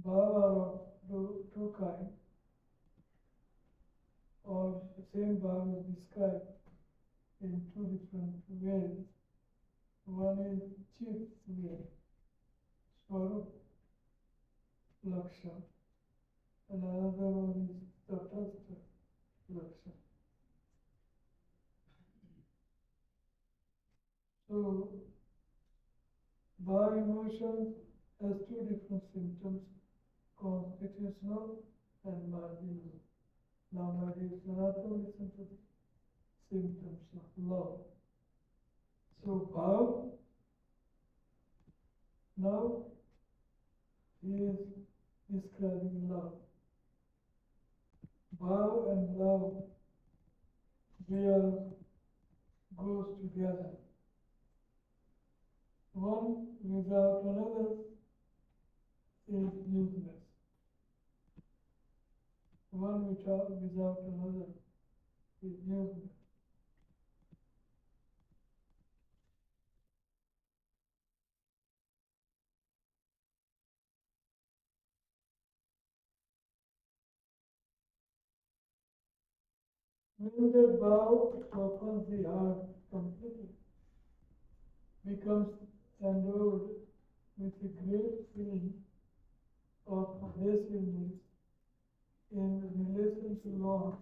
Bhava are of two kinds, or the same bhava is described in two different ways. One is chief way, Swarup Lakshan, and another one is Tatastha Lakshan. So, bhava emotion has two different symptoms, constitutional and marginal. Now, my dear Sanatana, listen to the symptoms of love. So, bhav, now he is describing love. Bhav and love, they are goes together. One without another is useless. One without another is useless. When that vow opens the heart completely, becomes endowed with a great feeling of possessiveness in relation to Lord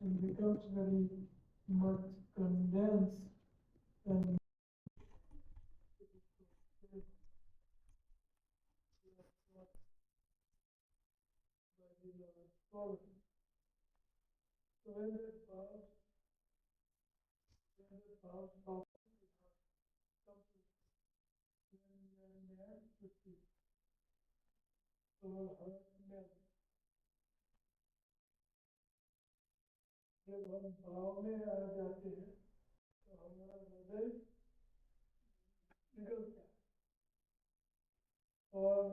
and becomes very much condensed and by the quality. So when that vows completely, when the ecstasy or heart melts, जब हम भाव में आ जाते हैं तो हमारा हृदय निकलता है और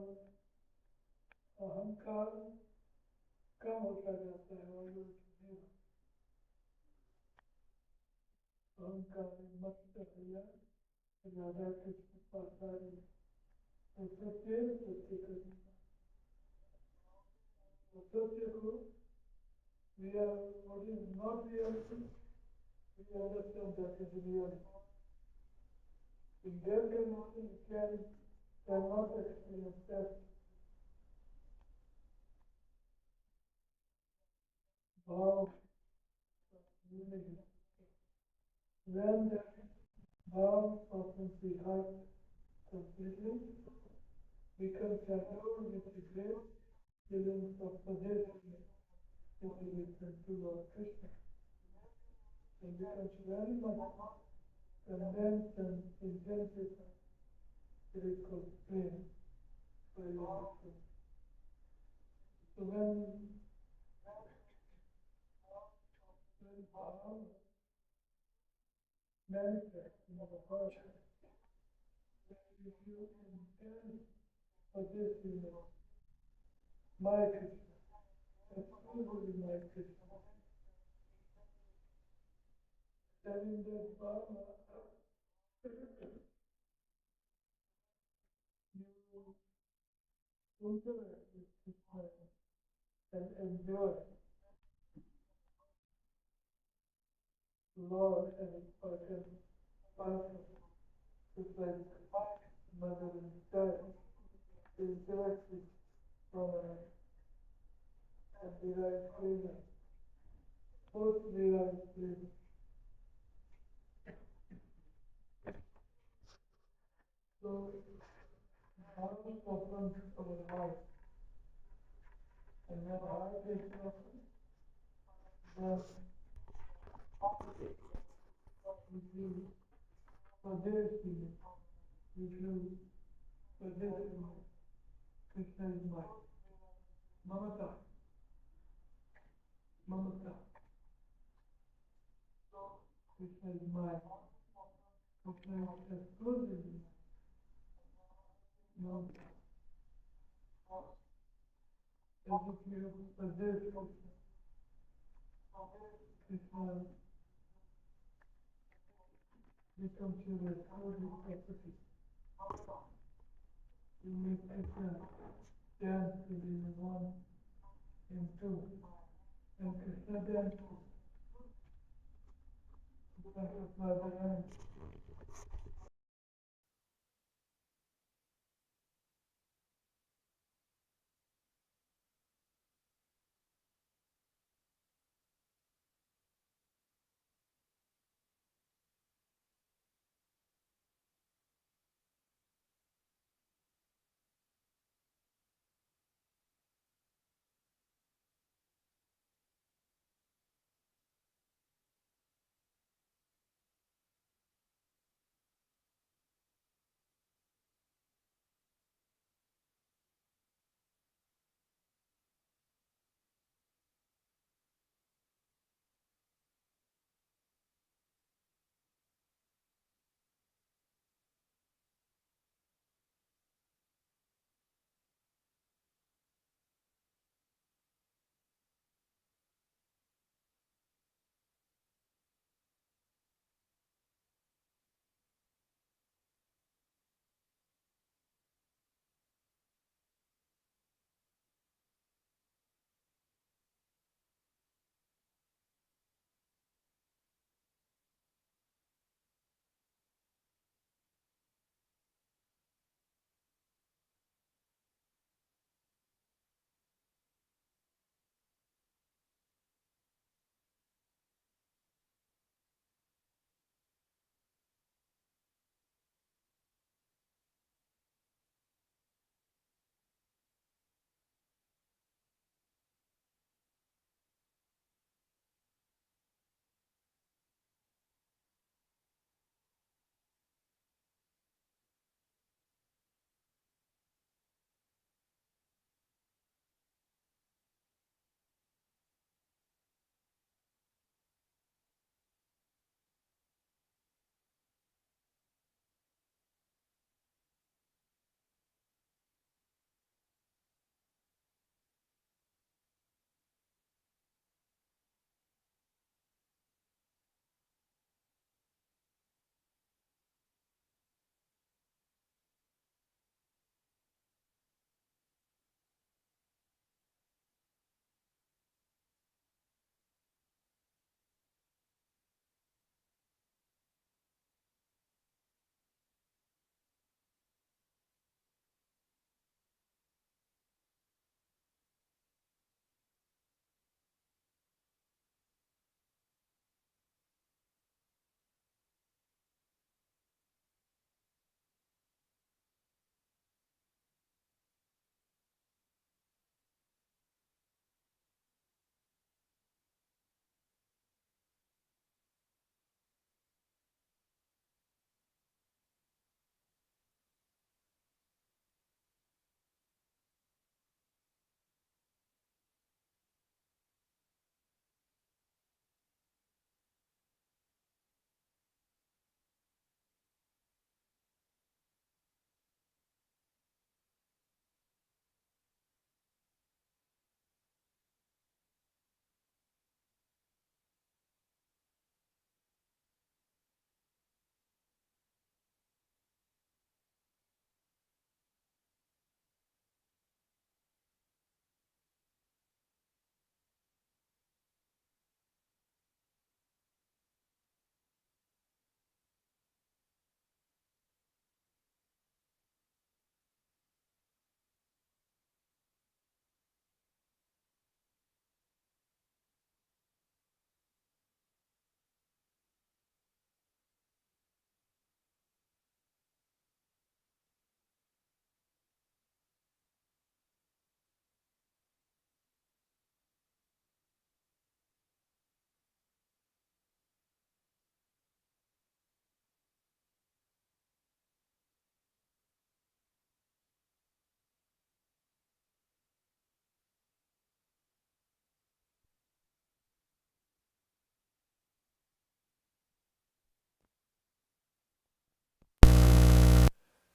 अहंकार कम होता जाता है और अहंकार मत भैया राधा कृष्ण पासारी तो सत्य करना तो सत्य को we are what is not reality we understand that is reality in their condition we cannot experience that भाव unity when the भाव opens the heart completely becomes settled with the great feelings of possessiveness in relation to Lord Krishna and becomes very much condensed and intensified. It is called prema by Lord Krishna. So when bhava manifests in our heart, if you intend possessiveness, my Krishna, exclusively my Krishna, then in that bhava you interact with Krishna and enjoy Lord and certain functions, just like mother and child, they interact with one another and derive pleasure, both derive pleasure. So, heart opens our heart, and when heart is open, then we feel possessiveness, we feel possessiveness. Krishna is mine. Mamata, mamata. Krishna is mine. Krishna is exclusively mamata. As if you possess Krishna, Krishna becomes your exclusive property. You make Krishna dance between one and two, and Krishna dances in front of Radharani.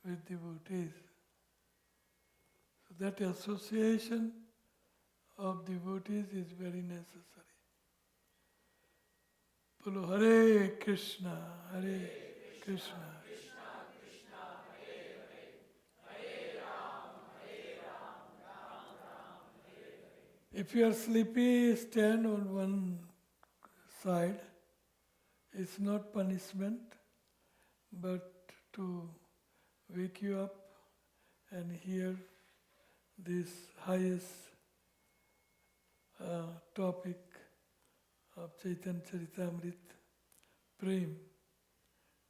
With devotees. So that association of devotees is very necessary. Bolo Hare Krishna, Hare Krishna. If you are sleepy, stand on one side. It's not punishment, but to wake you up and hear this highest topic of Chaitanya Charitamrit, Prem,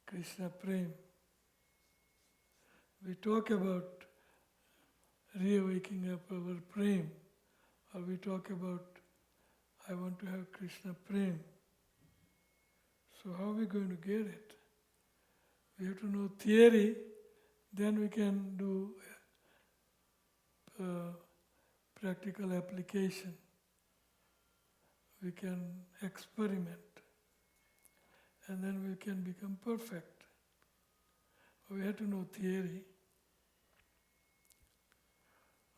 Krishna Prem. We talk about reawaking up our Prem, or we talk about I want to have Krishna Prem. So how are we going to get it? We have to know theory, then we can do practical application. We can experiment, and then we can become perfect. We have to know theory.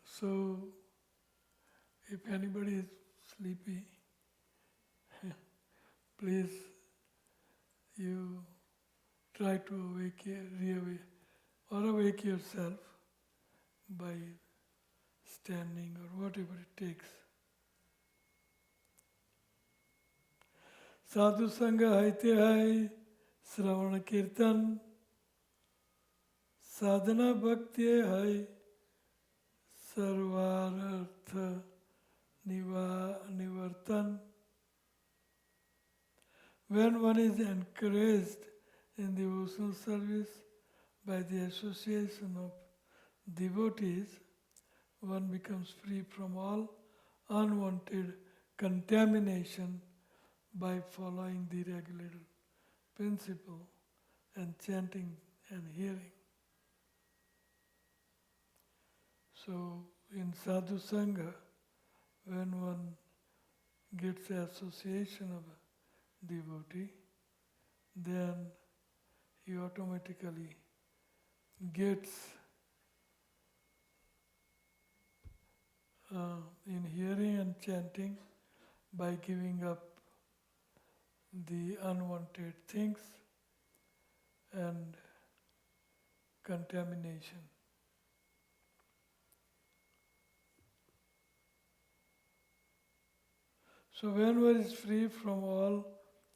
So, if anybody is sleepy, please, you try to awake yourself by standing or whatever it takes. Sadhu Sangha haite hai, Sravana Kirtan, Sadhana Bhakti hai, Sarvarartha Nivartan. When one is encouraged in devotional service by the association of devotees, one becomes free from all unwanted contamination by following the regulated principle and chanting and hearing. So in Sadhu Sangha, when one gets the association of a devotee, then he automatically gets in hearing and chanting by giving up the unwanted things and contamination. So when one is free from all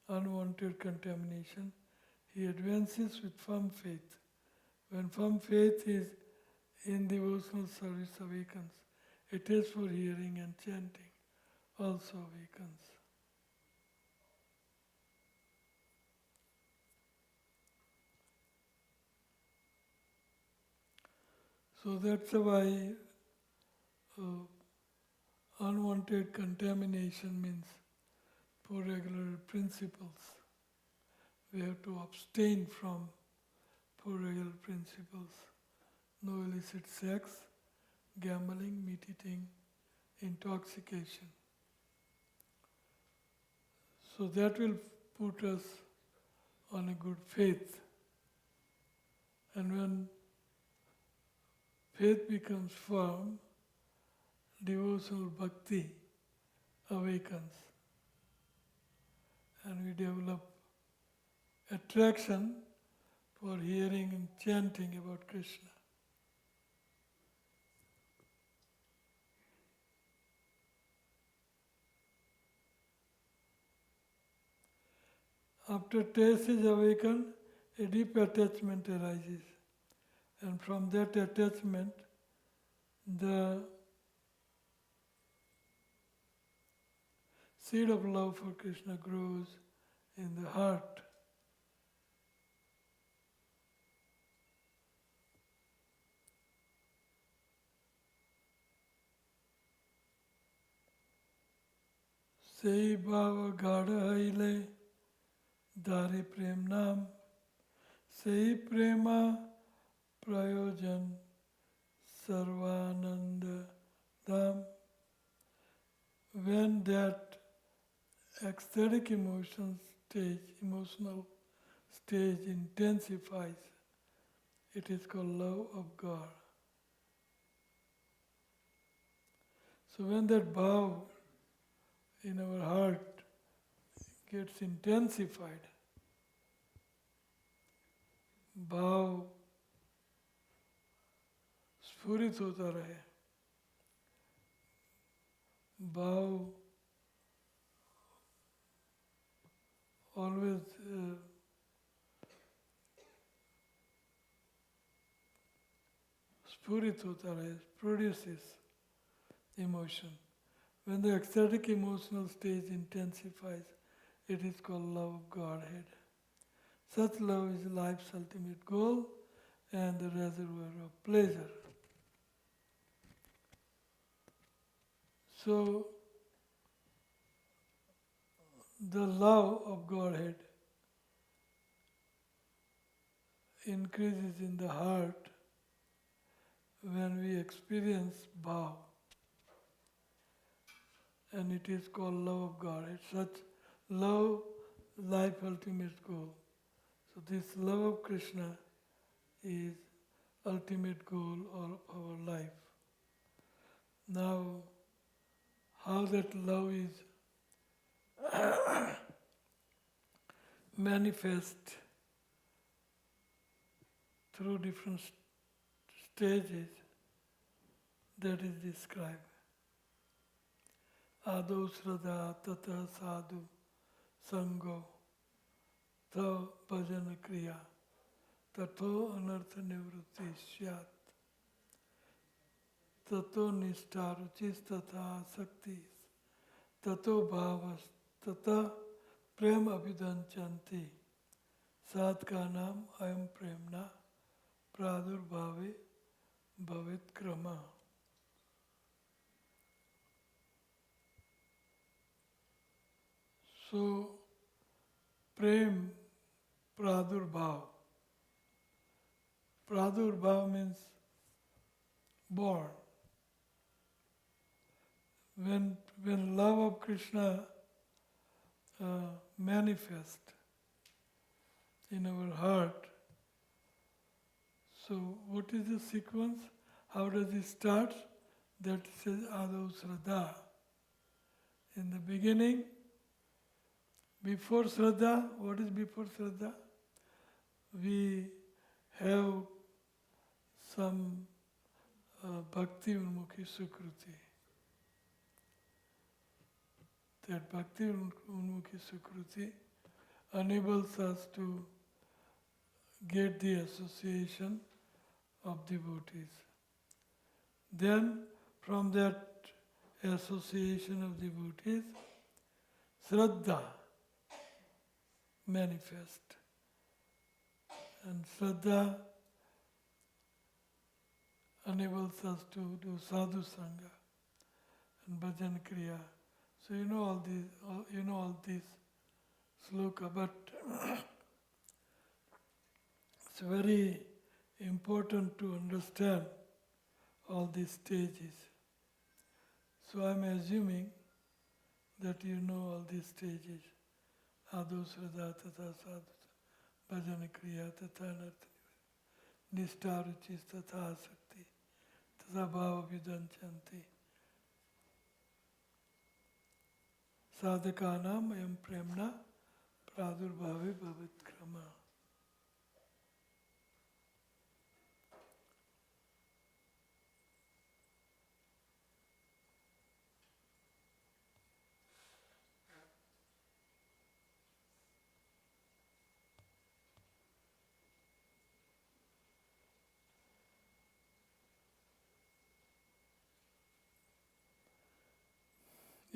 unwanted contamination, he advances with firm faith. When firm faith is in devotional service awakens, it is for hearing and chanting also awakens. So that's why unwanted contamination means poor regular principles. We have to abstain from poor regular principles. No illicit sex, gambling, meat eating, intoxication. So that will put us on a good faith. And when faith becomes firm, devotional bhakti awakens. And we develop attraction for hearing and chanting about Krishna. After taste is awakened, a deep attachment arises. And from that attachment, the seed of love for Krishna grows in the heart. Sei bhava gada haile, Dhare prem nam, sei prema prayojan sarvananda dham. When that ecstatic emotional stage intensifies, it is called love of God. So when that bhav in our heart gets intensified, भाव स्फुरित होता रहे, Bhav always स्फुरित होता रहे, produces emotion. When the ecstatic emotional stage intensifies, it is called love of Godhead. Such love is life's ultimate goal and the reservoir of pleasure. So, the love of Godhead increases in the heart when we experience bhav, and it is called love of Godhead. Such love, life ultimate goal. So this love of Krishna is ultimate goal of our life. Now, how that love is manifest through different stages, that is described. Ado Sraddha Tata Sadhu Sango Tha Bhajan Kriya Tato Anartha Nivrutti Syat Tato Nishtha Ruchis Tatha Saktis Tato Bhavas Tata Prem Abhidanchanti Sadkanam Ayam Premna Pradurbhave Bhavit Krama. So, Prem Pradurbhav. Pradurbhav means born. When love of Krishna manifests in our heart, so what is the sequence? How does it start? That says Ado Sraddha. In the beginning, before Shraddha, what is before Shraddha? We have some Bhakti Unmukhi Sukruti. That Bhakti Unmukhi Sukruti enables us to get the association of devotees. Then, from that association of devotees, Shraddha manifest. And Shraddha enables us to do sadhu sangha and bhajan kriya. So you know all these sloka, but it's very important to understand all these stages. So I'm assuming that you know all these stages. Ado Sraddha Tata Sadhu Bhajan Kriya Tata Nartha Nishtha Ruchis Tata Sakti Tata Bhava Vidanchanti Sadhakanam Ayam Premna Pradurbhave Bhavit Krama.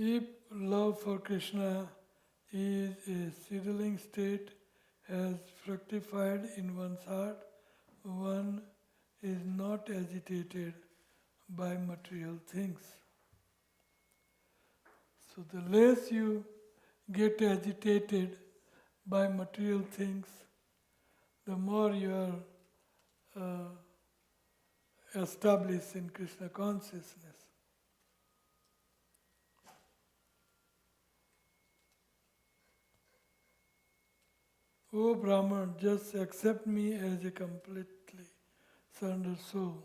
If love for Krishna is a settling state, has fructified in one's heart, one is not agitated by material things. So the less you get agitated by material things, the more you are established in Krishna consciousness. O Brahman, just accept me as a completely surrendered soul.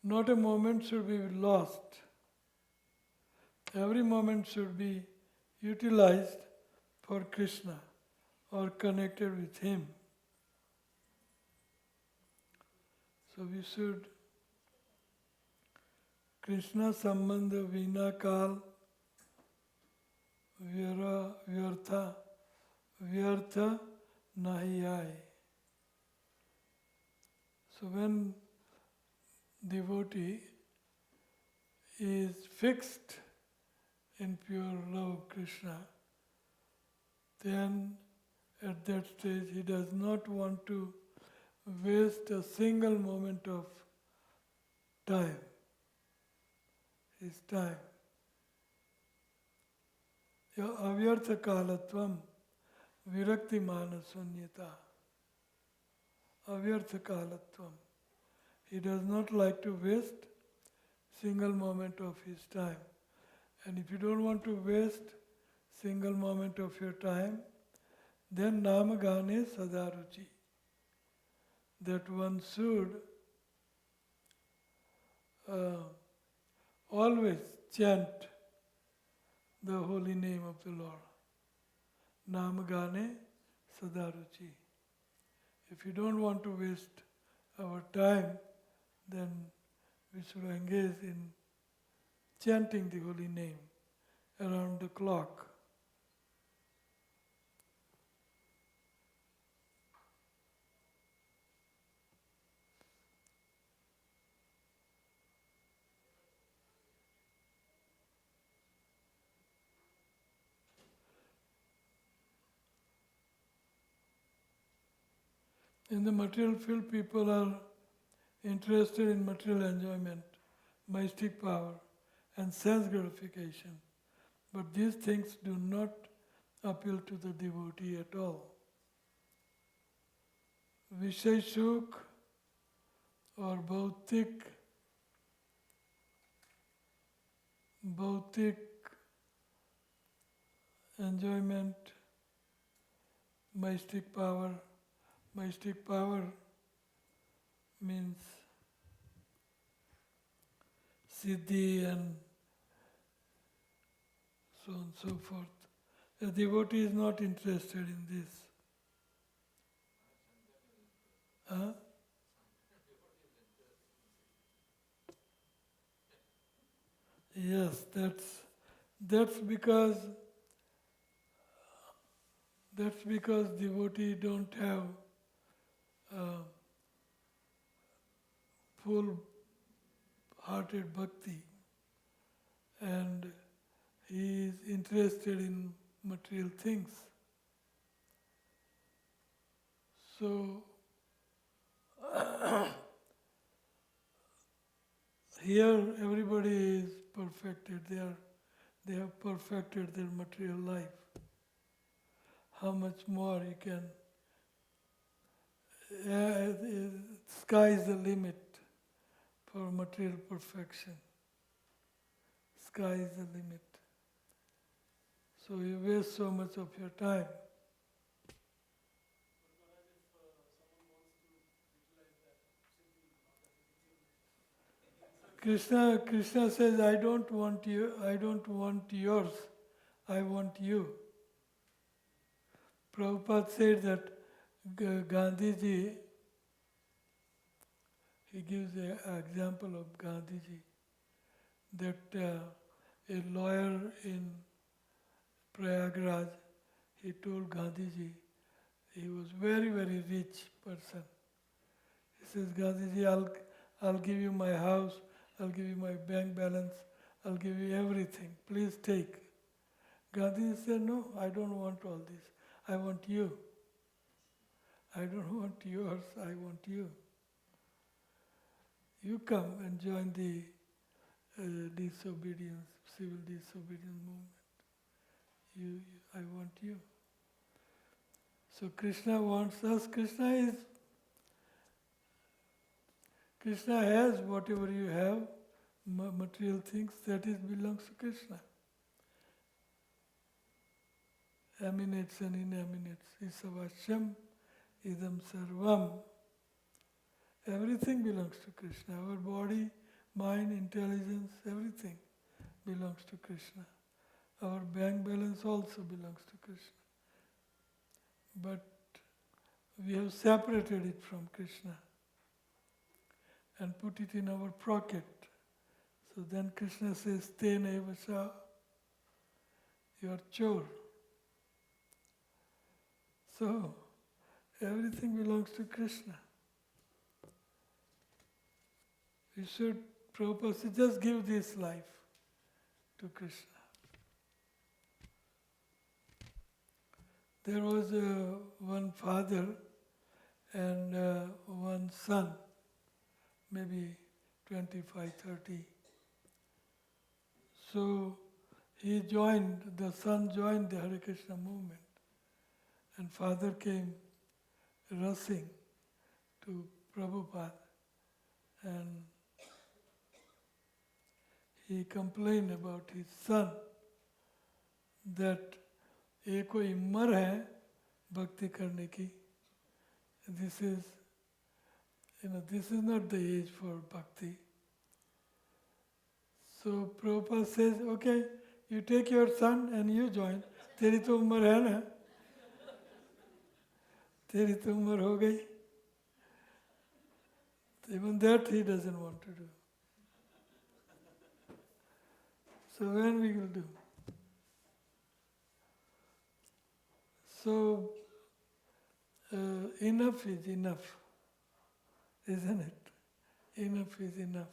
Not a moment should be lost. Every moment should be utilized for Krishna or connected with Him. So we should Krishna sambandha vina kal vyartha nahi aaye. So when devotee is fixed in pure love of Krishna, then at that stage he does not want to waste a single moment of time, his time. Avyartha kalatvam virakti manasunyata. Avyartha kalatvam. He does not like to waste single moment of his time. And if you don't want to waste single moment of your time, then namagane sadaruchi. That one should always chant the holy name of the Lord. Namagane sadaruchi. If you don't want to waste our time, then we should engage in chanting the holy name around the clock. In the material field, people are interested in material enjoyment, mystic power, and sense gratification. But these things do not appeal to the devotee at all. Vishay Shuk or Bhautik enjoyment, mystic power. Mystic power means siddhi and so on and so forth. The devotee is not interested in this. Huh? Yes, that's because devotee don't have full-hearted bhakti, and he is interested in material things. So here everybody is perfected. They have perfected their material life. How much more you can? Sky is the limit for material perfection. Sky is the limit. So you waste so much of your time. Krishna says, I don't want you, I don't want yours, I want you. Prabhupada said that Gandhiji, he gives an example of Gandhiji, that a lawyer in Prayagraj, he told Gandhiji, he was very, very rich person. He says, Gandhiji, I'll give you my house, I'll give you my bank balance, I'll give you everything, please take. Gandhiji said, no, I don't want all this, I want you. I don't want yours, I want you. You come and join the disobedience, civil disobedience movement. I want you. So Krishna wants us. Krishna has whatever you have, material things, that belongs to Krishna. Emanates and inanimates. Isavashyam idam sarvam. Everything belongs to Krishna. Our body, mind, intelligence, everything belongs to Krishna. Our bank balance also belongs to Krishna. But we have separated it from Krishna. and put it in our pocket. So then Krishna says, Te nevasha, you are chor. So everything belongs to Krishna. We should, Prabhupada said, just give this life to Krishna. There was one father and one son, maybe 25, 30. So the son joined the Hare Krishna movement, and father came rushing to Prabhupada, and he complained about his son that ये कोई उम्र है भक्ति करने की. This is not the age for bhakti. So Prabhupada says, okay, you take your son and you join. तेरी तो उम्र है ना, तेरी तो उम्र हो गई. Even that he doesn't want to do. So when we will do? So enough is enough, isn't it? Enough is enough.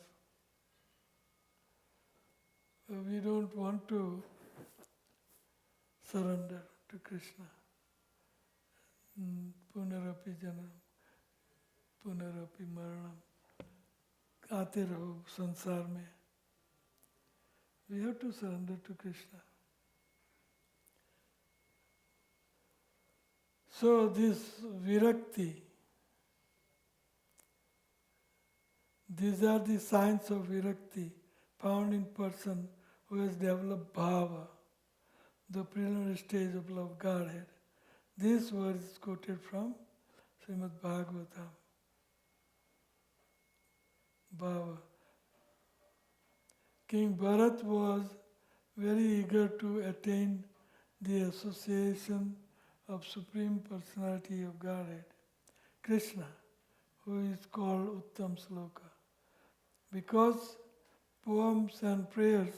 We don't want to surrender to Krishna. Punarapi janam, punarapi maranam. आते रहो संसार में. We have to surrender to Krishna. So this virakti, these are the signs of virakti found in person who has developed bhava, the preliminary stage of love Godhead. This word is quoted from Srimad Bhagavatam. Bhava. King Bharat was very eager to attain the association of Supreme Personality of Godhead, Krishna, who is called Uttam Sloka. Because poems and prayers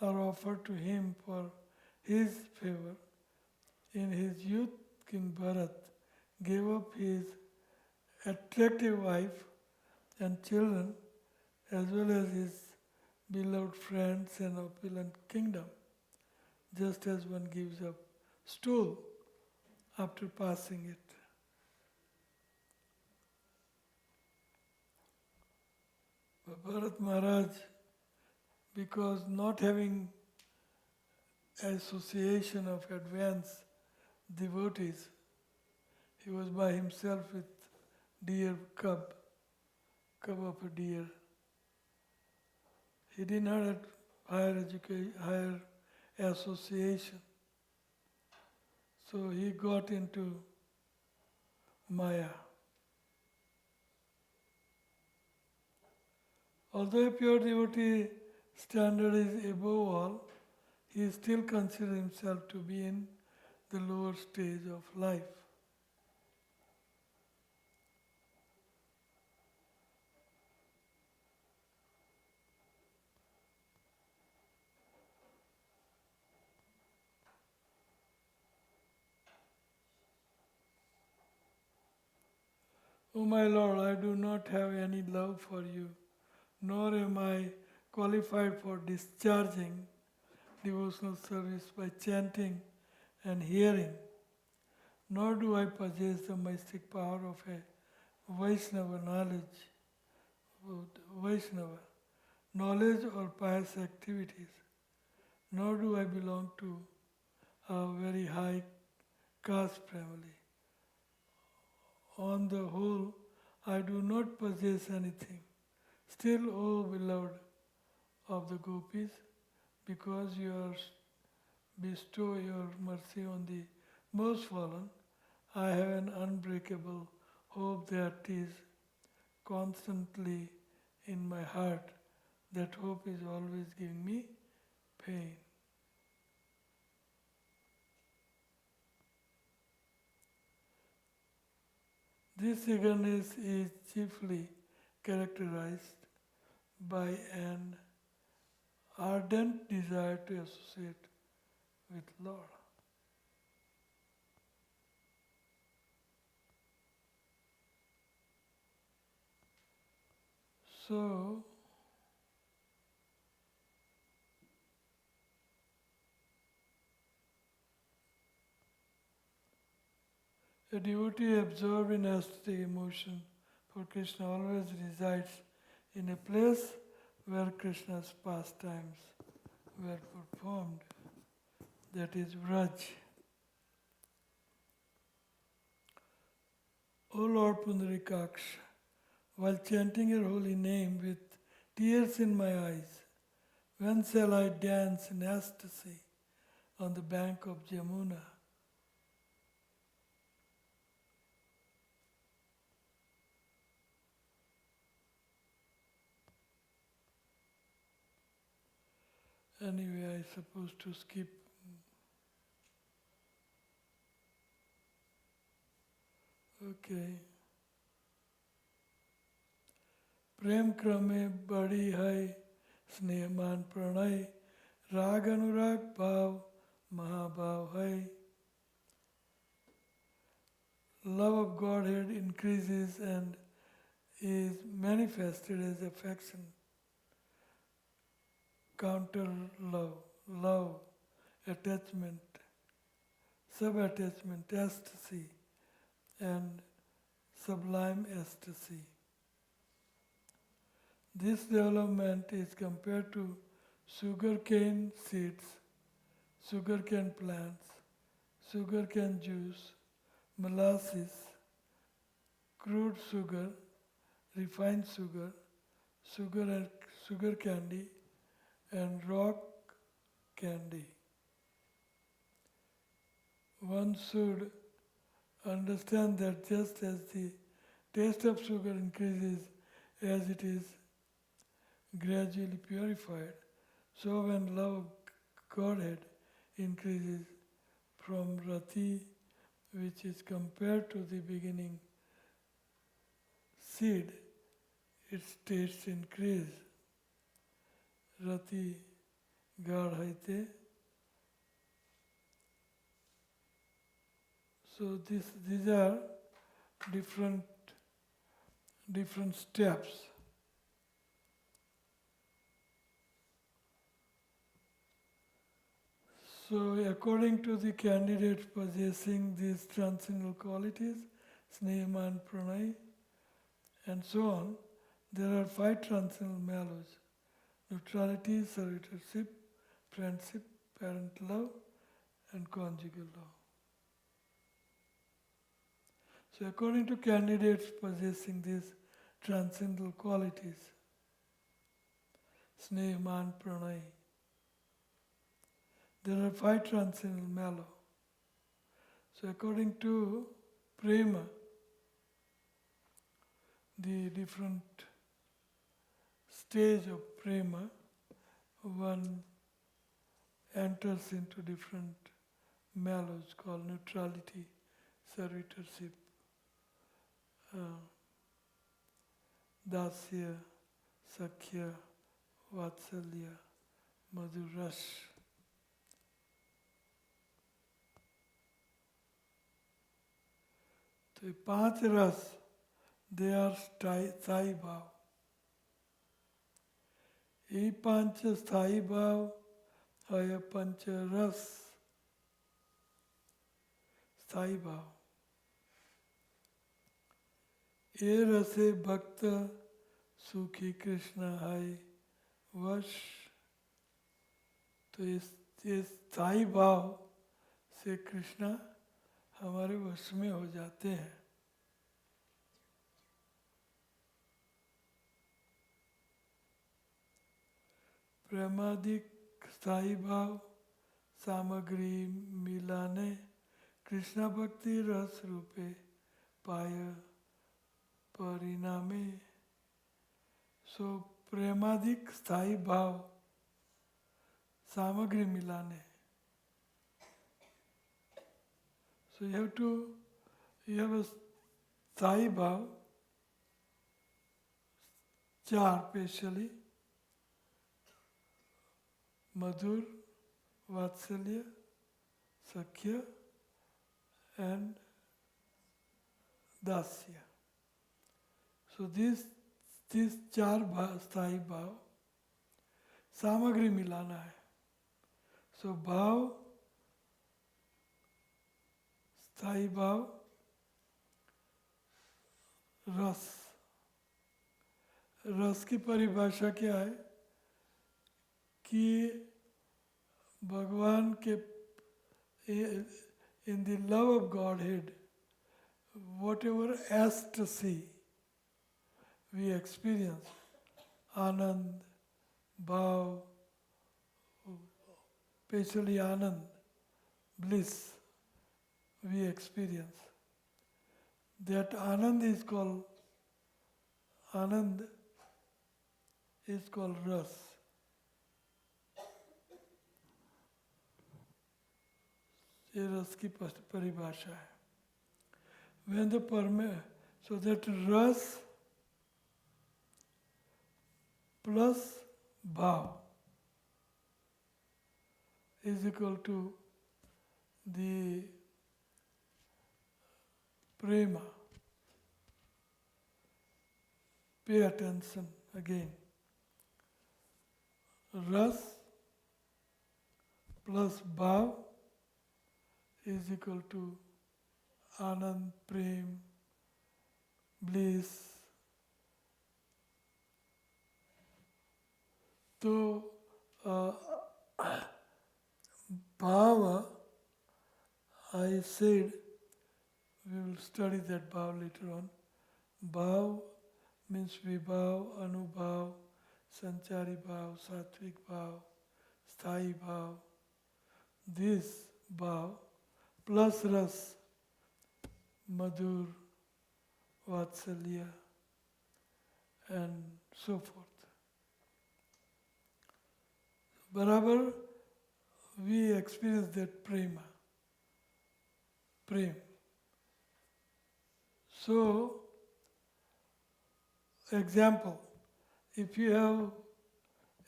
are offered to him for his favor, in his youth King Bharat gave up his attractive wife and children as well as his beloved friends and opulent kingdom, just as one gives up stool after passing it. But Bharat Maharaj, because not having association of advanced devotees, he was by himself with cub of a deer. He did not have higher association. So he got into Maya. Although a pure devotee standard is above all, he still considers himself to be in the lower stage of life. O my Lord, I do not have any love for you, nor am I qualified for discharging devotional service by chanting and hearing, nor do I possess the mystic power of a Vaishnava knowledge or pious activities, nor do I belong to a very high caste family. On the whole, I do not possess anything. Still, O beloved of the gopis, because you are bestow your mercy on the most fallen, I have an unbreakable hope that is constantly in my heart. That hope is always giving me pain. This eagerness is chiefly characterized by an ardent desire to associate with Lord. So, a devotee absorbed in aesthetic emotion for Krishna always resides in a place where Krishna's pastimes were performed, that is Vraj. O Lord Pundarikaksh, while chanting your holy name with tears in my eyes, when shall I dance in ecstasy on the bank of Jamuna? Anyway, I suppose to skip. Okay. प्रेम क्रमे बड़ी है स्नेहमान प्रणय राग अनुराग भाव महाभाव है. Love of Godhead increases and is manifested as affection. Counter love, love, attachment, sub-attachment, ecstasy, and sublime ecstasy. This development is compared to sugarcane seeds, sugarcane plants, sugarcane juice, molasses, crude sugar, refined sugar, sugar candy, and rock candy. One should understand that just as the taste of sugar increases as it is gradually purified, so when love of Godhead increases from rati, which is compared to the beginning seed, its tastes increase. Rati gadhaite. So these are different steps. So according to the candidates possessing these transcendental qualities, Snehaman, Pranay, and so on, there are 5 transcendental mellows: neutrality, servitorship, friendship, parent love, and conjugal love. So according to candidates possessing these transcendental qualities, Snehaman, Pranay, there are 5 transcendental mellow. So according to prema, the different stage of prema, one enters into different mellows called neutrality, servitorship, dasya, sakhya, vatsalya, madhuras. तो ये 5 रस, they are स्थायी भाव. ये 5 स्थायी भाव है 5 रस स्थायी भाव. ये रसे भक्त सुखी कृष्ण है वश. तो ये स्थायी भाव से कृष्ण हमारे वश में हो जाते हैं. प्रेमादिक स्थायी भाव सामग्री मिलाने कृष्ण भक्ति रस रूपे पाय परिणामे. सो प्रेमादिक स्थायी भाव सामग्री मिलाने. So you have a स्थायी भाव, चार स्पेशली मधुर, वात्सल्य, सख्य and dasya. So these चार स्थायी भाव सामग्री मिलाना है. So भाव, स्थायी भाव, रस. रस की परिभाषा क्या है कि भगवान के in the love of Godhead, whatever ecstasy we experience, anand, bhav, especially anand, bliss, we experience. That anand is called ras. ये रस की परिभाषा है. When the so that ras plus bhav is equal to the prema. Pay attention again. Ras plus bhav is equal to anand, prem, bliss. So, bhava, I said, we will study that bhav later on. Bhav means vibhav, anubhav, sanchari bhav, sattvic bhav, sthayi bhav. This bhav plus ras, madhur, vatsalya, and so forth. Barabar, we experience that prema, prem. So, example, if you have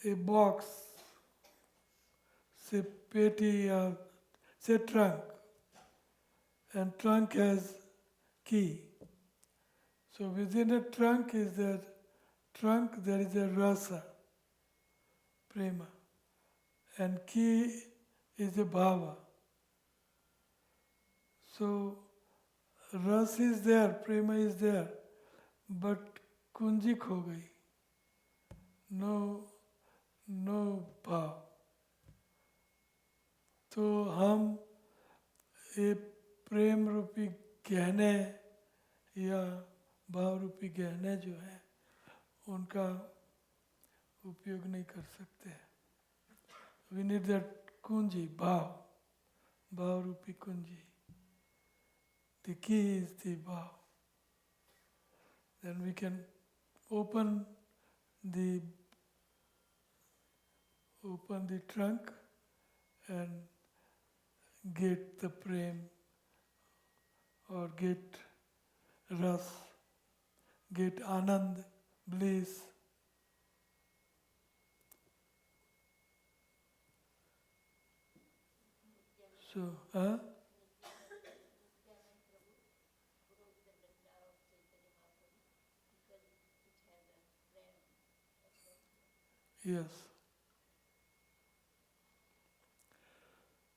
a box, say peti or say trunk, and trunk has key. So within a trunk there is a rasa, prema, and key is a bhava. So ras is there, prema is there, but kunji kho gayi. No bhav. तो हम ये प्रेम रूपी गहने या भाव रूपी गहने जो हैं उनका उपयोग नहीं कर सकते. We need that kunji, bhav रूपी kunji. The key is the bhav. Then we can open the trunk and get the prem or get ras, get anand, bliss. So, yes.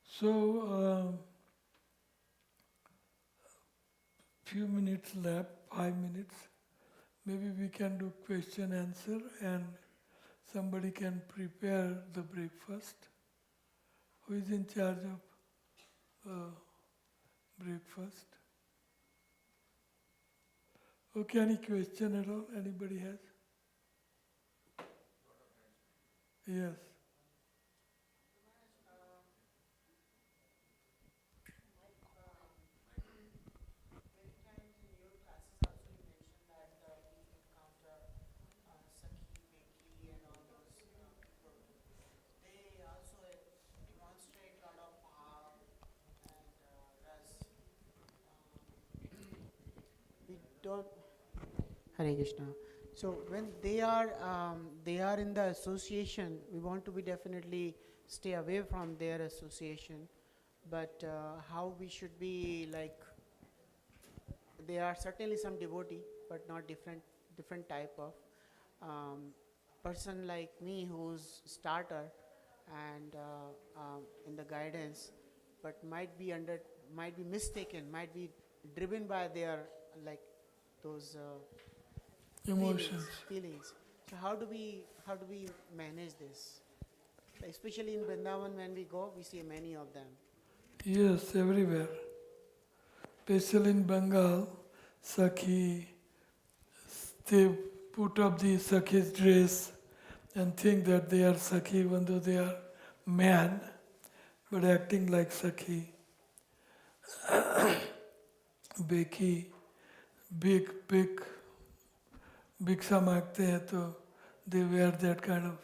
So, few minutes left, 5 minutes. Maybe we can do question answer and somebody can prepare the breakfast. Who is in charge of breakfast? Okay, any question at all? Anybody has? Yes. Don't, Hare Krishna. So when they are in the association, we want to be definitely stay away from their association. But how we should be like, there are certainly some devotee, but not different type of um, person like me who's starter and in the guidance, but might be mistaken, might be driven by their like those Emotions. feelings. So how do we manage this? Especially in Vrindavan, when we go, we see many of them. Yes, everywhere. Especially in Bengal, Sakhi, they put up the Sakhi's dress and think that they are Sakhi even though they are man, but acting like Sakhi. Beki, big भिक्षा मांगते हैं तो they wear that kind of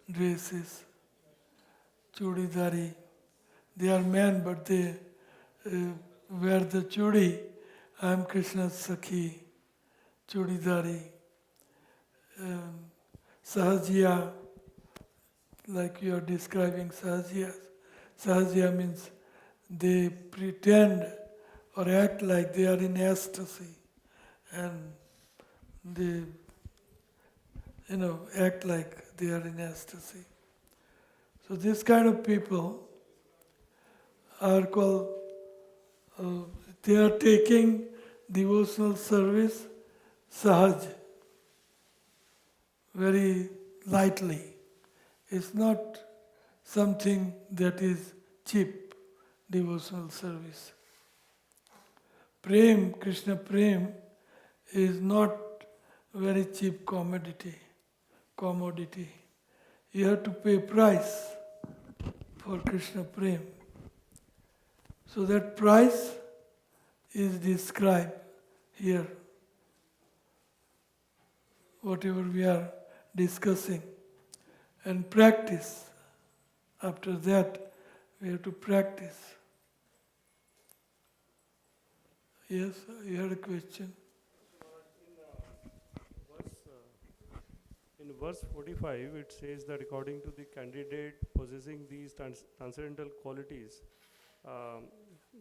dresses, chudidari. They are men but they wear the chudi. I am Krishna's Sakhi, chudidari. Sahajiya, like you are describing Sahajiya. Sahajiya means they pretend or act like they are in ecstasy and they act like they are in ecstasy. So this kind of people are called, they are taking devotional service sahaj, very lightly. It's not something that is cheap, devotional service. Prem, Krishna Prem is not very cheap commodity. You have to pay price for Krishna Prem. So that price is described here, whatever we are discussing. And practice. After that, we have to practice. Yes, you had a question? In verse 45, it says that according to the candidate possessing these transcendental qualities, um,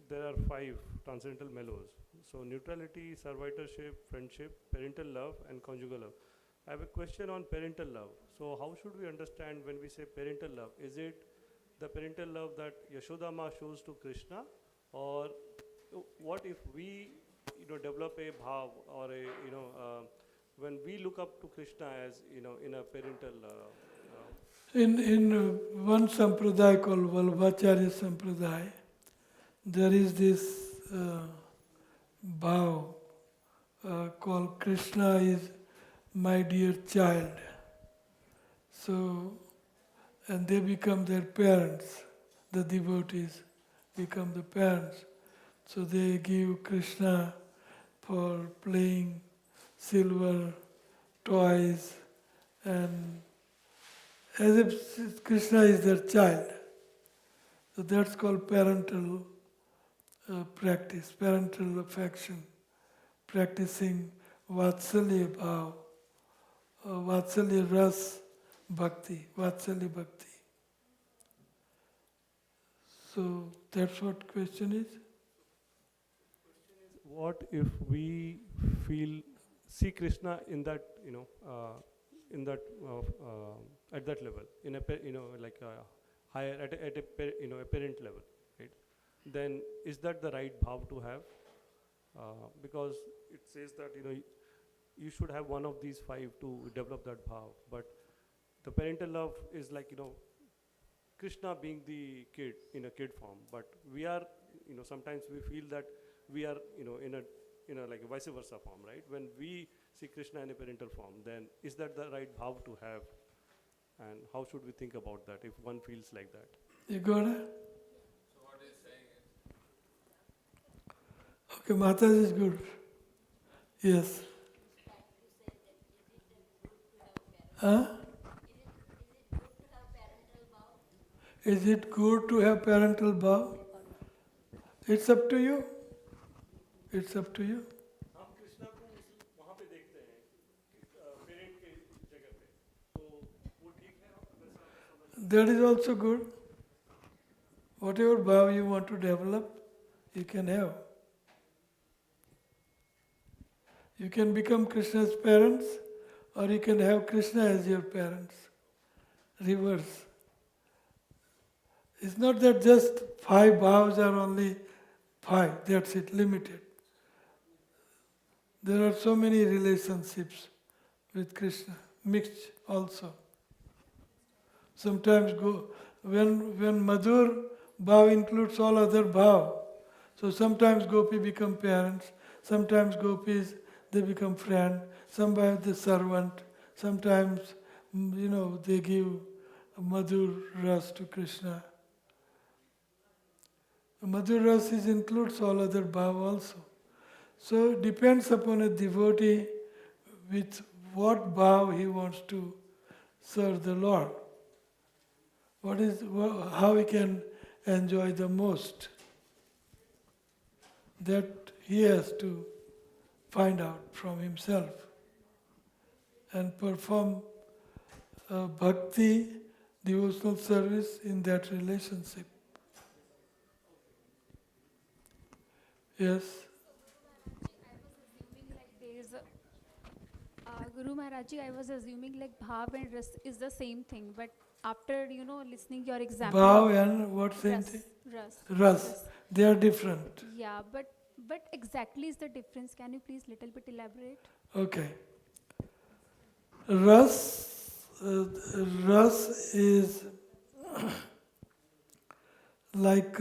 there are 5 transcendental mellows. So, neutrality, servitorship, friendship, parental love, and conjugal love. I have a question on parental love. So, how should we understand when we say parental love? Is it the parental love that Yashodama shows to Krishna, or what if we, develop a bhav or a, when we look up to Krishna as, in a parental. In one sampradaya called Vallabhacharya Sampradaya, there is this bhav called Krishna is my dear child. So, and they become their parents, the devotees become the parents. So they give Krishna for playing silver toys and as if Krishna is their child. So that's called parental practice, parental affection, practicing Vatsalya Bhav, Vatsalya Ras Bhakti, Vatsalya Bhakti. So that's what question is? What if we see Krishna in that, in that, at that level, in a, like a higher, at a, a parent level, right? Then is that the right bhav to have? Because it says that, you should have one of these 5 to develop that bhav. But the parental love is like, Krishna being the kid in a kid form. But we are, sometimes we feel that we are, in a like a vice versa form, right? When we see Krishna in a parental form, then is that the right bhav to have? And how should we think about that if one feels like that? You got it? So what he's saying is... Okay, Mataji is good. Yes. Huh? Is it good to have parental bhav? It's up to you. It's up to you. हम कृष्णा को वहाँ पे देखते हैं That is also good. Whatever bhav you want to develop, you can have. You can become Krishna's parents, or you can have Krishna as your parents. Reverse. It's not that just 5 bhavs are only 5, that's it, limited. There are so many relationships with Krishna, mixed also. Sometimes when Madhur bhav includes all other bhav, so sometimes gopi become parents, sometimes gopis they become friend, sometimes the servant, sometimes they give Madhur ras to Krishna. Madhur ras includes all other bhav also. So it depends upon a devotee with what bhav he wants to serve the Lord. How he can enjoy the most. That he has to find out from himself and perform bhakti, devotional service in that relationship. Yes. Guru Maharaji, I was assuming like bhav and ras is the same thing, but after listening your example Bhav of and what same ras, thing? ras, Ras. They are different. yeah, but exactly is the difference? Can you please little bit elaborate? Okay. Ras is like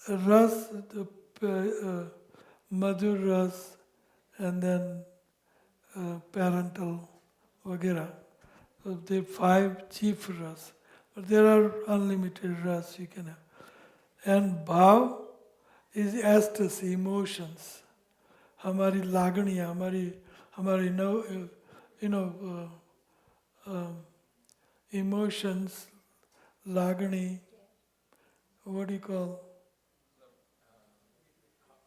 ras, madhur ras, and then parental, vagera. So there are 5 chief ras, but there are unlimited ras you can have. And bhav is ecstasy, emotions. हमारी लागणियाँ, हमारी emotions, lagani, what do you call?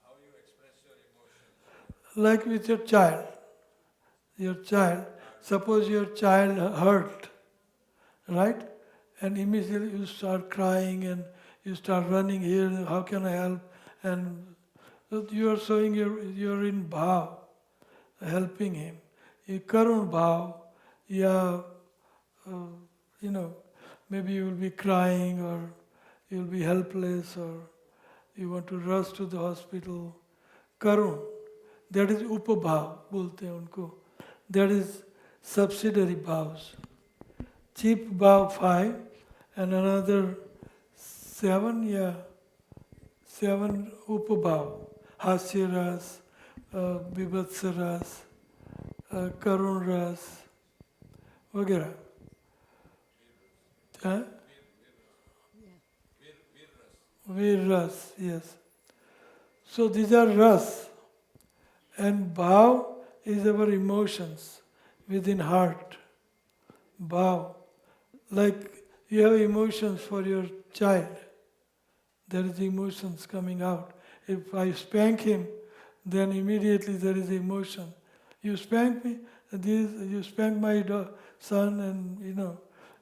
How you express your emotions? Like with your child, suppose your child hurt, right? And immediately you start crying and you start running here, how can I help? And you are showing you're in bhav, helping him. You karun bhav, yeah, maybe you will be crying or you will be helpless or you want to rush to the hospital. Karun, that is upabhav, bolte hain unko. That is subsidiary bhavs. Chief bhav 5 and another 7 upabhav. Hasya ras, Vibhatsa ras, Karun ras, वगैरह. Huh? Veer ras, yes. So these are ras. And bhav is our emotions within heart. Bhav. Like you have emotions for your child. There is emotions coming out. If I spank him, then immediately there is emotion. You spank me, you spank my son,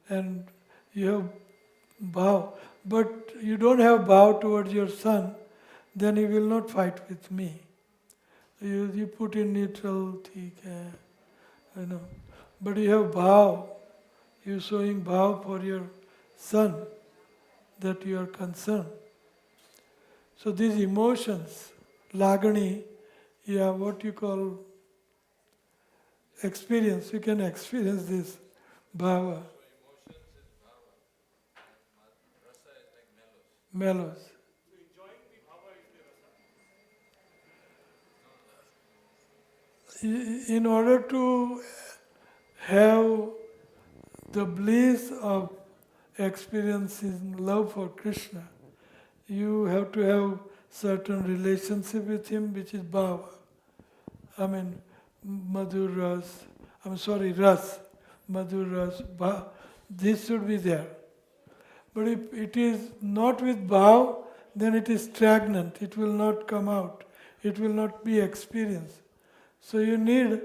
and you have bhav. But you don't have bhav towards your son, then he will not fight with me. You put in neutral, But you have bhav. You showing bhav for your son, that you are concerned. So these emotions, lagani, what you call experience, you can experience this bhava. So emotions is bhava, and rasa is like mellows. So enjoying the bhava is the rasa? In order to have the bliss of experiencing love for Krishna, you have to have certain relationship with him, which is bhava. I mean, madhur ras, ras, madhur ras, bhava. This should be there. But if it is not with bhav, then it is stagnant. It will not come out. It will not be experienced. So you need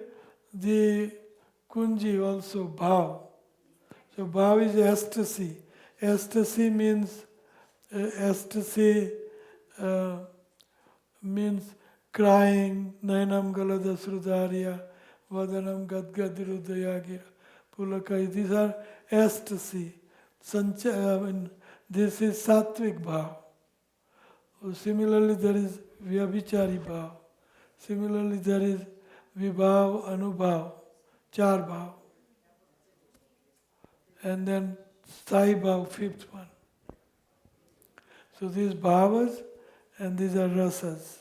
the kunji also bhav. So bhav is ecstasy. Ecstasy means ecstasy means crying, nainam galada srudarya, vadanam gadgadirudhayagira, pulakai. These are ecstasy. This is sattvic bhav. Similarly, there is vyabhichari bhav. Similarly, there is vibhav, anubhav, char bhav. And then sai bhav, fifth one. So these bhavas and these are rasas.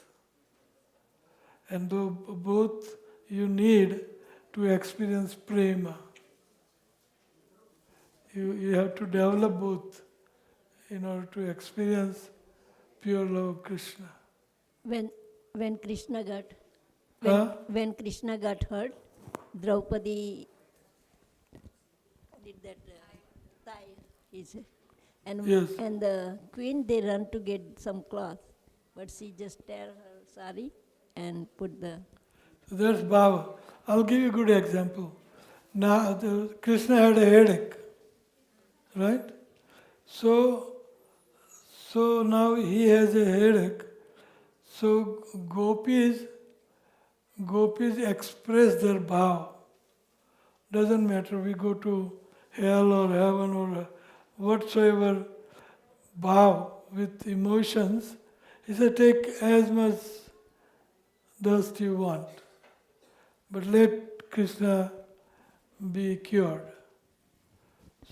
And both you need to experience prema. You have to develop both in order to experience pure love of Krishna. When Krishna got Huh? when Krishna got hurt, Draupadi did that thigh, he said. And Yes. and the queen, they run to get some cloth, but she just tear her sari and put the. So that's bhava. I'll give you a good example. Now, Krishna had a headache, right? So now he has a headache. So gopis express their bhav. Doesn't matter, we go to hell or heaven or whatsoever bhav with emotions. He said, take as much dust you want, but let Krishna be cured.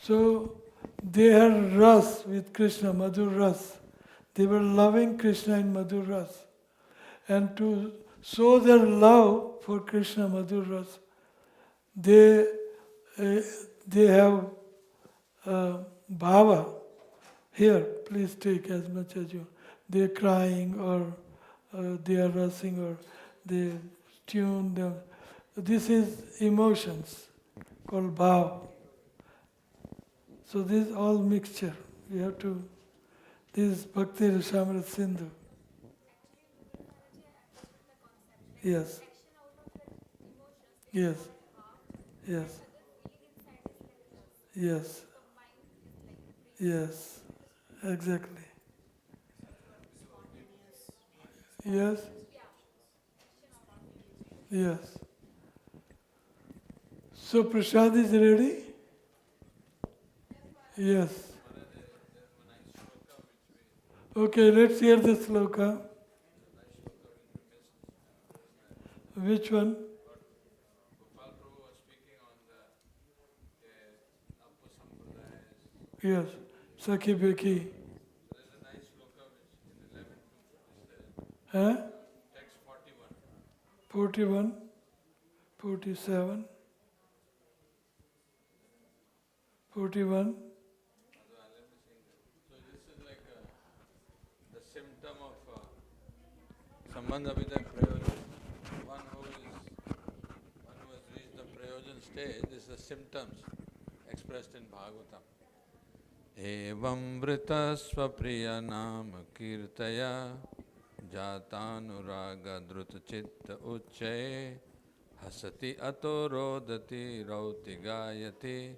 So they had ras with Krishna, Madhur ras. They were loving Krishna in Madhur ras. And to show their love for Krishna, Madhur ras, they have bhava. Here, please take as much as you. They're crying or they are rushing or they tune them. This is emotions called bhava. So this is all mixture. We have to. This is Bhakti Rasamrita Sindhu. Yes. Yes. Yes. Yes. Yes. Exactly. Yes. Yes. So Prasad is ready? Yes. Okay, let's hear the sloka. Which one? Yes, Sakhi Beki. Huh? 41, 47, 41. So this is like the symptom of Sambandha Abhiday Prayojan. One who has reached the Prayojan stage, this is the symptoms expressed in Bhagavatam. Evam vrita svapriya nama kirtaya jatanuraga druta chitta uccaye hasati ato rodati rauti gayati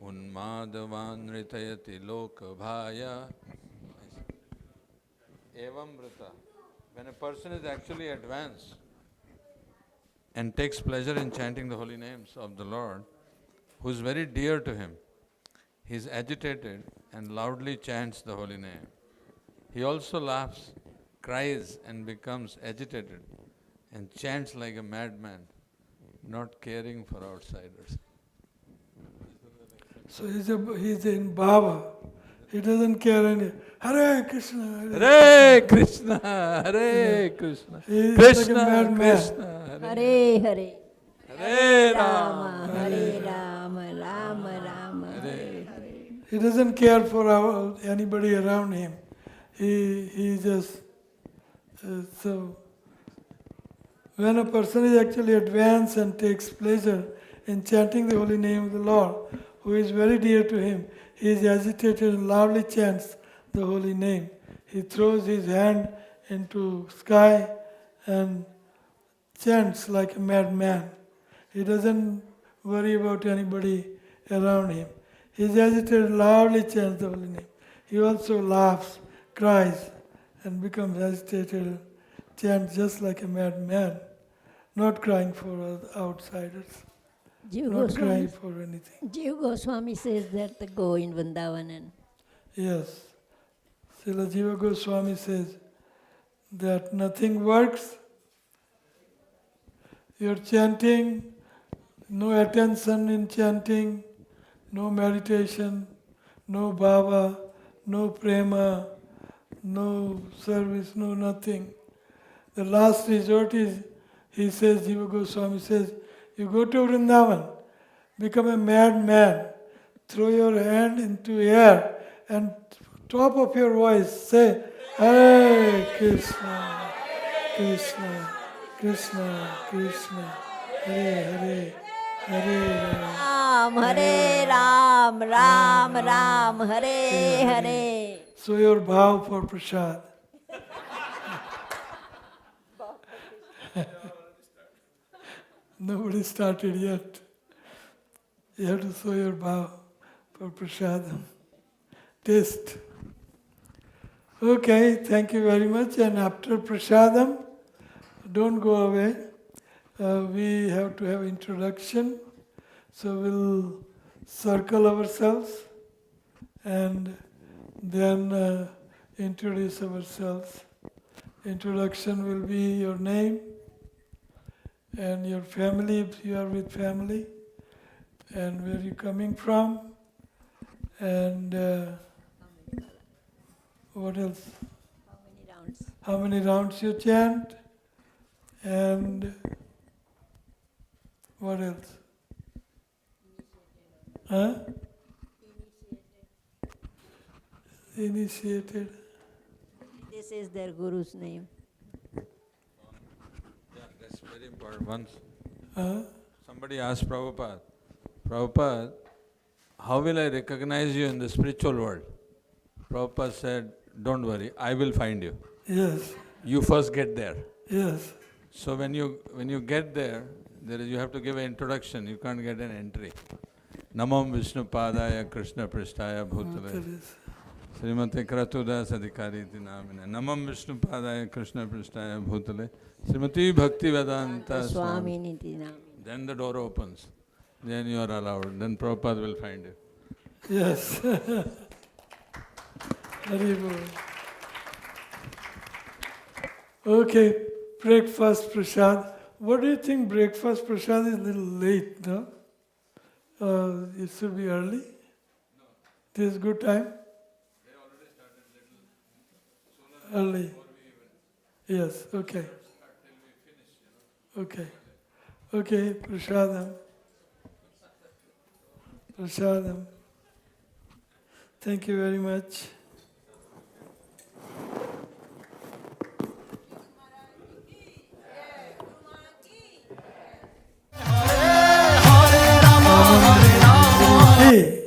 unmadavan ritayati lokabhaya. Evam vrita. When a person is actually advanced and takes pleasure in chanting the holy names of the Lord, who is very dear to him, he is agitated and loudly chants the holy name. He also laughs, cries and becomes agitated and chants like a madman, not caring for outsiders. So he's in bhava. He doesn't care any. Hare Krishna. Hare Krishna, Hare Krishna, He's Krishna, like a madman. Krishna, Hare Hare, Hare Rama, Rama, Hare Rama, Rama Rama, Hare Hare. He doesn't care for anybody around him. He just so. When a person is actually advanced and takes pleasure in chanting the holy name of the Lord, who is very dear to him, he is agitated and loudly chants the holy name. He throws his hand into sky and chants like a madman. He doesn't worry about anybody around him. He's agitated, loudly chants the holy name. He also laughs, cries, and becomes agitated, chants just like a madman, not crying for outsiders, Jiva not crying Goswami, for anything. Jiva Goswami says that the go in Vrindavan and Yes, Srila Jiva Goswami says that nothing works. You're chanting, no attention in chanting, no meditation, no bhava, no prema, no service, no nothing. The last resort is, he says, Jiva Goswami says, you go to Vrindavan, become a madman, throw your hand into air and top of your voice say, Hare Krishna, Krishna, Krishna, Krishna, Hare Hare, Hare Rama. Hare Ram, Ram Ram, Hare Hare. So your bhav for prasad. Nobody started yet. You have to show your bhav for prasadam. Taste. Okay, thank you very much. And after prasadam, don't go away. We have to have introduction. So we'll circle ourselves and then introduce ourselves. Introduction will be your name and your family, if you are with family, and where you're coming from, and what else? How many rounds? How many rounds you chant, and what else? Huh? Initiated. This is their guru's name. Yeah, that's very important. Once Huh? somebody asked Prabhupada, Prabhupada, how will I recognize you in the spiritual world? Prabhupada said, don't worry, I will find you. Yes, You first get there. yes. So when you get there, you have to give an introduction. You can't get an entry. Namam Vishnu Padaya Krishna Prishtaya Bhutale Srimati Kratudas Adhikari iti namine. Namam Vishnu Padaya Krishna Prishtaya Bhutale Srimati Bhakti Vedanta Swami. Swami Niti Nam. Then the door opens. Then you are allowed. Then Prabhupada will find you. Yes. Very good. Okay, breakfast prasad. What do you think? Breakfast prasad is a little late, no? It should be early. This is good time. They already started little Early. Yes. Okay. Okay. Okay. Prasadam. Prasadam. Thank you very much. Hey.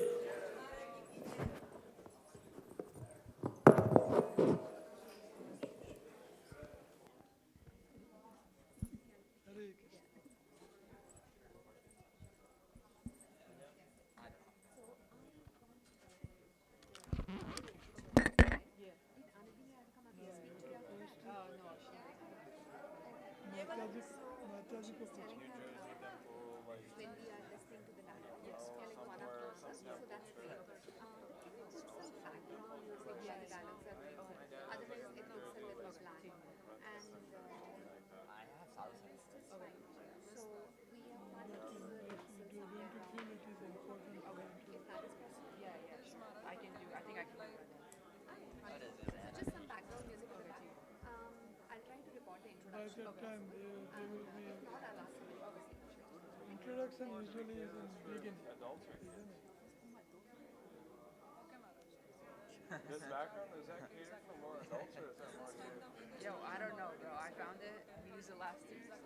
By that time, they will be. Introduction usually is in beginning. This background, is that catered for more adults or is that more kids? Yo, I don't know, bro. I found it. We used it last year. I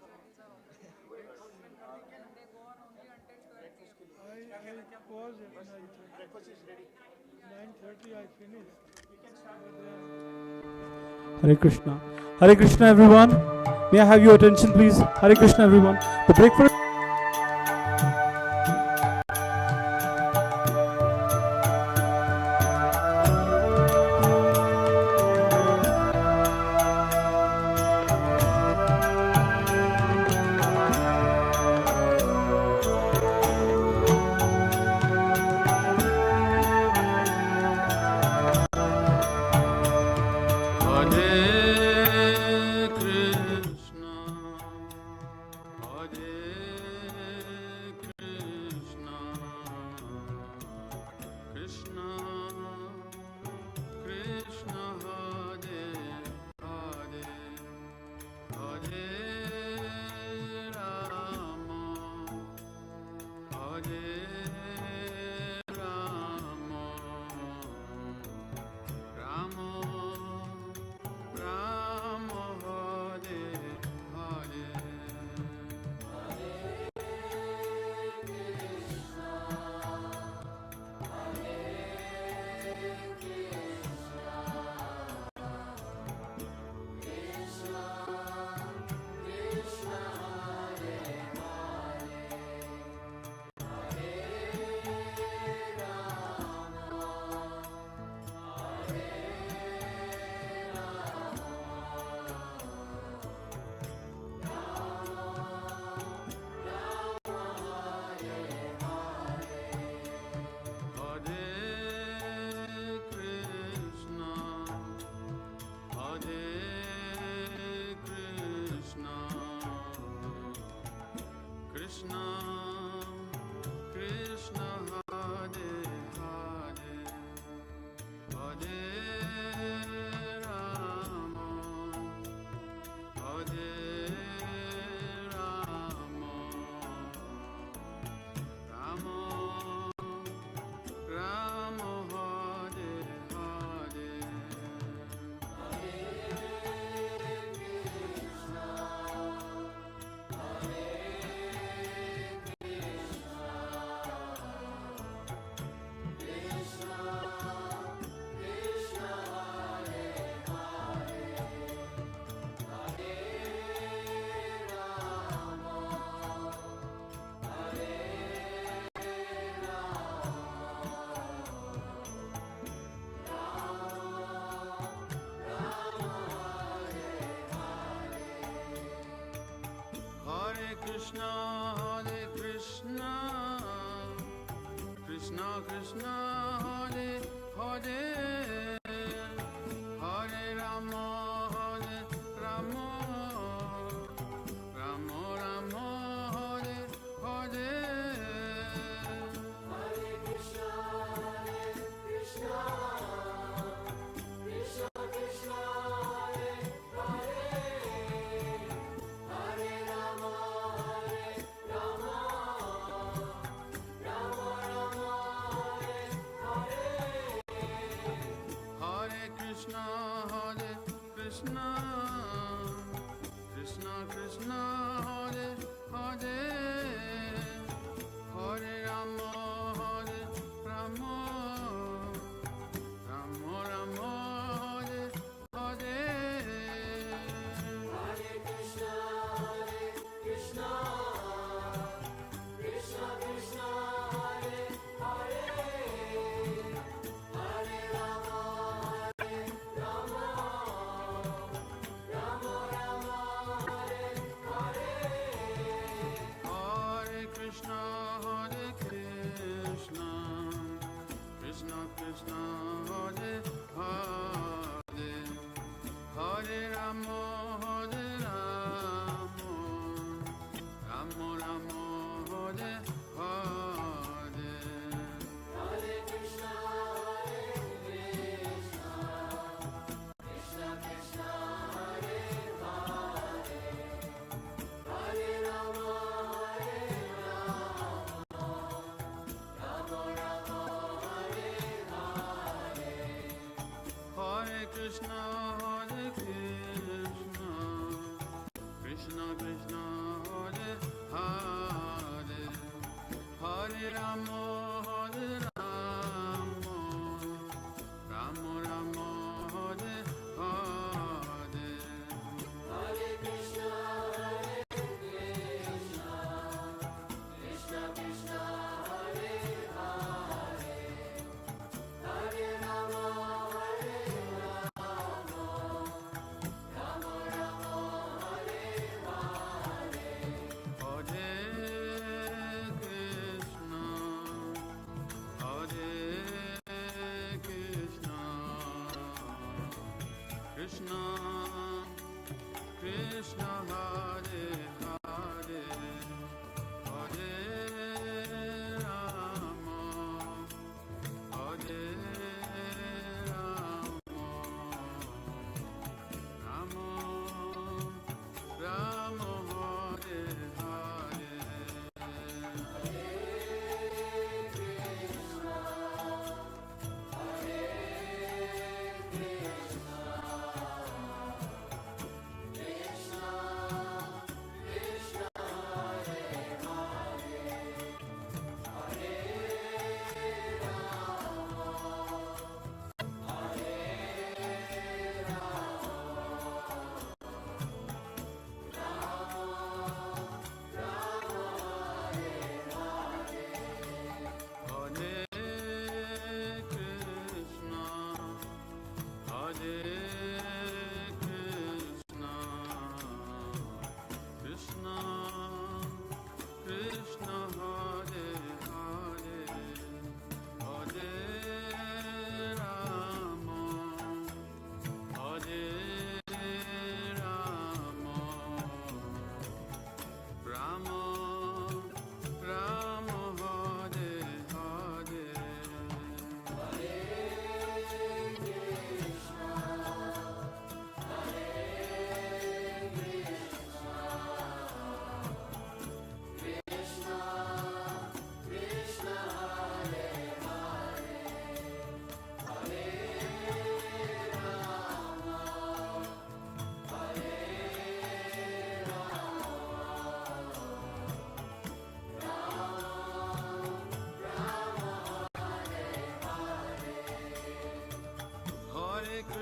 was at 9:30. Breakfast is ready. 9:30 I finished. Hare Krishna. Hare Krishna everyone. May I have your attention please? Hare Krishna everyone. The breakfast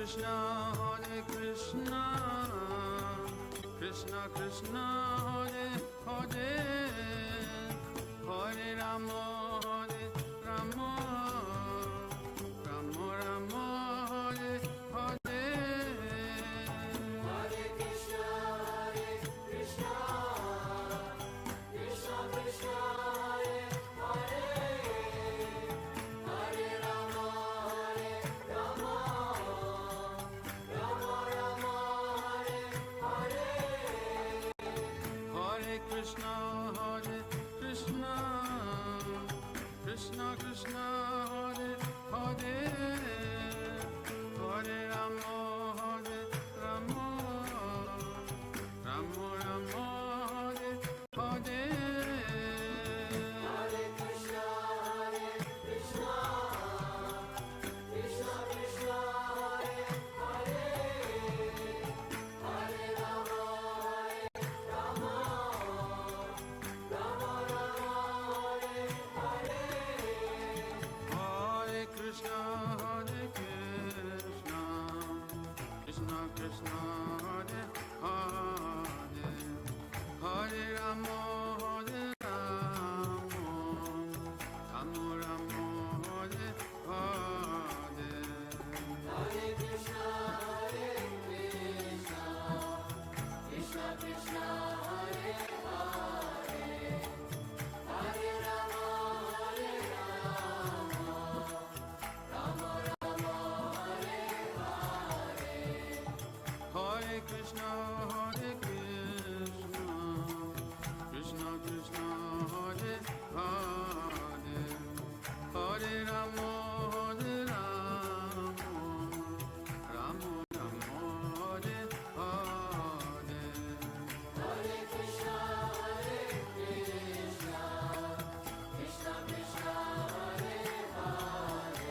Krishna, Krishna Krishna, Hare Hare, Hare Rama, Hare Rama, Rama Rama, Hare Hare. Hare Krishna, Krishna Krishna, Hare Hare, Hare Rama, Hare Rama, Rama Rama, Hare Hare. Hare Krishna, Krishna Krishna, Hare Hare, Hare Rama, Hare Rama, Rama Rama, Hare Hare. Hare Krishna, Krishna Krishna, Hare Hare, Hare Rama, Hare Rama, Rama Rama, Hare Hare. Hare Krishna, Krishna Krishna, Hare Hare, Hare Rama, Hare Rama, Rama Rama, Hare Hare. Hare Krishna, Krishna Krishna, Hare Hare, Hare Rama, Hare Rama, Rama Rama, Hare Hare. Hare Krishna, Krishna Krishna, Hare Hare, Hare Rama, Hare Rama, Rama Rama, Hare Hare. Hare Krishna, Krishna Krishna, Hare Hare,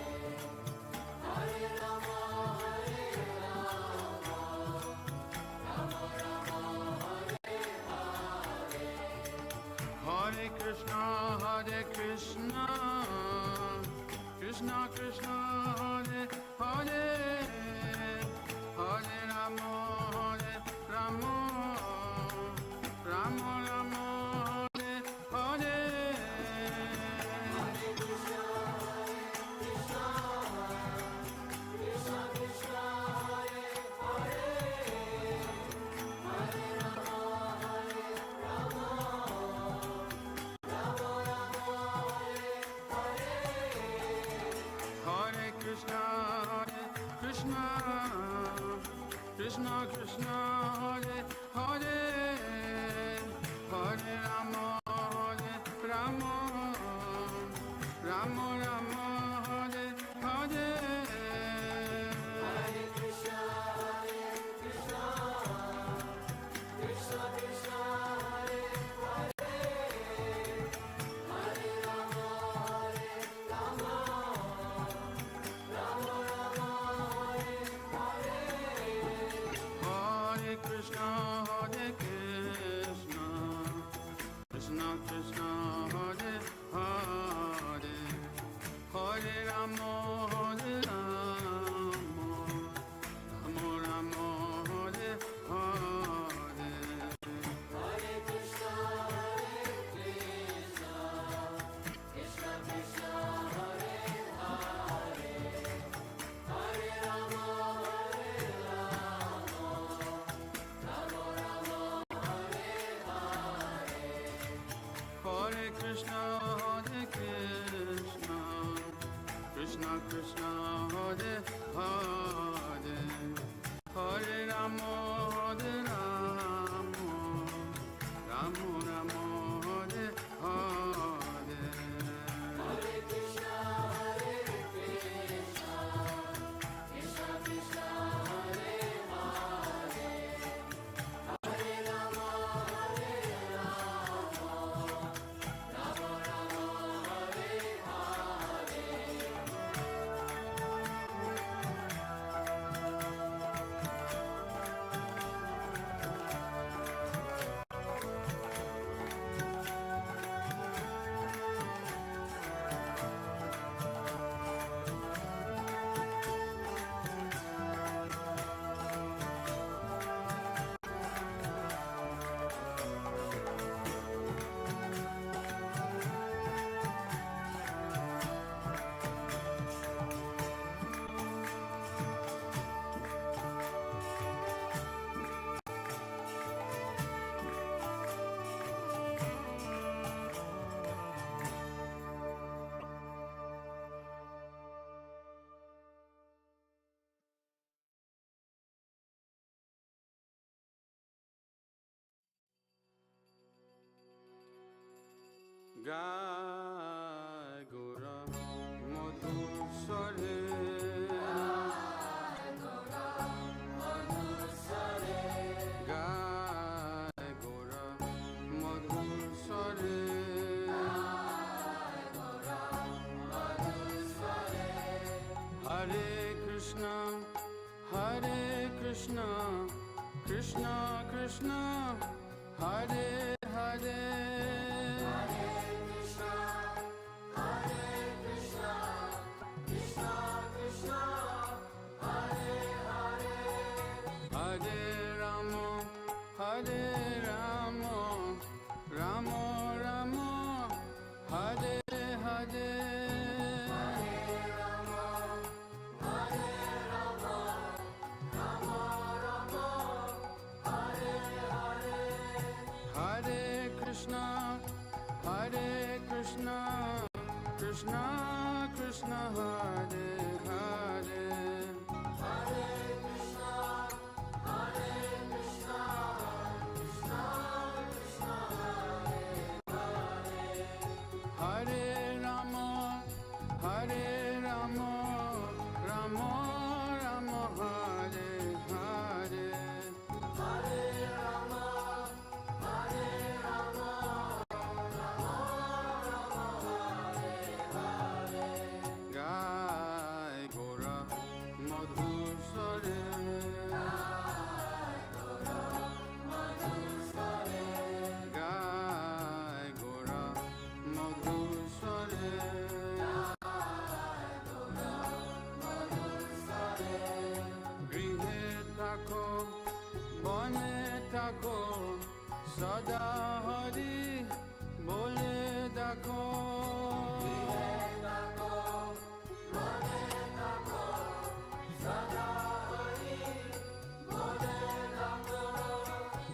Hare Rama, Hare Rama, Rama Rama, Hare Hare. Hare Krishna, Krishna Krishna, Hare Hare, Hare Rama, Hare Rama, Rama Rama, Hare Hare. Hare Krishna, Krishna Krishna, Hare Hare, Hare Rama, Hare Rama, Rama Rama, Hare Hare. Hare Krishna, Krishna Krishna, Hare Hare, Hare Rama, Hare Rama, Rama Rama, Hare Hare. Hare Krishna, Krishna Krishna, Hare Hare, Hare Rama, Hare Rama, Rama Rama, Hare Hare. Hare Krishna, Krishna Krishna, Hare Hare, Hare Rama, Hare Rama, Rama Rama, Hare Hare. Hare Krishna, Krishna Krishna, Hare Hare, Hare Rama, Hare Rama, Rama Rama, গায় গোরা মধুর স্বরে গায় গোরা মধুর স্বরে হরে কৃষ্ণ কৃষ্ণ কৃষ্ণ হরে হরে হরে রাম রাম রাম হরে হরে হরে কৃষ্ণ কৃষ্ণ কৃষ্ণ হরে হরে হরে রাম রাম রাম হরে হরে গায় গোরা মধুর স্বরে গায় গোরা মধুর স্বরে গৃহে থাকো বনে থাকো সদা হরি বলে দেখো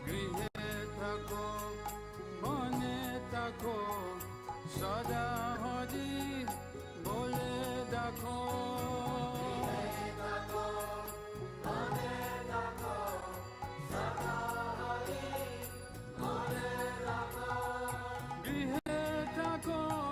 গৃহে থাকো বনে থাকো সদা হরি বলে দেখো গৃহে থাকো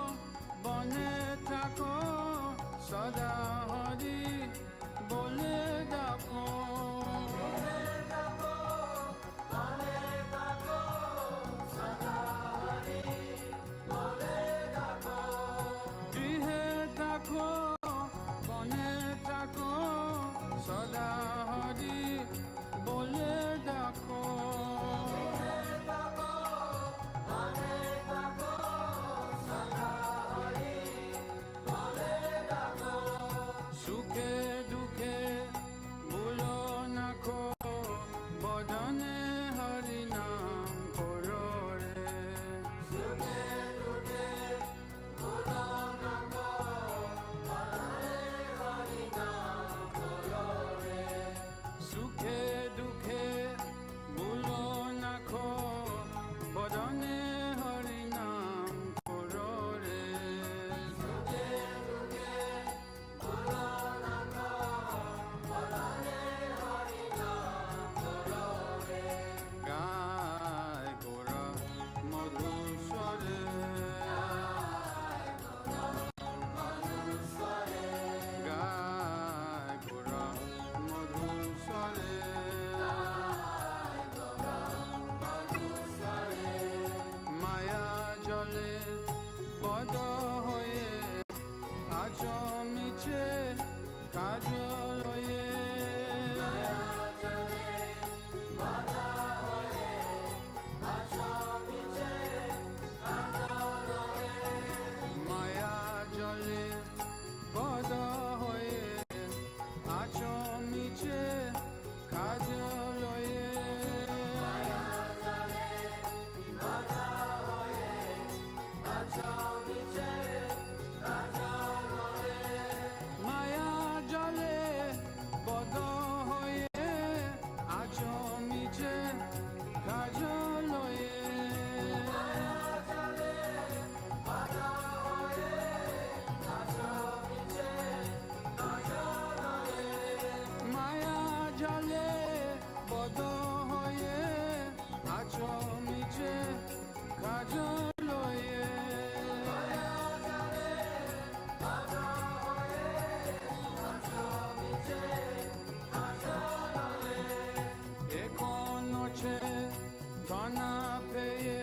ধনা পেয়ে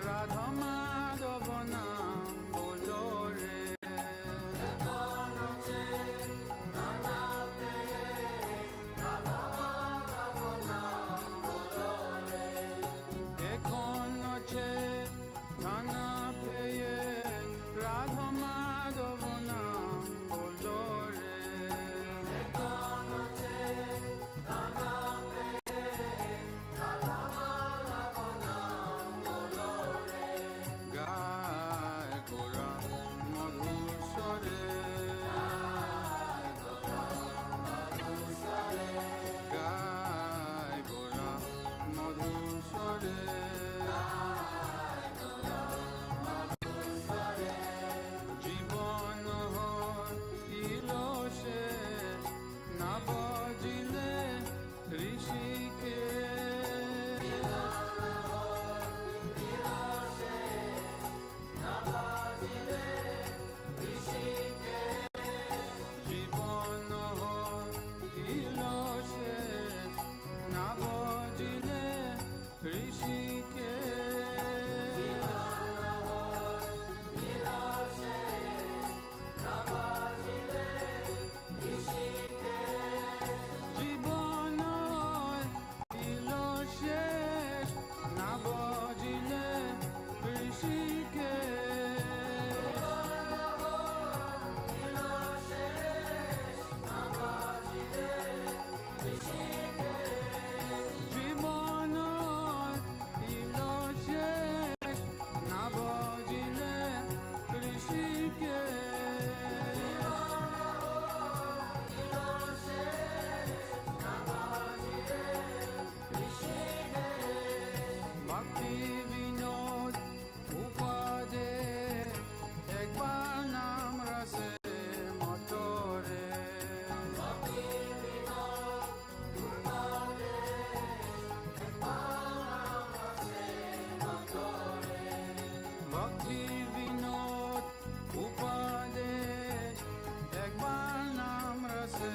রাধা মাধব নাম বলো রে এখন আছে ধনা পেয়ে রাধা মাধব নাম বলো রে গায় গোরা মধুসরে গায় গোরা মধুসরে জীবন হইল সে না বজিলে ঋষিকে জীবন হইল সে না বজিলে ঋষিকে জীবন হইল শেষ না বজিলে ঋষিকে জীবন হইল শেষ না বজিলে ঋষিকে ভক্তি বিনোদ উপাদে একবার নাম রসে মতরে ভক্তি বিনোদ উপাদে একবার নাম রসে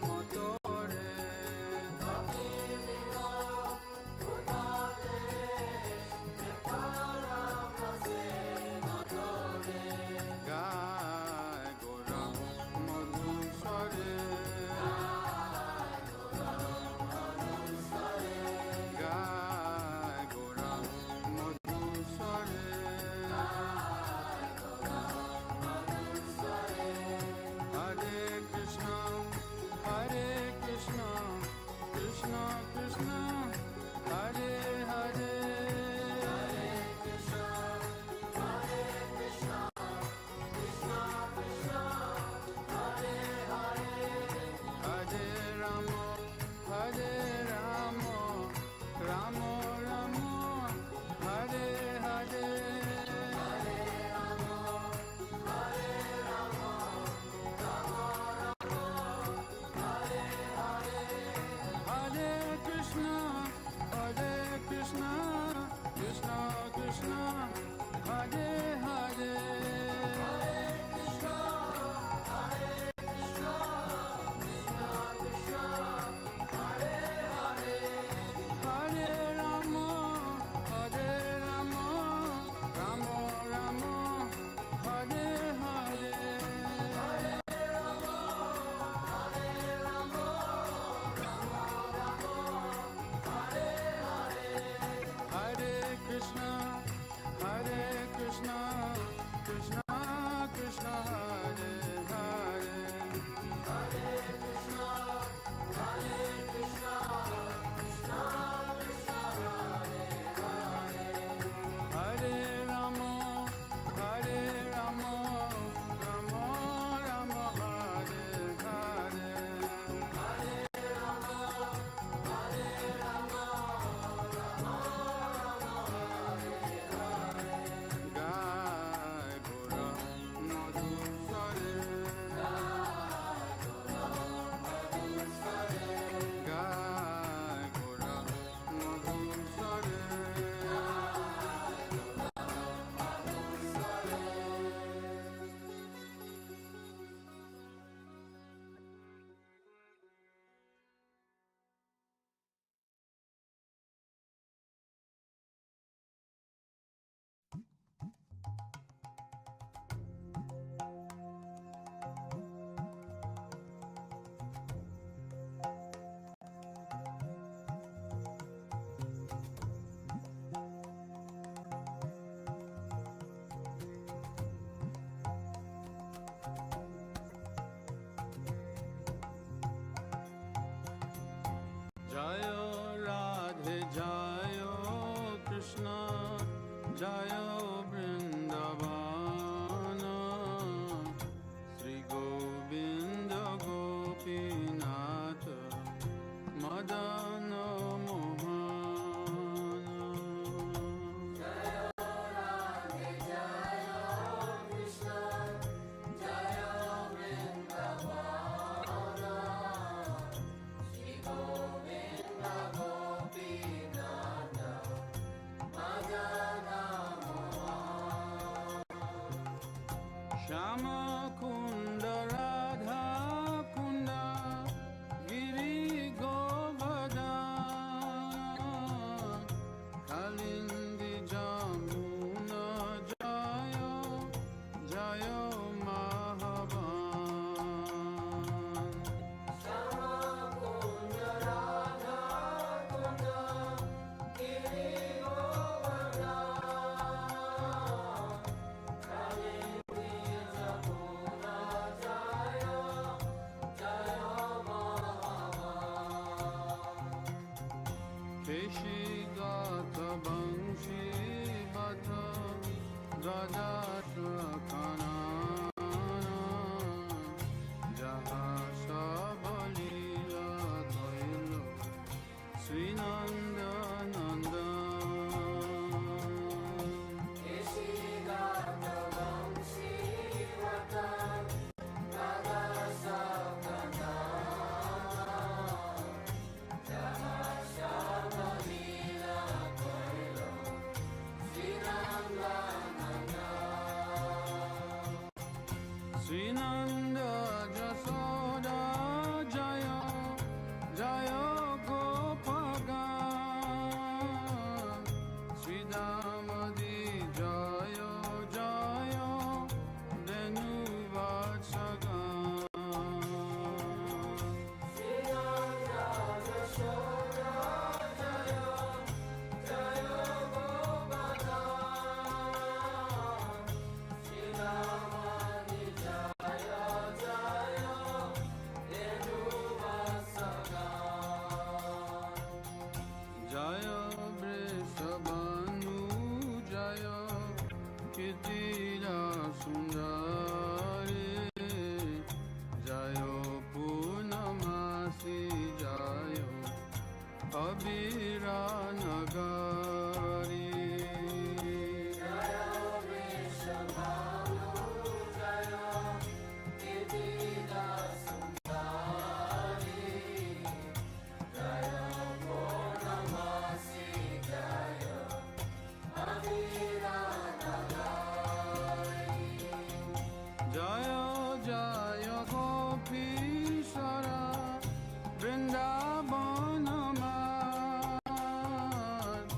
মতরে গায় গোরা মধুসরে গায় গোরা মধুসরে হরে Krishna Krishna Krishna Hare Hare Hare Ram Ram Ram Hare Hare Hare Krishna Krishna Krishna Hare Hare Hare Ram Ram Ram Hare Hare Hare Krishna Jayo Radhe Jayo Krishna Jayo Vrindavana Sri Govinda Gopinatha Madana Mohana Shama Kunda Radha Kunda Giri Govardhan Kalindi Jamuna Jayo Jayo Mahavan Keshi Gata Bangshi Bata Raja Shakana Jaha Sabalila Toilo Sri Nanda Nanda Sri Nanda Jasoda Jaya Jaya Gopagan Sri Damadi Jaya Jaya Denu Vatsagan Jaya Vrishabhanu Jaya Kitira Sundari Jaya Purnamasi Jaya Abhira Nagari Jaya Jaya Gopishara Vrindavanamad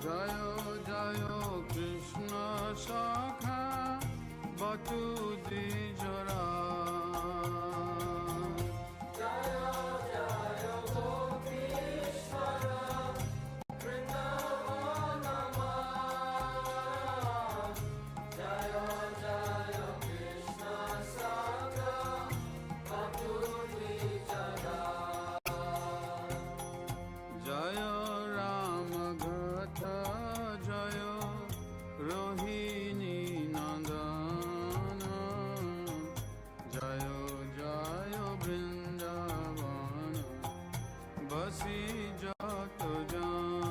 Jaya Jaya Krishna Sakha Batu Dijara Jaya Ramagatha Jaya Rohini Nandana Jaya Jaya Vrindavana Basi Jata Jan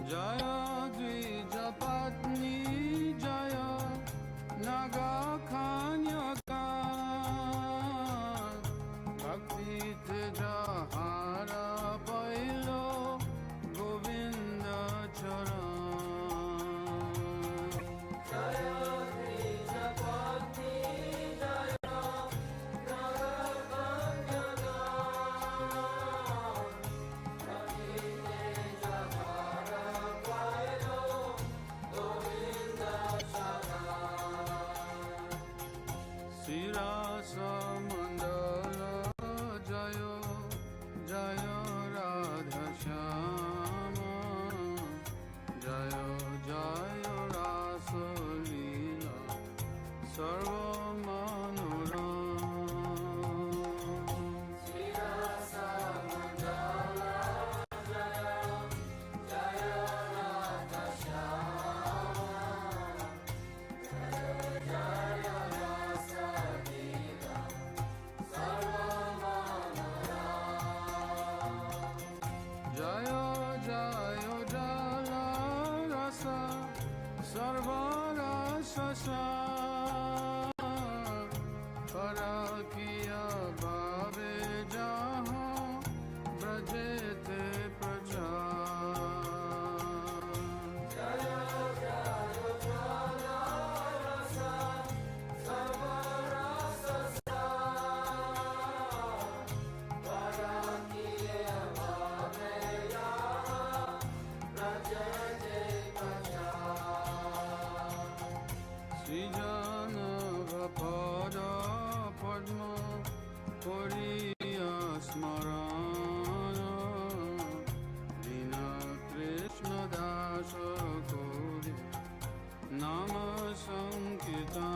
Jaya Dvijapatni Jaya Naga Kanyaka Bhakti Tejahara Pailo Govinda Charan Sirasa जय राधा श्यामा जय जय रास लीला सर्वमनोरम जय जय जल रस सर्वरस परकिया भावे जहाँ ब्रजेते प्रचार श्रीजनपद पद्म पुरीय स्मरण दीन कृष्ण दास कोरि नाम संकीर्तन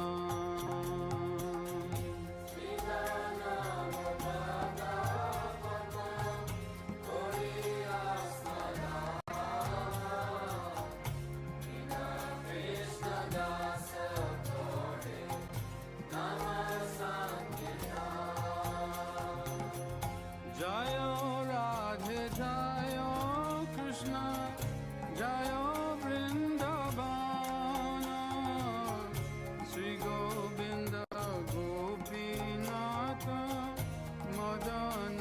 जय राधे जय कृष्ण जय वृंदावन श्री गोविंद गोपीनाथ मदन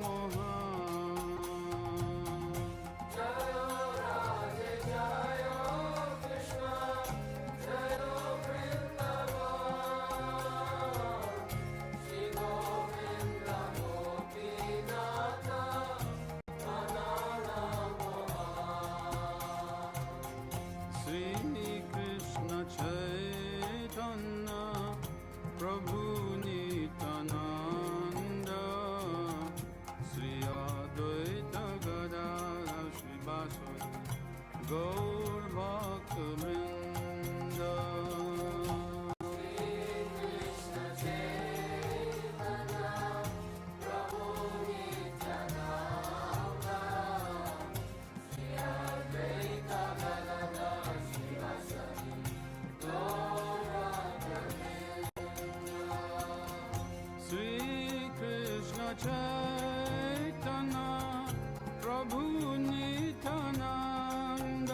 मोहन श्री कृष्ण चैतन्य प्रभु नित्यानंद श्री अद्वैत गदाधर श्रीवासुदेव गौर भक्तवृंद श्री कृष्ण चैतन्य प्रभु Nityanand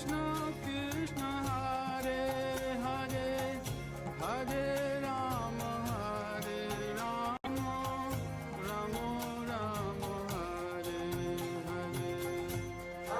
Krishna Krishna Hare Hare Hare Rama Hare Rama Rama Rama Hare Hare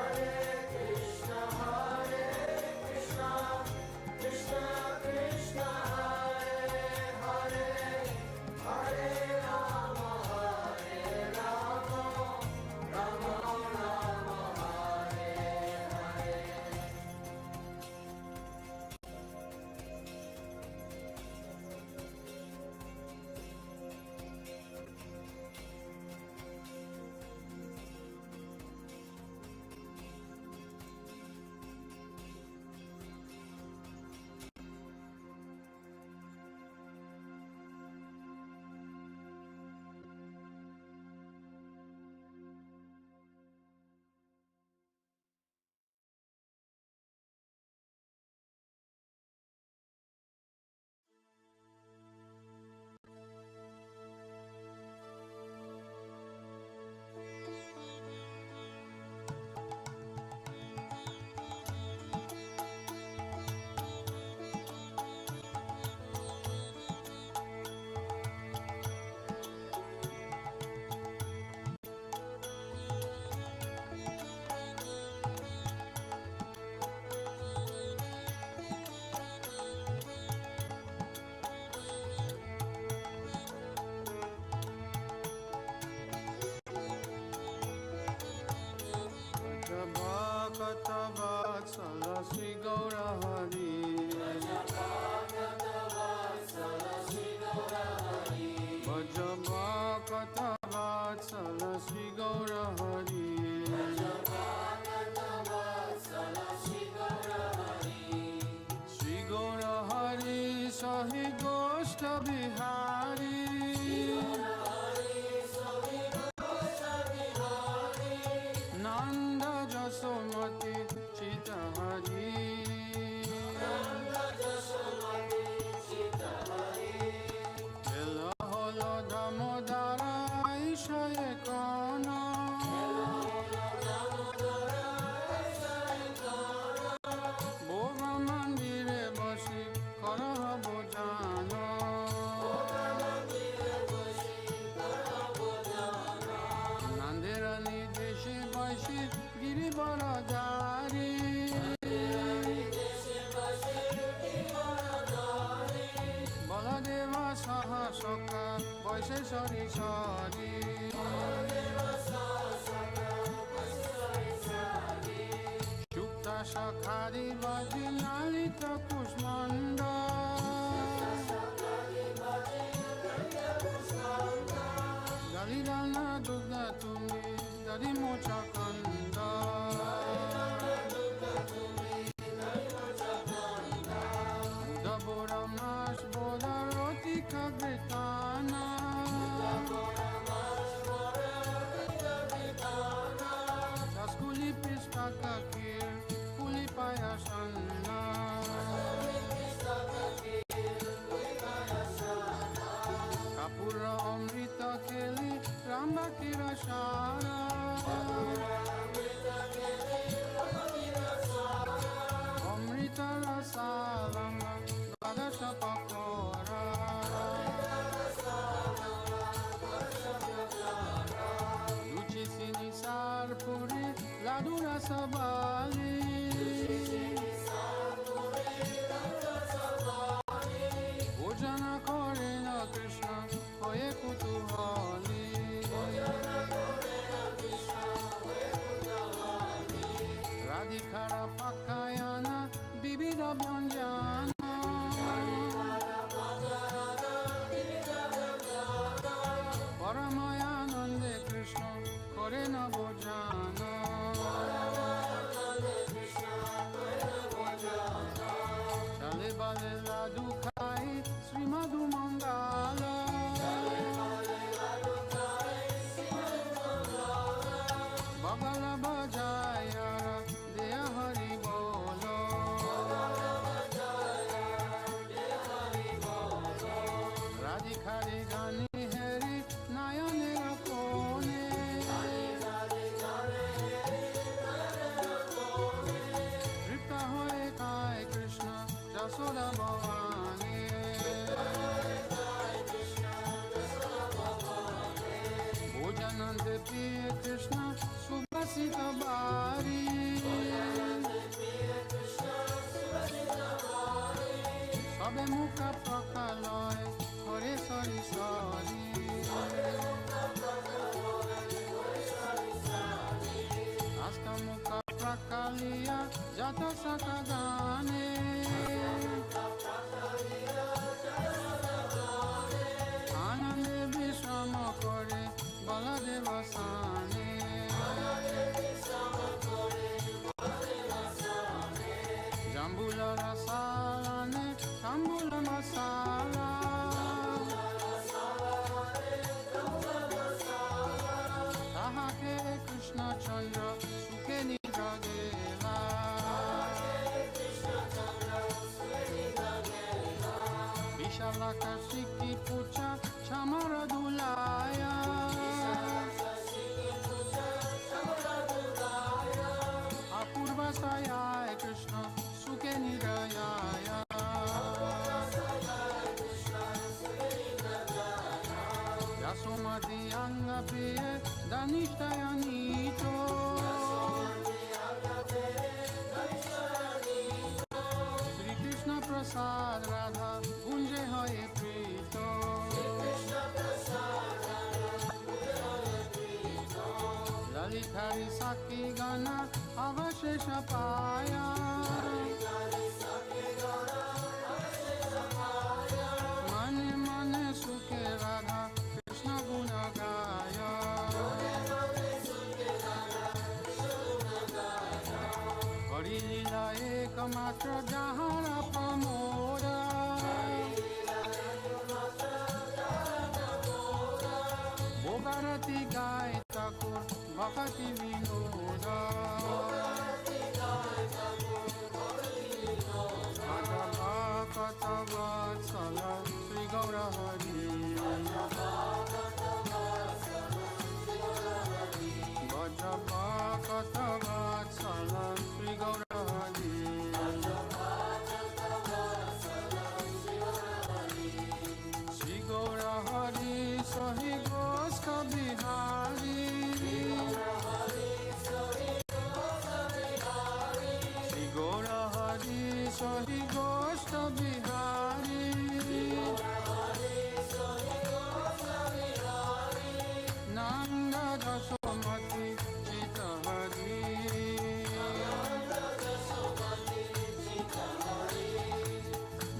Vatsala Sri Gaura Hari Vajabhakata Vatsala Sri Gaura Hari Sri Gaura Hari Sahi Goshta Bihari Nanda Jasomati Chita Hari Ela Holo Damodara Isha Ekana Boga Mandire Bashi Karaha Bojana Nandera Nideshi Bashi Giri Baradari Baladeva Saha Sokha Vaise Sari Sari Shukta Shakhari Vaji Lalita Kushmanda Galidana Dugda Tumi Dadi Mocha Kanda Udabora Mash Boda Roti Kabritana Daskuli Pista Kakir Kuli Payasana Kapura Amrita Keli Ramba Kirashara তবে মুখ প্রকালয় হরে sorry sorry মুখ প্রকালিয়া যত সকা গানে আনন্দে বিশ্রাম করে বলদেব সানে জাম্বুল রসালানে তাম্বুল মশালা তাহাকে কৃষ্ণচন্দ্র সুখে নিজ গেলা বিশালাকাশিকি পূজা ছামর দুলায়া অপূর্ব সায়ায় কৃষ্ণ সুখে নিরয়ায় যশোমতি অঙ্গ প্রিয় ধনিষ্ঠয়নীত শ্রীকৃষ্ণ প্রসাদ রাধা কুঞ্জে হয়ে প্রীত ললিতারি সাক্ষী গণ অবশেষ পায়া মনে মনে সুখে রাধা কৃষ্ণ গুণ গায় হরি লীলা একমাত্র যাহার প্রমোদ ভোগারতি গায় ঠাকুর ভক্তি বিনোদ ভগবত বৎসল শ্রী গৌর হরি ভগবত বৎসল শ্রী গৌর হরি শ্রী গৌর হরি সহি গোষ্ঠ বিহারী শ্রী গৌর হরি সহি গোষ্ঠ বিহারী নন্দ যশোমতি চিত হরি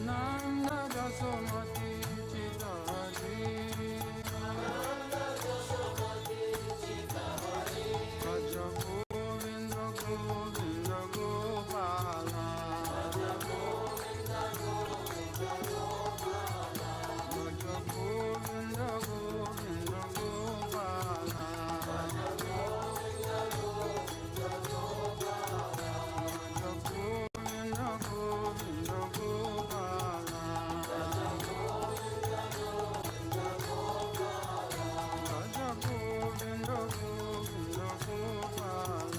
নন্দ যশোমতি চিত হরি ভজ গোবিন্দ গোবিন্দ গোপাল ভজ গোবিন্দ গোবিন্দ গোপাল ভজ গোবিন্দ গোবিন্দ গোপাল ভজ গোবিন্দ গোবিন্দ গোপাল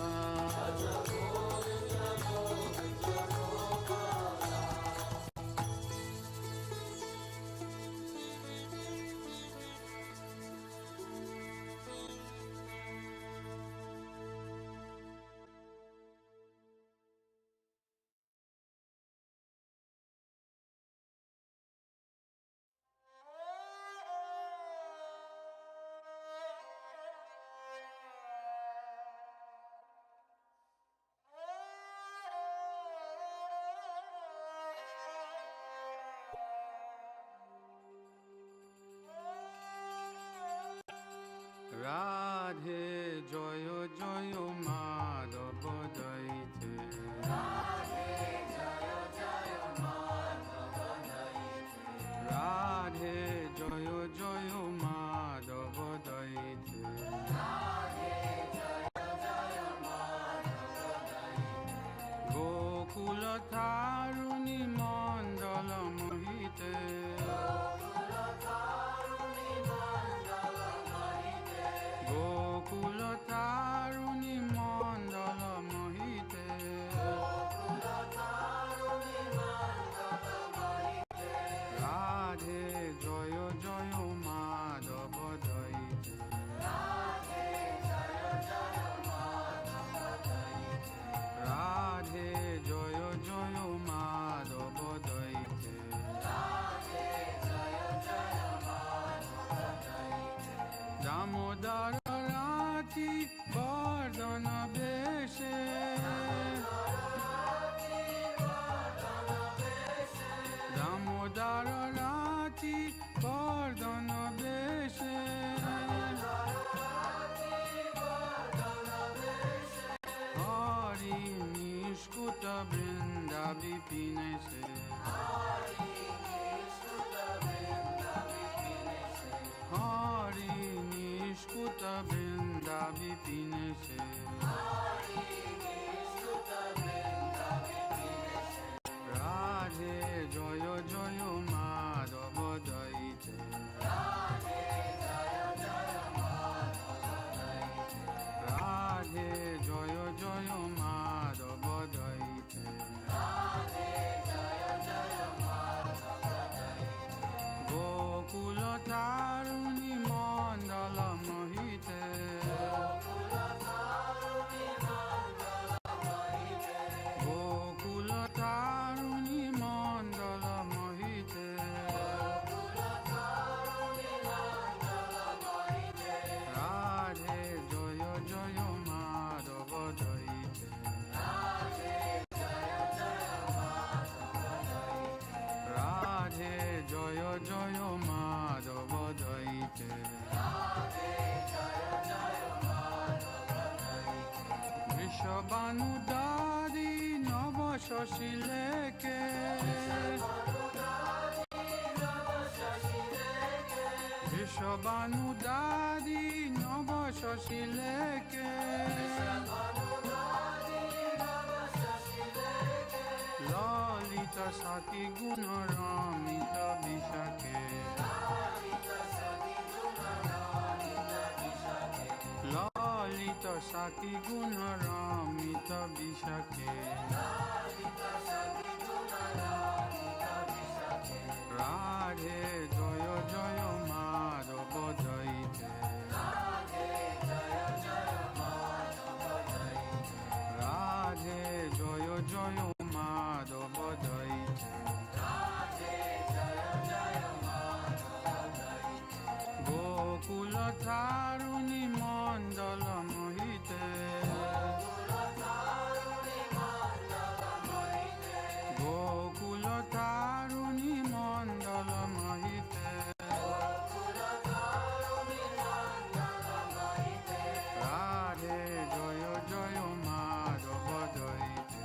রাধে জয় জয় মাধব দইতে রাধে জয় জয় মাধব দইতে গোকুল তারুণী মণ্ডল মোহিতে গোকুল তারুণী মণ্ডল মোহিতে রাধে জয় জয় মাধব দইতে রাধে জয় জয় মাধব বৃন্দা বিপিনে সে হরি নিষ্কুত বৃন্দা বিপিনে সে রাধে জয় জয় মাধব দইতে রাধে জয় জয় মাধব দইতে গোকুল তারুণী মণ্ডল মোহিতে গোকুল তারুণী মণ্ডল মোহিতে রাধে জয় জয় মাধব দইতে রাধে জয় জয় মাধব দইতে বৃষবানুদারি নব শশী লেকে বৃষবানুদারি নব শশী লেকে ললিত সাকি গুণ রমিত বিশাখে ললিত সাকি গুণ রমিত বিশাখে রাধে জয় জয় মাধব দইতে রাধে জয় জয় মাধব দইতে গোকুল তারুণী মণ্ডল মোহিতে গোকুল তারুণী মণ্ডল মোহিতে রাধে জয় জয় মাধব দইতে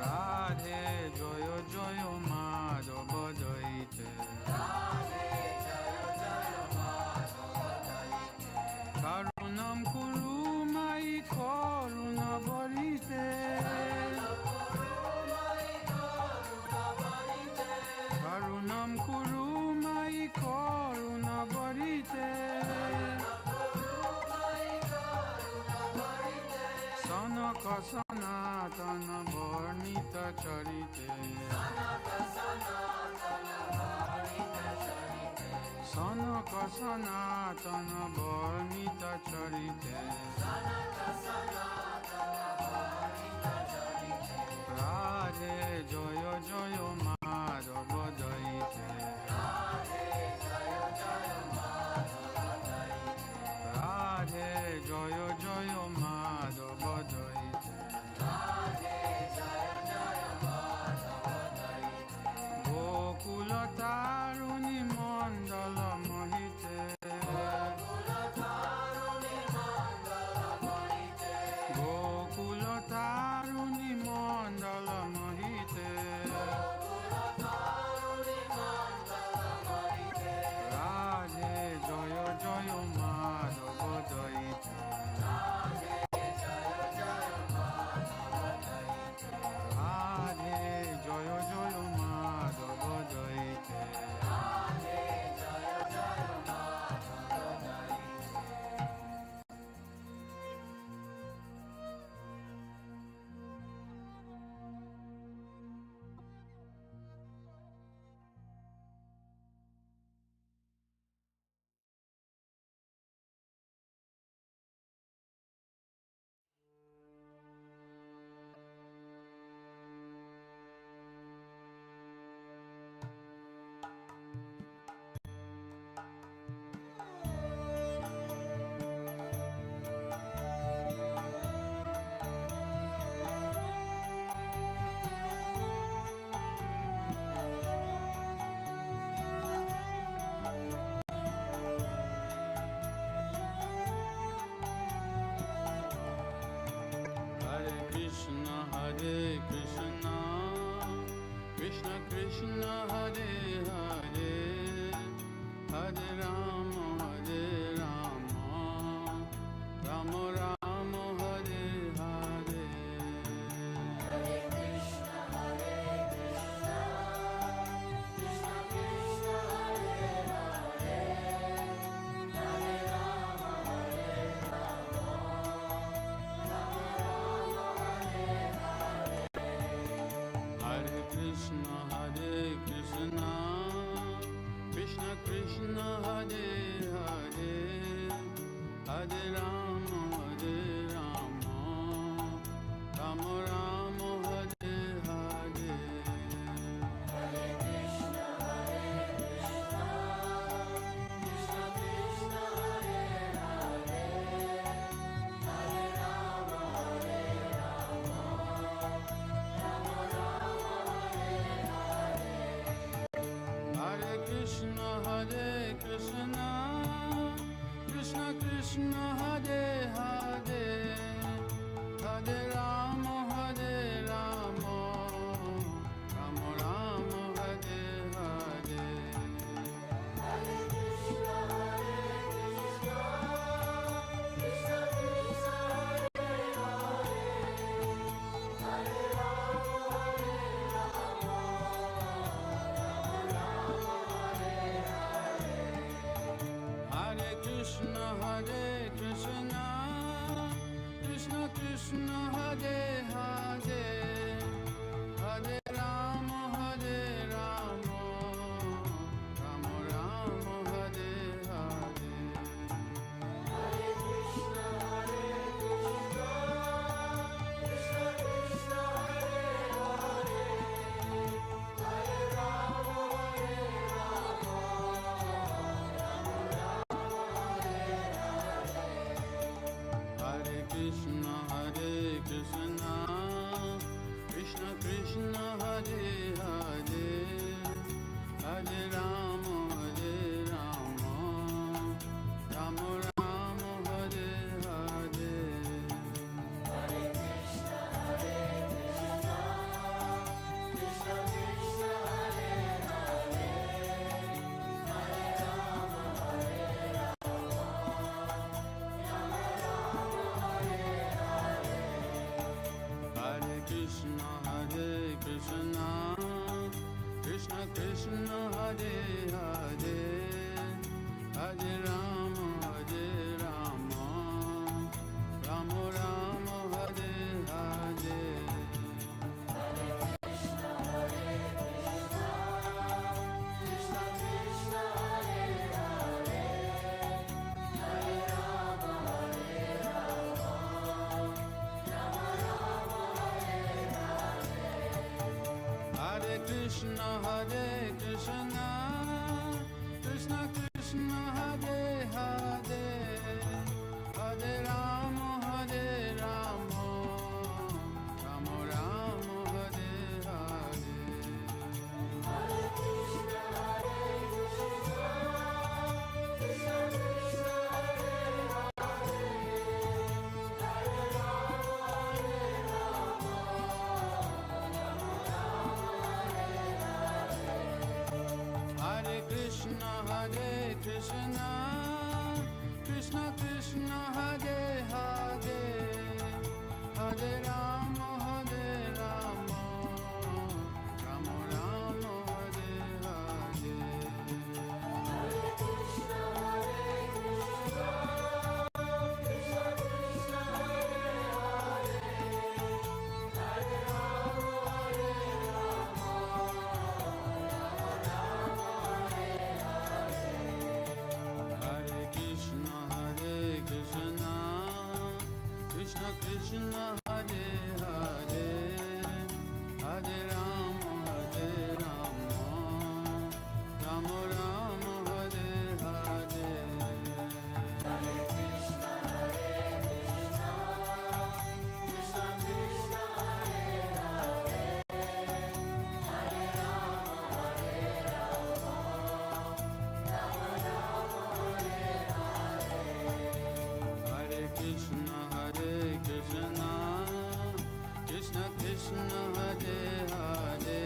রাধে জয় জয় মাধব দইতে করুণম কুরু মাই করুণ বলিতে করুণম কুরু মাই করুণ বলিতে সনক সনাতন বর্ণিত চরিতে সনক সনাতন বর্ণিত চরিতে রাধে জয় জয় মাধব দইতে রাধে জয় জয় মাধব দইতে গোকুল তারুণী মণ্ডল Mohite Krishna Hare Hare, Hare Rama, Rama Rama, Hare Hare. Hare Krishna, Krishna Krishna, Hare Hare, Hare Rama, Rama Rama, Hare Hare. Hare Krishna, Krishna Krishna, Hare Hare, Hare Rama, Rama Rama, Hare Hare. Hare Krishna, Krishna Krishna, Hare Hare, Hare Rama, Rama Rama, Hare Hare. Hare Krishna, Krishna Krishna, Hare Hare, Hare Rama, Rama Rama, Hare Hare. Hare Krishna, Krishna Krishna, Hare Hare, Hare Rama, Rama Hare Krishna, Krishna Krishna, Hare Hare, Hare Rama, Rama Rama, Hare Hare. Hare Krishna, Krishna Krishna, Hare Hare, Hare Rama, Hare Krishna, Krishna Krishna, Hare Hare, Hare Rama, Rama Rama, Hare Hare. Hare Krishna, Krishna Krishna, Hare Hare, Hare Rama, Hare Krishna, Krishna Krishna, Hare Hare, Hare Rama, Rama Rama, Hare Hare. Hare Krishna, Krishna Krishna, Hare Hare, Hare Rama, Rama Rama, Hare Hare. Hare Krishna, Krishna Krishna, Hare Hare, Hare Rama, Rama Rama, Hare Hare. Hare Krishna, Krishna Krishna, Hare Hare, Hare Rama, Hare Krishna, Krishna Krishna, Hare Hare, Hare Rama, Rama Rama, Hare Hare. Hare Krishna, Krishna Krishna, Hare Hare, Hare Rama, Hare Krishna, Krishna Krishna, Hare Hare, Hare Rama, Rama Rama, Hare Hare. Hare Krishna, Krishna Krishna, Hare Hare, Hare Rama, Rama Rama, Hare Hare. Hare Krishna, Krishna Krishna, Hare Hare,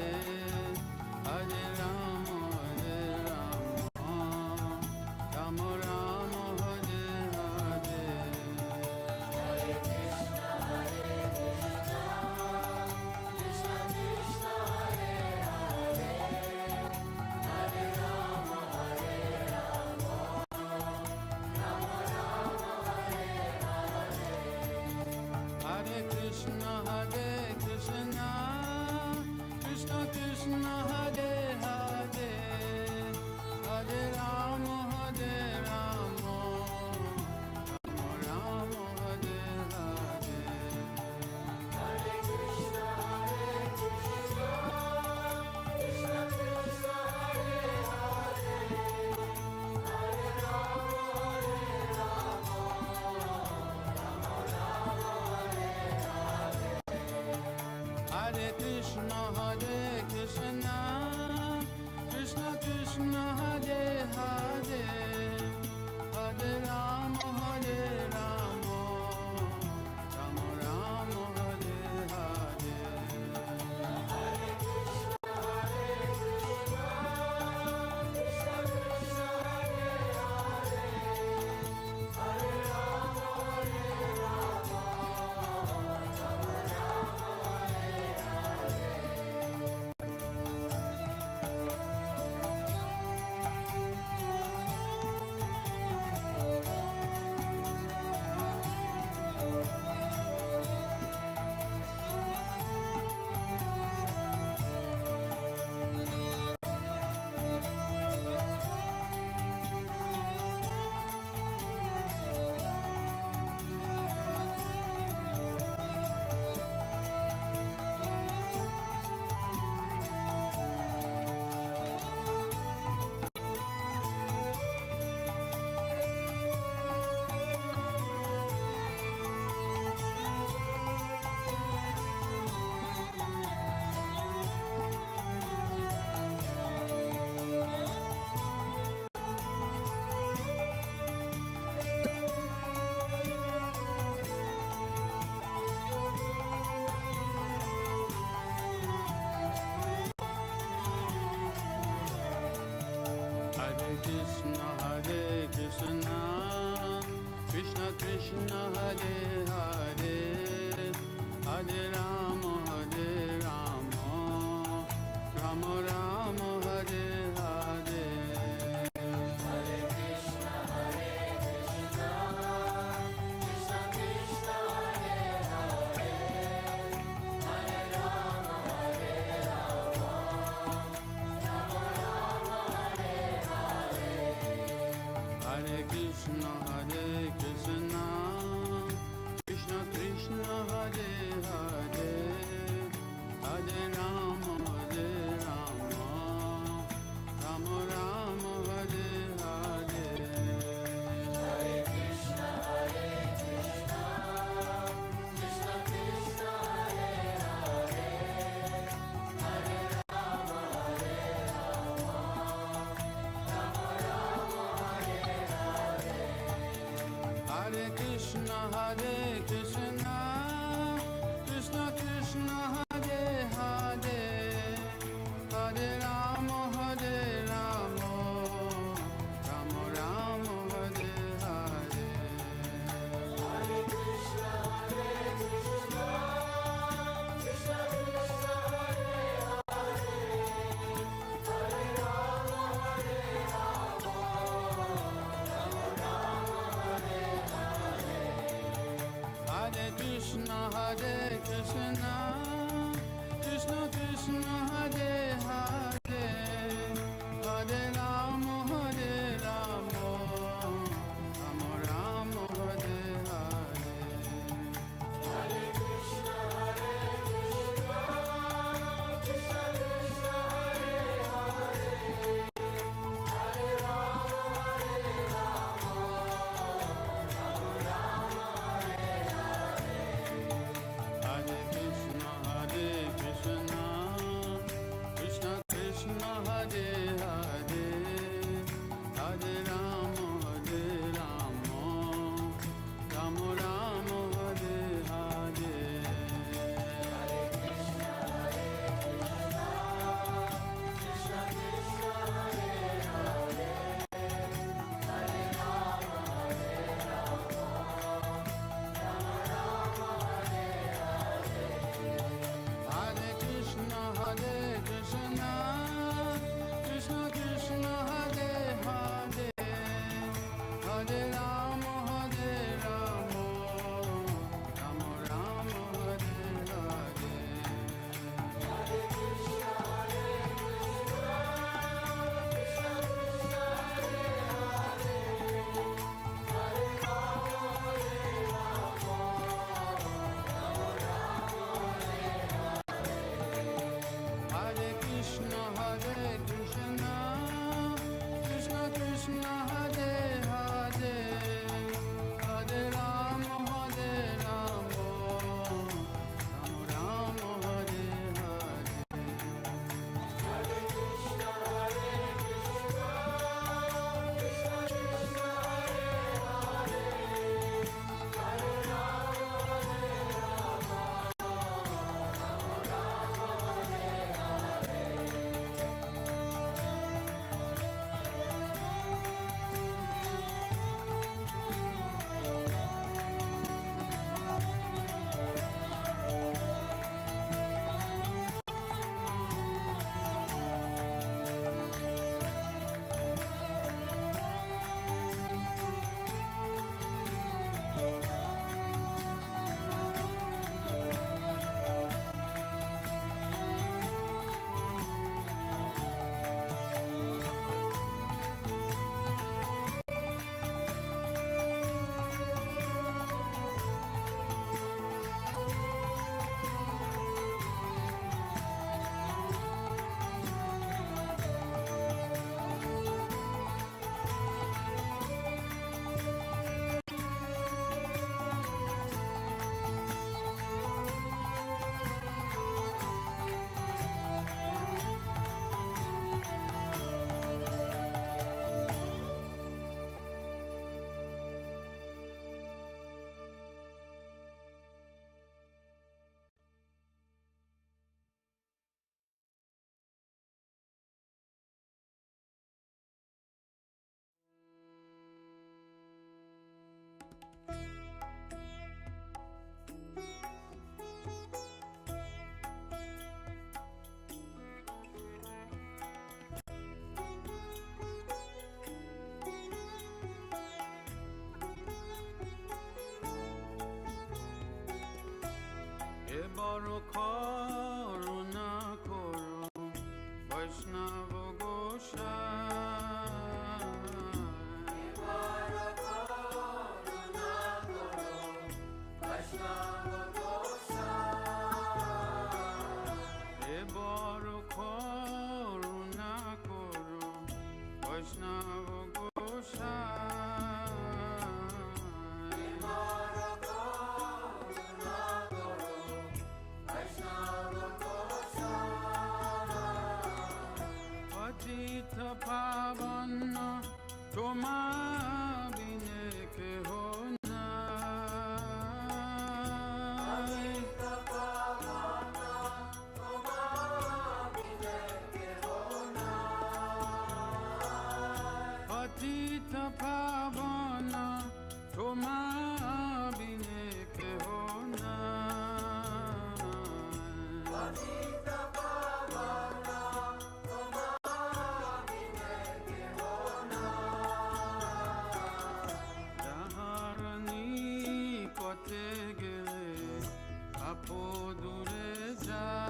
Krishna, Krishna Krishna, Hare Hare, Hare Rama, Rama Rama, Hare Hare. Hare Krishna, Krishna Krishna, Hare Hare, Hare Rama, Rama Rama, Hare Hare. Hare Krishna, Krishna Krishna, Hare Hare, Hare Rama, Hare Krishna, Krishna Krishna, Hare Hare, Hare Rama, Rama Rama, Hare Hare. Hare Krishna, Krishna Krishna, Hare Hare, Hare Rama, Hare Krishna, Krishna Krishna, Hare Hare, Hare Rama, Rama Rama, Hare Hare. Hare Krishna, Krishna Krishna, Hare Hare, Hare Rama, Hare Krishna, Krishna Krishna, করুণা করো বৈষ্ণব এবার করুণা করো বৈষ্ণব পতিত পাবন তোমা বিনে কেহ নাই। পতিত পাবন তোমা বিনে কেহ নাই। যাহার নিকটে গেলে আপদূরে যায়।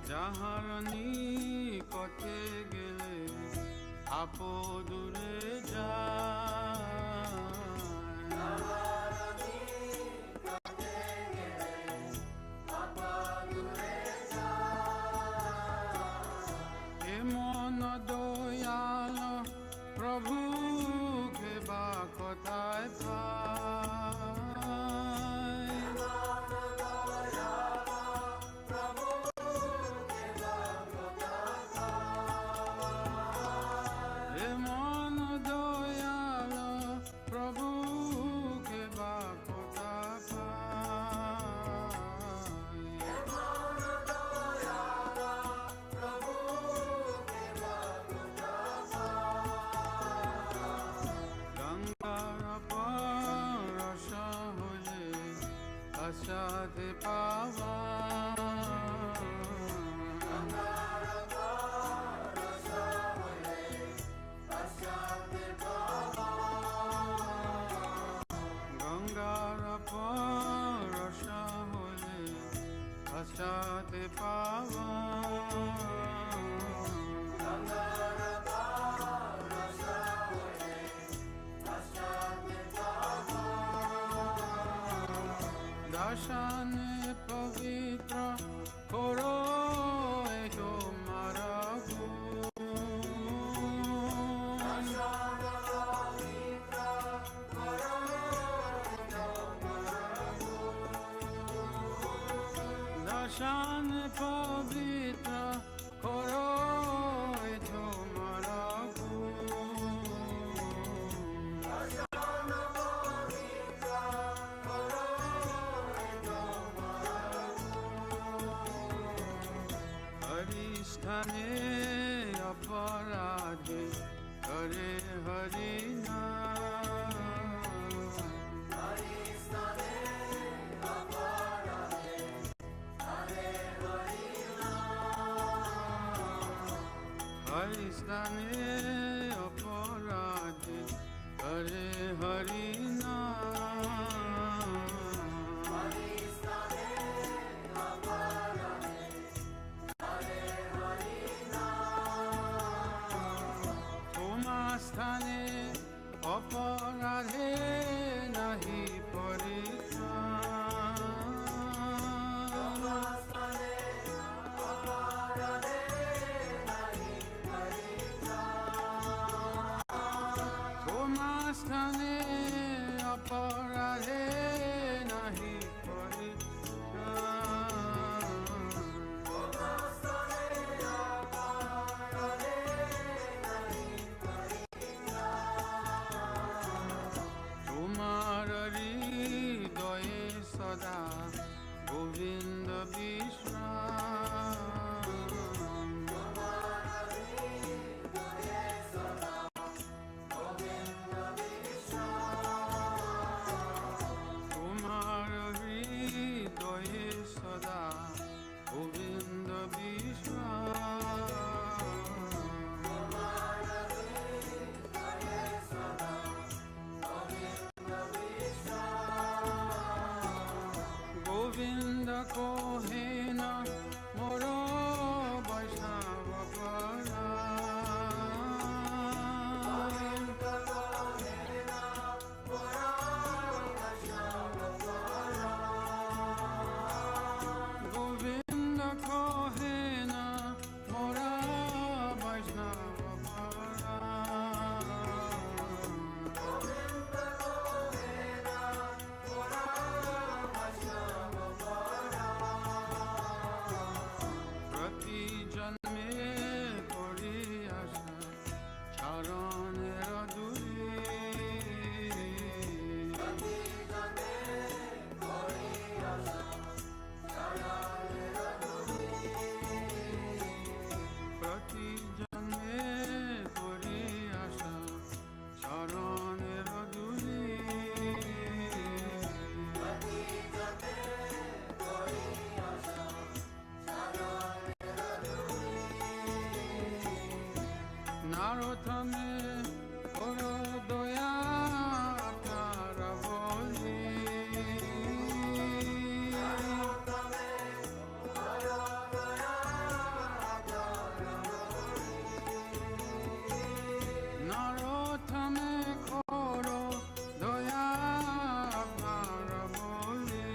যাহার নিকটে গেলে আপদূরে যায়। এমন দয়াল প্রভু বা কোথায় পায়। এমন দয়াল প্রভু বা কোথায় গঙ্গার পরশ হলে আশাতে পাওয়া। গঙ্গার পরশ হলে আশাতে পাওয়া। দর্শনে পবিত্র করো তোমার দর্শন পবিত্র করো তোমার হরিস্থানে অপরাধে করে হরি হরিস্থানে অপরাধে করে হরি স্থানে অপরাধে নাহি তোমার স্থানে অপরাধে নাহি পরিত্রাণ। নারথমে করো দয়া আপনার বলি নারথমে করো দয়া আপনার বলি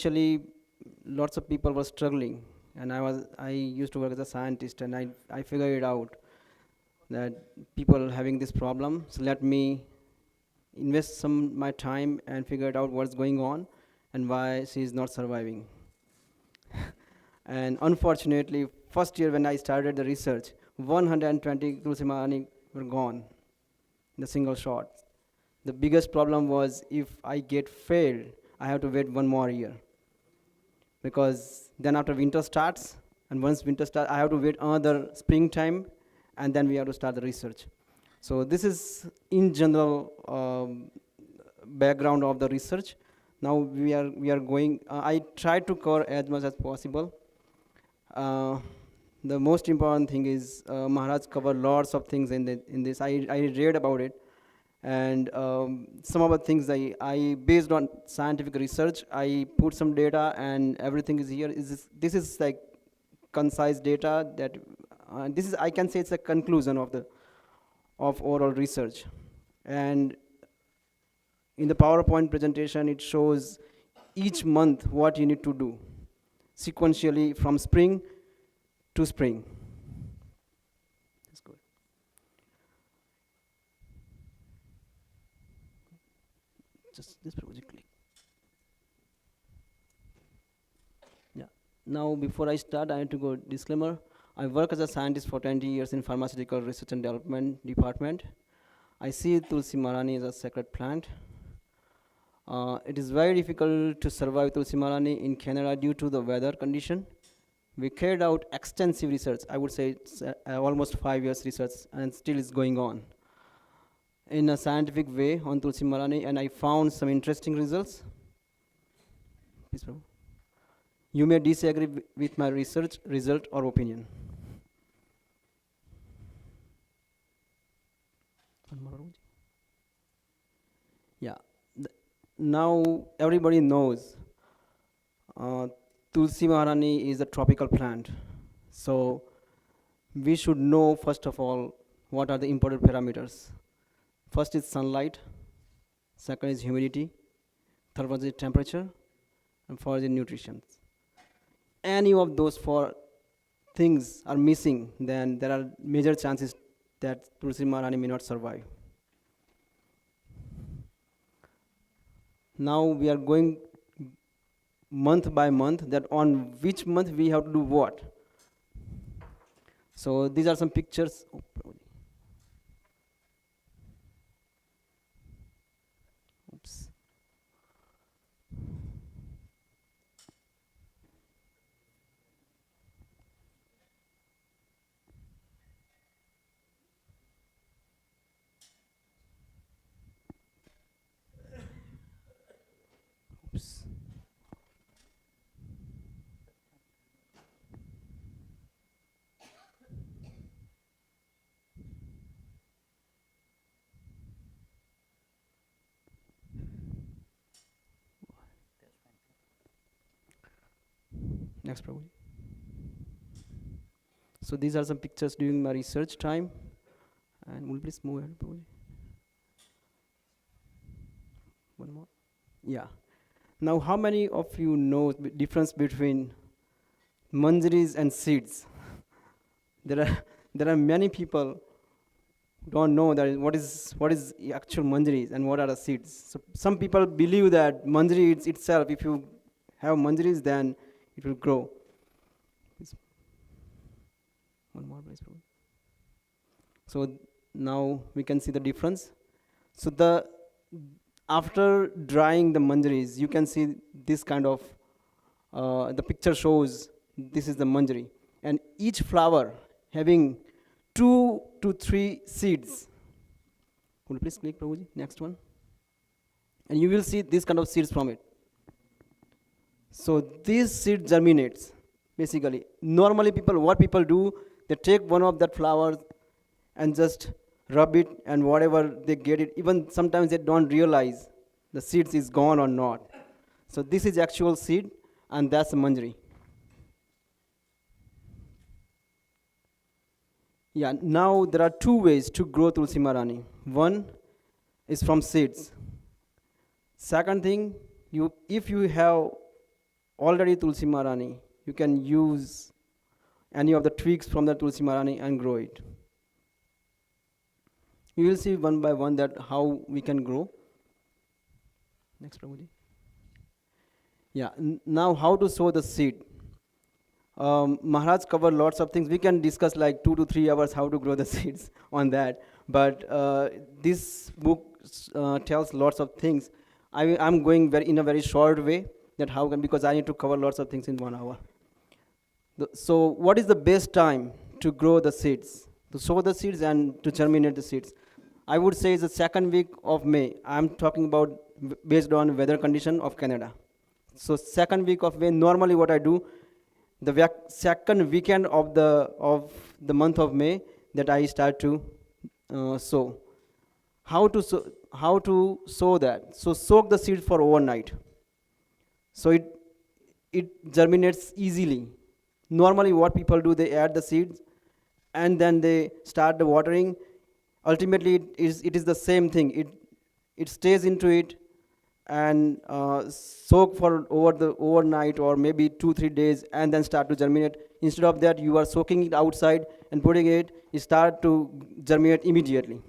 initially lots of people were struggling, and I used to work as a scientist, and I figured it out that people having this problem. So let me invest some my time and figure out what's going on and why she is not surviving. And unfortunately, first year when I started the research, 120 Tulsi Maharani were gone in the single shot. The biggest problem was if I get failed, I have to wait 1 more year. Because then after winter starts, and once winter starts, I have to wait another springtime, and then we have to start the research. So this is in general background of the research. Now we are going, I try to cover as much as possible. The most important thing is Maharaj covered lots of things in this. I read about it, and some of the things I based on scientific research, I put some data, and everything is here. This is like concise data that this is, I can say, it's a conclusion of oral research. And in the PowerPoint presentation, it shows each month what you need to do sequentially from spring to spring. That's good. Just this project click. Yeah. Now before I start, I have to go disclaimer. I work as a scientist for 20 years in pharmaceutical research and development department. I see Tulsi Maharani as a sacred plant. It is very difficult to survive Tulsi Maharani in Canada due to the weather condition. We carried out extensive research. I would say it's almost 5 years research, and still is going on in a scientific way on Tulsi Maharani, and I found some interesting results. Please, Prabhu. You may disagree with my research result or opinion. Yeah. Now everybody knows Tulsi Maharani is a tropical plant. So we should know, first of all, what are the important parameters. First is sunlight, second is humidity, third one is temperature, and fourth is nutrition. Any of those 4 things are missing, then there are major chances that Tulsi Maharani may not survive. Now we are going month by month, that on which month we have to do what. So these are some pictures. Oops. Oops. Next, Prabhuji. So these are some pictures during my research time. And will you please move ahead, Prabhuji? One more. Yeah. Now, how many of you know the difference between manjaris and seeds? There are many people who don't know that what is actual manjaris and what are the seeds. So some people believe that manjari itself, if you have manjaris, then it will grow. Please. One more, please. So now we can see the difference. So after drying the manjaris, you can see this kind of, the picture shows this is the manjari. And each flower having 2 to 3 seeds. Could you please click, Prabhuji? Next one. And you will see this kind of seeds from it. So this seed germinates, basically. Normally what people do, they take one of that flowers and just rub it, and whatever they get it, even sometimes they don't realize the seeds is gone or not. So this is actual seed, and that's a manjari. Yeah, now there are 2 ways to grow Tulsi Maharani. One is from seeds. Second thing, if you have already Tulsi Marani, you can use any of the twigs from the Tulsi Marani and grow it. You will see one by one that how we can grow. Next, Prabhuji. Yeah, now how to sow the seed. Maharaj covered lots of things. We can discuss like 2 to 3 hours how to grow the seeds on that. But this book tells lots of things. I'm going in a very short way that how can, because I need to cover lots of things in 1 hour. So what is the best time to grow the seeds, to sow the seeds and to germinate the seeds? I would say it's the second week of May. I'm talking about based on weather condition of Canada. So second week of May, normally what I do, the second weekend of the month of May, that I start to sow. How to sow that? So soak the seeds for overnight. So it germinates easily. Normally what people do, they add the seeds and then they start the watering. Ultimately it is the same thing. It stays into it and soak for overnight or maybe 2-3 days and then start to germinate. Instead of that, you are soaking it outside and putting it start to germinate immediately.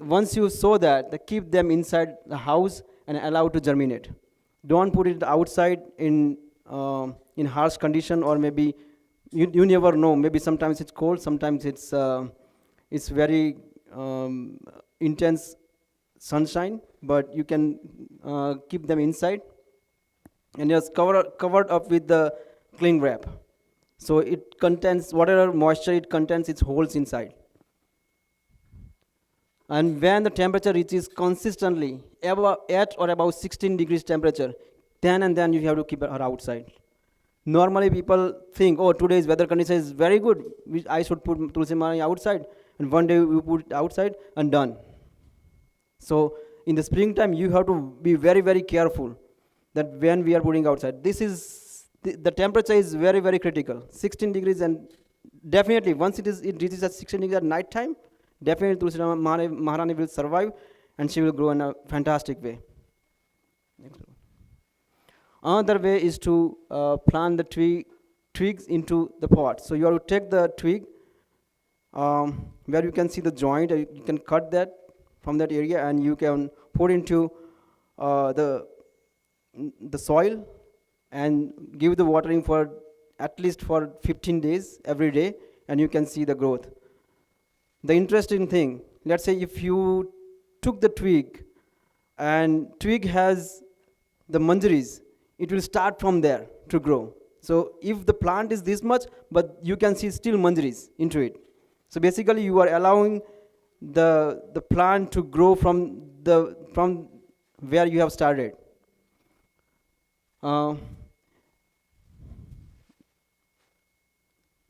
Once you sow that, keep them inside the house and allow to germinate. Don't put it outside in harsh condition, or maybe you never know. Maybe sometimes it's cold, sometimes it's very intense sunshine, but you can keep them inside and just covered up with the cling wrap. So it contains whatever moisture it contains, it holds inside. And when the temperature reaches consistently at or about 16 degrees temperature, then you have to keep her outside. Normally people think, oh, today's weather condition is very good, I should put Tulsi Marani outside, and one day we put it outside and done. So in the springtime, you have to be very, very careful that when we are putting outside. This is the temperature is very, very critical. 16 degrees, and definitely once it reaches at 16 degrees at night time, definitely Tulsi Maharani will survive and she will grow in a fantastic way. Next one. Another way is to plant the twigs into the pot. So you have to take the twig where you can see the joint, you can cut that from that area and you can put into the soil and give the watering for at least for 15 days every day, and you can see the growth. The interesting thing, let's say if you took the twig and twig has the manjaris, it will start from there to grow. So if the plant is this much, but you can see still manjaris into it. So basically you are allowing the plant to grow from where you have started.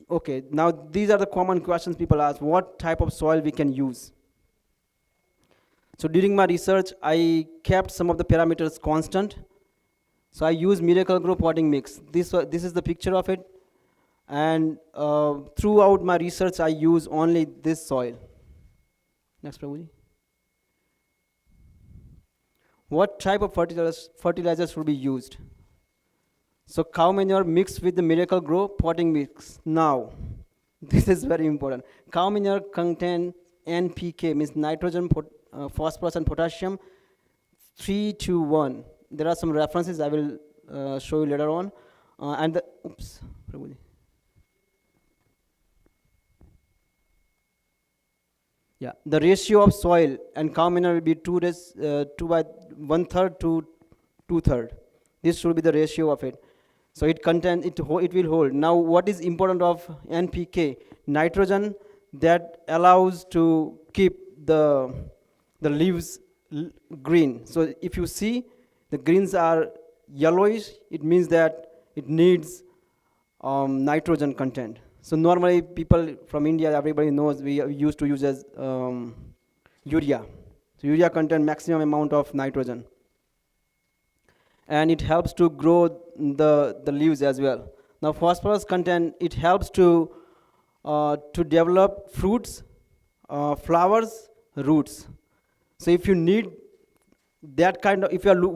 Okay, now these are the common questions people ask. What type of soil we can use? So during my research, I kept some of the parameters constant. So I use Miracle Grow potting mix. This is the picture of it. And throughout my research, I use only this soil. Next, Prabhuji. What type of fertilizers should be used? So cow manure mixed with the Miracle Grow potting mix. Now, this is very important. Cow manure contains NPK, means nitrogen, phosphorus and potassium, 3:1. There are some references I will show you later on. Yeah, the ratio of soil and cow manure will be 2 by 1/3 to 2/3. This should be the ratio of it. So it will hold. Now what is important of NPK? Nitrogen that allows to keep the leaves green. So if you see the greens are yellowish, it means that it needs nitrogen content. So normally people from India, everybody knows we used to use as urea. So urea contains maximum amount of nitrogen. And it helps to grow the leaves as well. Now phosphorus content, it helps to develop fruits, flowers, roots. So if you need that kind of,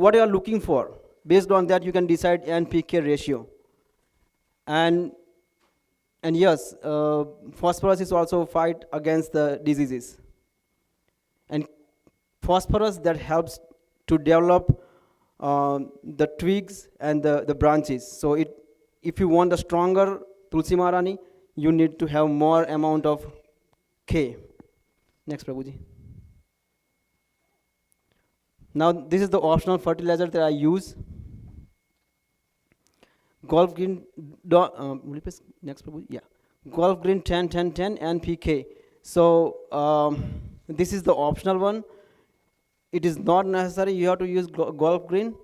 what you are looking for, Based on that, you can decide NPK ratio. And yes, phosphorus is also fight against the diseases. And phosphorus that helps to develop the twigs and the branches. So if you want a stronger Tulsi Maharani, you need to have more amount of K. Next, Prabhuji. Now this is the optional fertilizer that I use. Golf Green, will you please, next Prabhuji? Yeah. Golf Green 10, 10, 10 NPK. So this is the optional one. It is not necessary you have to use Golf Green,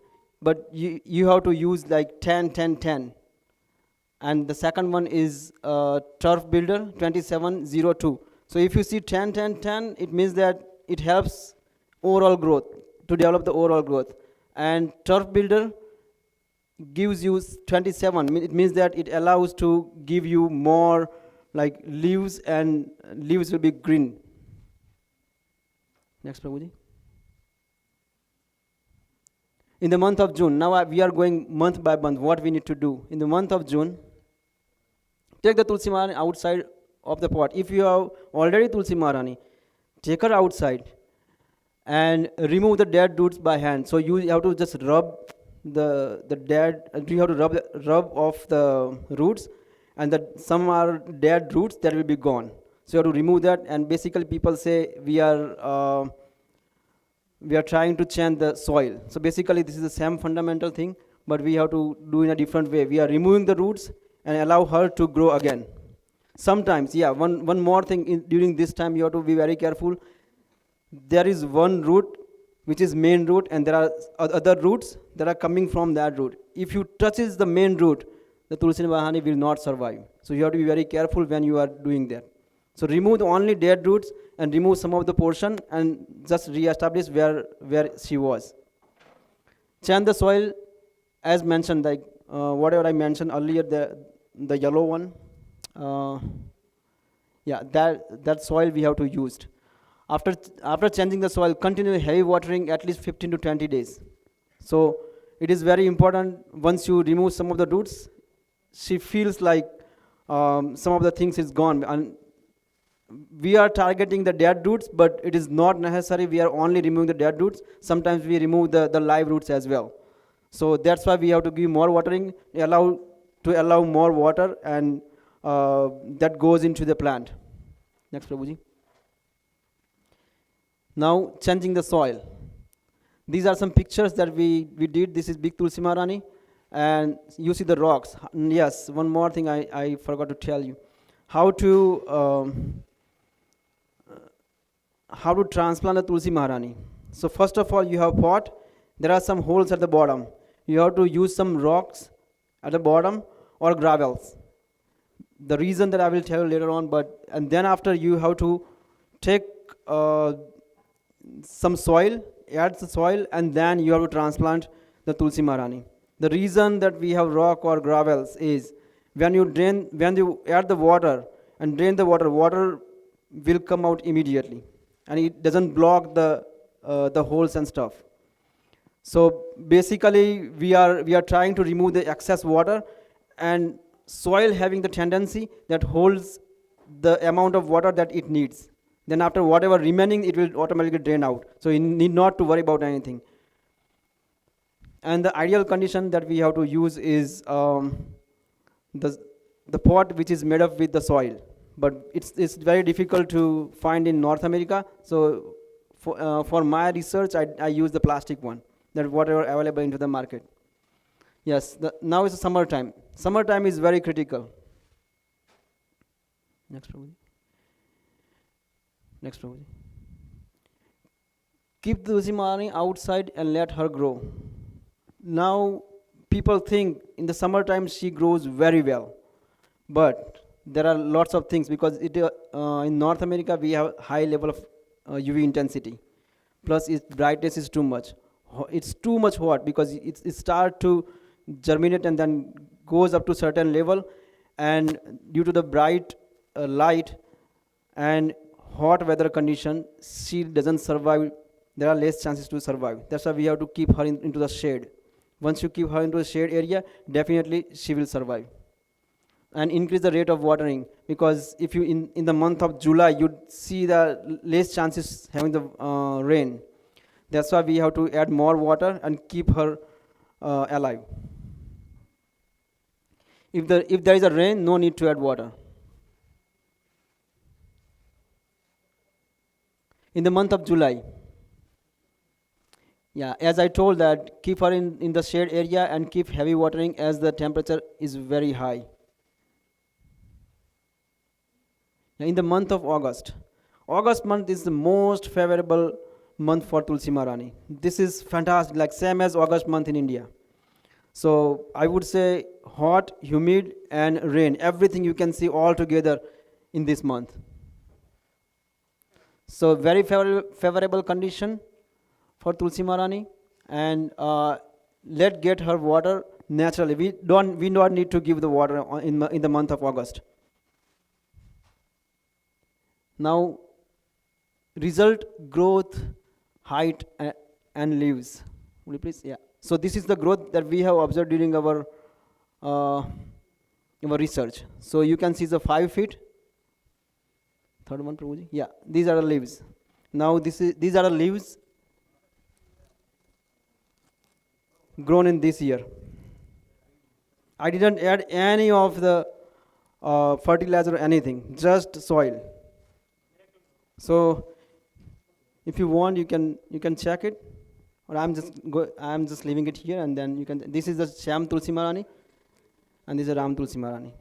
but you have to use like 10, 10, 10. And the second one is Turf Builder 2702. So if you see 10, 10, 10, it means that it helps overall growth, to develop the overall growth. And Turf Builder gives you 27. It means that it allows to give you more like leaves, and leaves will be green. Next, Prabhuji. In the month of June, now we are going month by month, what we need to do. In the month of June, take the Tulsi Maharani outside of the pot. If you have already Tulsi Maharani, take her outside and remove the dead roots by hand. So you have to just rub the dead, you have to rub off the roots, and some are dead roots that will be gone. So you have to remove that, and basically people say we are trying to change the soil. So basically this is the same fundamental thing, but we have to do in a different way. We are removing the roots and allow her to grow again. Sometimes, yeah, one more thing, during this time you have to be very careful. There is one root which is main root, and there are other roots that are coming from that root. If you touches the main root, the Tulsi Maharani will not survive. So you have to be very careful when you are doing that. So remove the only dead roots and remove some of the portion and just re-establish where she was. Change the soil as mentioned, like whatever I mentioned earlier, the yellow one. Yeah, that soil we have to use. After changing the soil, continue heavy watering at least 15 to 20 days. So it is very important, once you remove some of the roots, she feels like some of the things is gone. And we are targeting the dead roots, but it is not necessary we are only removing the dead roots. Sometimes we remove the live roots as well. So that's why we have to give more watering, allow more water, and that goes into the plant. Next, Prabhuji. Now changing the soil. These are some pictures that we did. This is Big Tulsi Maharani, and you see the rocks. Yes, one more thing I forgot to tell you. How to transplant a Tulsi Maharani. So first of all, you have pot. There are some holes at the bottom. You have to use some rocks at the bottom or gravels. The reason that I will tell you later on, and then after you have to take some soil, add the soil, and then you have to transplant the Tulsi Maharani. The reason that we have rock or gravels is when you add the water and drain the water will come out immediately, and it doesn't block the holes and stuff. So basically we are trying to remove the excess water, and soil having the tendency that holds the amount of water that it needs. Then after whatever remaining, it will automatically drain out. So you need not to worry about anything. And the ideal condition that we have to use is the pot which is made up with the soil. But it's very difficult to find in North America. So for my research, I use the plastic one, that whatever available into the market. Yes, now it's summertime. Summertime is very critical. Next, Prabhuji. Next, Prabhuji. Keep the Tulsi Maharani outside and let her grow. Now, people think in the summertime she grows very well, but there are lots of things, because in North America we have high level of UV intensity. Plus, its brightness is too much. It's too much hot, because it starts to germinate and then goes up to certain level, and due to the bright light and hot weather condition, she doesn't survive. There are less chances to survive. That's why we have to keep her into the shade. Once you keep her into a shade area, definitely she will survive. And increase the rate of watering, because if you in the month of July, you'd see the less chances having the rain. That's why we have to add more water and keep her alive. If there is a rain, no need to add water. In the month of July, yeah, as I told that, keep her in the shade area and keep heavy watering as the temperature is very high. In the month of August, August month is the most favorable month for Tulsi Maharani. This is fantastic, like same as August month in India. So I would say hot, humid and rain, everything you can see all together in this month. So very favorable condition for Tulsi Maharani, and let get her water naturally. We don't need to give the water in the month of August. Now, result, growth, height and leaves. Would you please? Yeah. So this is the growth that we have observed during our research. So you can see the 5 feet. Third one, Prabhuji. Yeah, these are the leaves. Now these are the leaves grown in this year. I didn't add any of the fertilizer or anything, just soil. So if you want, you can check it, or I'm just leaving it here, and then you can. This is the Shyam Tulsi Maharani, and this is Ram Tulsi Maharani,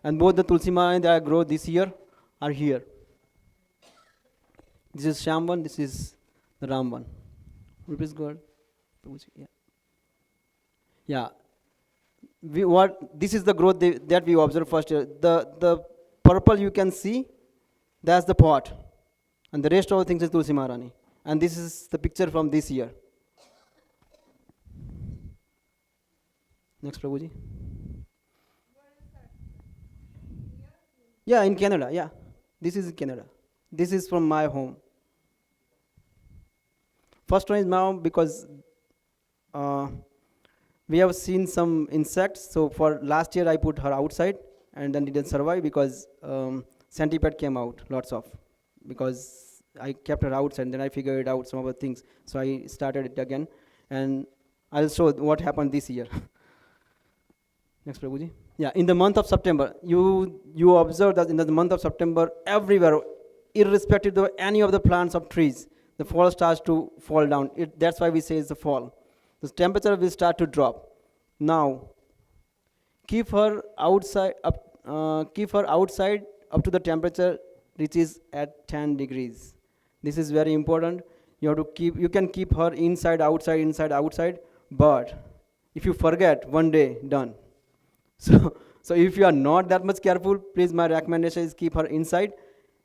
and both the Tulsi Maharani that I grow this year are here. This is Shyam one, this is the Ram one. Please go ahead. Yeah. Yeah. This is the growth that we observe first year. The purple you can see, that's the pot. And the rest of the things is Tulsi Maharani. And this is the picture from this year. Next, Prabhuji. Yeah, in Canada, yeah. This is in Canada. This is from my home. First one is now because we have seen some insects. So for last year I put her outside and then didn't survive because centipede came out, lots of. Because I kept her outside and then I figured out some other things. So I started it again, and I'll show what happened this year. Next, Prabhuji. Yeah, in the month of September, you observe that in the month of September, everywhere, irrespective of any of the plants or trees, the fall starts to fall down. That's why we say it's the fall. The temperature will start to drop. Now, keep her outside up to the temperature reaches at 10 degrees. This is very important. You can keep her inside, outside, but if you forget, one day, done. So if you are not that much careful, please, my recommendation is keep her inside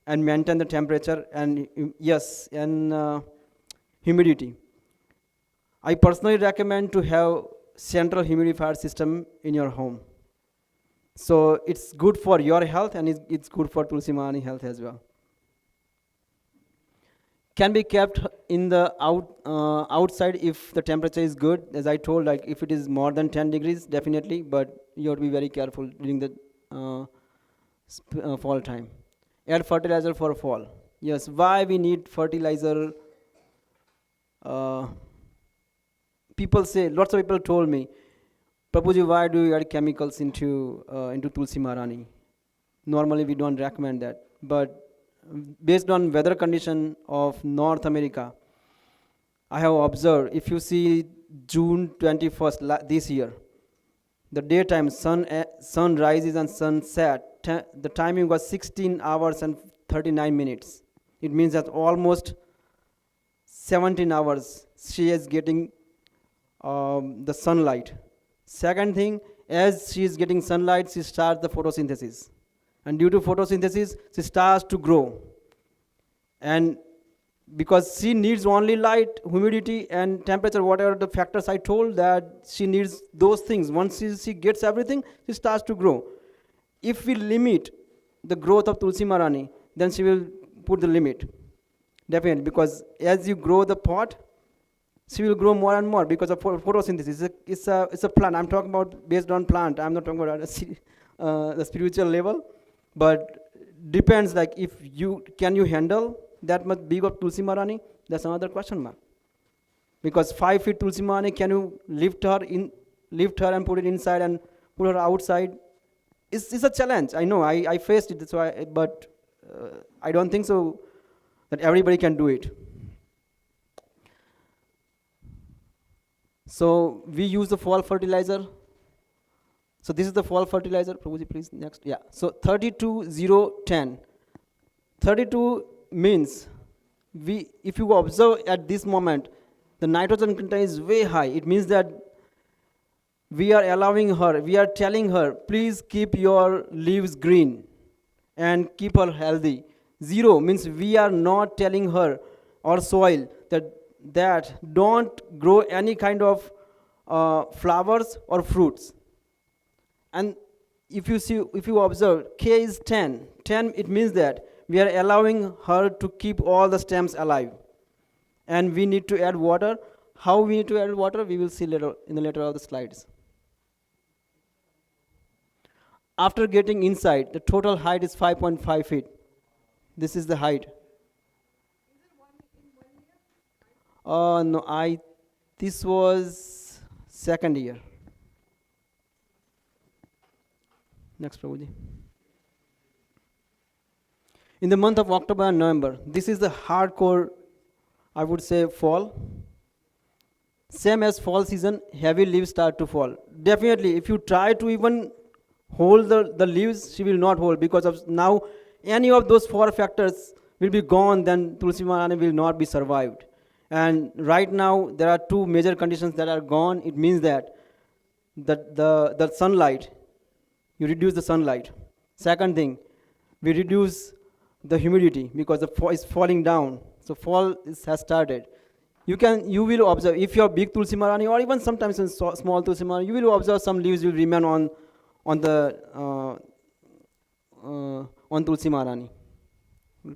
and maintain the temperature and humidity. I personally recommend to have central humidifier system in your home. So it's good for your health and it's good for Tulsi Maharani health as well. Can be kept in the outside if the temperature is good. As I told, like if it is more than 10 degrees, definitely, but you have to be very careful during the fall time. Add fertilizer for fall. Yes, why we need fertilizer? Lots of people told me, Prabhuji, why do you add chemicals into Tulsi Maharani? Normally we don't recommend that, but based on weather condition of North America, I have observed, if you see June 21st this year, the daytime sun rises and sun set, the timing was 16 hours and 39 minutes. It means that almost 17 hours she is getting the sunlight. Second thing, as she is getting sunlight, she starts the photosynthesis. And due to photosynthesis, she starts to grow. And because she needs only light, humidity and temperature, whatever the factors I told, that she needs those things. Once she gets everything, she starts to grow. If we limit the growth of Tulsi Maharani, then she will put the limit. Definitely, because as you grow the pot, she will grow more and more because of photosynthesis. It's a plant. I'm talking about based on plant. I'm not talking about the spiritual level, but depends, like if you can you handle that much big of Tulsi Maharani, that's another question mark. Because 5 feet Tulsi Maharani, can you lift her and put it inside and put her outside? It's a challenge. I know. I faced it. But I don't think so that everybody can do it. So we use the fall fertilizer. So this is the fall fertilizer. Prabhuji, please, next. Yeah. So 32:0:10. 32 means, if you observe at this moment, the nitrogen content is way high. It means that we are allowing her, we are telling her, please keep your leaves green and keep her healthy. 0 means we are not telling her or soil that don't grow any kind of flowers or fruits. And if you observe, K is 10. 10, it means that we are allowing her to keep all the stems alive. And we need to add water. How we need to add water, we will see later in the later of the slides. After getting inside, the total height is 5.5 feet. This is the height. No, this was second year. Next, Prabhuji. In the month of October and November, this is the hardcore, I would say, fall. Same as fall season, heavy leaves start to fall. Definitely, if you try to even hold the leaves, she will not hold, because of now any of those 4 factors will be gone, then Tulsi Maharani will not be survived. And right now, there are 2 major conditions that are gone. It means that the sunlight, you reduce the sunlight. Second thing, we reduce the humidity because the fall is falling down. So fall has started. You will observe, if you have big Tulsi Maharani or even sometimes in small Tulsi Maharani, you will observe some leaves will remain on Tulsi Maharani.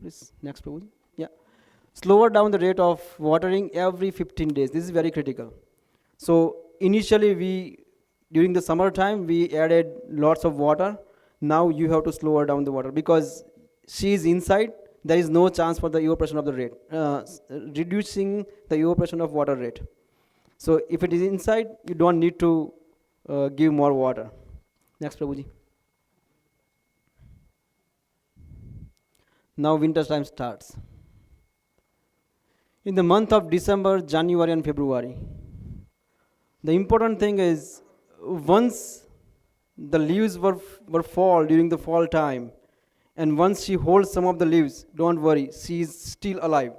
Please, next, Prabhuji. Yeah. Slower down the rate of watering every 15 days. This is very critical. So initially during the summertime, we added lots of water. Now you have to slow her down the water because she is inside. There is no chance for the evaporation of the rate, reducing the evaporation of water rate. So if it is inside, you don't need to give more water. Next, Prabhuji. Now winter time starts. In the month of December, January and February, the important thing is, once the leaves were fall during the fall time, and once she holds some of the leaves, don't worry, she is still alive.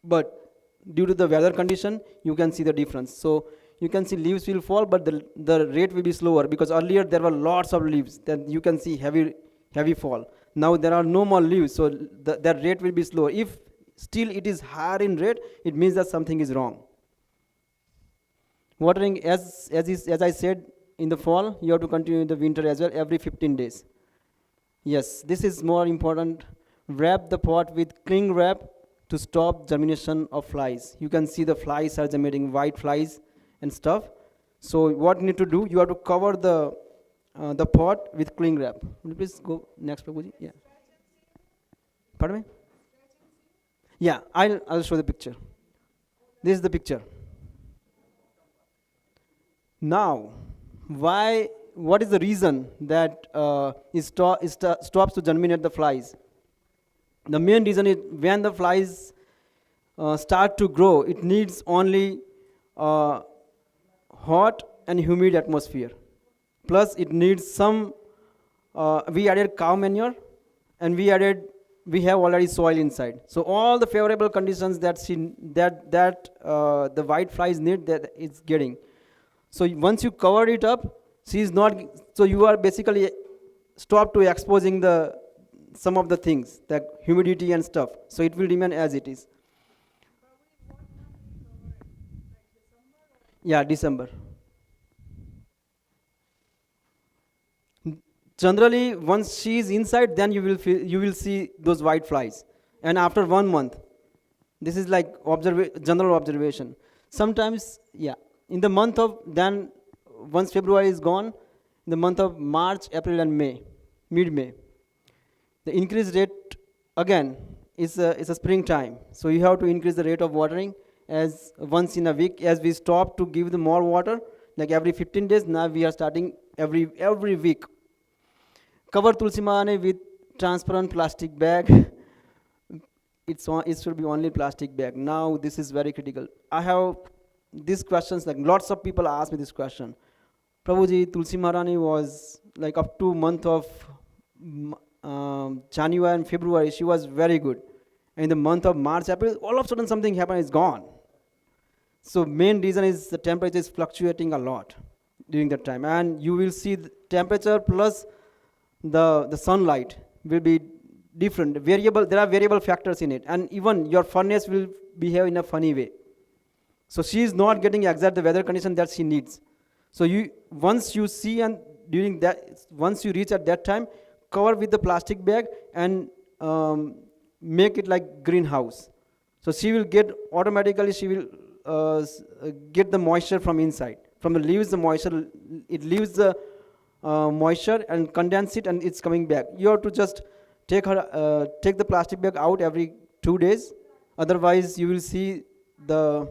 But due to the weather condition, you can see the difference. So you can see leaves will fall, but the rate will be slower, because earlier there were lots of leaves, then you can see heavy fall. Now there are no more leaves, so the rate will be slower. If still it is higher in rate, it means that something is wrong. Watering, as I said, in the fall, you have to continue in the winter as well, every 15 days. Yes, this is more important. Wrap the pot with cling wrap to stop germination of flies. You can see the flies are generating, white flies and stuff. So what you need to do, you have to cover the pot with cling wrap. Will you please go next, Prabhuji? Yeah. Pardon me? Yeah, I'll show the picture. This is the picture. Now, what is the reason that it stops to germinate the flies? The main reason is, when the flies start to grow, it needs only hot and humid atmosphere. Plus it needs some, we added cow manure, and we have already soil inside. So all the favorable conditions that the white flies need, that it's getting. So once you cover it up, so you are basically stopped to exposing some of the things, like humidity and stuff. So it will remain as it is. Yeah, December. Generally, once she is inside, then you will see those white flies. And after 1 month, this is like general observation. Sometimes, yeah, in the month of, then once February is gone, in the month of March, April and May, mid-May, the increase rate again is a springtime. So you have to increase the rate of watering as once in a week. As we stop to give the more water, like every 15 days, now we are starting every week. Cover tulsi mane with transparent plastic bag. It should be only plastic bag. Now this is very critical. I have these questions, like lots of people ask me this question. Prabhuji, Tulsi Maharani was like up to month of January and February, she was very good. And in the month of March, April, all of a sudden something happened, it's gone. So main reason is the temperature is fluctuating a lot during that time. And you will see the temperature plus the sunlight will be different. Variable, there are variable factors in it. And even your furnace will behave in a funny way. So she is not getting exact the weather condition that she needs. So once you see, and during that, once you reach at that time, cover with the plastic bag and make it like greenhouse. So she will get automatically, she will get the moisture from inside. From the leaves, the moisture, it leaves the moisture and condense it, and it's coming back. You have to just take the plastic bag out every 2 days. Otherwise, you will see the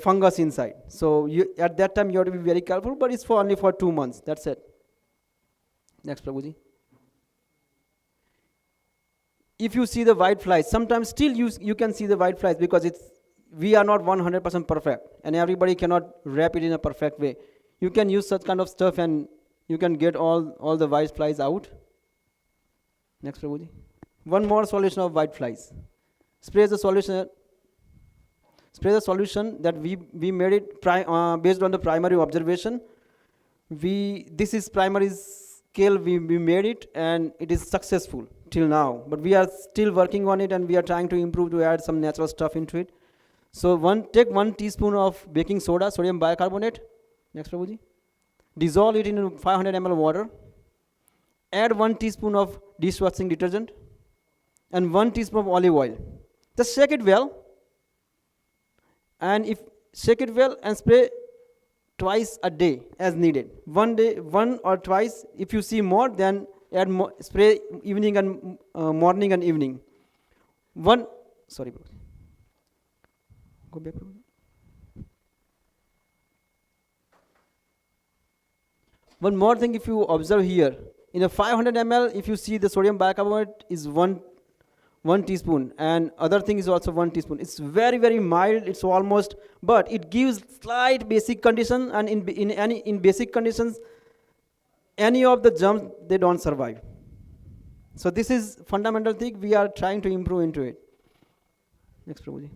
fungus inside. So at that time you have to be very careful, but it's only for 2 months. That's it. Next, Prabhuji. If you see the white flies, sometimes still you can see the white flies because we are not 100% perfect, and everybody cannot wrap it in a perfect way. You can use such kind of stuff and you can get all the white flies out. Next, Prabhuji. One more solution of white flies. Spray the solution that we made it based on the primary observation. This is primary scale, we made it, and it is successful till now. But we are still working on it, and we are trying to improve to add some natural stuff into it. So take 1 teaspoon of baking soda, sodium bicarbonate. Next, Prabhuji. Dissolve it in 500 ml water. Add 1 teaspoon of dishwashing detergent and 1 teaspoon of olive oil. Just shake it well. And shake it well and spray twice a day as needed. One or twice. If you see more, then add more, spray evening and morning and evening. Sorry, bro. Go back. One more thing, if you observe here, in a 500 ml, if you see the sodium bicarbonate is 1 teaspoon, and other thing is also 1 teaspoon. It's very, very mild. It's almost, but it gives slight basic condition, and in basic conditions, any of the germs, they don't survive. So this is fundamental thing we are trying to improve into it. Next, Prabhuji.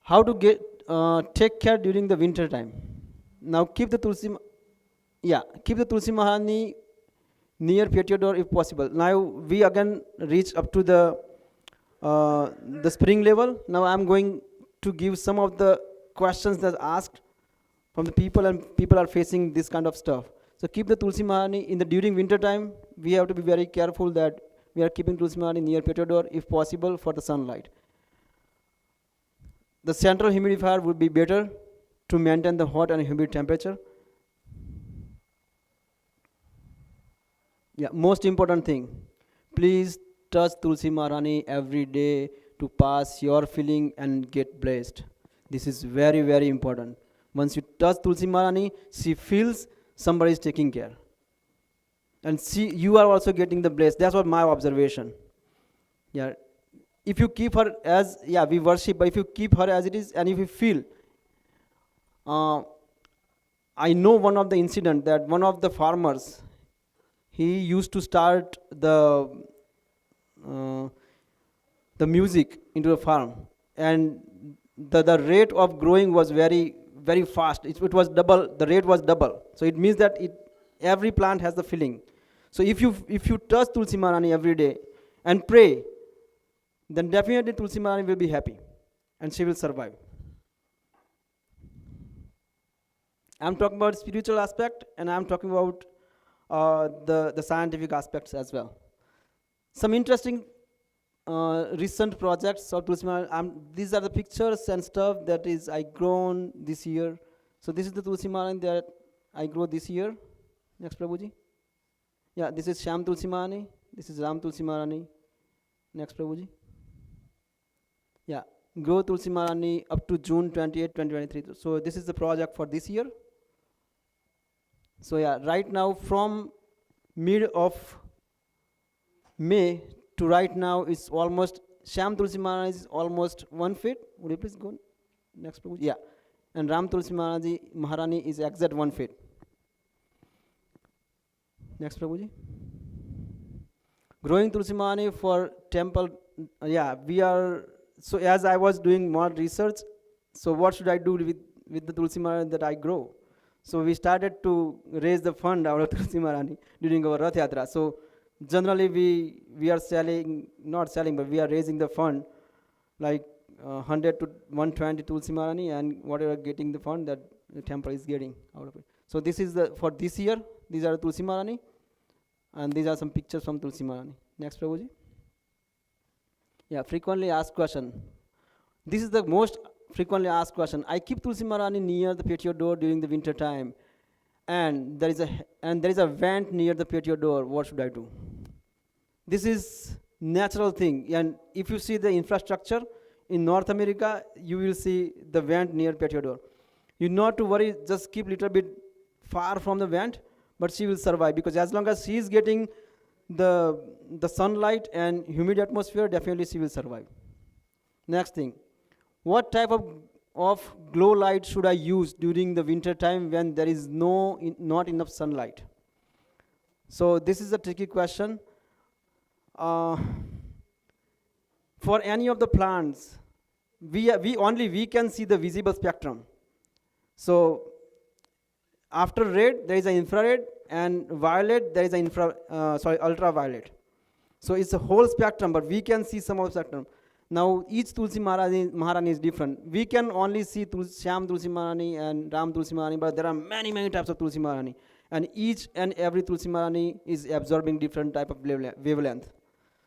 How to take care during the winter time. Now keep the Tulsi Maharani near patio door if possible. Now we again reach up to the spring level. Now I'm going to give some of the questions that are asked from the people, and people are facing this kind of stuff. So keep the Tulsi Maharani during winter time. We have to be very careful that we are keeping Tulsi Maharani near patio door if possible for the sunlight. The central humidifier would be better to maintain the hot and humid temperature. Yeah, most important thing, please touch Tulsi Maharani every day to pass your feeling and get blessed. This is very, very important. Once you touch Tulsi Maharani, she feels somebody is taking care. And you are also getting the blessed. That's what my observation. Yeah. If you keep her as, we worship, but if you keep her as it is, and if you feel, I know one of the incident that one of the farmers, he used to start the music into the farm, and the rate of growing was very, very fast. It was double. The rate was double. So it means that every plant has the feeling. So if you touch Tulsi Maharani every day and pray, then definitely Tulsi Maharani will be happy, and she will survive. I'm talking about spiritual aspect, and I'm talking about the scientific aspects as well. Some interesting recent projects of Tulsi Maharani. These are the pictures and stuff that is I grown this year. So this is the Tulsi Maharani that I grew this year. Next, Prabhuji. Yeah, this is Sham Tulsi Maharani. This is Ram Tulsi Maharani. Next, Prabhuji. Yeah, grow Tulsi Maharani up to June 28, 2023. So this is the project for this year. So yeah, right now from mid of May to right now is almost, Sham Tulsi Maharani is almost 1 feet. Would you please go next, Prabhuji? Yeah, and Ram Tulsi Maharani is exact 1 feet. Next, Prabhuji. Growing Tulsi Maharani for temple. Yeah, we are, so as I was doing more research, so what should I do with the Tulsi Maharani that I grow? So we started to raise the fund out of Tulsi Maharani during our Rath Yatra. So generally we are selling, not selling, but we are raising the fund like 100 to 120 Tulsi Maharani, and whatever getting the fund that the temple is getting out of it. So this is the, for this year, these are Tulsi Maharani, and these are some pictures from Tulsi Maharani. Next, Prabhuji. Yeah, frequently asked question. This is the most frequently asked question. I keep Tulsi Maharani near the patio door during the winter time, and there is a vent near the patio door. What should I do? This is natural thing, and if you see the infrastructure in North America, you will see the vent near patio door. You not to worry, just keep little bit far from the vent, but she will survive, because as long as she is getting the sunlight and humid atmosphere, definitely she will survive. Next thing, what type of glow light should I use during the winter time when there is not enough sunlight? So this is a tricky question. For any of the plants, we can see the visible spectrum. So after red, there is an infrared, and violet, there is an ultraviolet. So it's a whole spectrum, but we can see some of the spectrum. Now each Tulsi Maharani is different. We can only see Sham Tulsi Maharani and Ram Tulsi Maharani, but there are many types of Tulsi Maharani, and each and every Tulsi Maharani is absorbing different type of wavelength.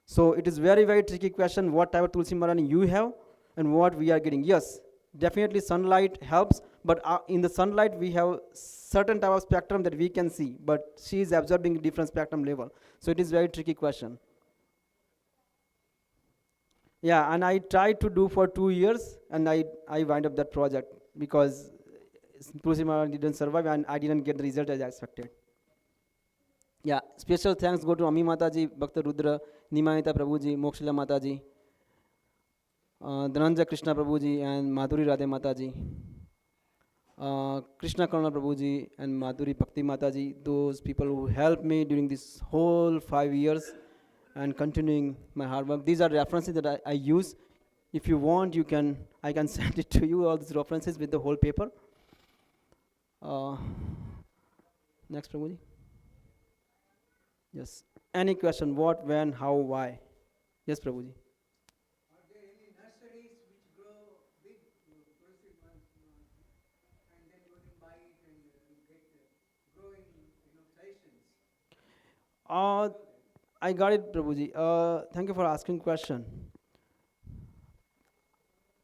So it is very tricky question, what type of Tulsi Maharani you have and what we are getting. Yes, definitely sunlight helps, but in the sunlight we have certain type of spectrum that we can see, but she is absorbing different spectrum level. So it is very tricky question. Yeah, and I tried to do for 2 years, and I wind up that project because Tulsi Maharani didn't survive, and I didn't get the result as I expected. Yeah, special thanks go to Ami Mataji, Bhakta Rudra, Nimayita Prabhuji, Mokshila Mataji, Dhananjay Krishna Prabhuji, and Madhuri Radhe Mataji, Krishna Karna Prabhuji, and Madhuri Bhakti Mataji, those people who helped me during this whole 5 years and continuing my hard work. These are references that I use. If you want, I can send it to you, all these references with the whole paper. Next, Prabhuji. Yes. Any question? What, when, how, why? Yes, Prabhuji. Are there any nurseries which grow big Tulsi and then you can buy it and you get growing stations? I got it, Prabhuji. Thank you for asking question.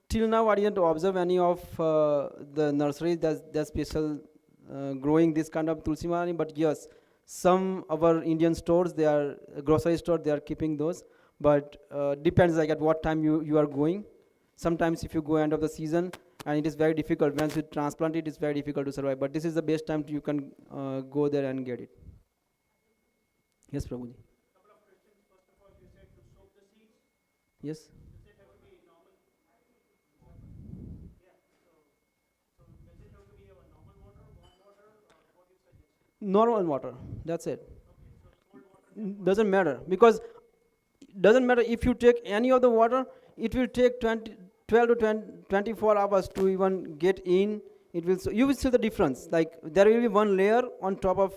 Till now, I didn't observe any of the nurseries that special growing this kind of Tulsi Maharani, but yes, some of our Indian stores, they are grocery store, they are keeping those, but depends like at what time you are going. Sometimes if you go end of the season, and it is very difficult, once you transplant it, it's very difficult to survive, but this is the best time you can go there and get it. Yes, Prabhuji. Couple of questions. First of all, you said to soak the seeds. Yes. Does it have to be normal? Yeah. So does it have to be a normal water, warm water, or what do you suggest? Normal water, that's it. Okay, so cold water. Doesn't matter, because doesn't matter if you take any of the water, it will take 12 to 24 hours to even get in. It will, you will see the difference. Like there will be one layer on top of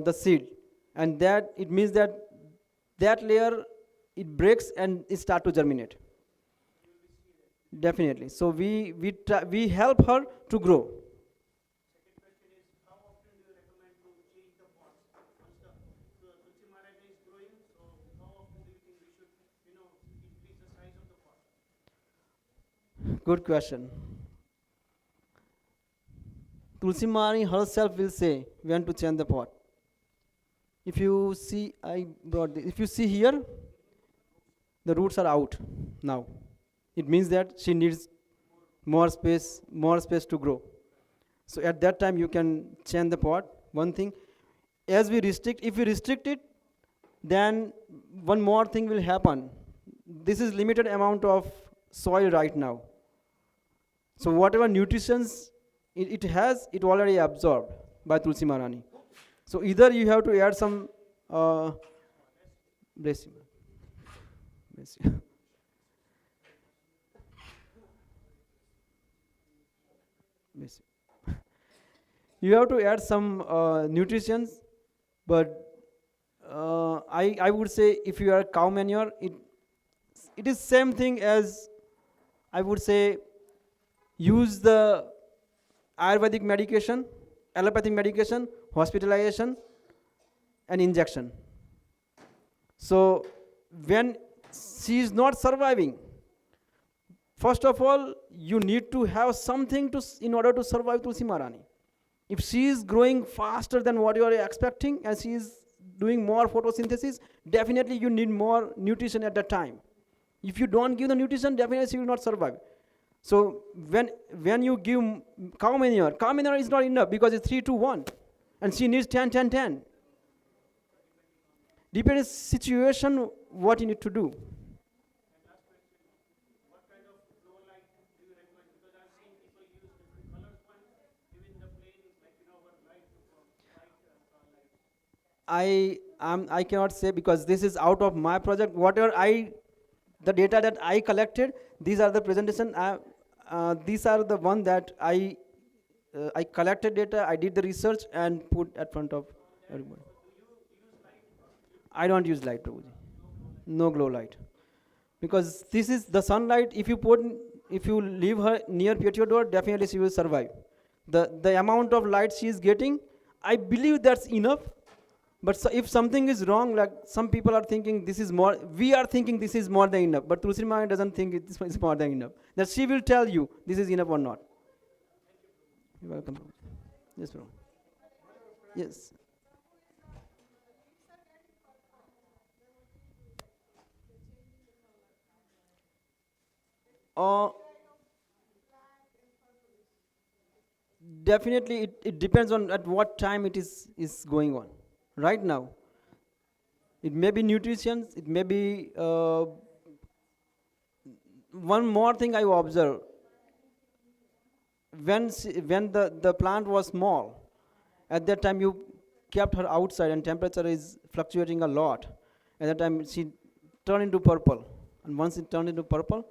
the seed, and that it means that layer, it breaks and it start to germinate. Definitely. So we help her to grow. Second question is, how often do you recommend to change the pots? Once the Tulsi Maharani is growing, so how often do you think we should, Good question. Tulsi Mari herself will say when to change the pot. If you see, if you see here, the roots are out now. It means that she needs more space to grow. So at that time you can change the pot. One thing, as we restrict, if we restrict it, then one more thing will happen. This is limited amount of soil right now. So whatever nutritions it has, it already absorbed by Tulsi Maharani. So either you have to add some, bless you, bless you. Bless you. You have to add some nutritions, but I would say if you are cow manure, it is same thing as, I would say, use the Ayurvedic medication, allopathic medication, hospitalization, and injection. So when she is not surviving, first of all, you need to have something in order to survive Tulsi Maharani. If she is growing faster than what you are expecting and she is doing more photosynthesis, definitely you need more nutrition at that time. If you don't give the nutrition, definitely she will not survive. So when you give cow manure is not enough because it's 3-2-1 and she needs 10-10-10. Depends situation what you need to do. I cannot say because this is out of my project. Whatever the data that I collected, these are the presentation. These are the one that I collected data. I did the research and put at front of everybody. I don't use light, Prabhuji. No glow light, because this is the sunlight. If you leave her near patio door, definitely she will survive. The amount of light she is getting, I believe that's enough. But so if something is wrong, like some people are thinking this is more, we are thinking this is more than enough, but Tulsi Maharani doesn't think it is more than enough. That she will tell you this is enough or not. You're welcome. Yes, bro. Yes. Definitely it depends on at what time it is going on. Right now, it may be nutrition, it may be one more thing I observed. When the plant was small, at that time you kept her outside and temperature is fluctuating a lot. At that time she turned into purple, and once it turned into purple,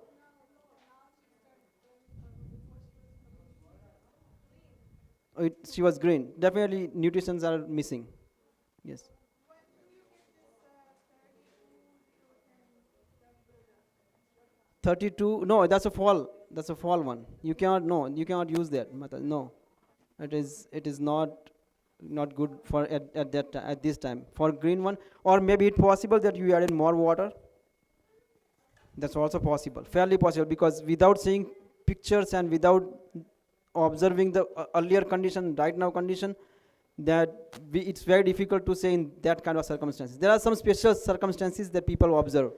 she was green. Definitely nutrients are missing. Yes. $32. No, that's a fall. That's a fall one. You cannot. No, you cannot use that. No, it is not good for at this time for green one. Or maybe it's possible that you added more water. That's also possible. Fairly possible, because without seeing pictures and without observing the earlier condition, right now condition, it's very difficult to say in that kind of circumstances. There are some special circumstances that people observe.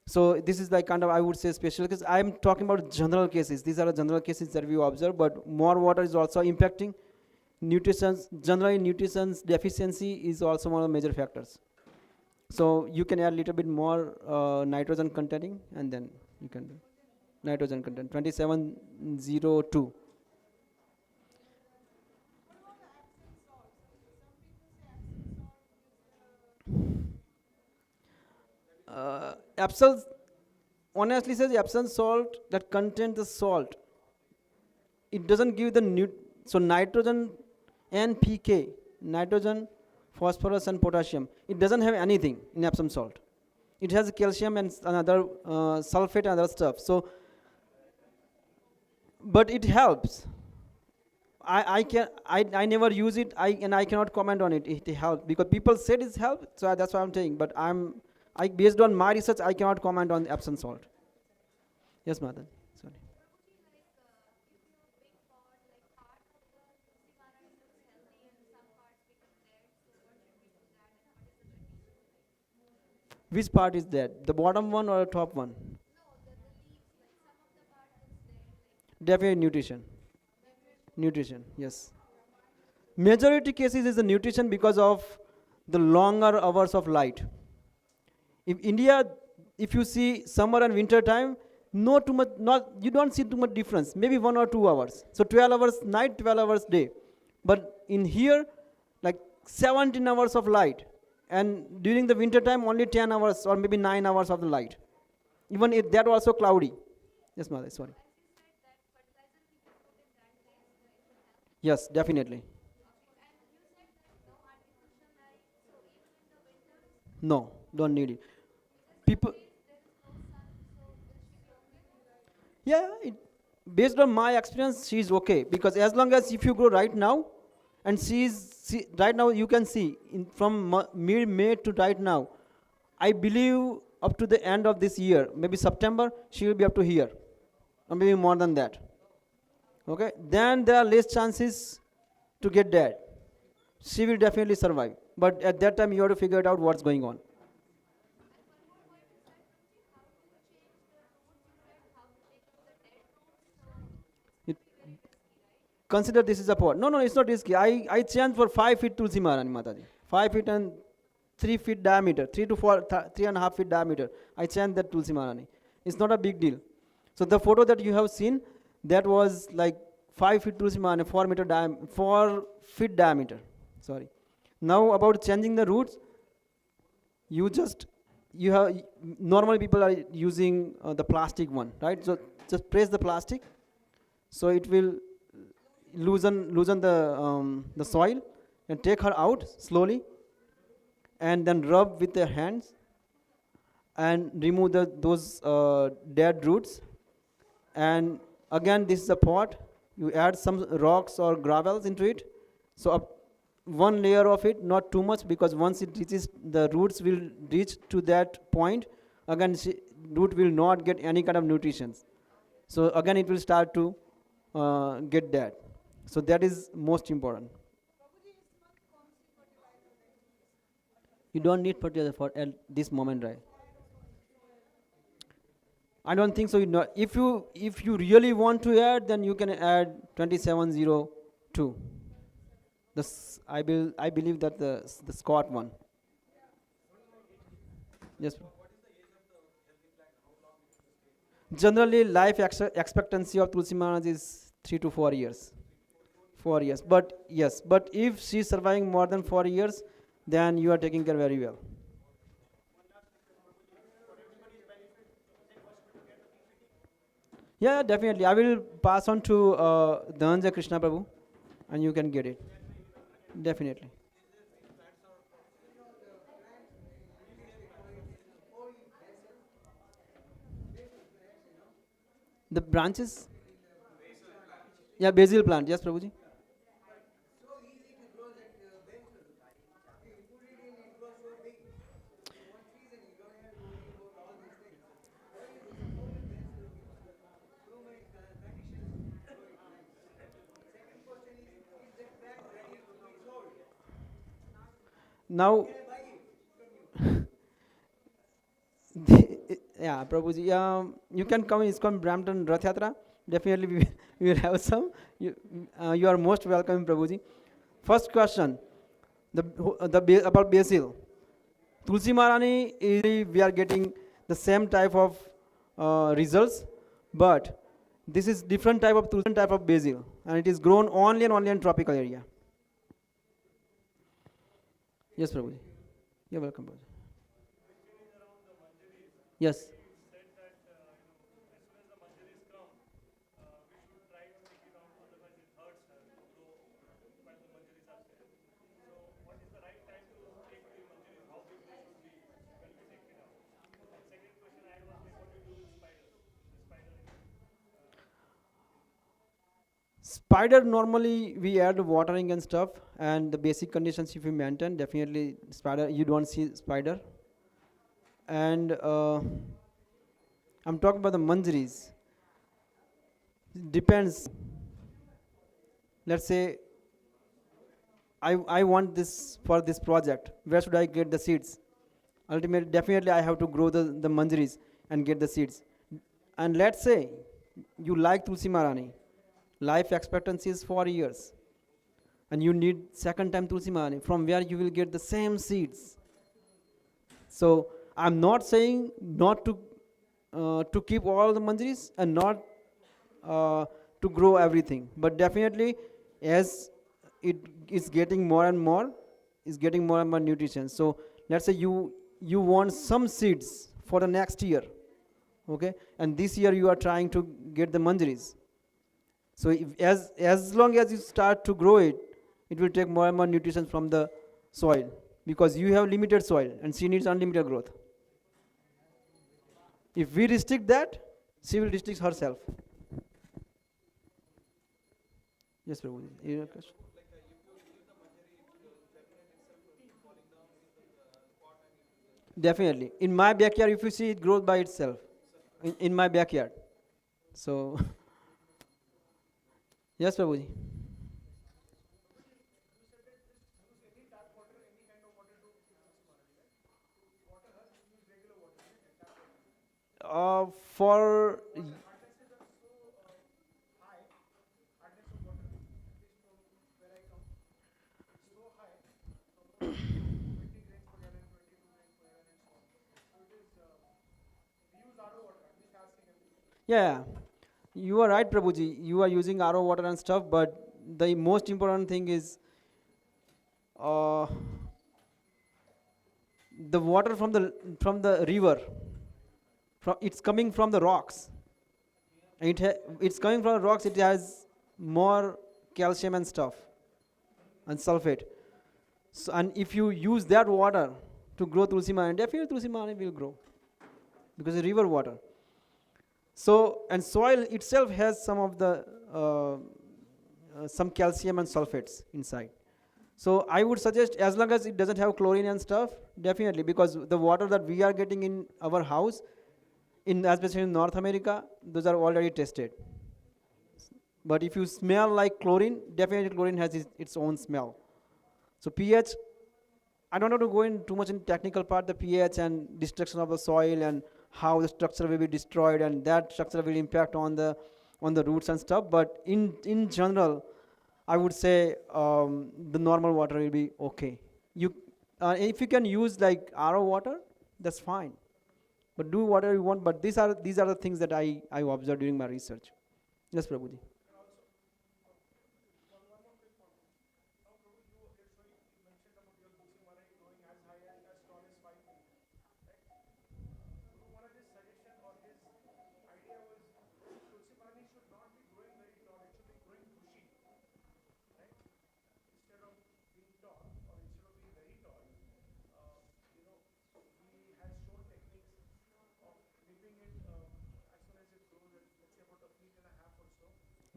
So this is like kind of, I would say, special, because I'm talking about general cases. These are the general cases that we observe, but more water is also impacting nutrition. Generally, nutrition deficiency is also one of the major factors. So you can add a little bit more nitrogen containing, and then you can do nitrogen content 2702. Epsom honestly says Epsom salt that contains the salt. It doesn't give the so nitrogen and pK, nitrogen, phosphorus and potassium. It doesn't have anything in Epsom salt. It has calcium and another sulfate and other stuff. So, but it helps. I never use it. I cannot comment on it. It helps because people said it's help. So that's what I'm saying. But based on my research, I cannot comment on Epsom salt. Yes, Madan. Sorry. Which part is that? The bottom one or the top one? Definitely nutrition. Nutrition, yes. Majority cases is the nutrition because of the longer hours of light. In India, if you see summer and winter time, no too much, not you don't see too much difference. Maybe 1 or 2 hours. So 12 hours night, 12 hours day. But in here, like 17 hours of light, and during the winter time only 10 hours or maybe 9 hours of the light. Even if that also cloudy. Yes, mother. Sorry. Yes, definitely. No, don't need it. People. Yeah, based on my experience, she's okay because as long as if you go right now, and right now you can see from mid-May to right now, I believe up to the end of this year, maybe September, she will be up to here, or maybe more than that. Okay, then there are less chances to get dead. She will definitely survive, but at that time you have to figure it out what's going on. It, consider this is a pot. No, no, it's not risky. I changed for 5 feet Tulsi Maharani Mataji. 5 feet and 3 feet diameter, 3.5 feet diameter. I changed that Tulsi Maharani. It's not a big deal. So the photo that you have seen, that was like 5 feet Tulsi Maharani, 4 feet diameter. Sorry. Now about changing the roots, you have normally people are using the plastic one, right? So just press the plastic, so it will loosen the soil, and take her out slowly, and then rub with their hands and remove those dead roots. And again, this is a pot. You add some rocks or gravels into it. So one layer of it, not too much, because once it reaches, the roots will reach to that point. Again, root will not get any kind of nutrition. So again, it will start to get dead. So that is most important. You don't need fertilizer for at this moment, right? I don't think so. If you really want to add, then you can add 2702. I believe that the Scott one. Yes. Generally, life expectancy of Tulsi Maharaj is 3 to 4 years. 4 years. But yes, but if she's surviving more than 4 years, then you are taking care very well. Yeah, definitely. I will pass on to Dhananjay Krishna Prabhu, and you can get it. Definitely. The branches? Yeah, basil plant. Yes, Prabhuji. Now, yeah, Prabhuji, you can come in ISKCON Brampton Rath Yatra. Definitely, we will have some. You are most welcome, Prabhuji. First question, about basil. Tulsi Maharani, we are getting the same type of results, but this is different type of basil, and it is grown only in tropical area. Yes, Prabhuji. You're welcome, Prabhuji. Yes. Spider, normally we add watering and stuff, and the basic conditions if you maintain, definitely spider, you don't see spider. And I'm talking about the manjaris. Depends. Let's say I want this for this project. Where should I get the seeds? ultimately, definitely I have to grow the manjaris and get the seeds. And let's say you like Tulsi Marani, life expectancy is 4 years, and you need second time Tulsi Marani, from where you will get the same seeds. So I'm not saying not to keep all the manjaris and not to grow everything, but definitely as it is getting more and more, is getting more and more nutrition. So let's say you want some seeds for the next year, okay, and this year you are trying to get the manjaris. So if, as long as you start to grow it, it will take more and more nutrition from the soil, because you have limited soil and she needs unlimited growth. If we restrict that, she will restrict herself. Yes, Prabhu. Your question? Definitely. In my backyard, if you see, it grows by itself. In my backyard. So, yes, Prabhuji. For yeah, you are right, Prabhuji. You are using RO water and stuff, but the most important thing is uh, the water from the river. It's coming from the rocks. And it's coming from the rocks. It has more calcium and stuff and sulfate. So, and if you use that water to grow Tulsi Mani, definitely Tulsi Mani will grow because it's river water. So, and soil itself has some of the some calcium and sulfates inside. So I would suggest, as long as it doesn't have chlorine and stuff, definitely, because the water that we are getting in our house, especially in North America, those are already tested. But if you smell like chlorine, definitely chlorine has its own smell. So pH, I don't want to go in too much in technical part, the pH and destruction of the soil and how the structure will be destroyed, and that structure will impact on the roots and stuff. But in general, I would say the normal water will be okay. If you can use like RO water, that's fine. But do whatever you want. But these are the things that I observed during my research. Yes, Prabhuji.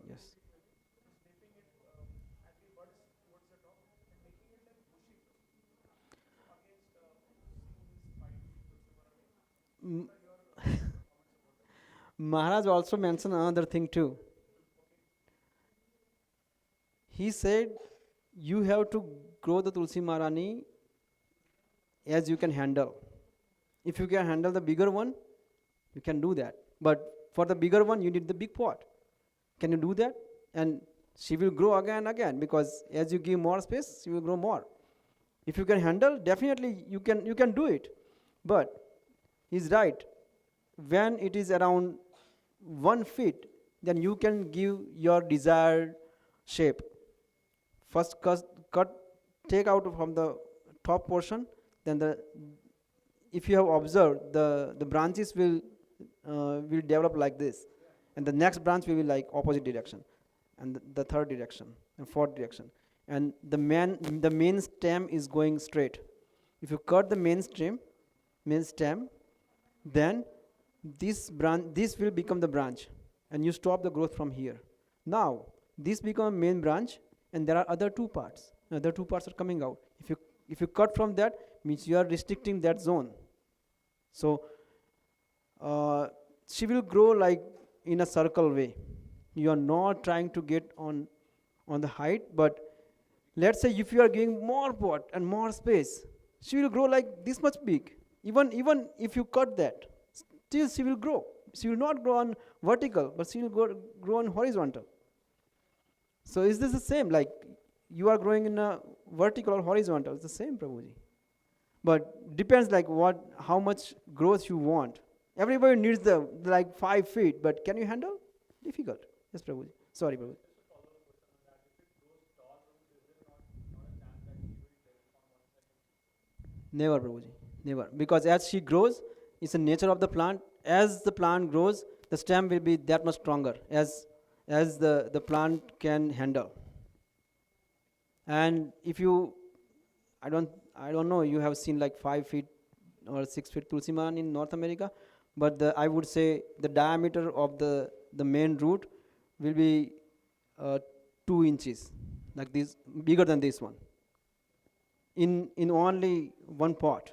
Yes. M- Maharaj also mentioned another thing too. He said you have to grow the Tulsi Marani as you can handle. If you can handle the bigger one, you can do that. But for the bigger one, you need the big pot. Can you do that? And she will grow again and again, because as you give more space, she will grow more. If you can handle, definitely you can do it. But he's right. When it is around 1 feet, then you can give your desired shape. First take out from the top portion, then if you have observed, the branches will develop like this, and the next branch will be like opposite direction, and the third direction, and fourth direction, and the main stem is going straight. If you cut the main stem, then this will become the branch, and you stop the growth from here. Now this become a main branch, and there are other two parts. Other two parts are coming out. If you cut from that, means you are restricting that zone. So she will grow like in a circle way. You are not trying to get on the height, but let's say if you are giving more pot and more space, she will grow like this much big. Even if you cut that, still she will grow. She will not grow on vertical, but she will grow on horizontal. So is this the same? Like you are growing in a vertical or horizontal? It's the same, Prabhuji. But depends like how much growth you want. Everybody needs the like 5 feet, but can you handle? Difficult. Yes, Prabhuji. Sorry, Prabhuji. Never, Prabhuji. Never. Because as she grows, it's the nature of the plant. As the plant grows, the stem will be that much stronger as the plant can handle. And if you, I don't know, you have seen like 5 feet or 6 feet tulsi man in North America, but I would say the diameter of the main root will be 2 inches, like this, bigger than this one, in only one pot.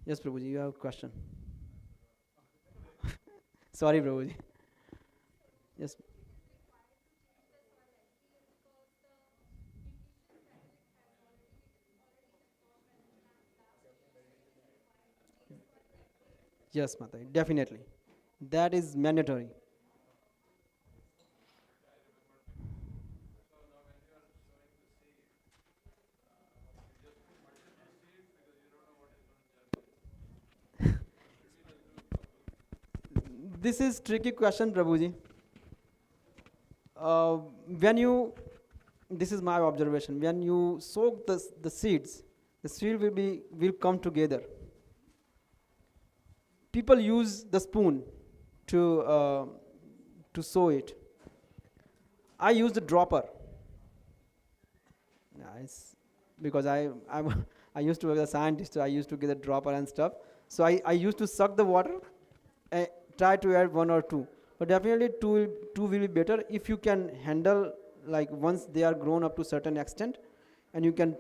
Yes, Prabhuji, you have a question. Sorry, Prabhuji. Yes. Yes, Mata, definitely. That is mandatory. This is tricky question, Prabhuji. When you, this is my observation, when you soak the seeds, the seed will come together. People use the spoon to sow it. I use the dropper. Nice, because I used to work as a scientist, so I used to get a dropper and stuff. So I used to suck the water and try to add 1 or 2. But definitely two will be better if you can handle, like once they are grown up to certain extent, and you can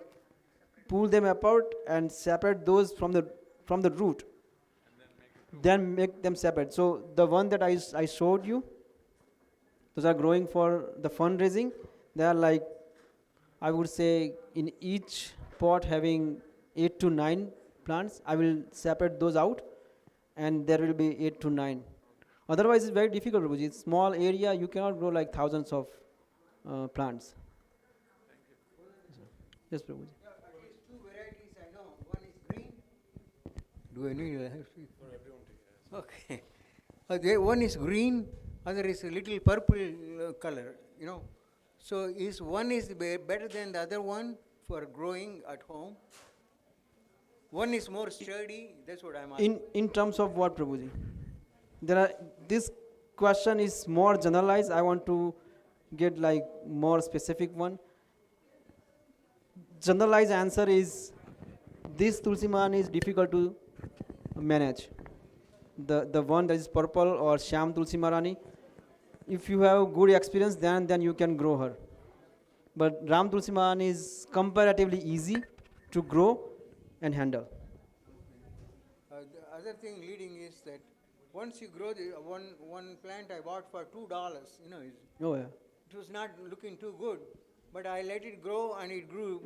pull them apart and separate those from the root. Then make them separate. So the one that I showed you, those are growing for the fundraising. They are like, I would say, in each pot having 8 to 9 plants. I will separate those out, and there will be 8 to 9. Otherwise, it's very difficult, Prabhuji. It's small area, you cannot grow like thousands of plants. Yes, Prabhuji. Yeah, at least 2 varieties I know. One is green. Do I need to speak? For everyone to hear. Okay. One is green, other is a little purple color, you know. So one is better than the other one for growing at home? One is more sturdy, that's what I'm asking. In terms of what, Prabhuji? This question is more generalized. I want to get like more specific one. Generalized answer is this tulsi man is difficult to manage. The one that is purple or sham tulsi marani, if you have good experience, then you can grow her. But ram tulsi man is comparatively easy to grow and handle. The other thing leading is that once you grow the one plant I bought for $2, you know, Oh yeah. it was not looking too good, but I let it grow and it grew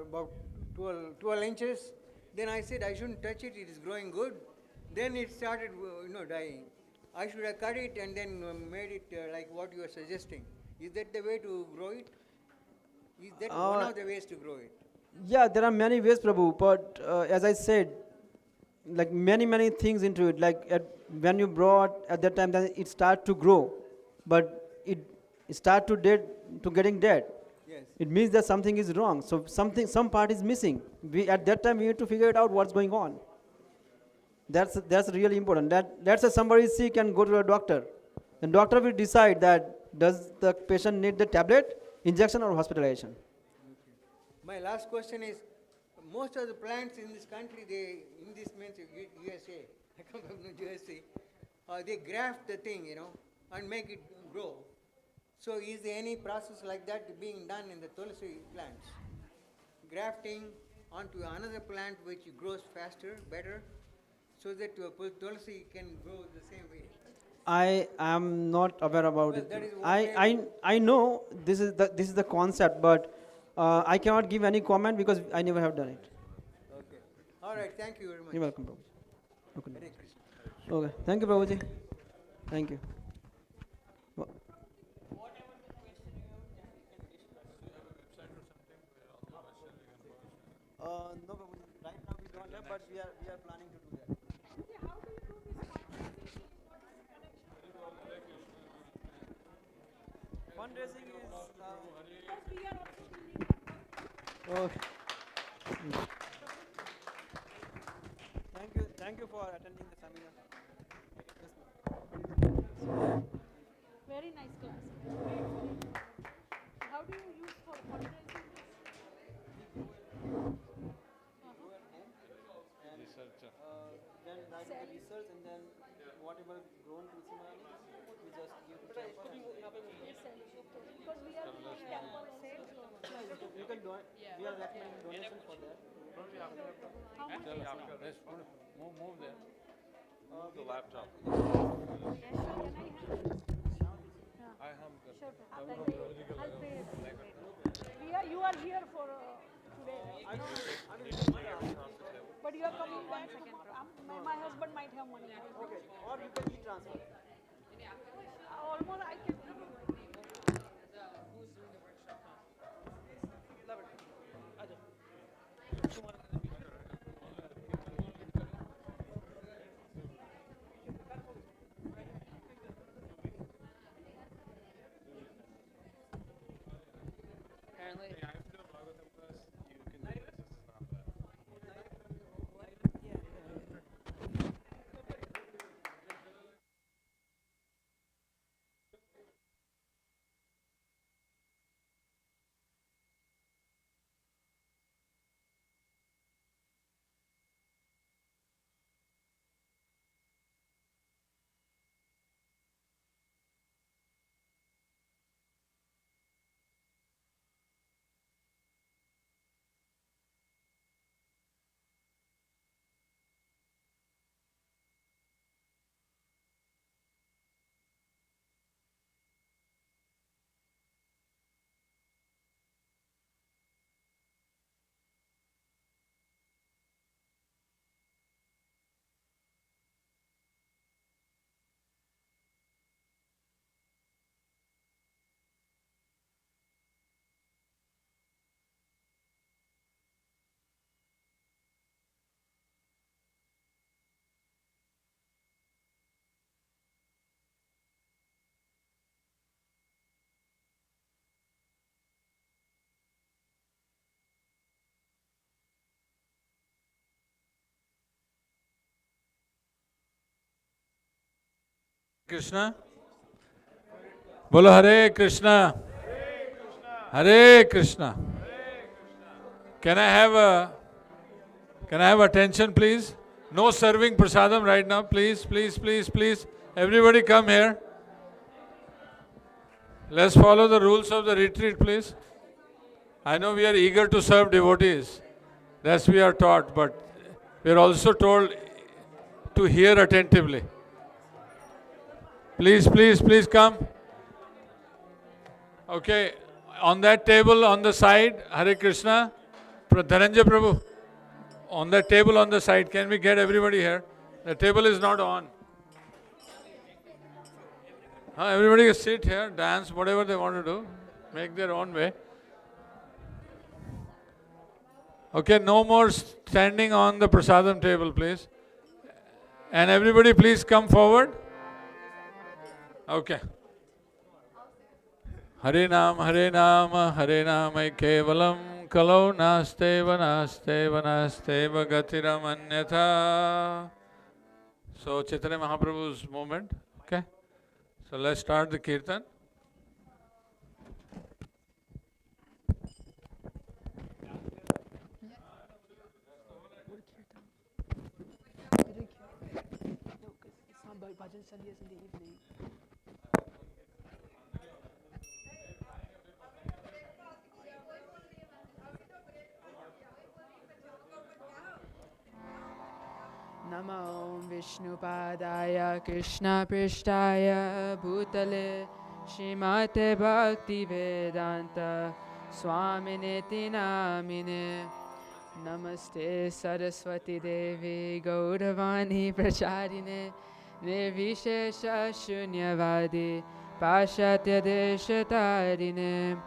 about 12 inches. Then I said I shouldn't touch it, it is growing good. Then it started, dying. I should have cut it and then made it like what you are suggesting. Is that the way to grow it? Is that one of the ways to grow it? Yeah, there are many ways, Prabhu, but as I said, like many things into it. Like when you brought at that time, then it started to grow, but it start to getting dead. Yes. It means that something is wrong. So some part is missing. At that time we need to figure it out what's going on. That's really important. Let's say somebody is sick and go to a doctor. The doctor will decide that does the patient need the tablet, injection, or hospitalization. My last question is, most of the plants in this country, in this means USA, I come from New Jersey, they graft the thing, and make it grow. So is there any process like that being done in the tulsi plants? Grafting onto another plant which grows faster, better, so that tulsi can grow the same way? I am not aware about Well, it. that is what I know this is the concept, but I cannot give any comment because I never have done it. All right, thank you very much. You're welcome, Prabhuji. Okay. Hare Krishna. Okay. Thank you, Prabhuji. Thank you. No, Prabhuji. Right now we don't have, but we are planning to do that. Fundraising is. Okay. Thank you for attending the seminar. Very nice class. How do you use for fundraising? Then write the research and then whatever grown Tulsi we just give to charity. Because we are doing temple You can do it. We are recommending donation for that. How much is it? Move there. Move the laptop. Can I have? I hum. Sure. I'll pay it. You are here for today, right? But you are coming back tomorrow. My husband might have money. Okay. Or you can e-transfer. Almost I can. Apparently. Krishna. Bolo Hare Krishna. Hare Krishna. Can I have attention, please? No serving prasadam right now, please, please, please, please. Everybody come here. Let's follow the rules of the retreat, please. I know we are eager to serve devotees. That's we are taught, but we are also told to hear attentively. Please, please, please come. Okay, on that table on the side, Hare Krishna, Dhananjay Prabhu, on that table on the side, can we get everybody here? The table is not on. Everybody can sit here, dance, whatever they want to do, make their own way. Okay, no more standing on the prasadam table, please. And everybody please come forward. Okay. Hare Nama, Kevalam, Kalau Nasteva, Nasteva, Nasteva, Gatiram Anyatha. So, Chaitanya Mahaprabhu's moment. Okay. So, let's start the kirtan. Bhajan Sandhya in the evening. Namo Vishnupadaya Krishna Prishtaya Bhutale Shrimate Bhakti Vedanta Swaminiti Namine Namaste Saraswati Devi Gauravani Pracharine Nirvishesha Shunyavadi Pashatya Deshatarine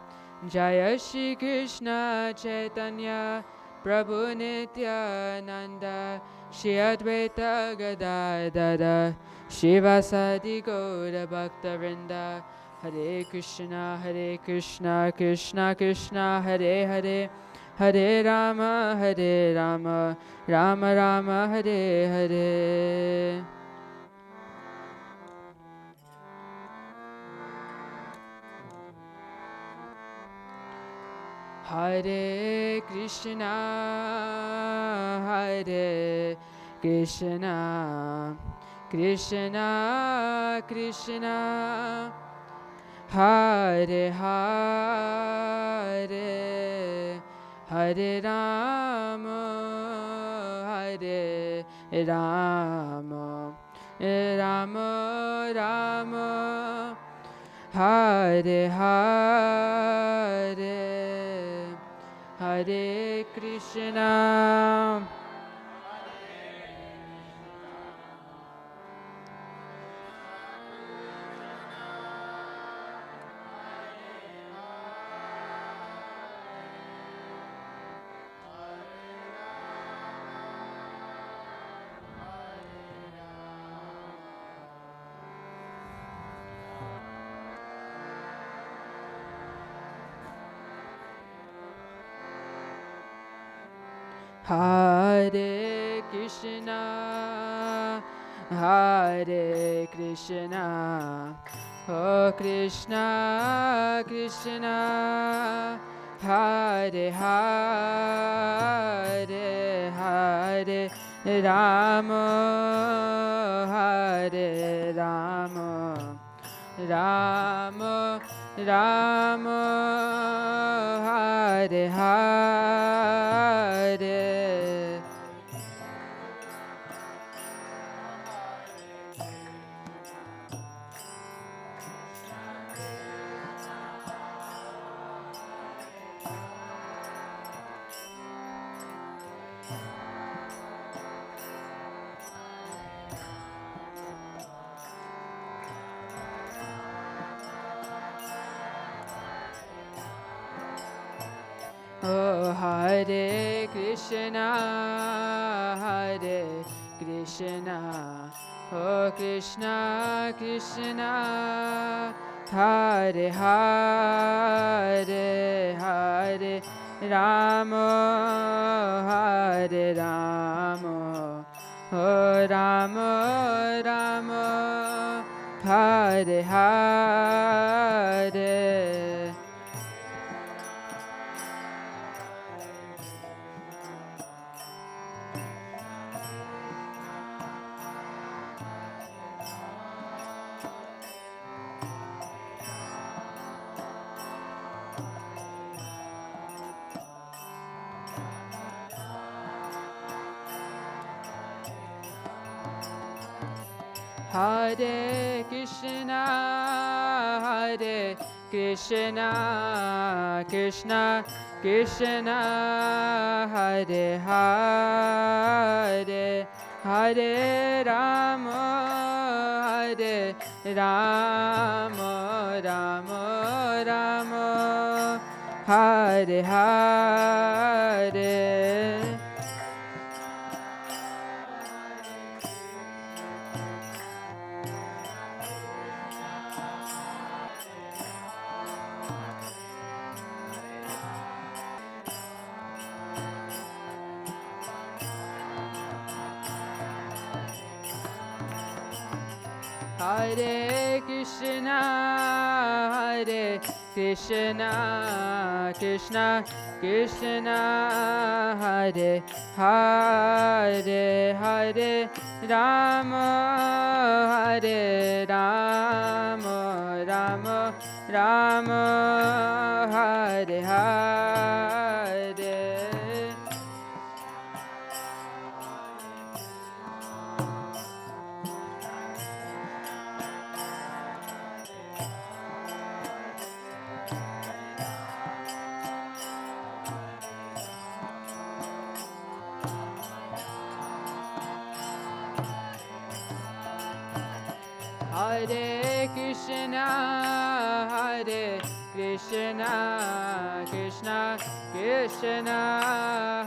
Jaya Shri Krishna Chaitanya Prabhu Nityananda Shri Advaita Gadadara Shivasadi Gaura Bhaktavinda Hare Krishna Krishna Krishna Hare Hare Hare Rama Rama Rama Hare Hare. Hare Krishna Krishna Krishna Hare Hare Hare Rama Rama Rama Rama Hare Hare Hare Krishna Hare Krishna Oh Krishna Krishna Hare Hare Hare Rama Rama Rama Hare Hare Oh Hare Krishna Oh Krishna Krishna Hare Hare Hare Rama Oh Rama Rama Hare Hare Hare Krishna Krishna Krishna Hare Hare Hare Rama Rama Rama Hare Hare Hare Krishna Krishna Krishna Hare Hare Hare Rama Rama Rama Hare Hare Hare Krishna, Krishna Krishna,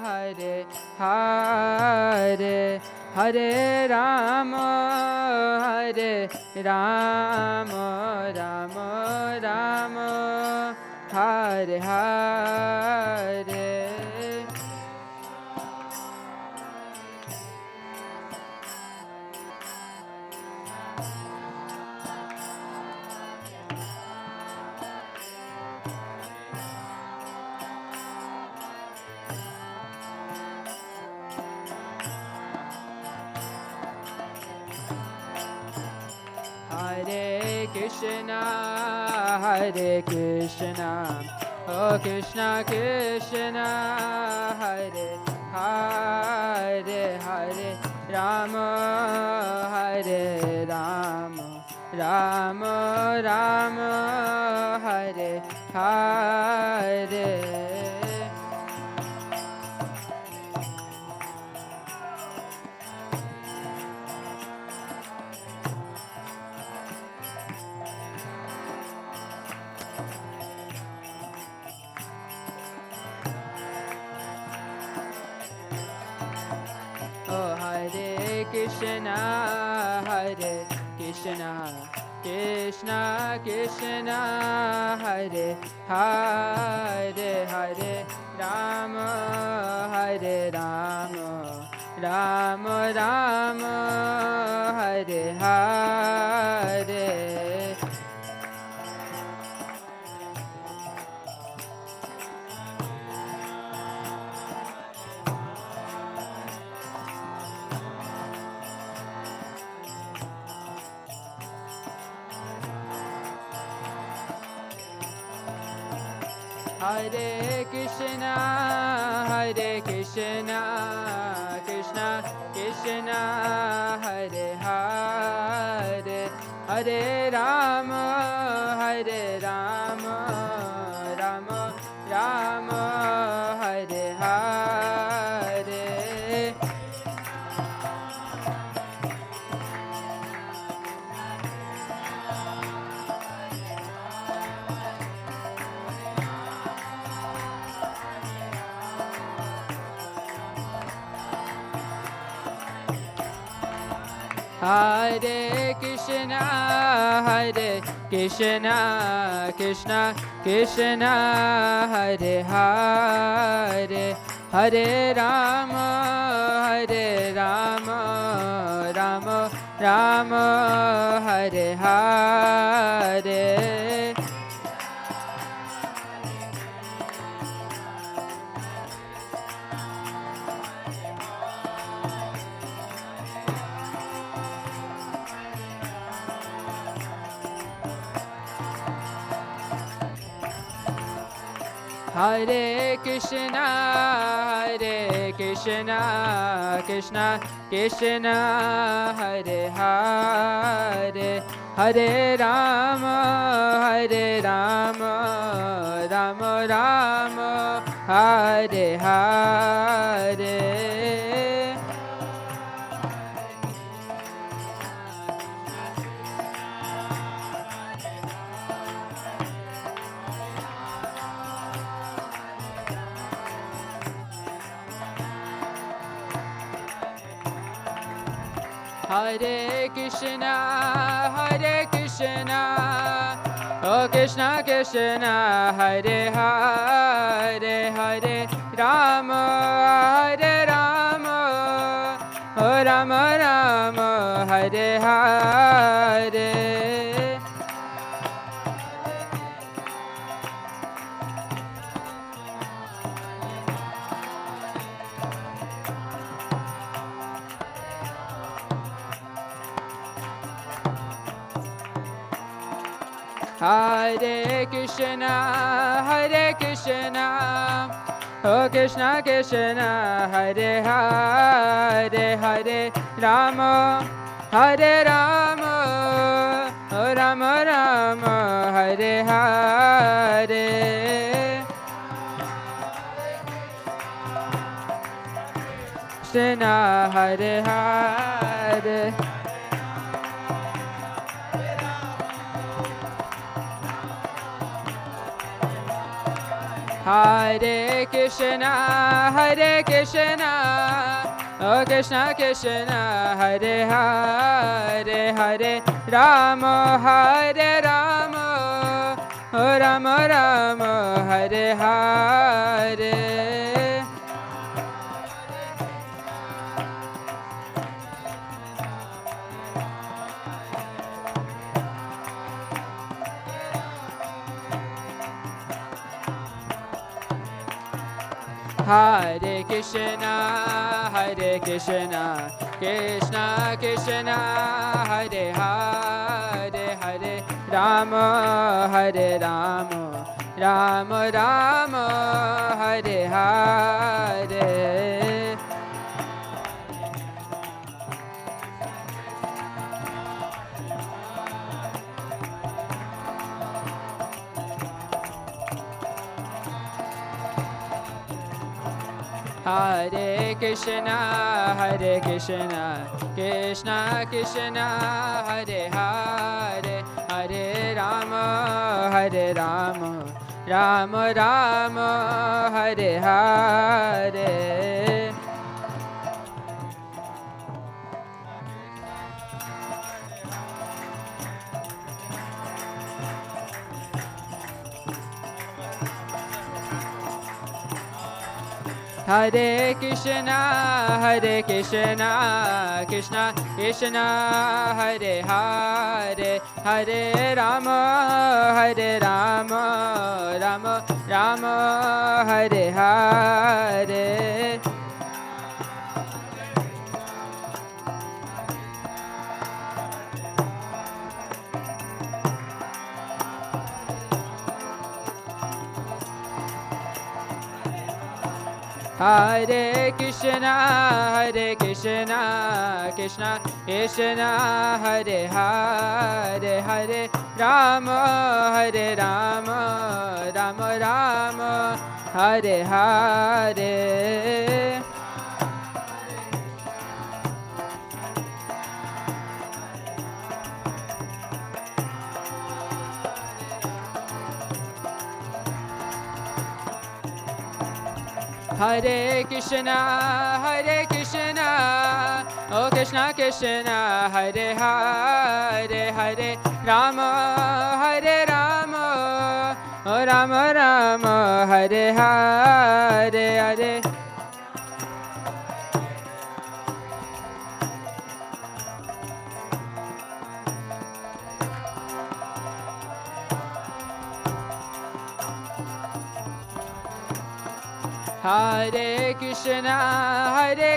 Hare Hare, Hare Rama, Rama Rama, Hare Hare. Hare Krishna, oh Krishna Krishna, Hare Hare, Hare Rama, Rama Rama, Hare Hare. Oh Hare Krishna, Krishna Krishna, Hare Hare, Hare Rama, Rama Rama, Hare Hare. Hare Krishna, Krishna Krishna, Hare Hare, Hare Rama, Rama Rama, Hare Hare. Hare Krishna, Krishna Krishna, Hare Hare, Hare Rama, Rama Rama, Hare Hare. Hare Krishna, Krishna Krishna, Hare Hare, Hare Rama, Rama Rama, Hare Hare. Hare Krishna, oh Krishna Krishna, Hare Hare, Hare Rama, oh Rama Rama, Hare Hare. Hare Krishna, oh Krishna Krishna, Hare Hare, Hare Rama, oh Rama Rama, Hare Hare. Krishna, Hare Hare. Hare Krishna, oh Krishna Krishna, Hare Hare, Hare Rama, Hare Rama, oh Rama Rama, Hare Hare. Hare Krishna, Krishna Krishna, Hare Hare, Hare Rama, Hare Rama, Rama Rama, Hare Hare. Hare Krishna, Krishna Krishna, Hare Hare, Hare Rama, Hare Rama, Rama Rama, Hare Hare. Hare Krishna, Krishna Krishna, Hare Hare, Hare Rama, Rama Rama, Hare Hare. Hare Krishna, Krishna Krishna, Hare Hare, Hare Rama, Rama Rama, Hare Hare. Hare Krishna, oh Krishna Krishna, Hare Hare, Hare Rama, oh Rama Rama, Hare Hare, Hare. Hare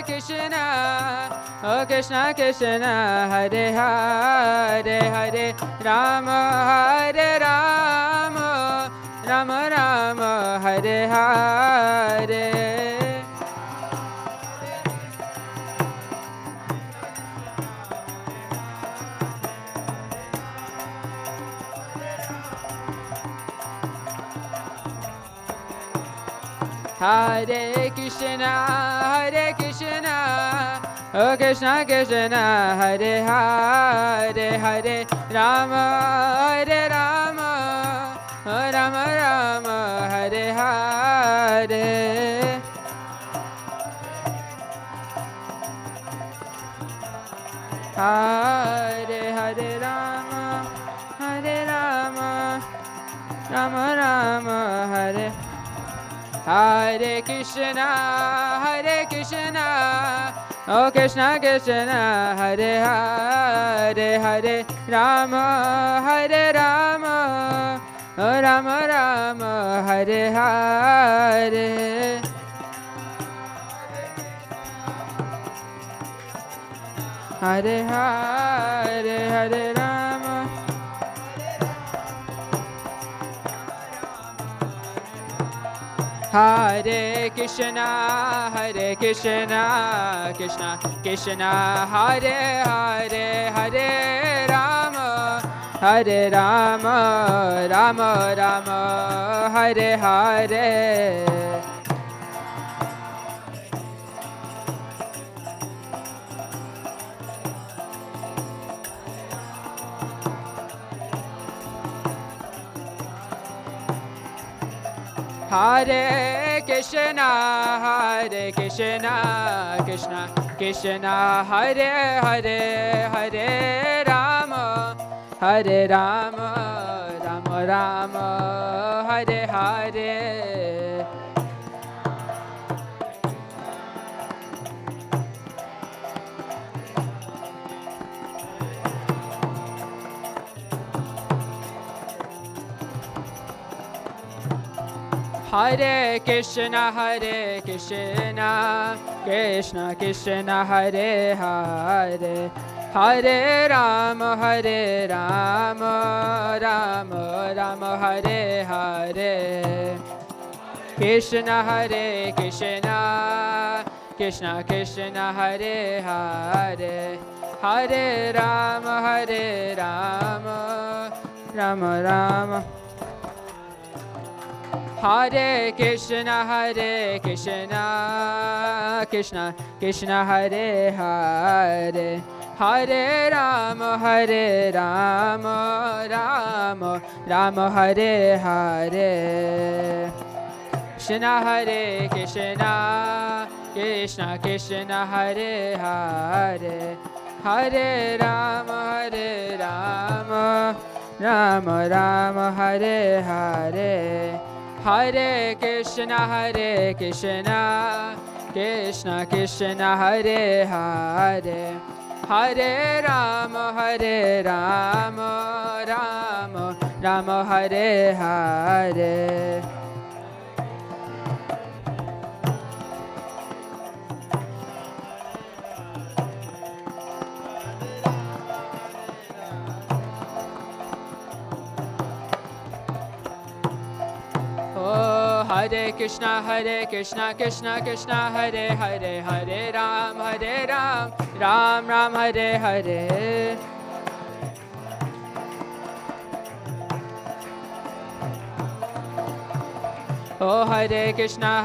Krishna, oh Krishna Krishna, Hare Hare, Hare Rama, Rama Rama, Hare Hare. Hare Krishna, oh Krishna Krishna, Hare Hare, Hare Rama, oh Rama Rama, Hare Hare. Hare Rama, Rama Rama, Hare. Hare Krishna, oh Krishna Krishna, Hare Hare, Hare Rama, oh Rama Rama, Hare Hare. Hare Hare, Hare Rama. Hare Krishna, Krishna Krishna, Hare Hare, Hare Rama, Rama Rama, Hare Hare. Hare Krishna, Krishna Krishna, Hare Hare, Hare Rama, Hare Rama, Rama Rama, Hare Hare. Hare Krishna, Krishna Krishna, Hare Hare, Hare Rama, Rama Rama, Hare Hare. Krishna Hare Krishna, Krishna Krishna, Hare Hare, Hare Rama, Rama Rama. Hare Krishna, Krishna Krishna, Hare Hare, Hare Rama, Rama Rama, Hare Hare. Krishna Hare Krishna, Krishna Krishna, Hare Hare, Hare Rama, Rama Rama, Hare Hare. Hare Krishna, Krishna Krishna, Hare Hare, Hare Rama, Rama Rama, Hare Hare. Hare Krishna, Krishna Krishna, Hare Hare, Hare Ram, Ram Ram, Hare Hare. Oh Hare Krishna,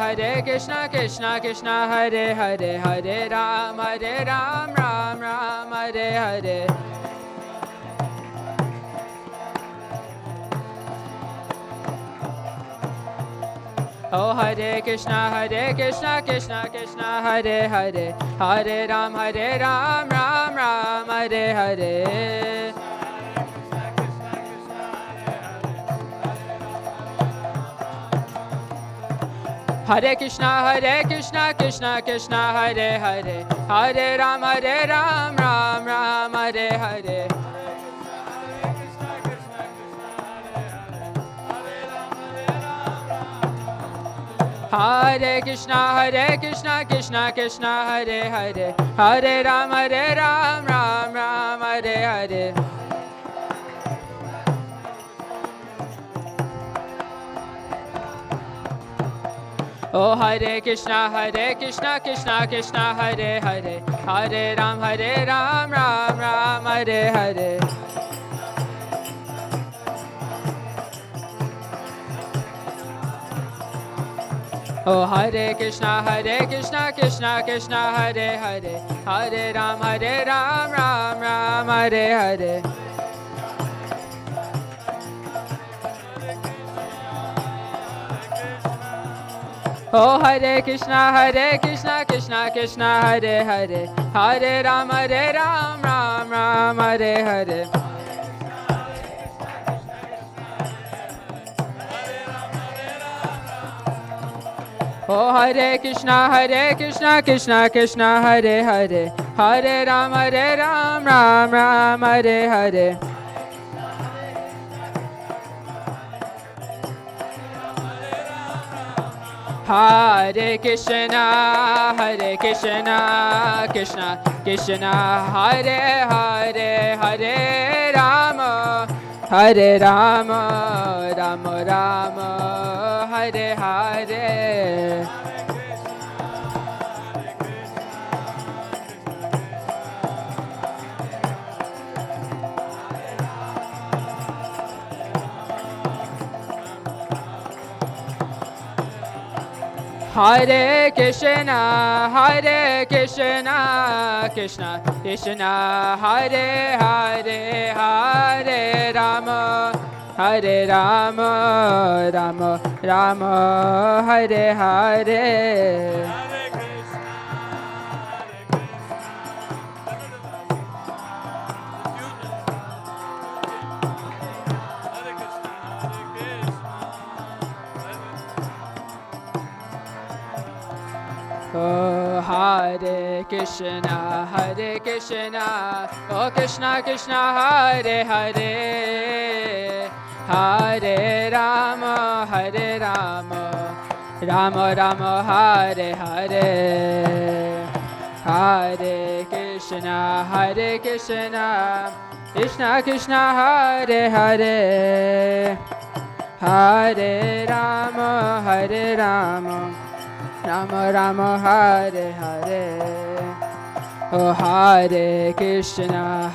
Krishna Krishna, Hare Hare, Hare Ram, Ram Ram, Hare Hare. Oh Hare Krishna, Krishna Krishna, Hare Hare, Hare Ram, Ram Ram, Hare Hare. Hare Krishna, Krishna Krishna, Hare Hare, Hare Ram, Ram Ram, Hare Hare. Hare Krishna, Krishna Krishna, Hare Hare, Hare Ram, Ram Ram, Hare Hare. Oh Hare Krishna, Krishna Krishna, Hare Hare, Hare Ram, Ram Ram, Hare Hare. Oh Hare Krishna, Krishna Krishna, Hare Hare, Hare Ram, Ram Ram, Hare Hare. Oh Hare Krishna, Krishna Krishna, Hare Hare, Hare Ram, Ram Ram, Hare Hare. Oh Hare Krishna, Krishna Krishna, Hare Hare, Hare Ram, Ram Ram, Hare Hare. Hare Krishna, Krishna Krishna, Hare Hare, Hare Rama, Rama Rama, Hare Hare. Hare Krishna, Krishna Krishna, Hare Hare, Hare Rama, Hare Rama, Rama Rama, Hare Hare. Oh, Hare Krishna, oh Krishna Krishna, Hare Hare, Hare Rama, Rama Rama, Hare Hare, Hare Krishna, Krishna Krishna, Hare Hare, Hare Rama, Rama Rama, Hare Hare. Oh, Hare Krishna,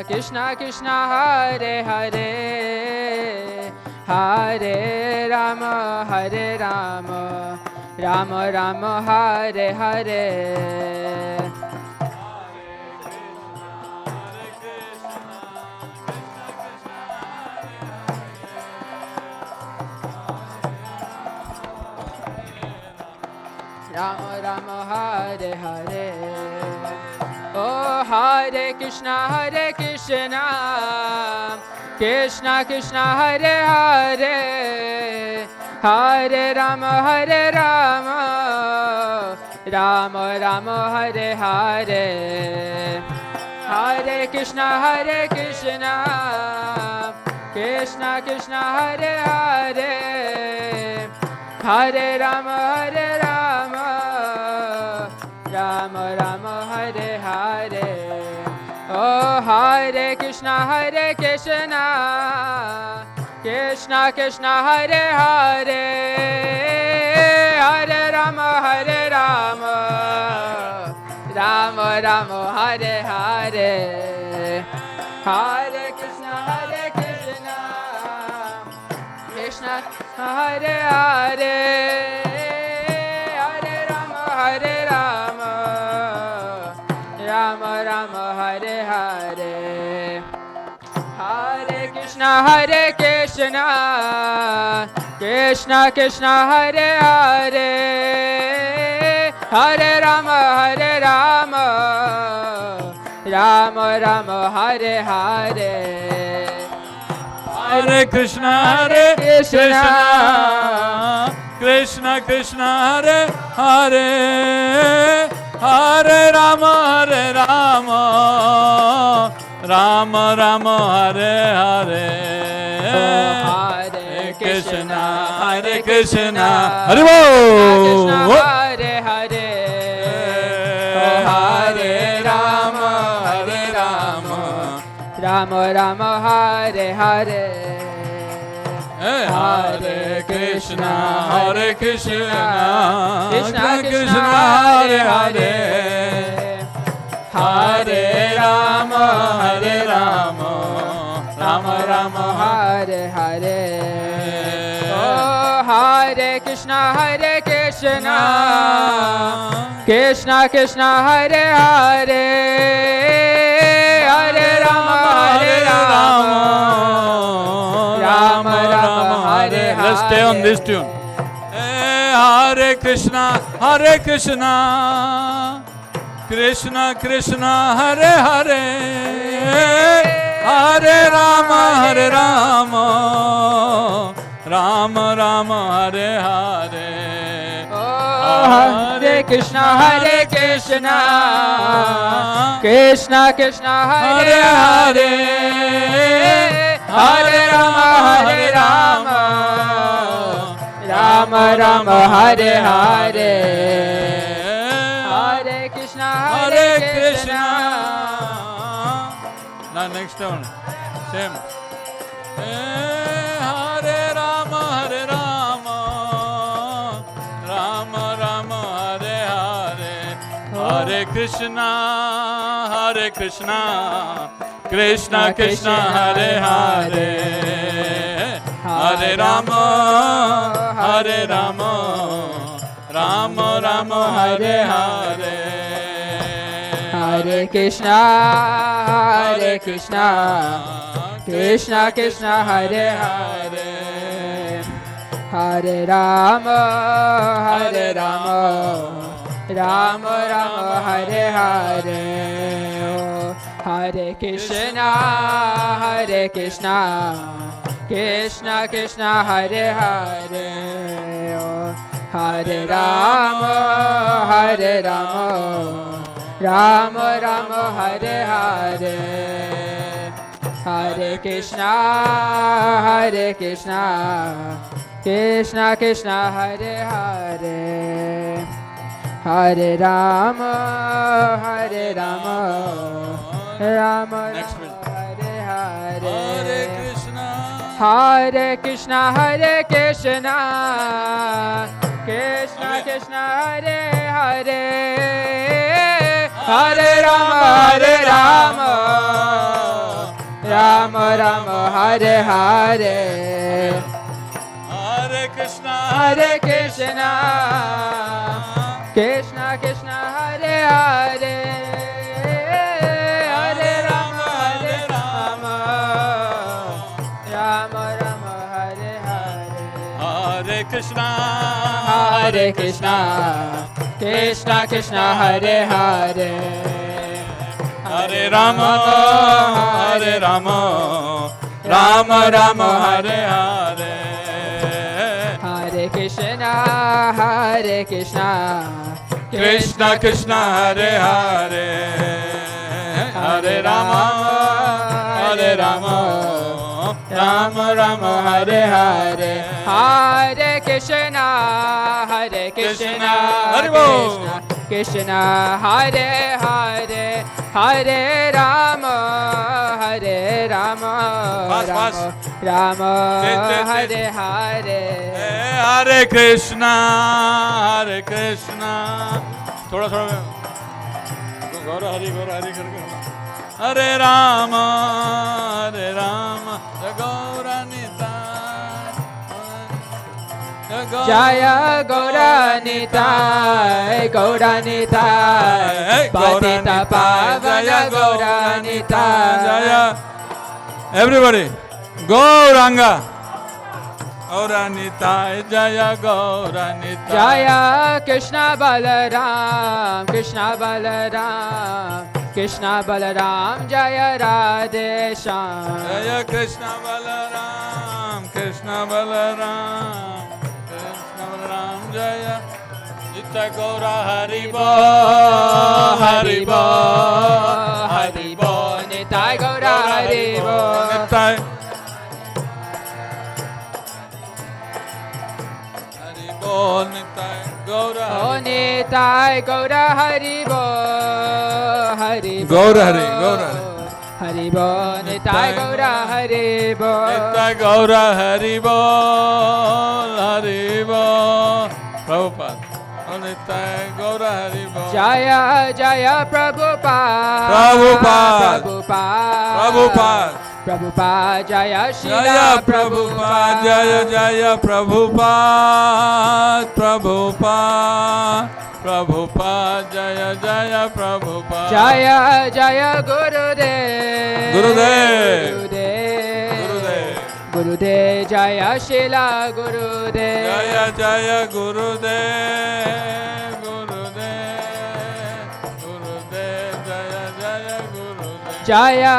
Krishna Krishna, Hare Hare, Hare Rama, Rama Rama, Hare Hare. Rama Rama, Hare Hare. Oh, Hare Krishna, Krishna Krishna, Hare Hare, Hare Rama, Rama Rama, Hare Hare. Hare Krishna, Krishna Krishna, Hare Hare, Hare Rama, Rama Rama, Hare Hare. Oh, Hare Krishna, Krishna Krishna, Hare Hare, Hare Rama, Rama Rama, Hare Hare. Hare Krishna, Krishna Hare Hare, Hare Rama, Rama Rama, Hare Hare. Hare Krishna, Krishna Krishna, Hare Hare, Hare Rama, Rama Rama, Hare Hare. Hare Krishna, Krishna Krishna, Hare Hare, Hare Rama, Rama Rama, Hare Hare. Hare Krishna, Hare Bol. Hare Hare, Hare Rama, Rama Rama, Hare Hare. Hare Krishna, Krishna Krishna, Hare Hare, Hare Rama, Rama Rama, Hare Hare. Oh, Hare Krishna, Krishna Krishna, Hare Hare, Hare Rama, Rama Rama, Hare Hare. Let's stay on this tune. Hare Krishna, Krishna Krishna, Hare Hare, Hare Rama, Rama Rama, Hare Hare. Hare Krishna, Krishna Krishna, Hare Hare, Hare Rama, Rama Rama, Hare Hare. Hare Krishna, Now next one, same. Hare Rama, Rama Rama, Hare Hare. Hare Krishna, Krishna Krishna, Hare Hare, Hare Rama, Rama Rama, Hare Hare. Hare Krishna, Krishna Krishna Hare Hare, Hare Rama, Hare Rama, Rama Rama Hare Hare, Hare Krishna, Hare Krishna, Krishna Krishna Hare Hare, Hare Rama, Hare Rama, Rama Rama Hare Hare, Hare Krishna, Hare Krishna, Krishna Krishna Hare Hare, Hare Rama, Hare Rama, Rama Rama Hare Hare, Hare Krishna, Hare Krishna, Hare Krishna, Krishna Krishna Hare Hare, Hare Rama, Hare Rama, Rama Rama Hare Hare, Hare Krishna, Hare Krishna, Krishna Krishna Hare Hare, Hare Rama, Hare Rama, Rama Rama Hare Hare, Hare Krishna, Hare Krishna, Krishna Krishna Hare Hare, Hare Rama, Hare Rama, Rama Rama Hare Hare, Hare Krishna, Hare Krishna, Krishna Krishna Hare Hare, Hare Rama, Hare Rama, Rama Rama Hare Hare, Hare Krishna, Hare Krishna, Hare Bol. Krishna Hare Hare, Hare Rama, Hare Rama, Fast, fast. Rama Yes. Hare Hare, Hare Krishna, Hare Krishna, थोड़ा थोड़ा गौरा हरि करके Hare Rama, Hare Rama, Gaura Jaya Gaura Nitai, Gaura Nitai, Patita Pavana Gaura Nitai. Jaya, everybody, Gauranga, Gauranitai, Jaya Gauranitai, Jaya Krishna Balaram, Krishna Balaram, Krishna Balaram, Jaya Radhe Shyam. Jaya Krishna Balaram, Krishna Balaram, Krishna Balaram, Jaya Nitya Gaura Haribo, Haribo, Haribo, Nitai Gaura Haribo, Nitya Haribo, Nitya Gaura O Nitai Gaura Haribo, Haribo, Gaura Hari, Gaura Hari. Haribo, Nitai Gaura Haribo, Nitya Gaura Haribo, Haribo, Prabhupada. Nitya Gaura Haribo. Jaya Jaya Prabhupada, Prabhupada. Prabhupada, Prabhupada. Prabhupada, Jaya Shila Jaya Prabhupada, Jaya Jaya Prabhupada, Prabhupada, Prabhupada, Jaya Jaya Prabhupada. Jaya Jaya Gurudev, Gurudev. Gurudev, Gurudev. Gurudev, Jaya Shila Gurudev, Jaya Jaya Gurudev, Gurudev, Gurudev, Jaya Jaya Gurudev. Jaya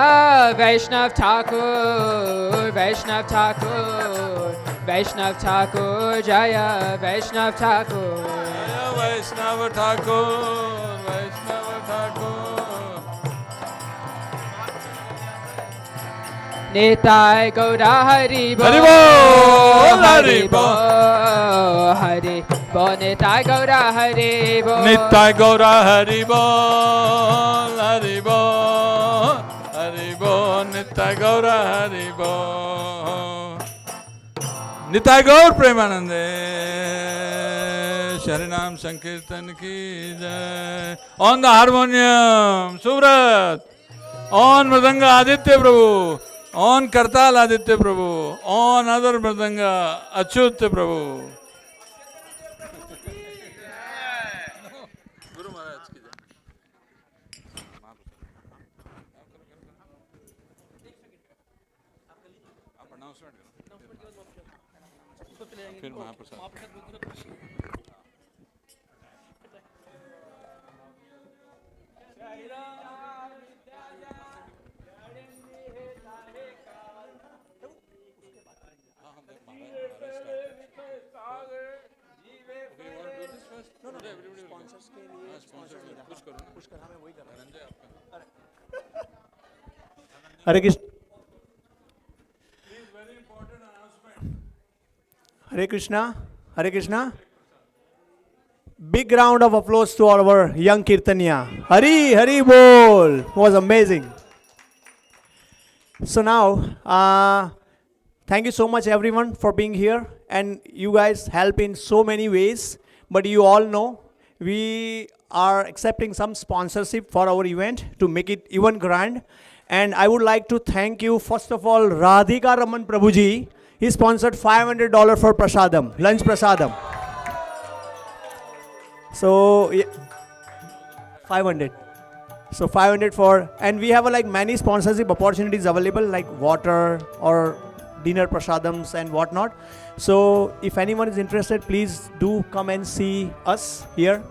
Vaishnav Thakur, Vaishnav Thakur, Vaishnav Thakur, Jaya Vaishnav Thakur, Jaya Vaishnava Thakur, Vaishnava Thakur. Nitai Gaura Haribo, Haribo, Haribo. Haribo, Nitai Gaura Haribo, Nitya Gaura Haribo, Haribo, Haribo, Nitya Gaura Haribo. Nitya Gaur Premanande, Sharinam Sankirtan ki jai. On the harmonium, Subrat. On Mridanga Aditya Prabhu. On Kartal Aditya Prabhu. On other Mridanga Achyut Prabhu. Guru Maharaj ki jai. फिर महाप्रसाद Hare Krishna. Hare Krishna. Hare Krishna. Big round of applause to our young Kirtaniya. Hari, Hari Bol. Was amazing. So now, thank you so much everyone for being here. And you guys help in so many ways. But you all know, we are accepting some sponsorship for our event to make it even grand. And I would like to thank you, first of all, Radhika Raman Prabhuji. He sponsored $500 for prasadam, lunch prasadam. So, yeah, 500. So 500 for, and we have like many sponsorship opportunities available like water or dinner prasadams and whatnot. So if anyone is interested, please do come and see us here.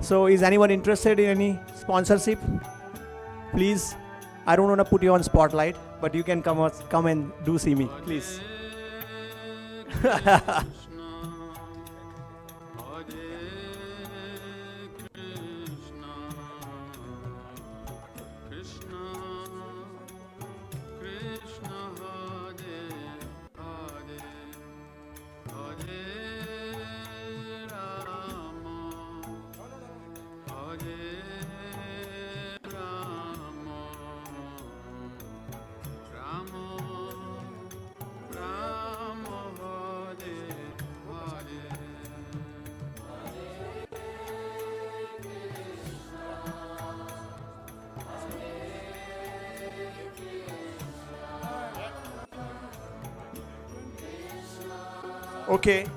So is anyone interested in any sponsorship? Please, I don't want to put you on spotlight, but you can come and do see me, please. Okay.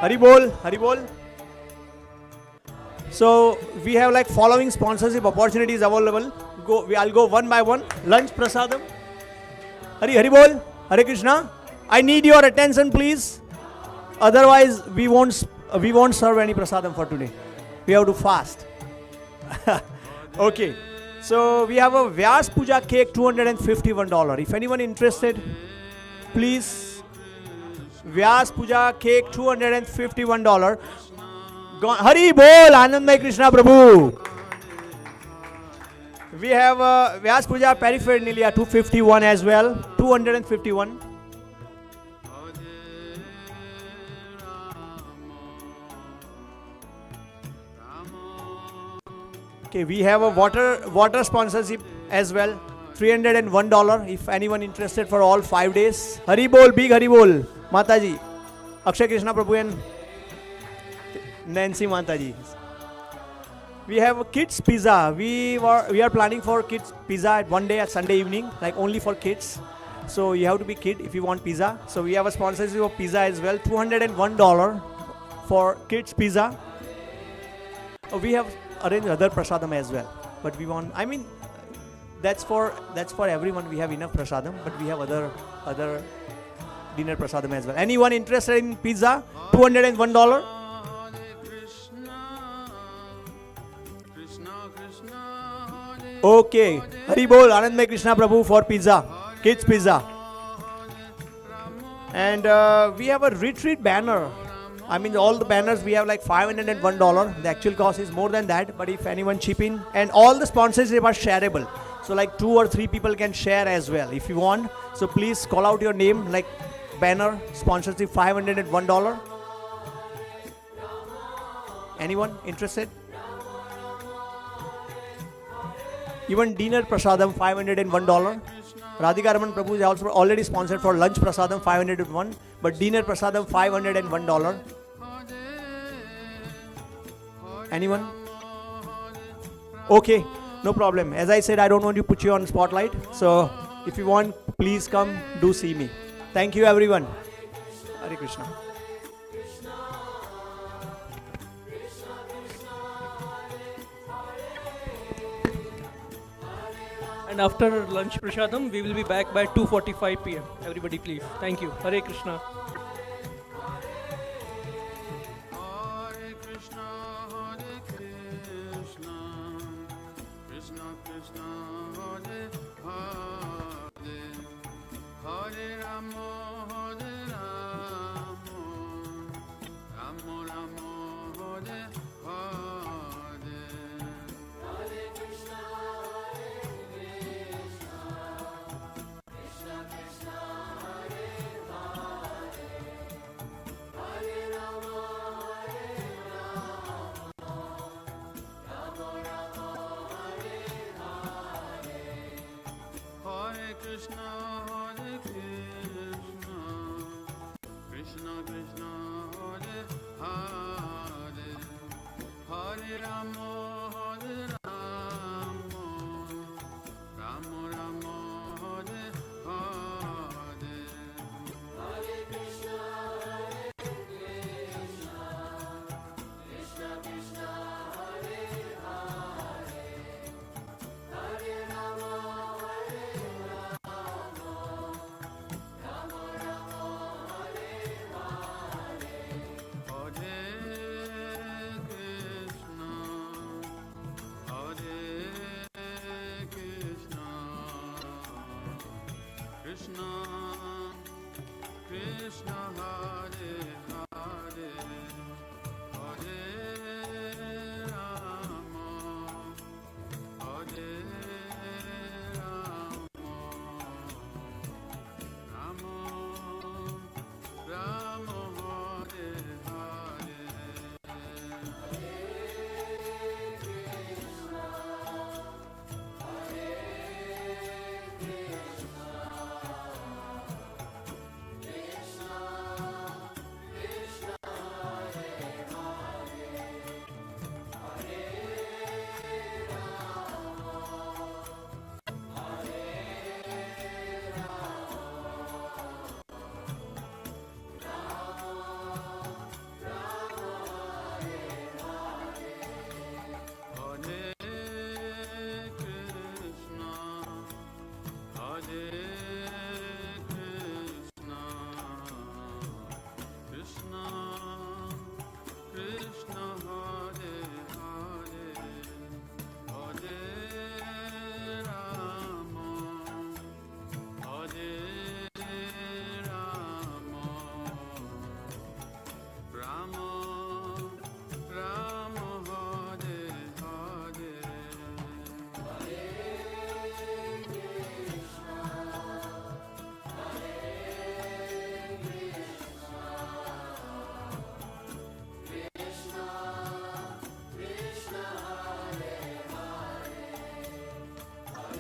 Hari Bol, Hari Bol. So we have like following sponsorship opportunities available. I'll go one by one. Lunch prasadam. Hari Bol, Hare Krishna. I need your attention, please. Otherwise, we won't serve any prasadam for today. We have to fast. Okay. So we have a Vyas Puja cake, $251. If anyone interested, please. Vyas Puja cake, $251. Hari Bol, Anandmay Krishna Prabhu. We have Vyas Puja paraphernalia, $251 as well, $251. Okay, we have a water sponsorship as well, $301. If anyone interested for all 5 days. Hari Bol, big Hari Bol. Mataji, Akshay Krishna Prabhu and Nancy Mataji. We have a kids pizza. We are planning for kids pizza at one day at Sunday evening, like only for kids. So you have to be kid if you want pizza. So we have a sponsorship of pizza as well, $201 for kids pizza. We have arranged other prasadam as well, but we want. I mean, that's for everyone. We have enough prasadam, but we have other dinner prasadam as well. Anyone interested in pizza? $201. Okay. Hari Bol, Anandmay Krishna Prabhu for pizza, kids pizza. And we have a retreat banner. I mean, all the banners we have like $501. The actual cost is more than that. But if anyone chip in, and all the sponsorship are shareable. So like 2 or 3 people can share as well if you want. So please call out your name, like banner sponsorship $501. Anyone interested? Even dinner prasadam $501. Radhika Raman Prabhu is also already sponsored for lunch prasadam $501, but dinner prasadam $501. Anyone? Okay, no problem. As I said, I don't want to put you on spotlight. So if you want, please come, do see me. Thank you everyone. Hare Krishna. And And after lunch prasadam, we will be back by 2:45 p.m. Everybody, please. Thank you. Hare Krishna. Hare Krishna, Krishna Krishna, Hare Hare, Hare Rama, Hare Rama, Rama Rama, Hare Hare. Hare Krishna, Krishna Krishna, Hare Hare, Hare Rama, Hare Rama, Rama Rama, Hare Hare. Hare Krishna, Krishna Krishna, Hare Hare, Hare Rama, Hare Rama, Rama Rama, Hare Hare. Hare Krishna, Krishna Krishna, Hare Hare, Hare Rama, Hare Rama, Rama Rama, Hare Hare. Hare Krishna, Krishna Krishna, Hare Hare, Hare Rama, Hare Rama, Rama Rama, Hare Hare. Hare Krishna, Krishna Krishna, Hare Hare, Hare Rama, Hare Rama, Rama Rama, Hare Hare. Hare Krishna, Krishna Krishna, Hare Hare, Hare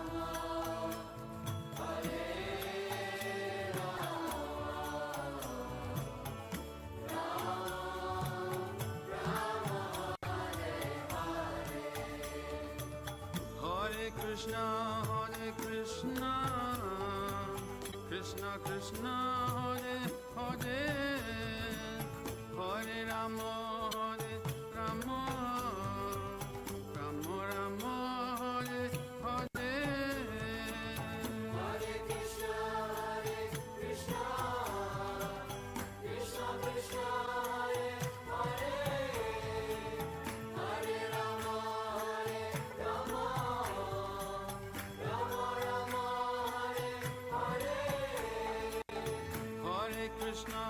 Rama, Hare Hare Krishna, Krishna Krishna, Hare Hare, Hare Rama, Hare Rama, Rama Rama, Hare Hare. Hare Krishna, Krishna Krishna, Hare Hare, Hare Rama, Hare Rama, Rama Rama, Hare Hare. Hare Krishna,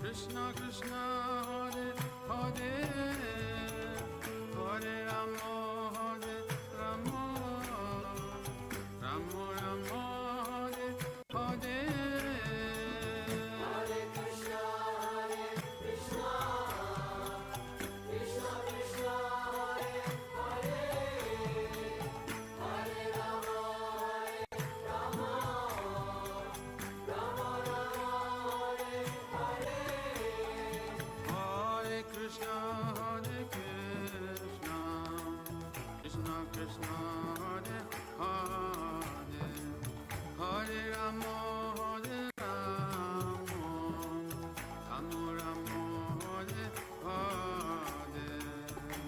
Krishna Krishna, Hare Hare, Hare Rama, Hare Rama, Rama Rama, Hare Hare. Hare Krishna, Krishna Krishna, Hare Hare, Hare Rama, Hare Rama, Rama Rama, Hare Hare. Hare Krishna, Krishna Krishna, Hare Hare, Hare Rama, Hare Rama, Rama Rama, Hare Hare.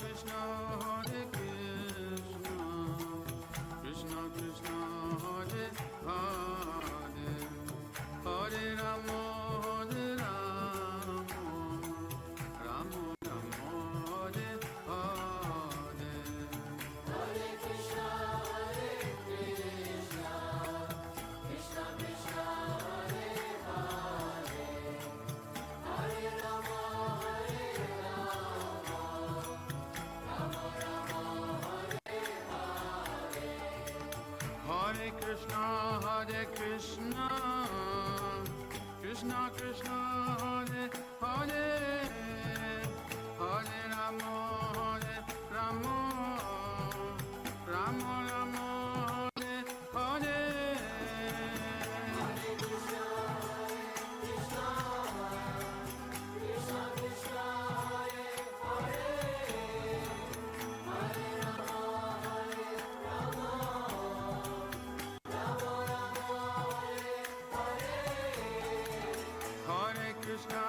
Krishna, Hare Krishna, Krishna Krishna, Hare Hare, Hare Rama, Hare Rama, Rama Rama, Hare Hare. Hare Krishna, Krishna Krishna, Hare Hare, Hare Rama, Hare Rama, Rama Rama, Hare Hare. Hare Krishna, Krishna Krishna, Hare Hare, Hare Rama, Hare Rama, Rama Rama, Hare Hare. Hare Krishna,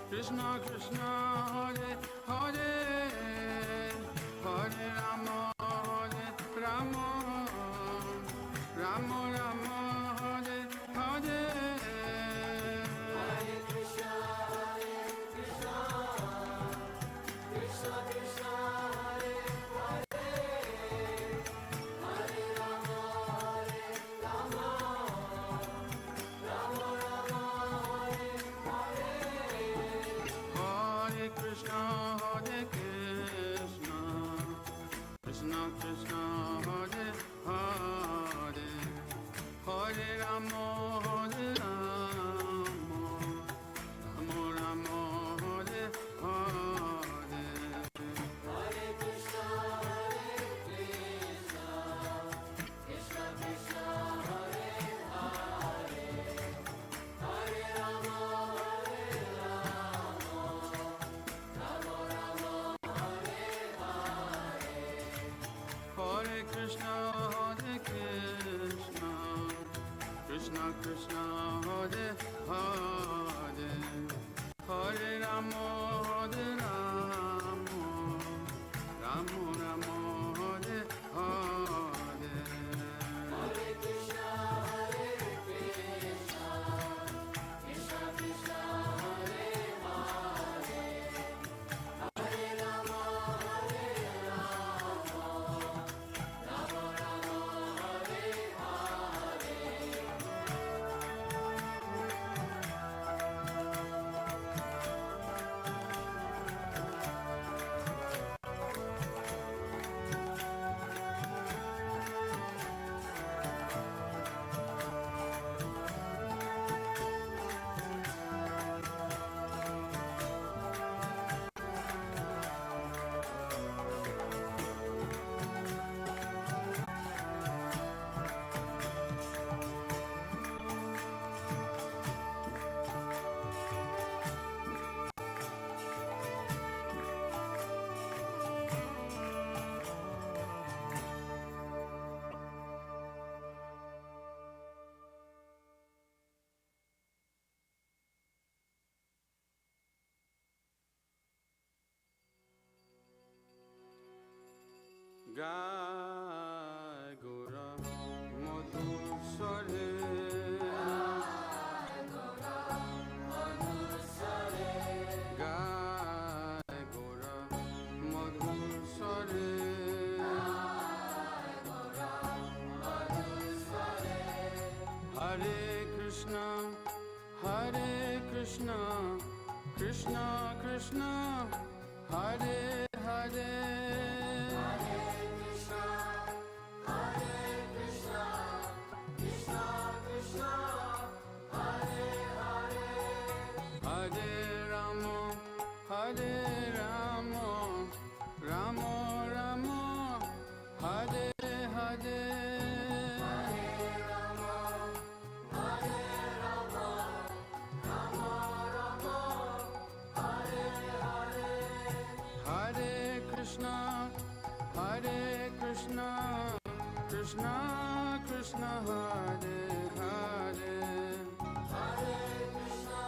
Krishna Krishna, Hare Hare, Hare Rama, Hare Rama, Rama Rama, Hare Hare. Hare Krishna, Krishna Krishna, Hare Hare, Hare Rama, Hare Rama, Rama Rama, Hare Hare. Hare Krishna, Krishna Krishna, Hare Hare, Hare Rama, Hare Rama, Rama Rama, Hare Hare. Hare Krishna, Krishna Krishna, Hare Hare, Hare Rama, Hare Rama, Rama Rama, Hare Hare. Hare Krishna, Krishna Krishna, Hare Hare, Hare Rama, Hare Rama, Rama Rama, Hare Hare. Hare Krishna, Krishna Krishna, Hare Hare, Hare Rama, Hare Rama, Rama Rama, Hare Hare. Hare Krishna, Krishna Krishna, Hare Hare, Hare Rama, Hare Rama, Rama Rama, Hare Hare. Gai Gora Madhusare, Gai Gora Madhusare, Gai Gora Madhusare, Gai Gora Madhusare. Hare Krishna, Krishna Krishna, Hare Hare. Hare Rama, Rama Rama, Hare Hare. Hare Rama, Hare Rama, Rama Rama, Hare Hare. Hare Krishna, Krishna Krishna, Hare Hare. Hare Krishna,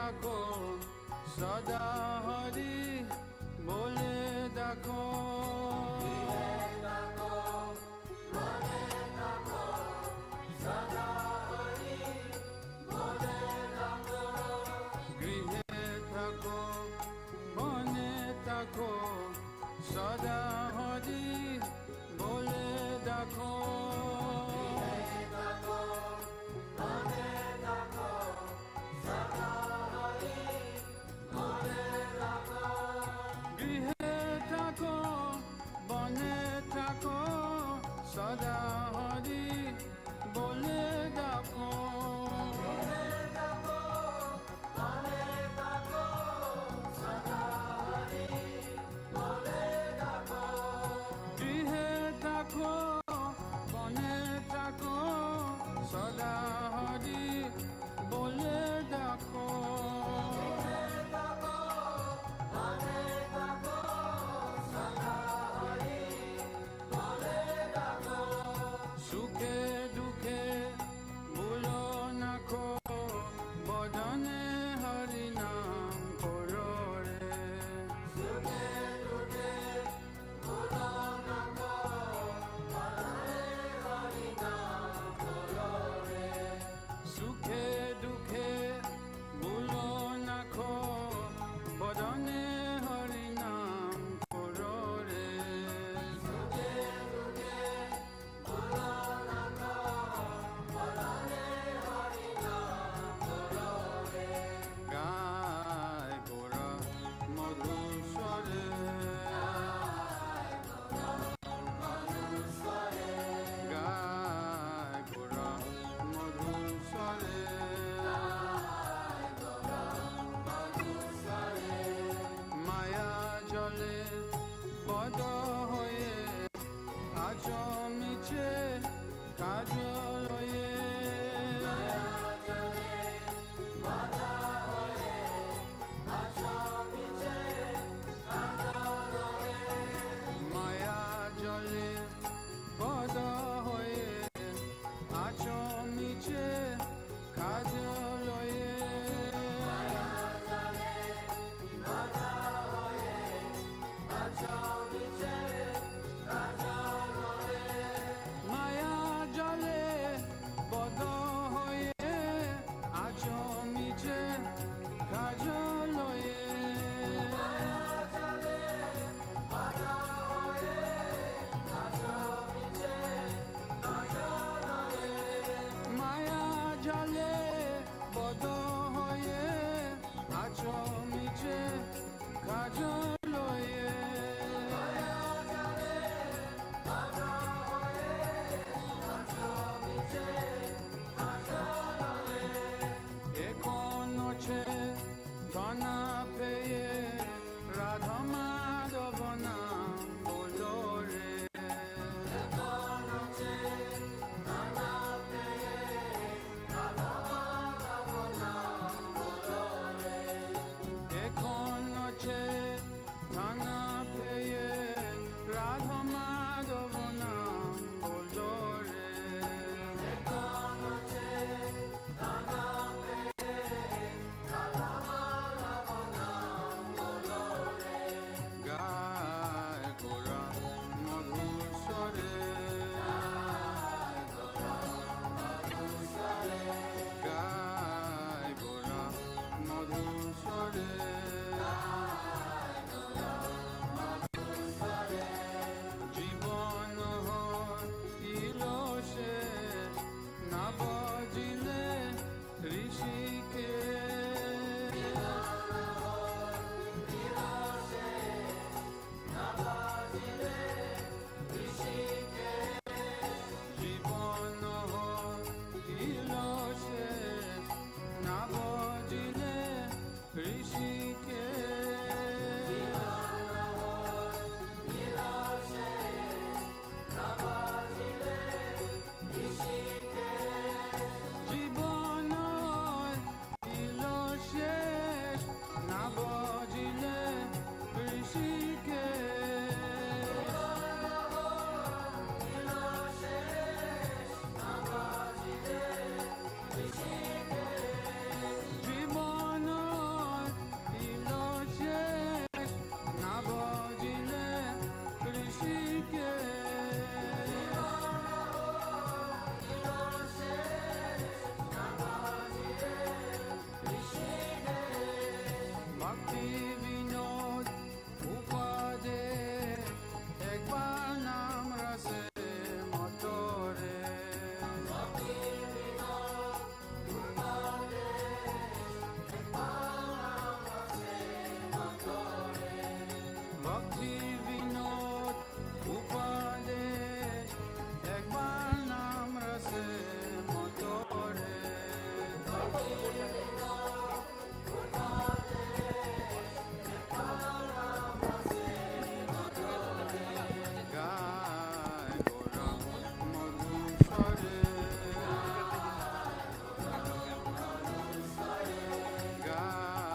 থাকো সদা হরি বলে দেখো গৃহে থাকো বনে থাকো সদা হরি বলে দেখো গৃহে থাকো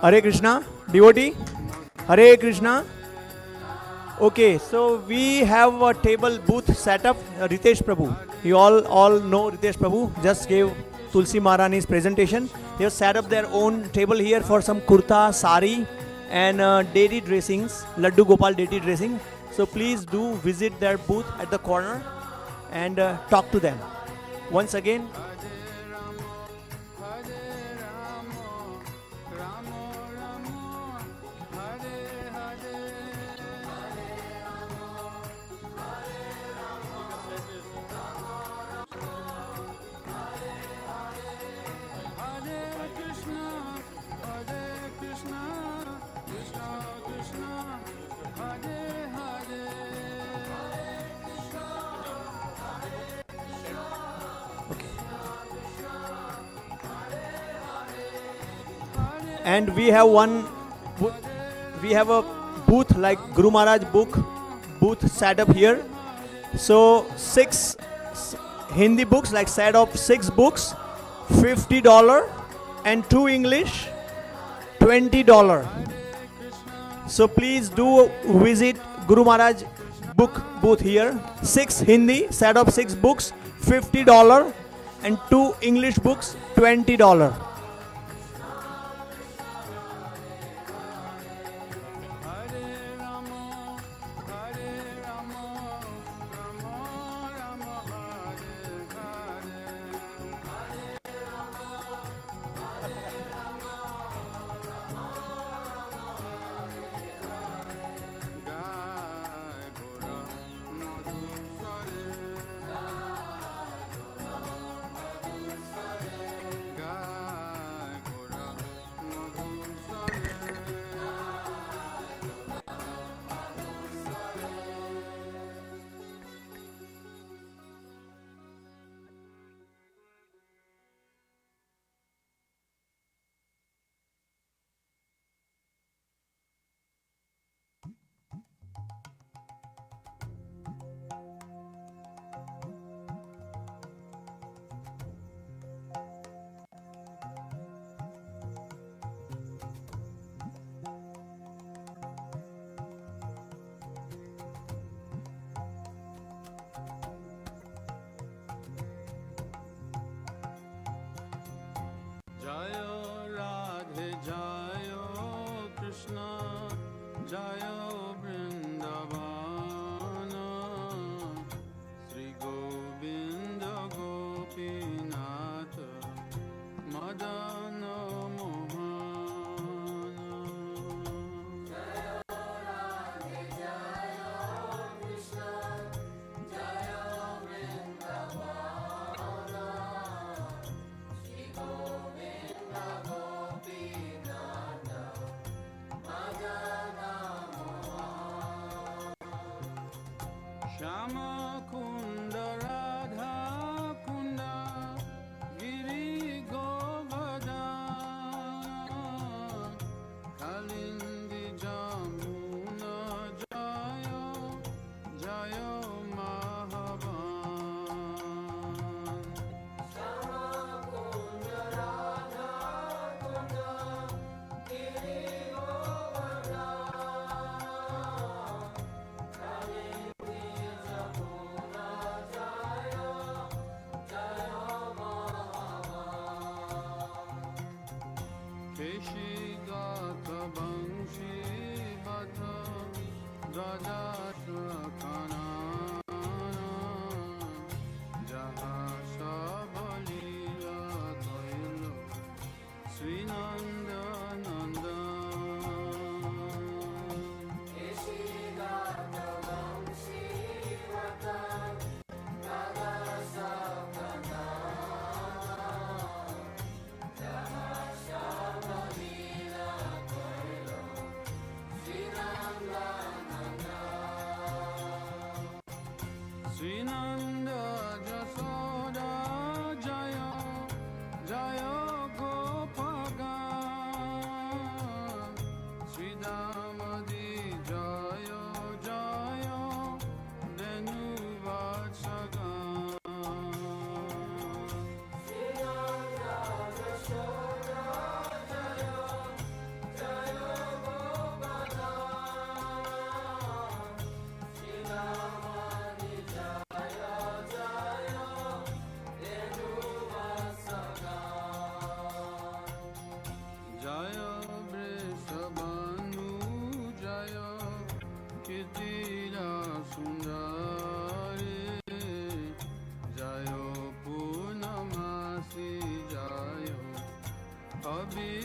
Hare Krishna. Devotee? Hare Krishna. Okay, so we have a table booth set up. Ritesh Prabhu. You all know Ritesh Prabhu. Just gave Tulsi Maharani's presentation. They have set up their own table here for some kurta, sari and dairy dressings, Laddu Gopal dairy dressing. So please do visit their booth at the corner and talk to them. Once again, and we have a booth like Guru Maharaj book booth set up here. So 6 Hindi books, like set of 6 books, $50, and 2 English, $20. So please do visit Guru Maharaj book booth here. 6 Hindi, set of 6 books, $50, and 2 English books, $20.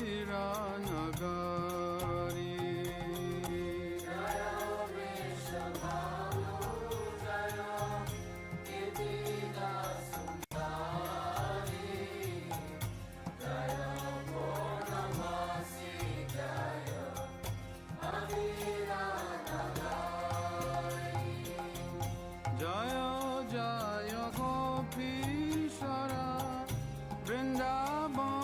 Mathura নগরী জয় জয় গোপীশ্বরা Vrindavan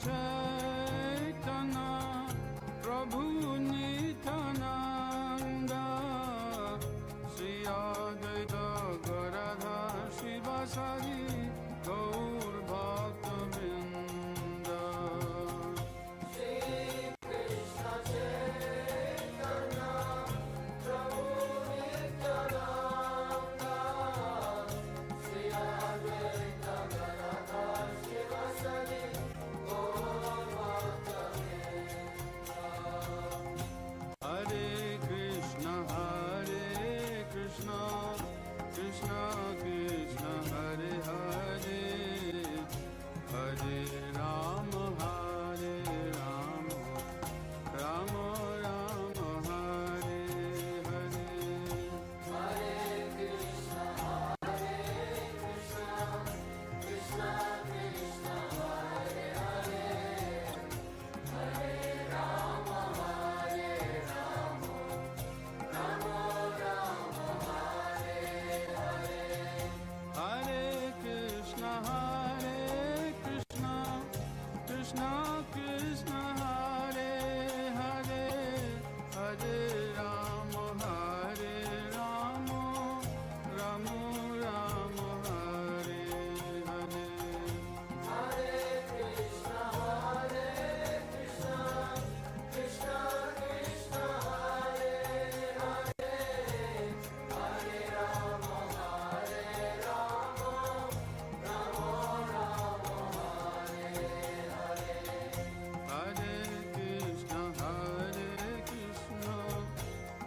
Chaitanya Prabhu Nityananda Sri Advaita Gadadhar Shivasari Gaur Bhakta Vrinda Hare Krishna, Krishna Krishna, Hare Hare, Hare Rama, Rama Rama, Hare Hare. Hare Krishna, Krishna Krishna, Hare Hare, Hare Rama, Rama Rama, Hare Hare. Hare Krishna,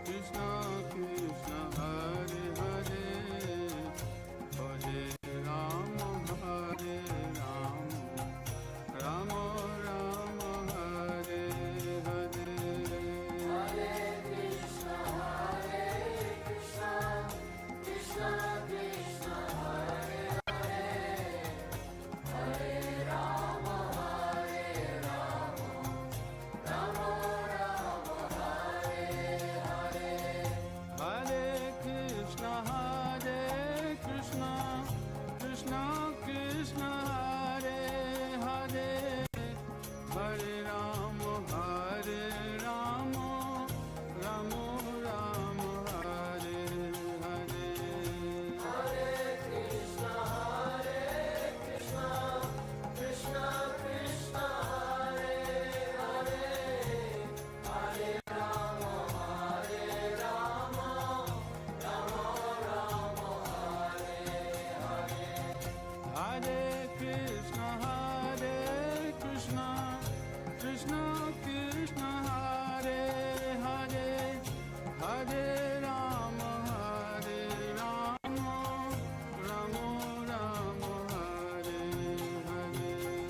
Krishna Krishna, Hare Hare, Hare Rama, Rama Rama, Hare Hare. Hare Krishna, Krishna Krishna, Hare Hare, Hare Rama, Rama Rama, Hare Hare. Hare Krishna, Krishna Krishna, Hare Hare, Hare Rama, Rama Rama, Hare Hare.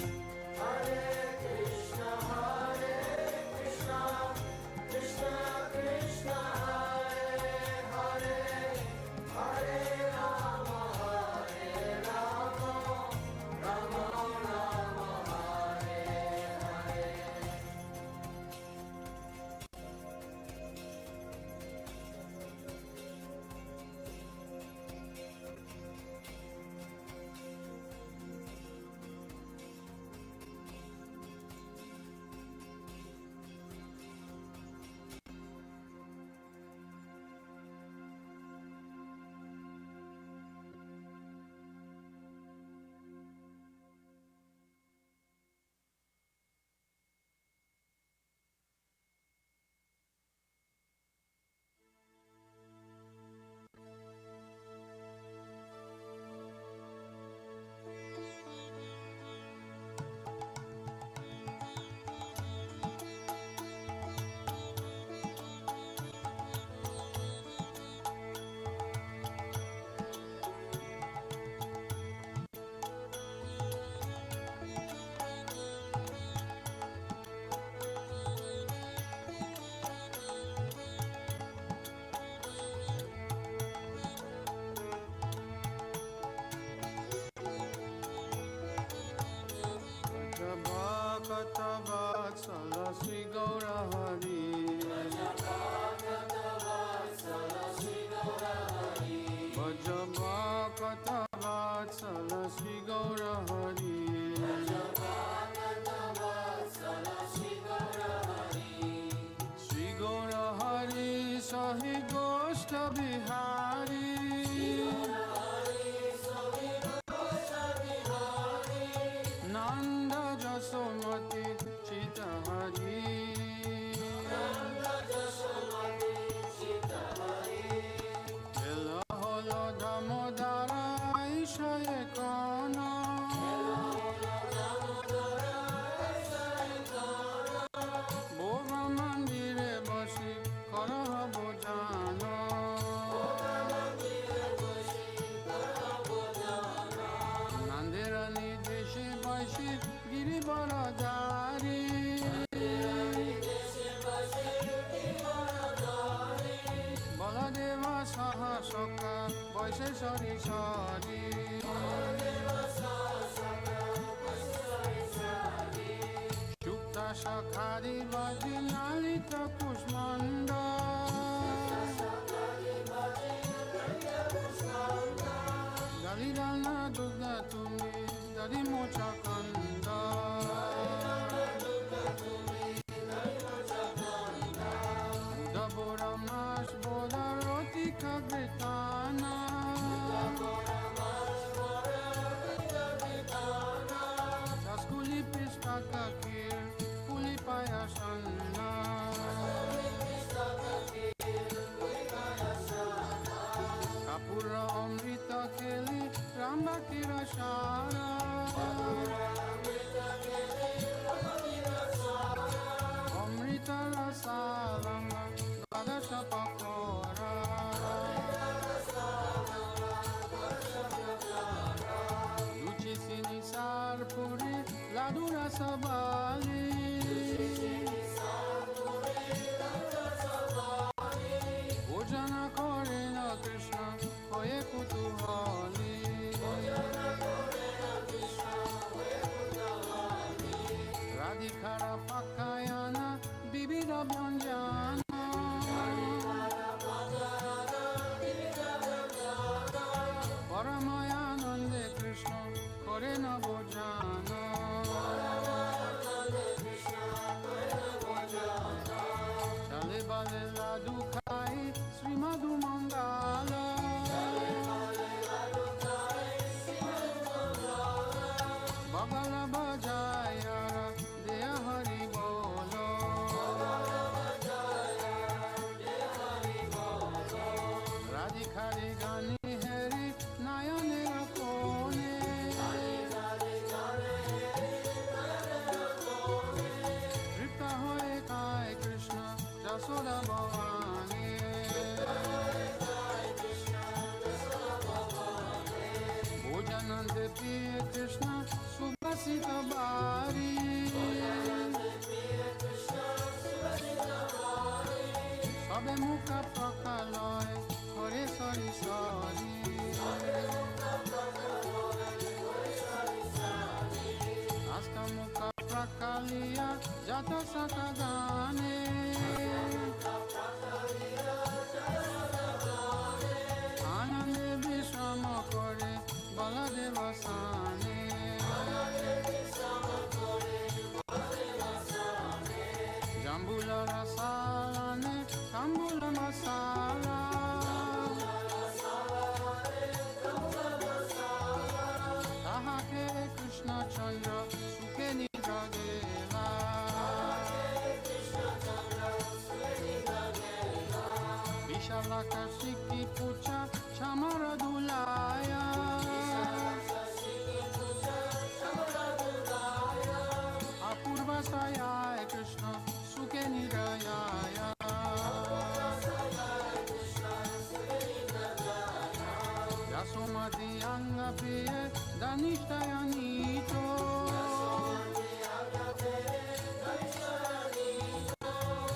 Sri Gaura Hari. Yashomati চিতহরি এল হল দামোদরা ঈশয়ে কন বোবা মন্দিরে বসি করহ বোঝান নান্দেরানি দেশে বসে গিরিবর জারি বলদেব সহ সখা বৈশে সরি সরি যুক্তা সখারি বাজি লালিত কুষ্মণ্ড গালিদানা দুর্গা তুমি দাদি মোচা কন্দ উদবরা মাস বোধা রতিকা বৃতানা চাষকুলি পৃষ্ঠা কাকির কুলি পায়াসন্না কাপুর অমৃত খেলি রামবাকির সারা অমৃত রসালম দ্বাদশ পকরা লুচি চিনি সার পুরি লাডু রসবালি ভোজন করে না কৃষ্ণ হয়ে কুতুহলী রাধিকারা পাকায়ানা বিবিধ ব্যঞ্জন পরময়ানন্দে কৃষ্ণ করে নবজান চালে বালে লাডু খাই শ্রীমধু মঙ্গল বগল বজায় দেয়া হরি বল রাধিকারি গানি হেরি নয়নের কোণে তৃপ্ত হয়ে খায় কৃষ্ণ যশোদা ভবানী ভোজনন্দ প্রিয় কৃষ্ণ সুবাসিত বারি সবে মুখ প্রকালয় হরে সরি সরি আস্ত মুখ প্রকালিয়া যত শত গানে আনন্দে বিশ্রাম করে বলদেব সানে জাম্বুল রসালানে তাম্বুল মশালা তাহাকে কৃষ্ণচন্দ্র সুখে নিজ গেলা বিশালাকাশি কি পুছা ছামর দুলায়া অপূর্ব সয়ায় কৃষ্ণ সুখে নিরয়ায় যশোমতি অঙ্গ প্রিয় ধনিষ্ঠয়নীত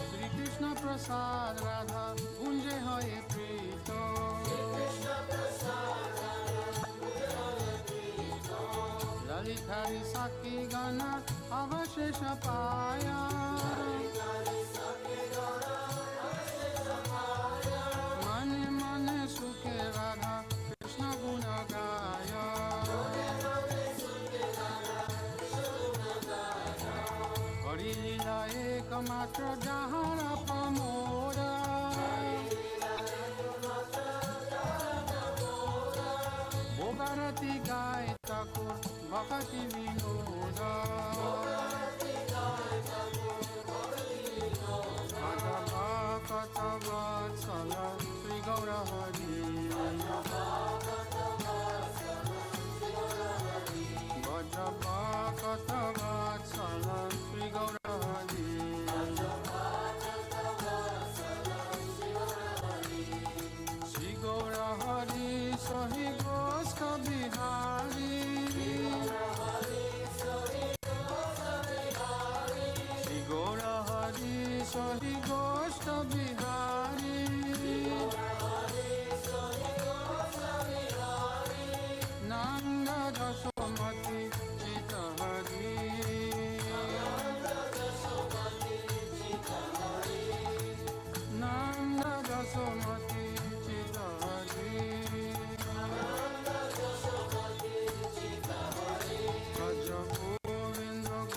শ্রীকৃষ্ণ প্রসাদ রাধা কুঞ্জে হয়ে প্রীত ললিতারি সাক্ষী গণ অবশেষ পায়া মনে মনে সুখে রাধা কৃষ্ণ গুণ গায় হরি লীলা একমাত্র যাহার পামোরা ভোগারতি গায় ঠাকুর ভক্তি বিনোদ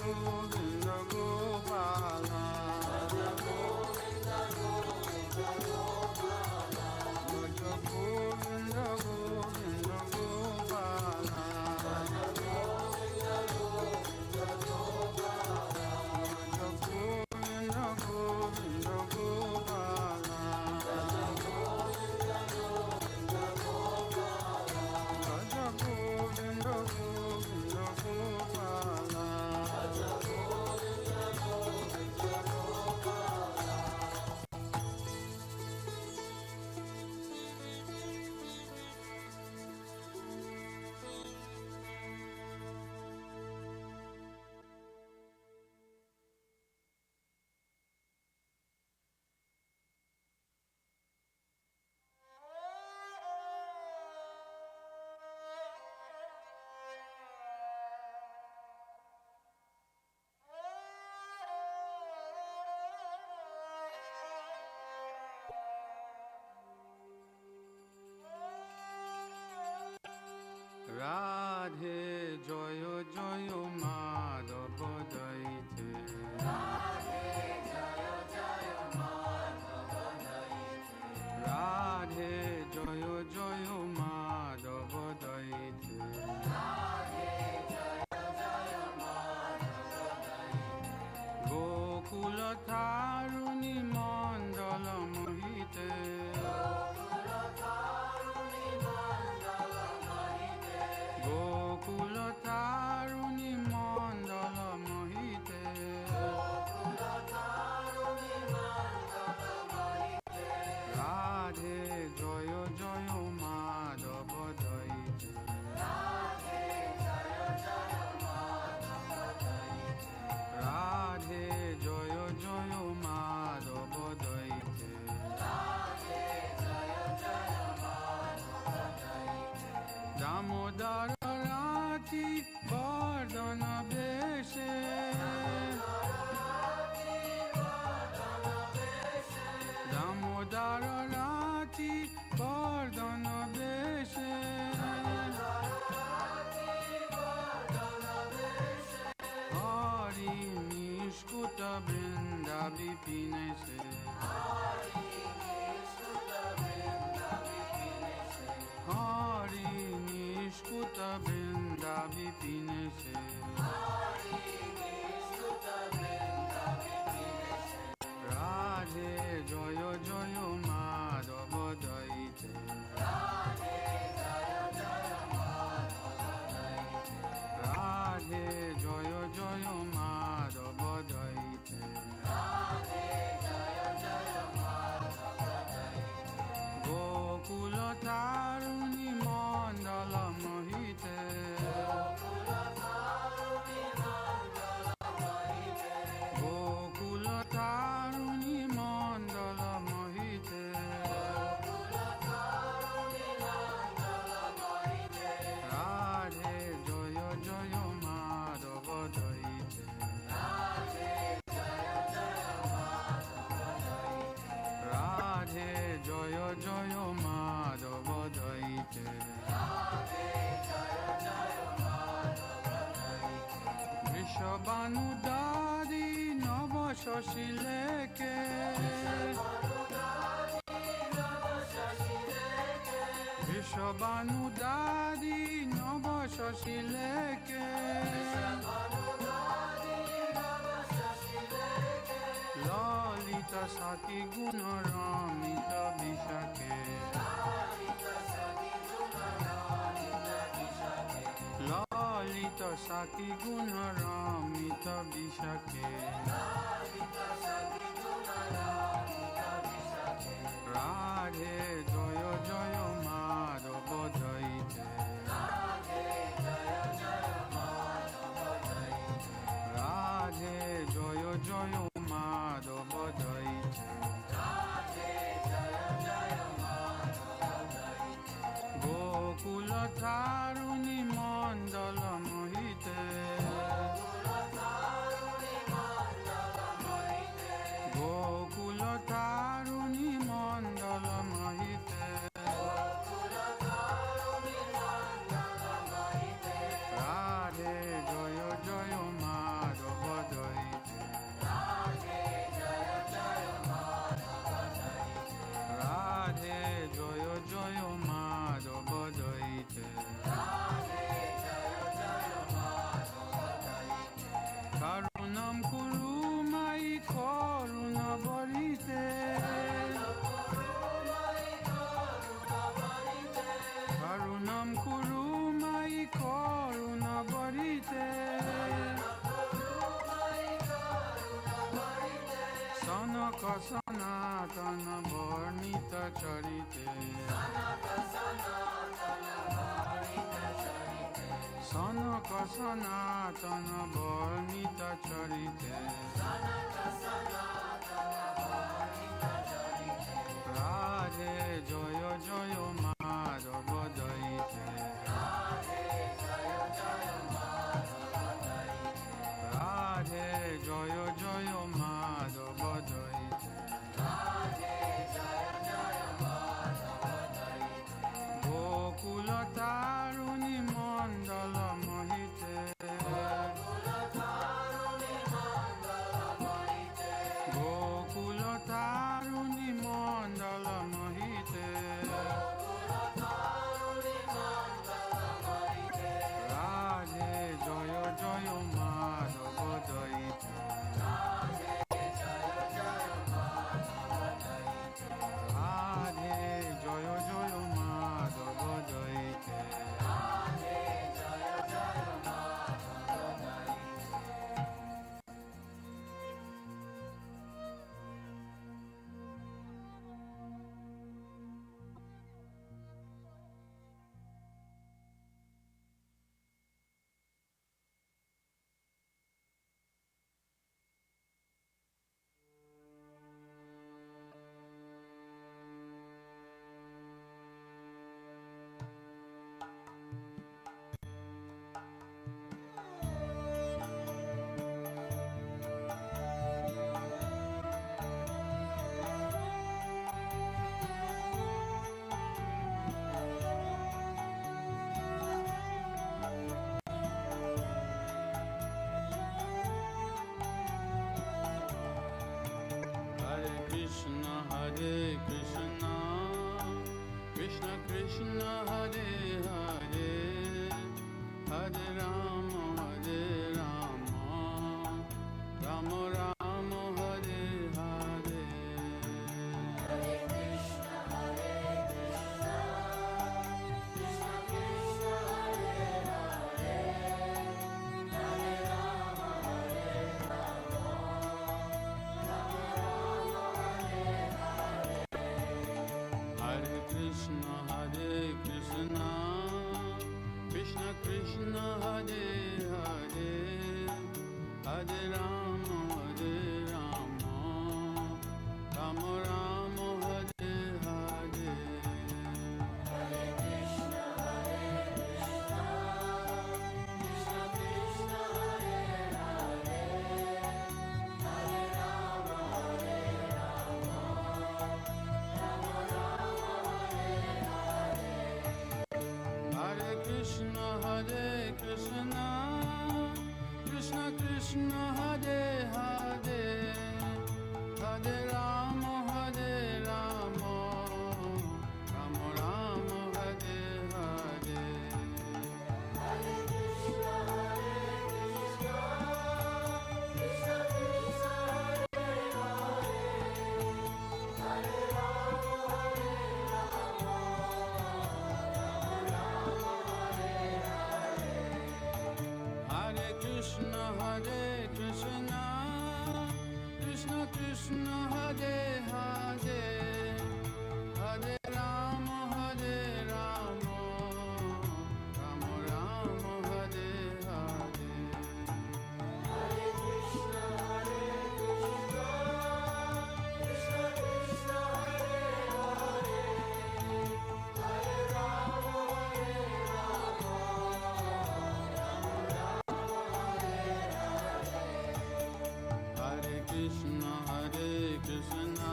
গোবিন্দ গোপাল ভজ গোবিন্দ গোবিন্দ গোপাল ভজ গোবিন্দ গোবিন্দ গোপাল ভজ গোবিন্দ গোবিন্দ গোপাল ভজ গোবিন্দ গোবিন্দ গোপাল ভজ গোবিন্দ গোবিন্দ গোপাল ভজ গোবিন্দ গোবিন্দ গোপাল ভজ গোবিন্দ রাধে জয় জয় মাধব দৈতে রাধে জয় জয় মাধব দৈতে রাধে জয় জয় মাধব দৈতে রাধে জয় জয় মাধব দৈতে গোকুল তারুণী মণ্ডল মোহিতে গোকুল তারুণী মণ্ডল মোহিতে গোকুল তারুণী মণ্ডল মোহিতে গোকুল তারুণী মণ্ডল মোহিতে রাধে জয় জয় মাধব দৈতে রাধে জয় জয় মাধব দৈতে রাধে জয় জয় মাধব দৈতে রাধে জয় জয় মাধব দৈতে দামোদর রাতি বর্ধন বেশে দামোদর রাতি বর্ধন বেশে হরি নিষ্কুত বৃন্দা বিপিনেশে হরি নিষ্কুত বৃন্দা বিপিনেশে রাধে জয় জয় মাধব দৈতে রাধে জয় জয় মাধব দৈতে রাধে জয় জয় মাধব দৈতে রাধে জয় জয় মাধব দৈতে গোকুল তারুণী মণ্ডল মোহিতে গোকুল তারুণী মণ্ডল মোহিতে গোকুল তারুণী মণ্ডল মোহিতে গোকুল তারুণী মণ্ডল মোহিতে রাধে জয় জয় মাধব দৈতে রাধে জয় জয় মাধব দৈতে রাধে জয় জয় মাধব দৈতে রাধে জয় জয় মাধব দৈতে বৃষবানুদারি নব শশী লেকে বৃষবানুদারি নব শশী লেকে ললিত সাতি গুণ রমিত বিশাখে ললিত সাতি গুণ রমিত বিশাখে রাধে জয় জয় মাধব দৈতে রাধে জয় জয় মাধব দৈতে রাধে জয় জয় মাধব দৈতে রাধে জয় জয় মাধব দৈতে গোকুল তারুণী মণ্ডল মোহিতে গোকুল তারুণী মণ্ডল মোহিতে কারুণাম কুরু মাই করুণা বরিতে কারুণাম কুরু মাই করুণা বরিতে সনক সনাতন বর্ণিত চরিতে সনক সনাতন বর্ণিত চরিতে রাধে জয় জয় মাধব দইতে রাধে জয় জয় মাধব দইতে গোকুল তারুণী মণ্ডল মোহিতে গোকুল তারুণী মণ্ডল মোহিতে রাধে জয় জয় মাধব দইতে রাধে জয় জয় Madhav দইতে Hare Krishna, Krishna Krishna Hare Hare, Hare Rama, Rama Rama Hare Hare. Hare Krishna, Krishna Krishna Hare Hare, Hare Rama, Hare Krishna, Krishna Krishna Hare Hare, Hare Rama, Rama Rama Hare Hare. Hare Krishna, Krishna Krishna Hare Hare, Hare Rama, Hare Krishna, Krishna Krishna Hare Hare, Hare Rama, Rama Rama Hare Hare. Hare Krishna, Krishna Krishna Hare Hare, Hare Rama, Hare Krishna, Krishna Krishna Hare Hare, Hare Rama, Rama Rama Hare Hare. Hare Krishna, Krishna Krishna Hare Hare, Hare Rama, Hare Krishna,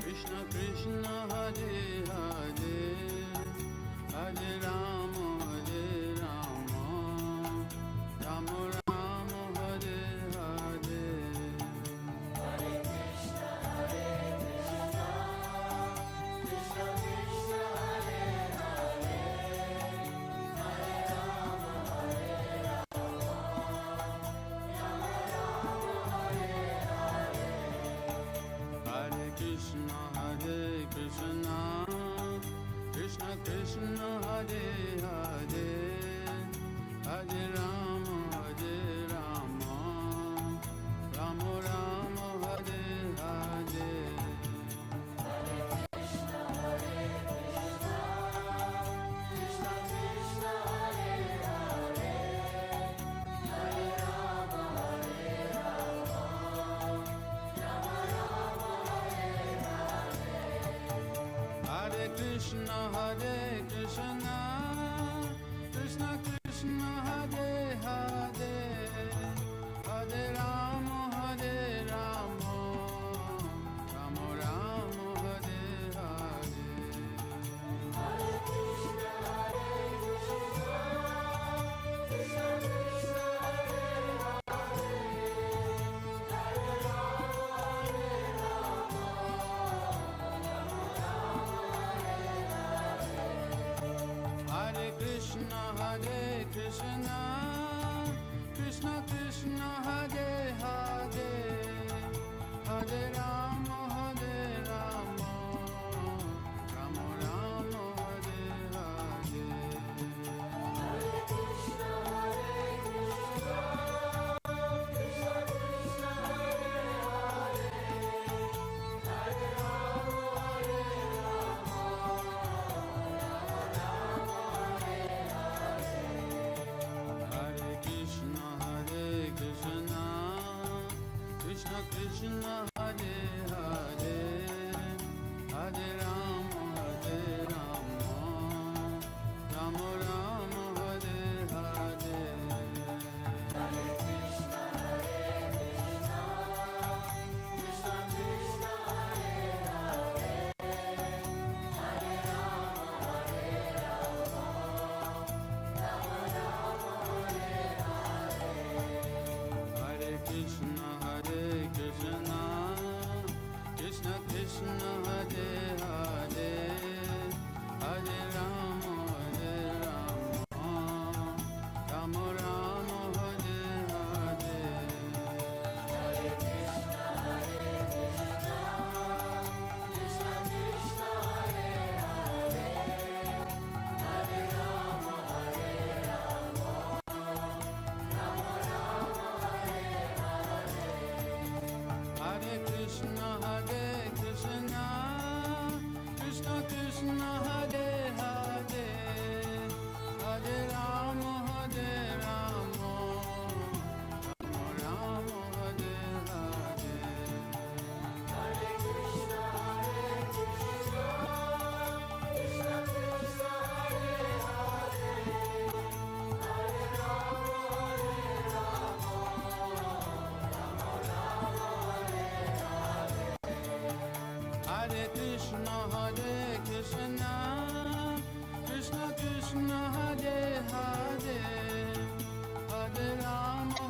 Krishna Krishna Hare Hare, Hare Rama, Rama Rama Hare Hare. Hare Krishna, Krishna Krishna Hare Hare, Hare Rama, Rama Krishna Hare Hare, Hare Rama, Rama Rama, Hare Hare. Hare Krishna, Krishna Krishna, Hare Hare, Hare Rama, Rama Rama, Hare Hare. Hare Krishna, Krishna Krishna, Hare Hare, Hare Rama, Rama Rama, Hare Hare. Hare Krishna, Krishna Krishna, Hare Hare, Hare Rama, Rama Rama, Hare Hare. Hare Krishna, Krishna Krishna, Hare Hare, Hare Rama, Rama Rama, Hare Hare. Hare Krishna, Krishna Krishna, Hare Hare, Hare Rama, Rama Rama, Hare Hare. Hare Krishna, Krishna Krishna, Hare Hare, Hare Rama,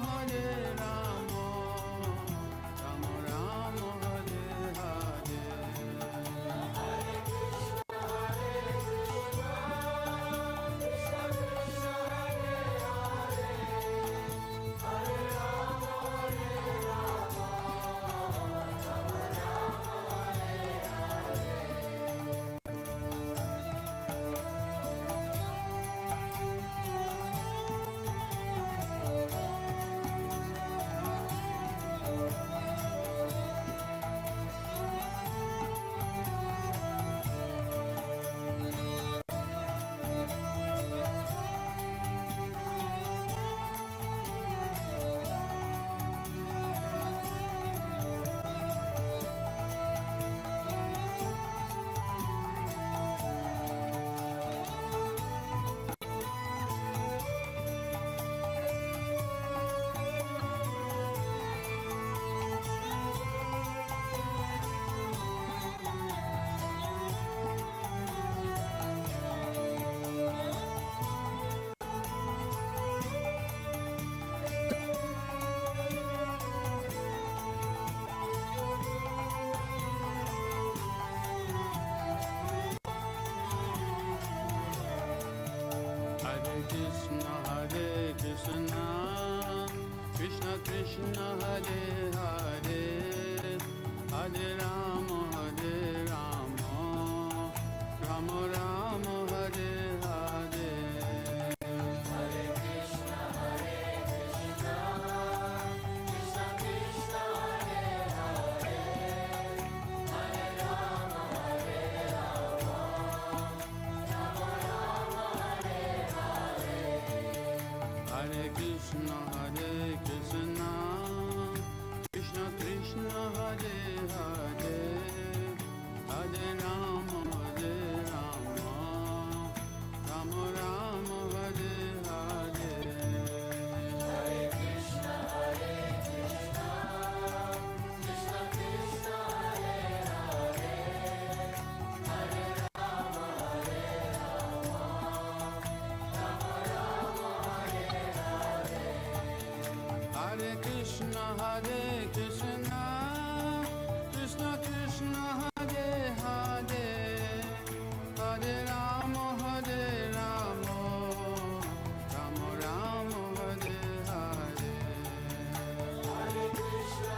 Rama Rama, Hare Hare. Krishna Krishna, Hare Hare, Hare Rama, Rama Rama, Hare Hare Krishna, Krishna Krishna Hare Hare, Hare Rama, Hare Rama, Rama Rama, Hare Hare. Hare Krishna,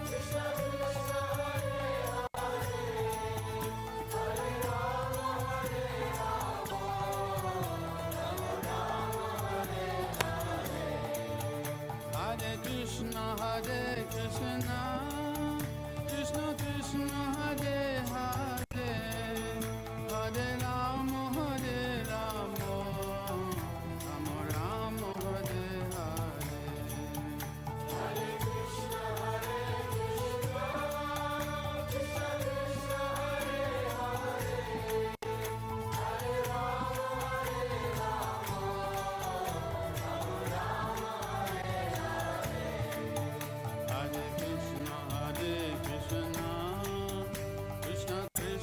Krishna Krishna, Hare Hare, Hare Rama, Hare Rama, Rama Rama, Hare Hare. Hare Krishna, Krishna Krishna, Hare Hare, Hare Rama, Hare Rama, Rama Rama, Hare Hare. Hare Krishna, Krishna Krishna, Hare Hare, Hare Rama, Hare Rama, Rama Rama, Hare Hare. Hare Krishna, Krishna Krishna,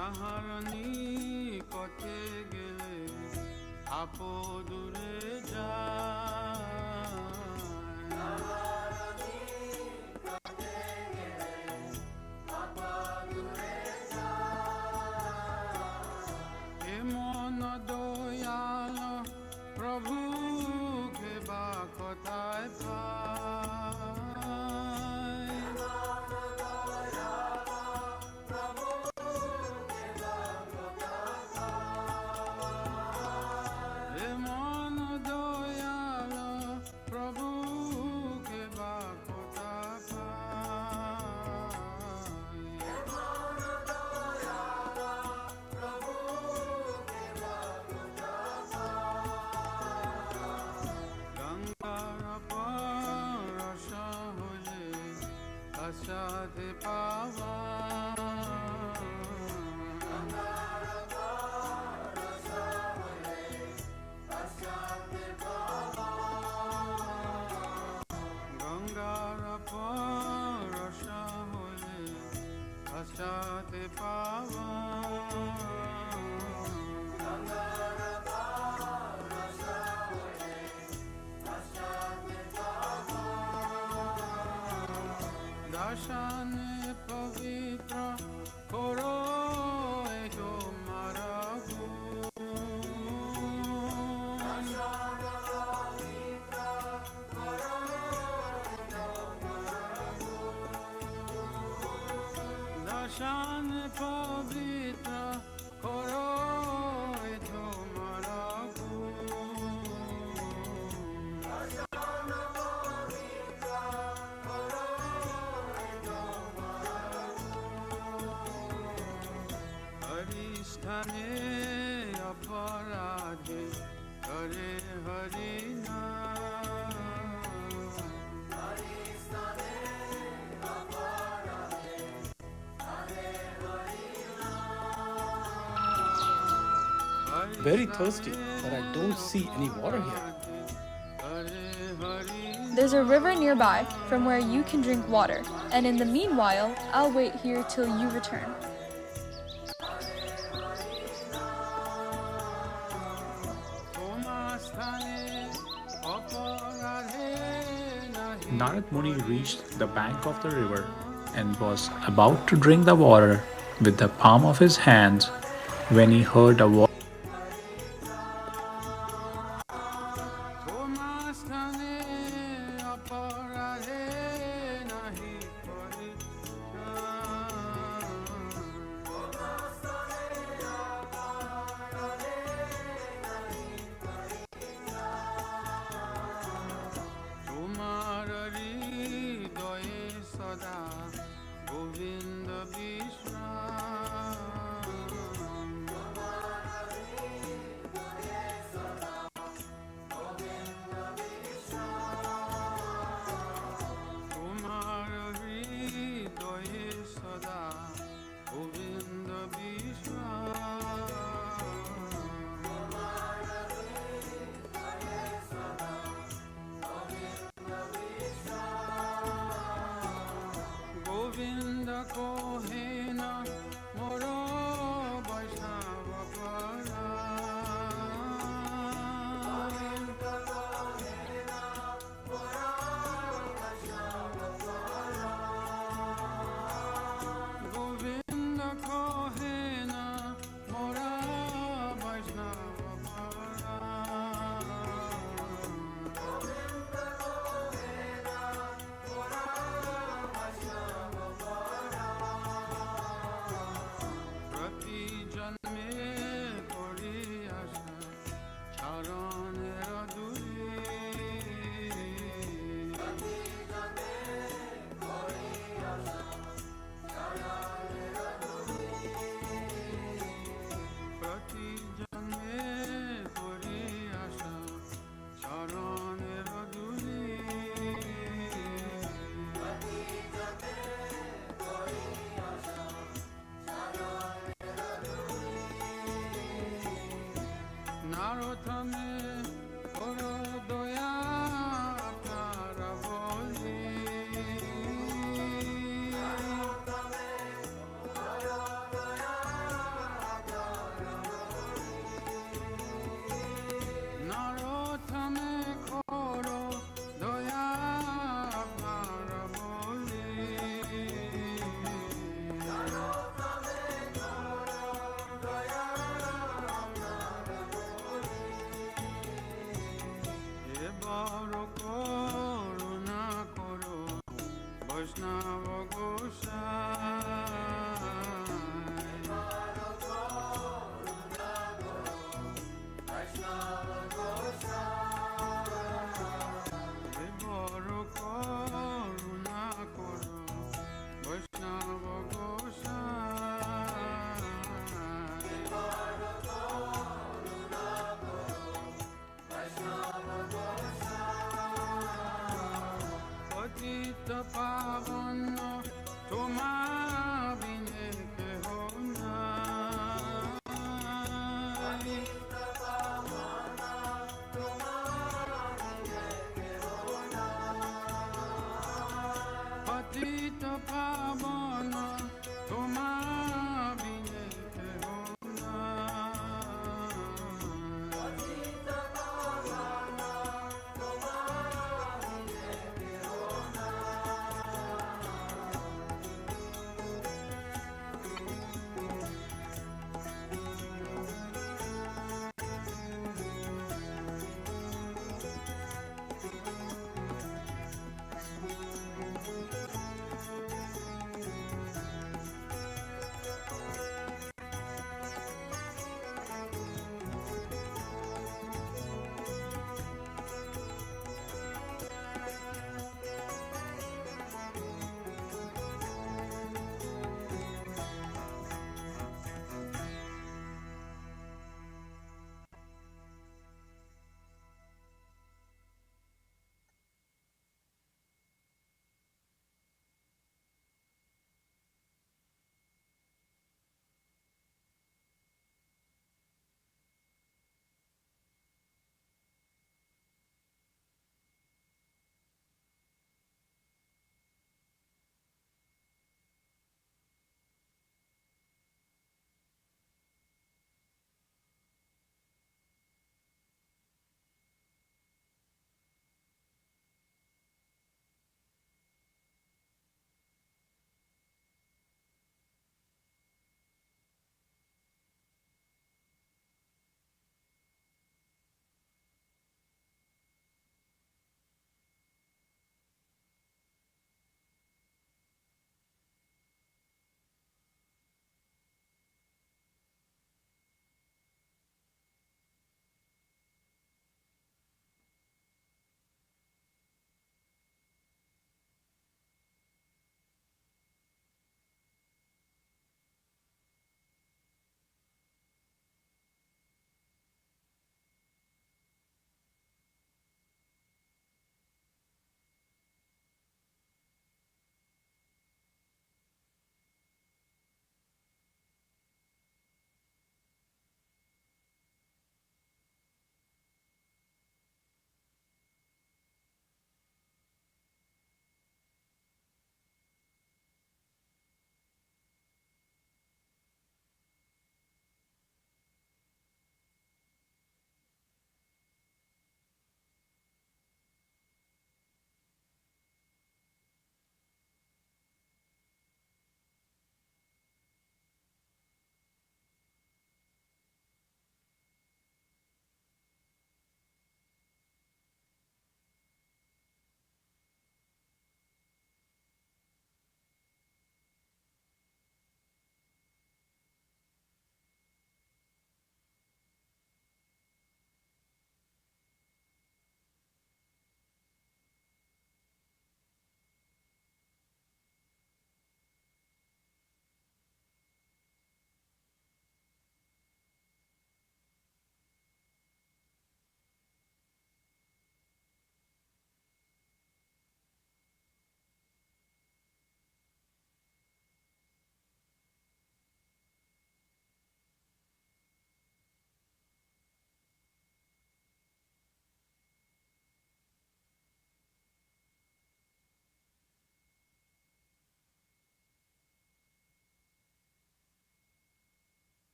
যাহার নিকটে গেলে আপদূরে যায় মন দয়াল প্রভু বা কথায় মন দয়াল প্রভু বা কথা গঙ্গার পরশ হলে আসাতে পাওয়া গঙ্গার পরশ হলে আসাতে পাওয়া দর্শনে পবিত্র করো তোমার দর্শন পবিত্র করো তোমার হরিস্থানে অপরাধে করে Hari Very thirsty, but I don't see any water here. There's a river nearby from where you can drink water, and in the meanwhile, I'll wait here till you return. Narad Muni reached the bank of the river and was about to drink the water with the palm of his hands when he heard a voice.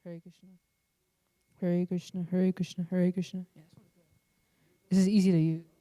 Hare Krishna. Hare Krishna, Hare Krishna, Hare Krishna. Yes. This is easy to use.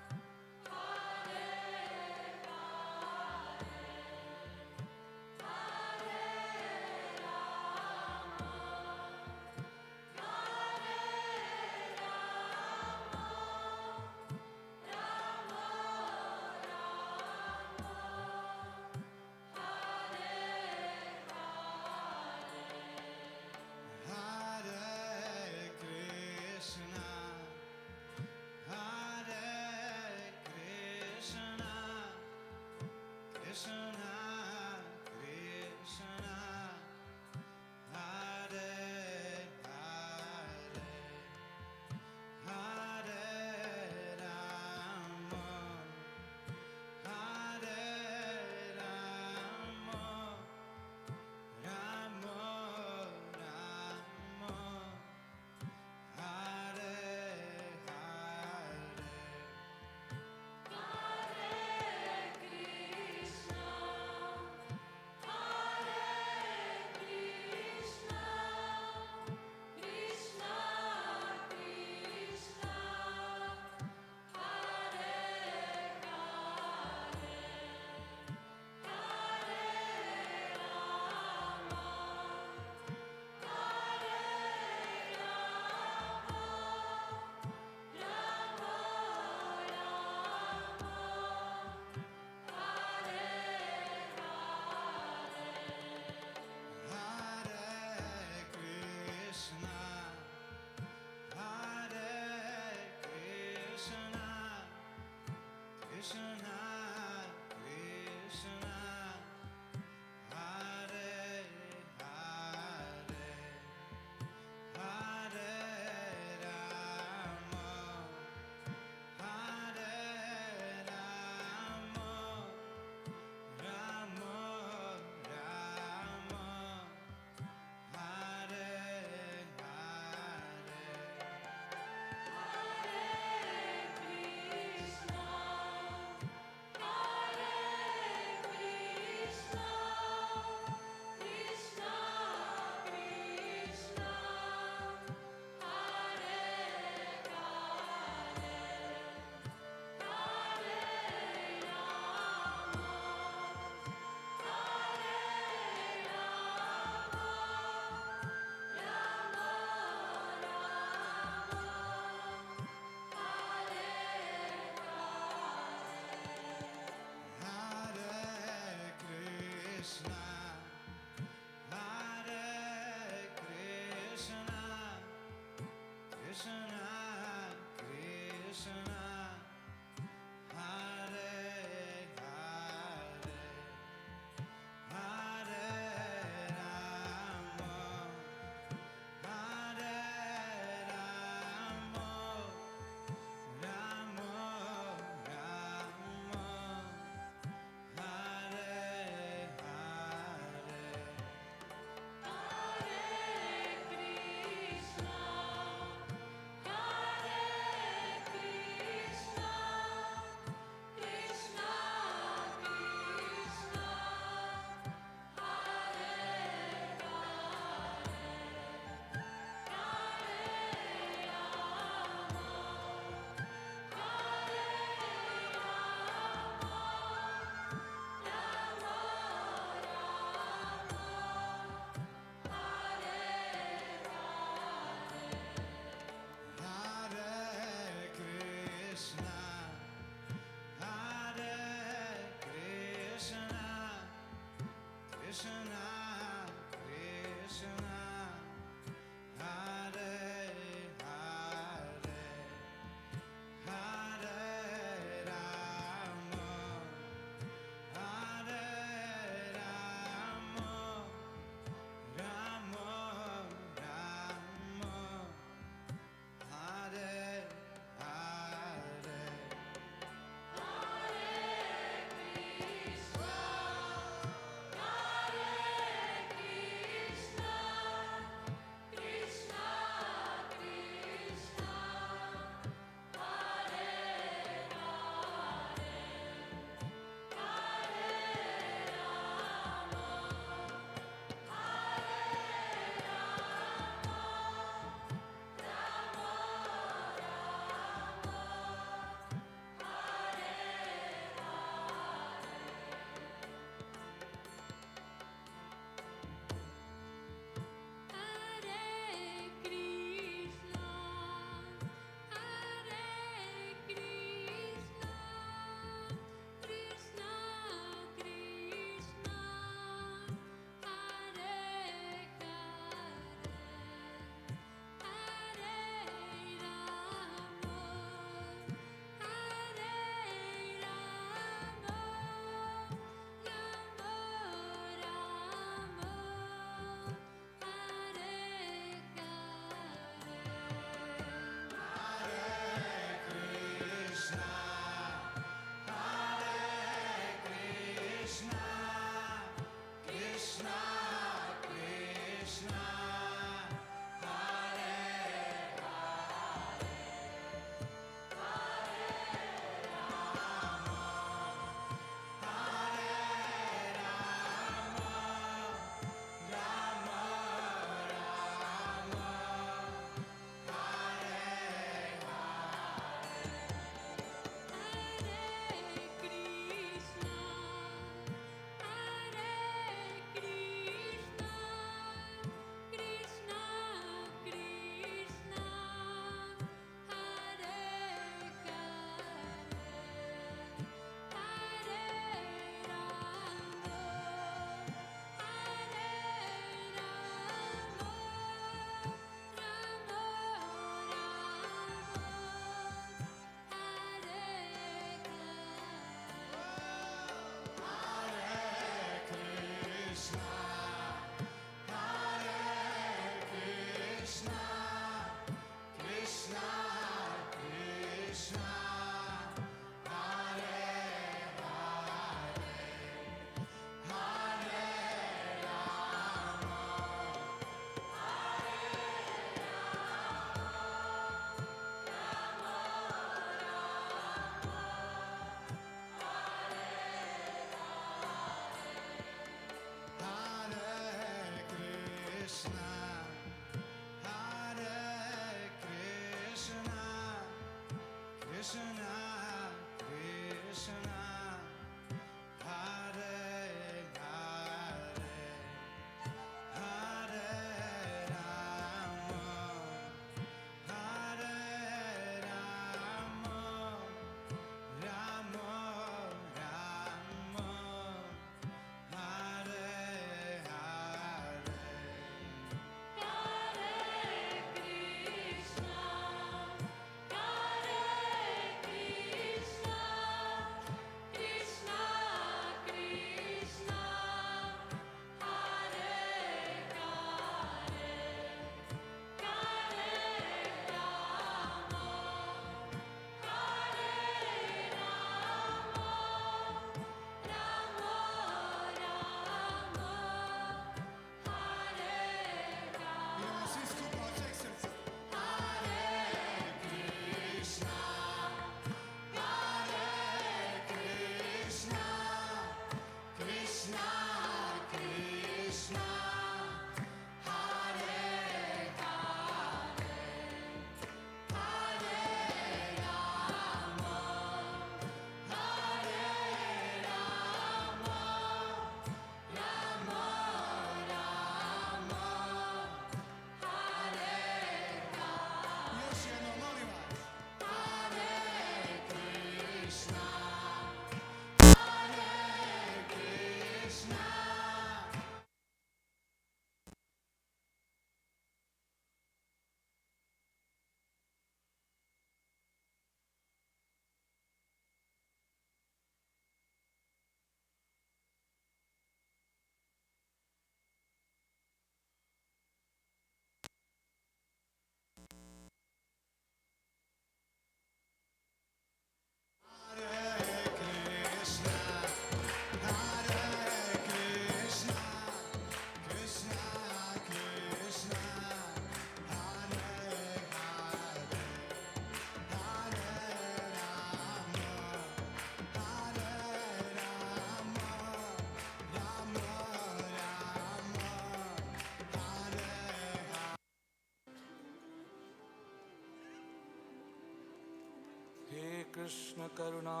Krishna करुणा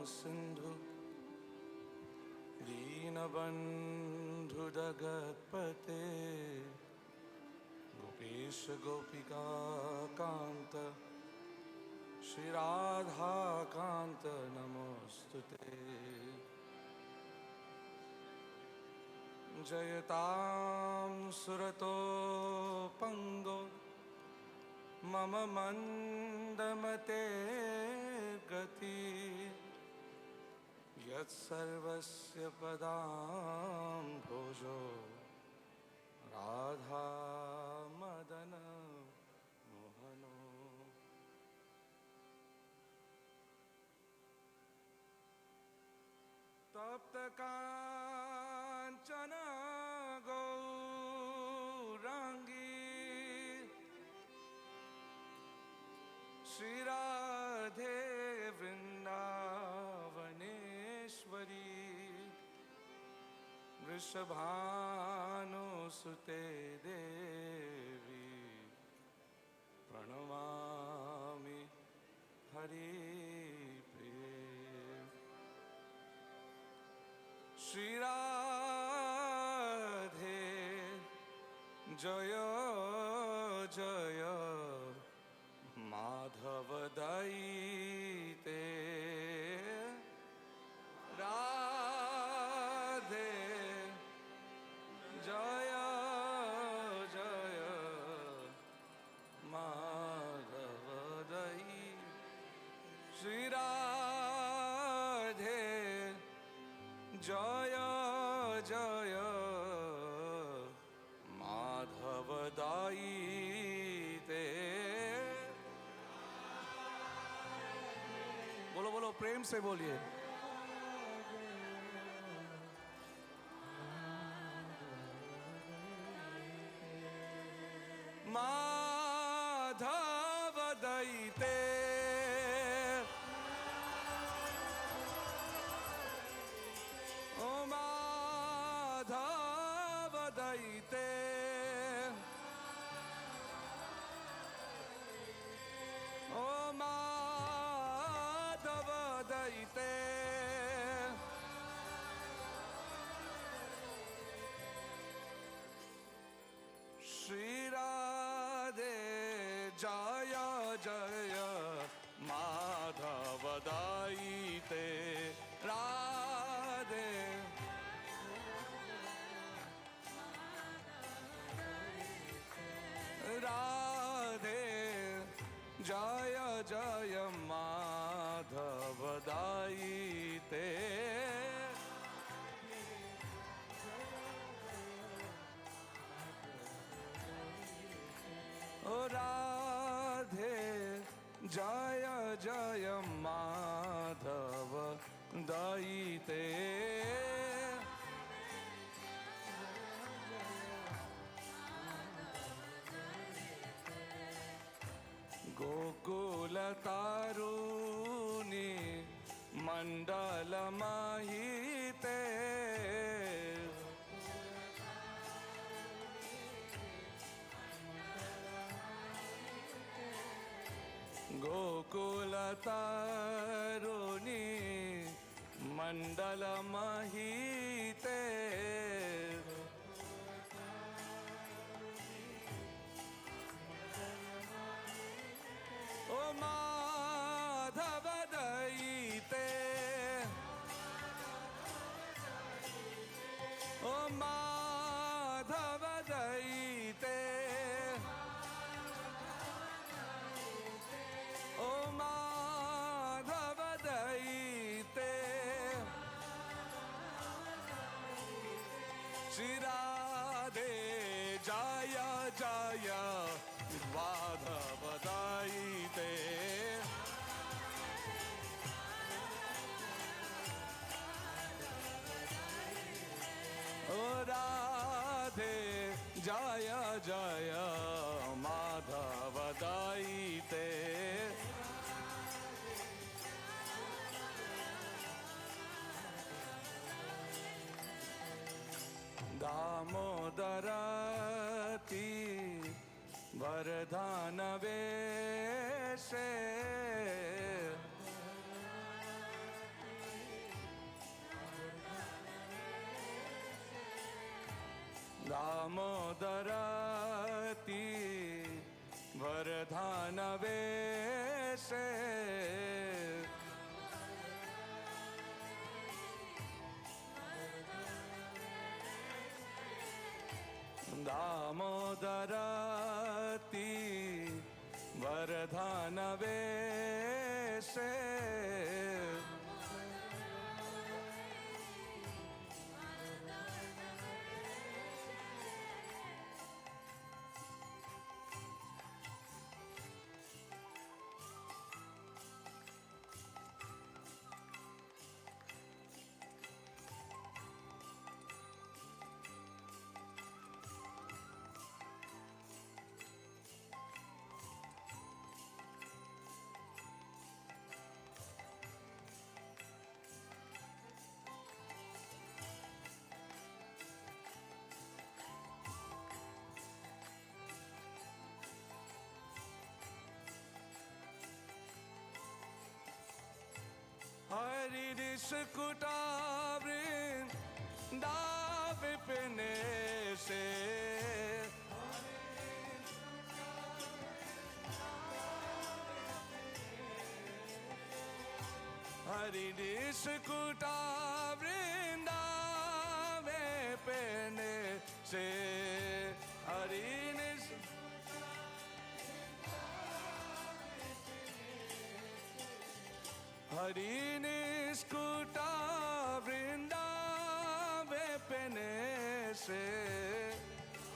सिंधु दीनबंधु जगत्पते गोपेश गोपिका कांत श्री राधा कांत नमोस्तुते जयतां सुरतो पंगो मम मंदमते गति यत्सर्वस्य पदाम्भोजो राधा मदन मोहनो तप्त कांचन गौरांगी श्री राधे वृंदावनेश्वरी वृषभानुसुते देवी प्रणमामि हरिप्रिये श्री राधे जय जय माधव दयिते राधे जय जय माधव दयि श्री राधे जय जय माधव दयिते बोलो बोलो प्रेम से बोलिए माधव दयिते ओ माधव दयिते जय माधव दयिते गोकुल तारुणी मंडल महिते गोकुल तारुणी मंडल महिते ओ माधव दयिते ओ माधव दयिते ओ माधव दयिते श्री राधे जय जय माधव दयिते ओ राधे जय जय माधव दयिते दामोदरती वरदान वेशे दामोदरती वरदान वेशे दामोदरती वरदान वेशे हरि निष्कुटावृंदा विपिने से हरि निष्कुटावृंदा विपिने से हरि हरि निष्कुटा वृंदावे पेने से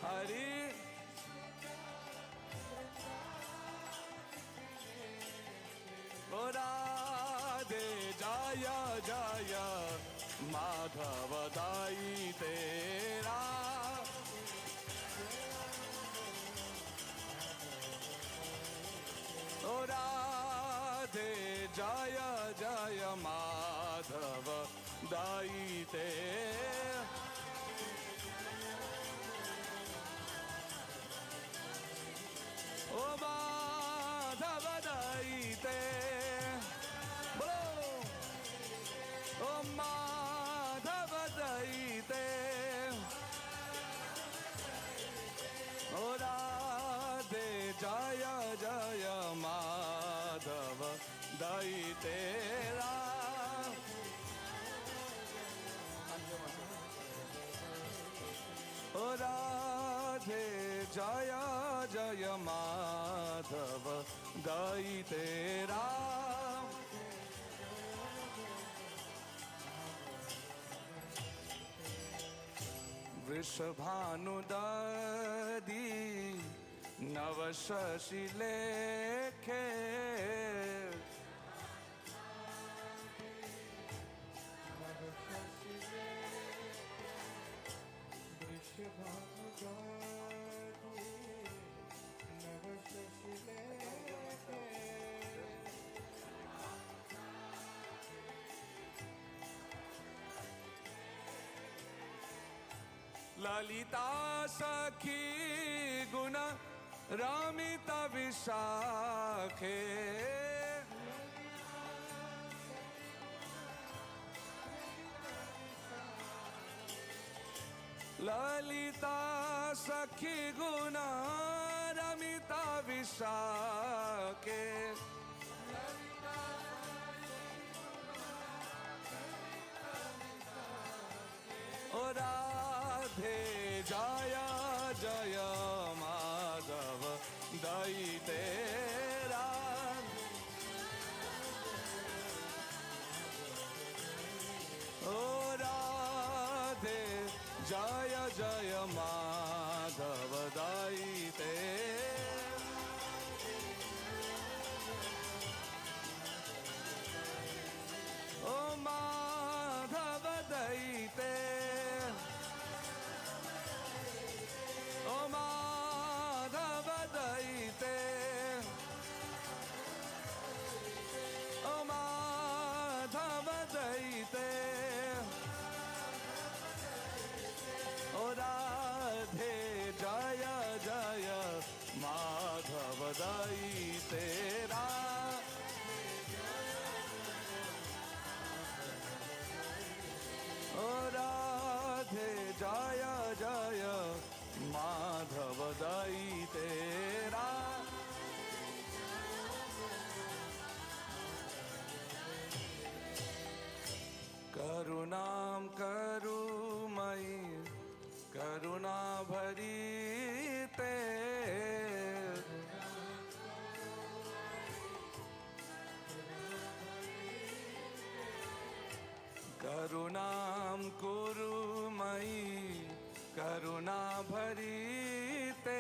हरि ओ राधे जय जय माधव दयिते ओ राधे जय जय माधव दयिते ओ माधव दयिते बोलो ओ माधव दयिते ओ राधे जय जय माधव दयिते ओ राधे जय जय माधव दयिते वृषभानुददी नव शशि लेखे ललिता सखी गुण रमिता विशाखे ललिता सखी गुण रमिता विशाखे ओ राधे जय जय माधव दई तेरा ओ राधे जय जय माधव दई तेरा ओ माधव दई तेरा ओ माधव दईते ओ माधव दईते ओ राधे जय जय माधव दईते ओ राधे जय जय माधव दई तेरा करुणाम करुमयी करुणा भरी ते करुणाम कुरुमयी करुणा भरी ते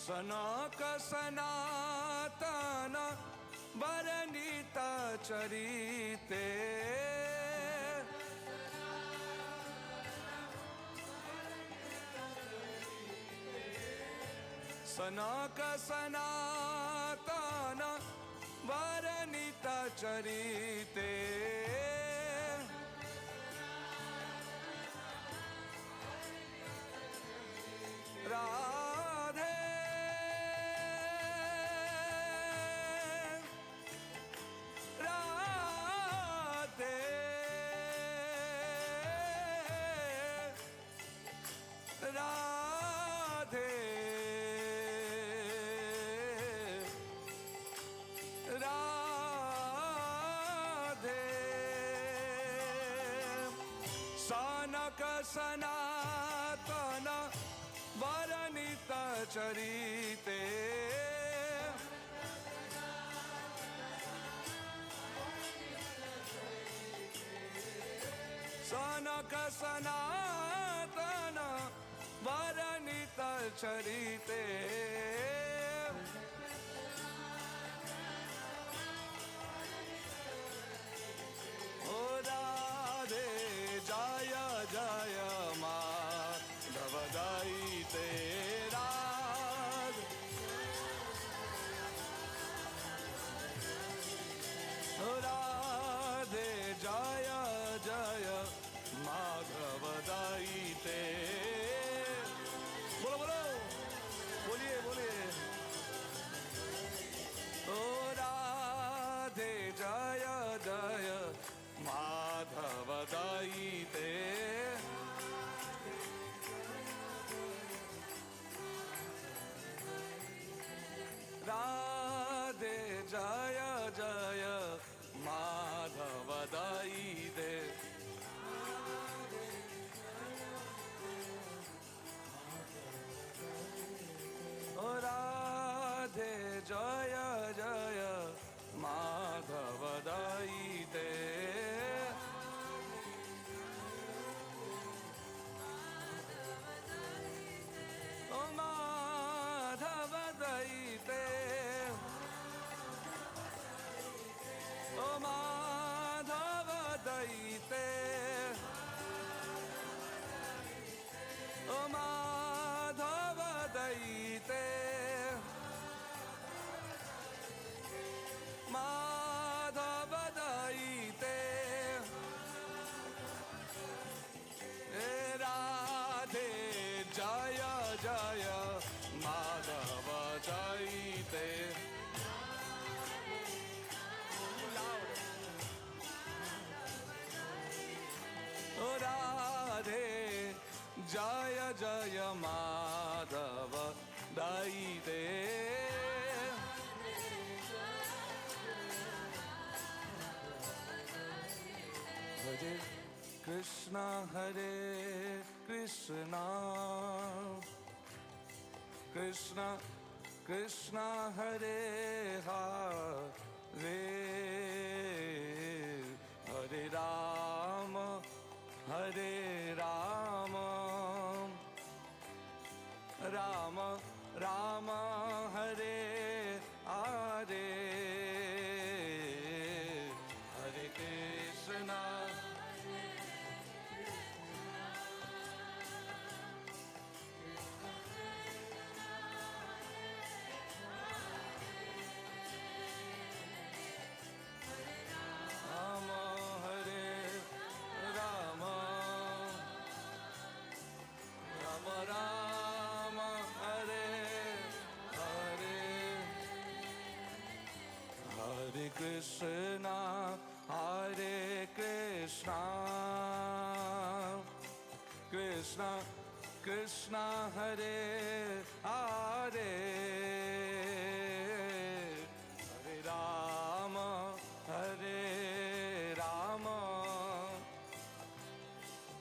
सनक सनातन वरनीता चरिते सनक सनातन वरनीता चरिते राधे राधे राधे राधे सनक सनातन वरनीता चरिते सनक सनातन वरनीता चरिते ओ राधे जय जय माधव दई तेरा ओ राधे जय जय माधव दई ते बोलो बोलो बोलिए बोलिए ओ राधे जय जय माधव दई ते राधे जय जय माधव दई दे ओ राधे जय जय माधव दई दे ओ माधव दई ते ओ माधव दई ते ओ माधव दई ते daite. Hare Krishna, Hare Krishna, Krishna Krishna, Hare Hare, Hare Rama, Hare Rama, Rama Rama, Hare Hare, Hare Krishna. Rama, Hare Rama, Rama Rama, Hare Hare, Hare Krishna, Hare Krishna, Krishna Krishna, Hare Hare, Hare Rama, Hare Rama,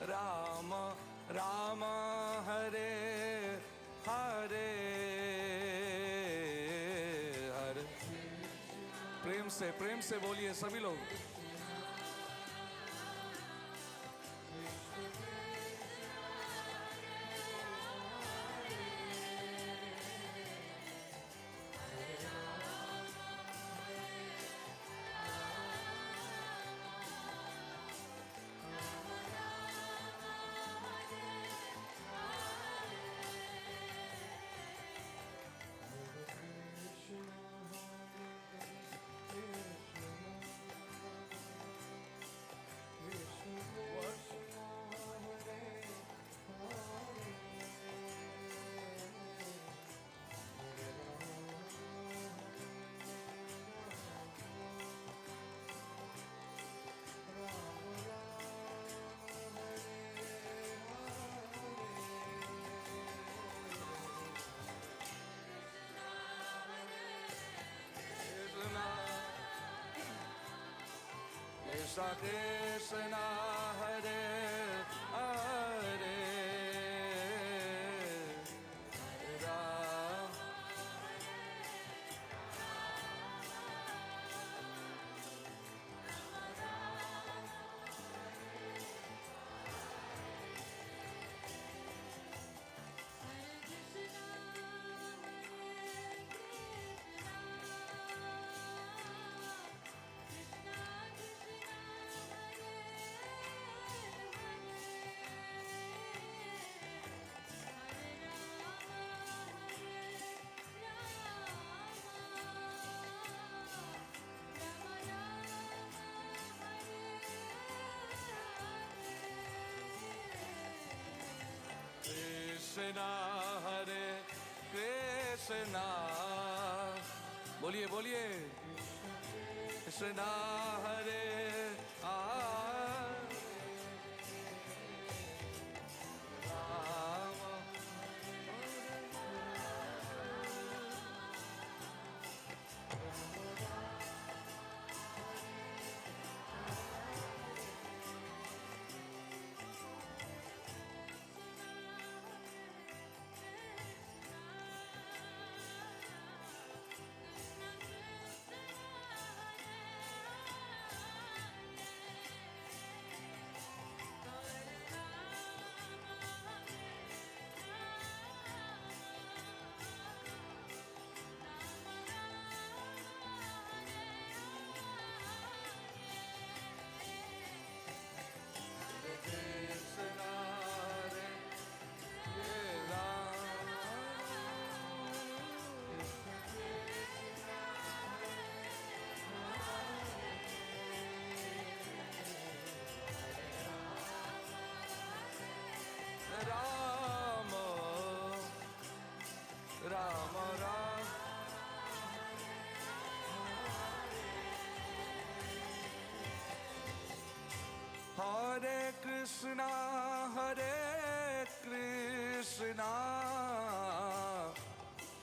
Rama Rama, Hare Hare, Hare. प्रेम से बोलिए सभी लोग. Krishna Krishna, Hare Hare, Hare Ram. Krishna, Hare Krishna, बोलिए बोलिए. Krishna, Hare Hare, Rama. Rama, Rama Rama. Hare Krishna, Hare Krishna,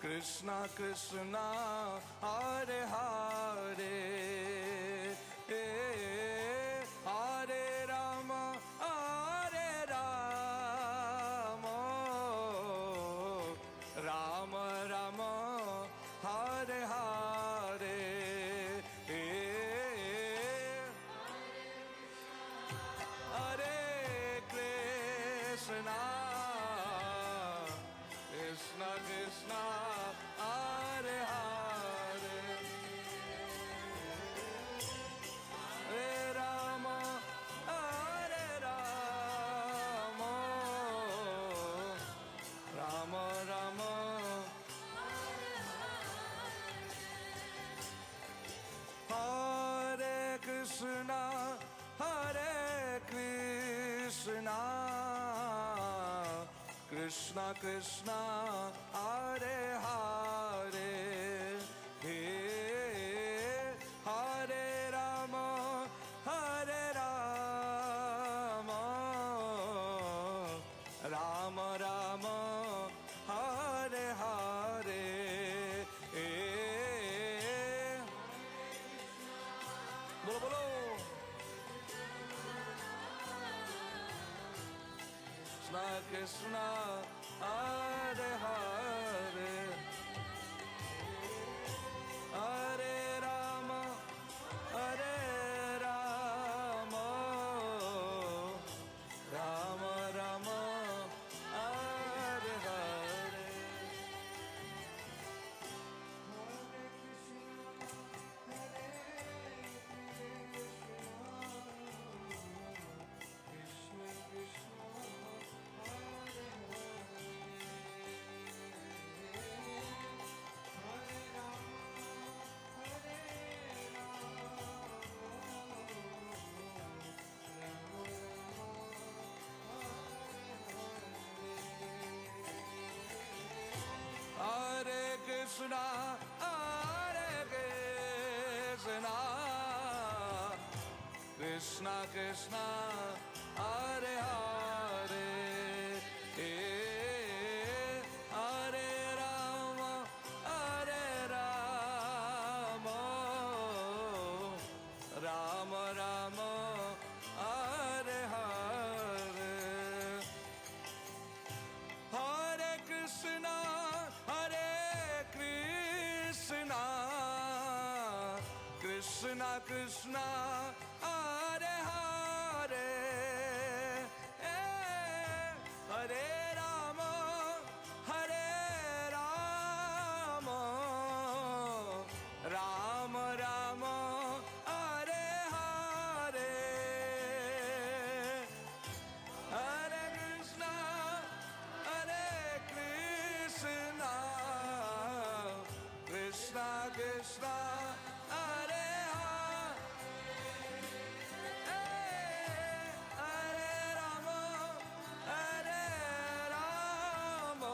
Krishna Krishna Hare Hare Hare Rama Hare Rama Rama Rama Hare Hare Hare Krishna Krishna Krishna Hare Hare Hare Rama Hare Rama Rama Rama Hare Krishna Hare Krishna Krishna Krishna Hare Hare Hare Rama Hare Rama Rama Rama Hare Hare Bolo bolo Krishna Krishna Hare Hare Hare Rama Hare Rama Rama Rama Hare Hare Hare Krishna, Hare Krishna, Krishna Krishna, Hare Hare, Hare Rama, Hare Rama, Rama Rama, Hare Hare, Hare Krishna, Hare Krishna, Krishna Krishna, Hare Hare, Hare Rama, Hare Rama, Rama Rama, Hare Hare, Hare Krishna, Hare Krishna, Krishna Krishna, Hare Hare Rama, Hare Rama,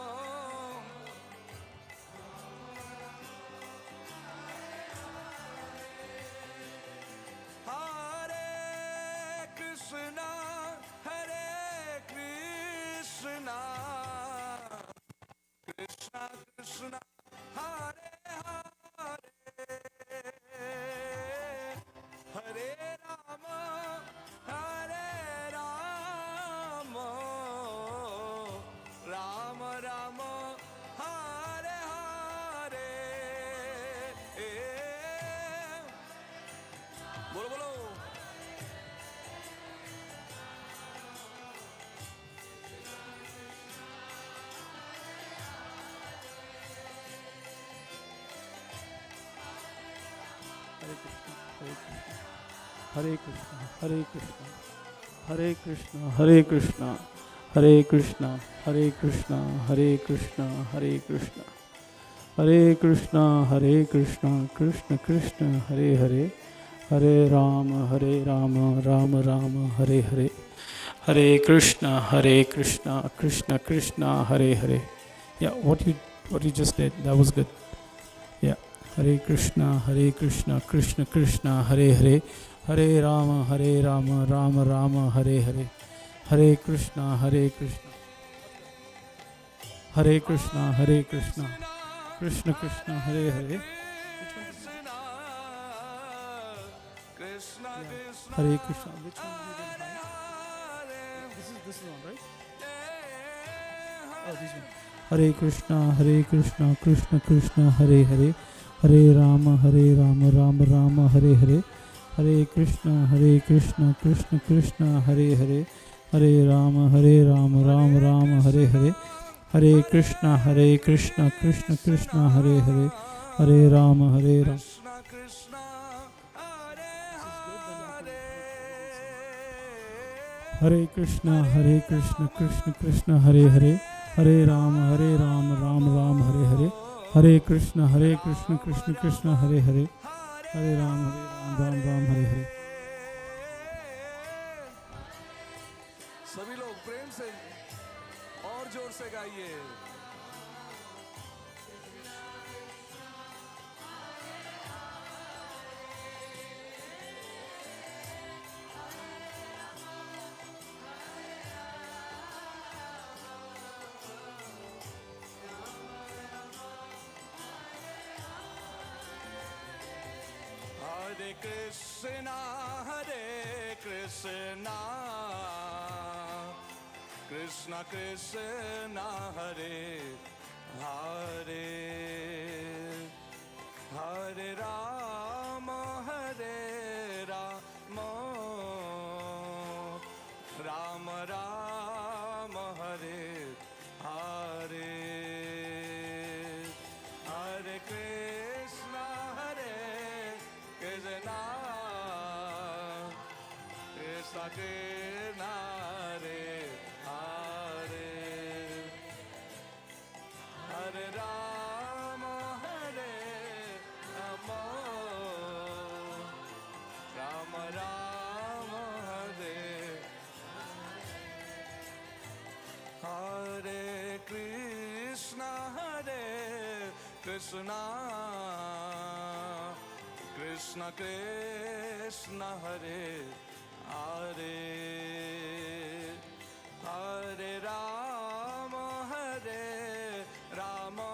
Hare Krishna, Hare Krishna, Krishna Krishna, Hare Hare, Hare Rama, Hare Rama, Rama Rama, Hare Hare. Bolo bolo. Hare Krishna, Hare Krishna, Hare Krishna, Hare Krishna, Hare Krishna, Hare Krishna, Hare Krishna, Hare Krishna, Hare Krishna, Hare Krishna, Krishna Krishna, Hare Hare, Hare Rama, Rama Rama, Hare Hare, Hare Krishna, Krishna Krishna, Hare Hare. Yeah, what you just did, that was good. Yeah. Hare Krishna, Krishna Krishna, Hare Hare, Hare Rama, Rama Rama, Hare Hare, Hare Krishna, Krishna, Hare Krishna, Krishna Krishna Hare Hare. Krishna Yeah. Krishna Hare Krishna. Which one you did high? This is one, right? Oh, this one. Hare Krishna Krishna Krishna Hare Hare, Hare Rama Rama Rama Hare Hare, Hare Krishna Krishna Krishna Hare Hare, Hare Rama Rama Rama Hare Hare, Hare Krishna Krishna Krishna Hare Hare, Hare Rama Krishna Hare Krishna Krishna Krishna Hare Hare, Hare Rama Rama Rama Hare Hare, Hare Krishna Krishna Krishna Hare Hare, Hare Rama Rama Rama Hare Hare. सभी लोग प्रेम से और जोर से गाइए. Hare Krishna, Krishna Krishna, Hare Hare, Hare Rama, Rama Rama, Hare Hare, Hare Krishna, Krishna Krishna Krishna, Hare Hare, Hare Rama, Rama Rama, Hare Hare Krishna, Krishna Krishna Krishna, Hare Hare, Hare Rama,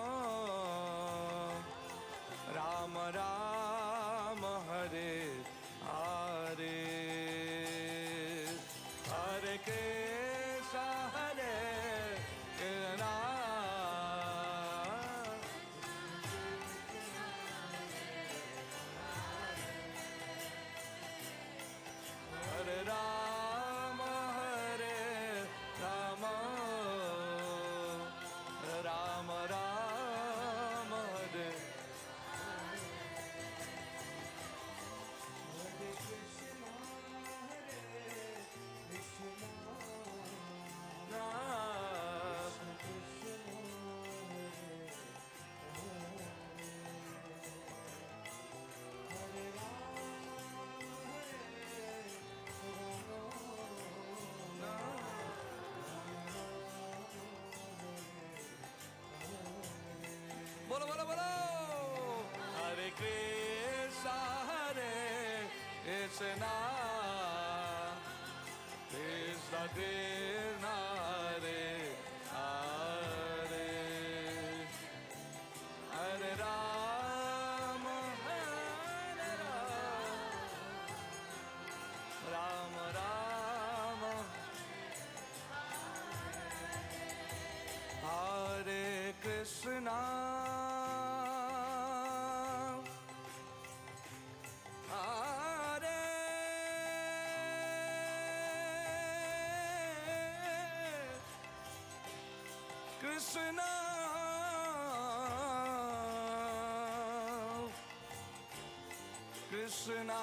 Rama Rama, Hare Hare, Hare Krishna, Krishna Hare Rama, Rama Rama Rama, Hare Bolo, bolo, bolo. Hare Krishna, Krishna Krishna Krishna, Hare Hare, Hare Rama, Rama Rama, Hare Krishna, Hare Krishna, Krishna Krishna,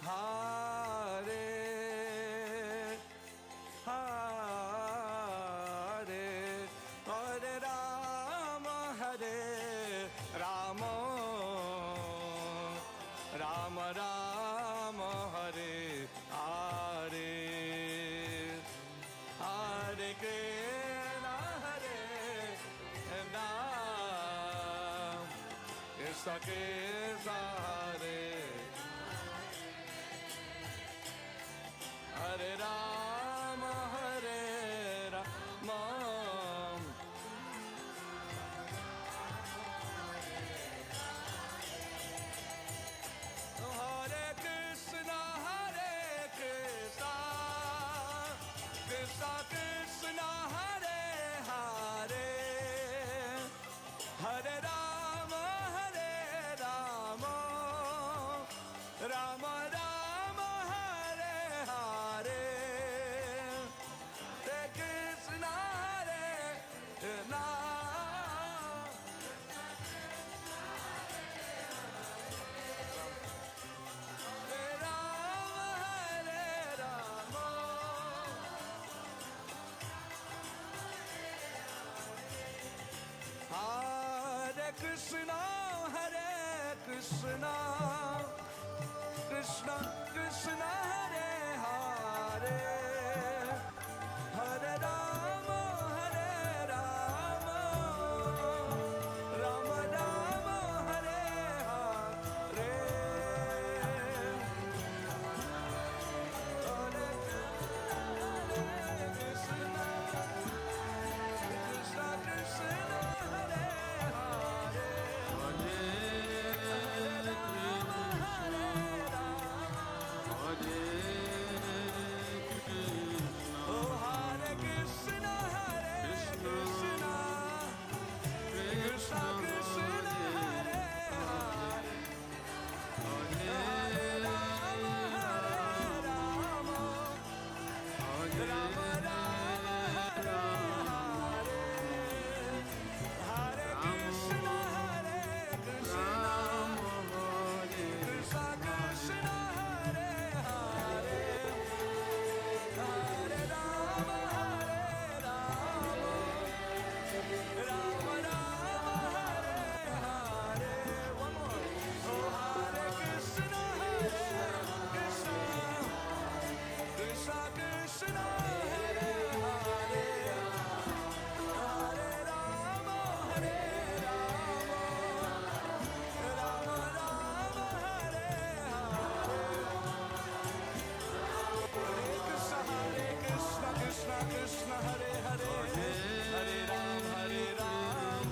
Hare Hare, Hare Rama, Rama Rama Rama, Hare Hare, Hare Krishna, Krishna Krishna, Hare Hare Rama, Hare Rama. Hare Krishna, Krishna Krishna, Hare Hare, Hare Rama, Rama Rama, Hare Hare, Hare Krishna, Krishna. Hare Krishna, Krishna Krishna, Hare Hare, Hare Rama, Rama Rama, Hare Hare, Hare Krishna, Krishna Krishna, Hare Hare, Oh, Hare Krishna, Krishna Krishna, Hare Hare, Hare Rama, Rama Rama, Hare Hare, Hare Krishna, Krishna Krishna, Hare Hare, Hare Rama, Rama Rama, Hare Hare. One more. Oh, Hare Krishna, Krishna Krishna, Hare Hare, Hare Rama,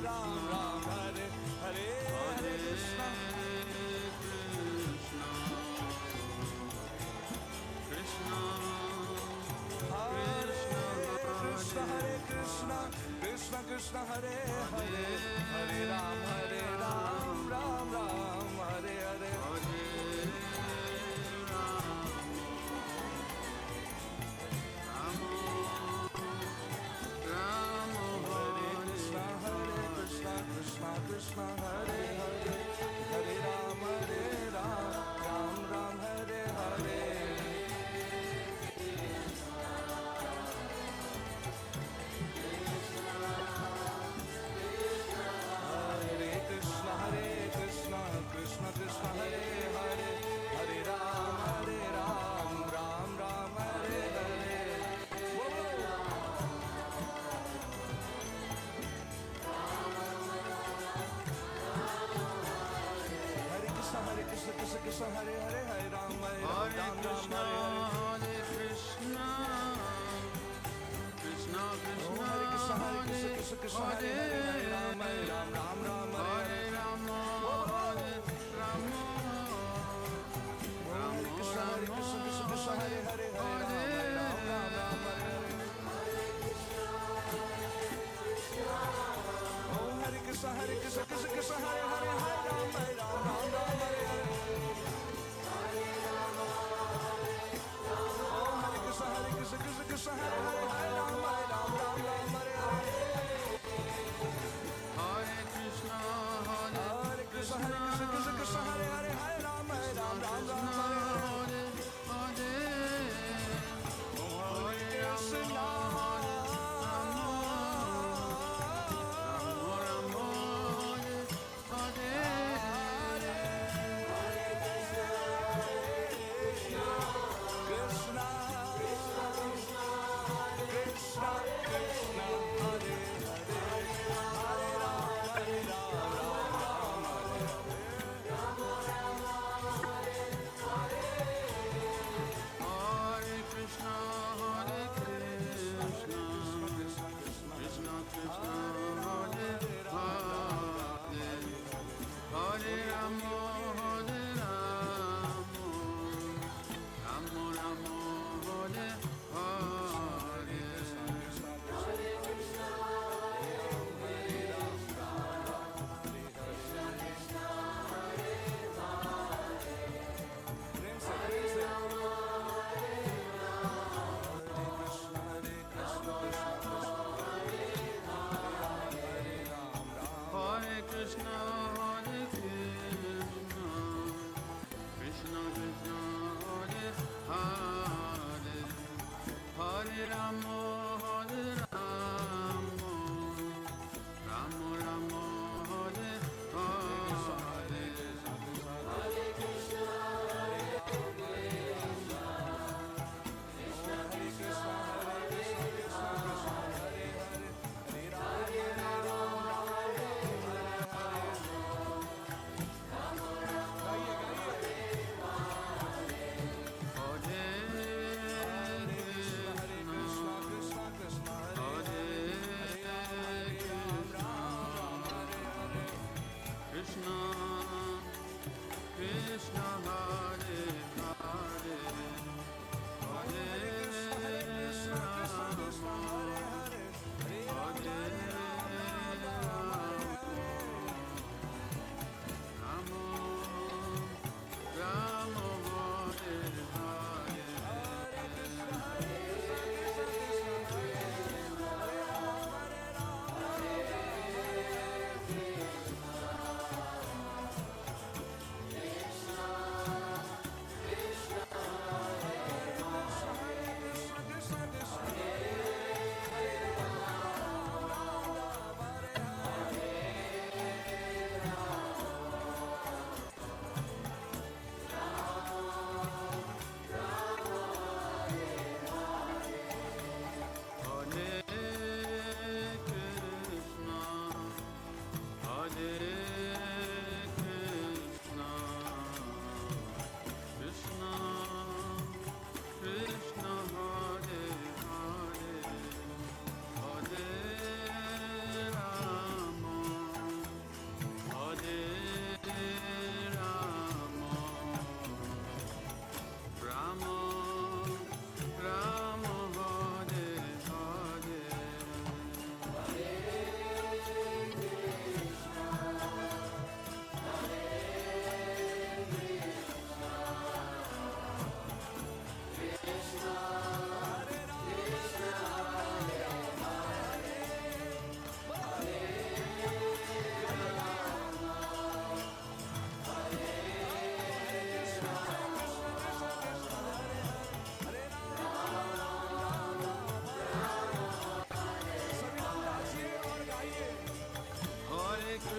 Rama Rama, Hare Hare, Hare Krishna, Krishna Krishna, Hare Hare, Hare Ram, Ram Ram, Hare Hare, Hare Krishna, Hare Krishna, Krishna Krishna, Hare Hare, Hare Ram, Ram Ram, Hare Hare. Krishna Krishna, Hare Hare, Hare Ram, Ram Ram, Hare Hare. Hare Krishna, Krishna Krishna, Hare Hare, Hare Ram, Ram Ram, Hare Hare. Whoa. Hare Krishna, Krishna Krishna, Hare Hare, Hare Ram, Ram Ram, Hare Hare. Krishna Oh, Hare Krishna, Krishna Hare Hare, Hare Ram, Ram Ram, Hare Hare. Oh, Hare Krishna, Krishna Hare Hare, Hare Ram, Ram Ram, Hare Hare. Oh, Hare Krishna, Krishna Hare Hare, Hare Ram, Ram Hare Hare. Oh, Hare Krishna, Krishna Hare Hare, Hare Ram, Ram Hare Hare. Hare Krishna, Hare Krishna, Krishna Hare Hare, Hare Ram, Ram Hare Hare. Hare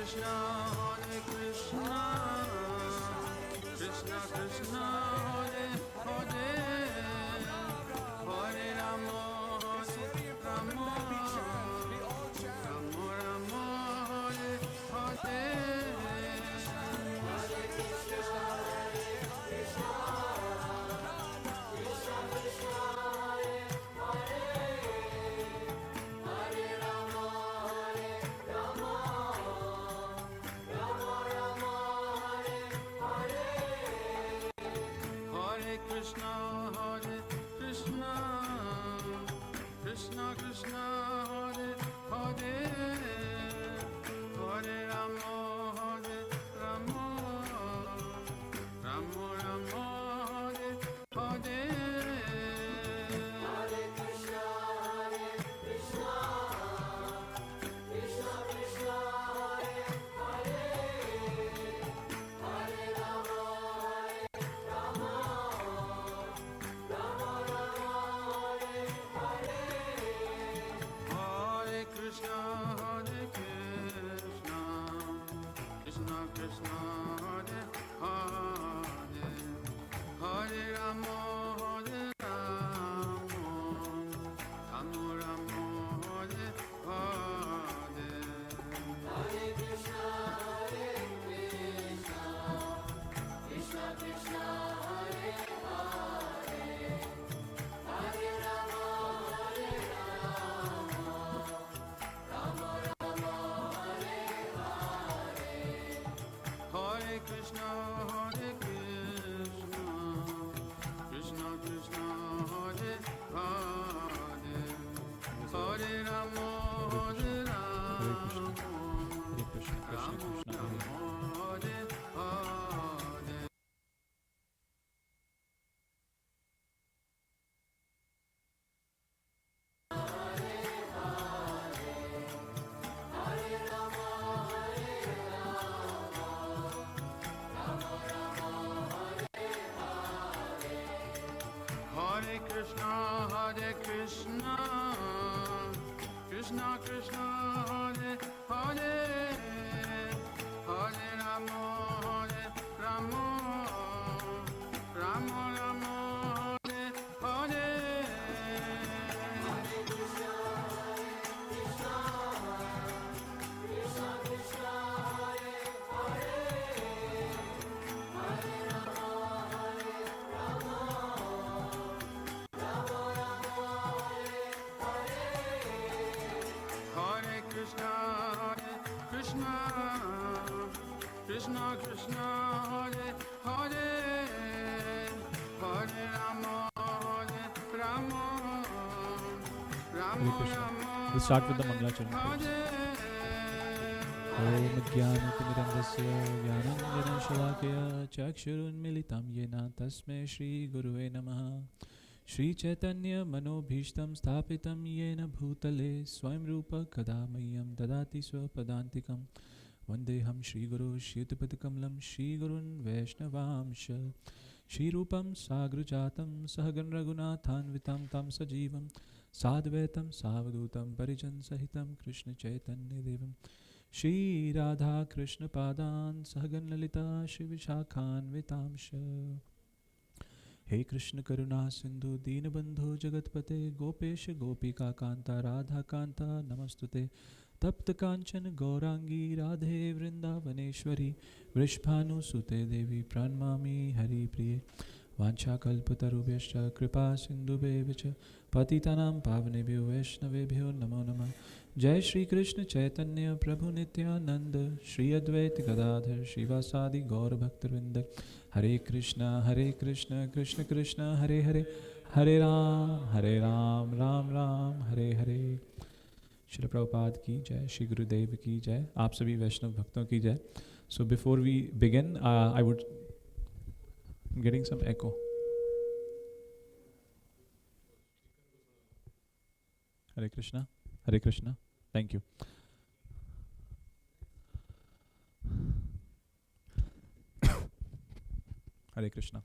Krishna, Hare Krishna, Krishna Krishna, Hare Hare, Hare Rama, Hare Rama, Rama Rama, Hare Hare. Hare Krishna, Hare Krishna, Krishna Krishna, Hare Hare, Hare Rama, Hare Rama, Rama Rama, Hare Hare. Hare Krishna, Hare Krishna, Krishna Krishna, Hare Hare, Hare Rama, Hare Krishna, Hare Krishna, Krishna Krishna, Hare Hare, Hare Rama, Hare Rama, Rama Rama, Hare Hare. Hare Krishna, Hare Krishna, Krishna Krishna, Hare Hare, Hare Rama, Hare Rama, Rama Rama, Hare Hare. Hare Krishna, Hare Krishna, Krishna Krishna, Hare Hare, Hare Rama, Hare Rama, Rama Rama, Hare Hare. Hare Krishna, Hare Krishna, Krishna Krishna, Hare Hare, Hare Rama, Hare Rama, Rama Rama, Hare Hare. Hare Krishna, Hare Krishna, Krishna Krishna, Hare Hare, Hare Rama, Hare Rama, Rama Rama, Hare Hare. Hare Krishna, Hare Krishna, Krishna Krishna, Hare Hare, Hare Rama, Hare Rama, Rama Rama. We'll start with the Mangalacharan first. Om Jnanatimirandasya Jnananjana Shalakaya Chakshurunmilitam Yena Tasmai Shri Gurave Namaha. Shri Chaitanya Manobhishtam Sthapitam Yena Bhutale Swayam Rupa Kadamayam Dadati Swapadantikam Vandeham Shri Guru Shritapatikamelam Shri Gurun Vaishnavamsha Shri Rupam Sagrujatam Sahagan Raghunathan Vitam Tam Sajivam Sadvaitam Savadutam Parijan Sahitam Krishna Chaitanya Devam Shri Radha Krishna Padan Sahagan Lalita Shri Vishakhan Vitamsha. Hey Krishna Karuna Sindhu Deenabandhu Jagatpate Gopesh Gopika Kanta Radha Kanta Namastute Tapta Kanchan Gaurangi Radhe Vrindavaneshwari Vrishbhanu Sute Devi Pranmami Hari Priye Vancha Kalpatarubhyascha Kripa Sindhubhyevacha Patitanam Pavanebhyo Vaishnavebhyo Namo Namah. Jai Shri Krishna Chaitanya Prabhu Nityananda Shri Advaita Gadadhar Shivasadi Gaur Bhaktivinoda. Hare Krishna, Krishna Krishna, Hare Hare, Hare Ram, Ram Ram, Hare Hare. Shri Prabhupada ki jai, Shri Gurudev ki jai, aap sabhi Vaishnav bhakton ki jai. So before we begin, I'm getting some echo. Hare Krishna, thank you. Hare Krishna.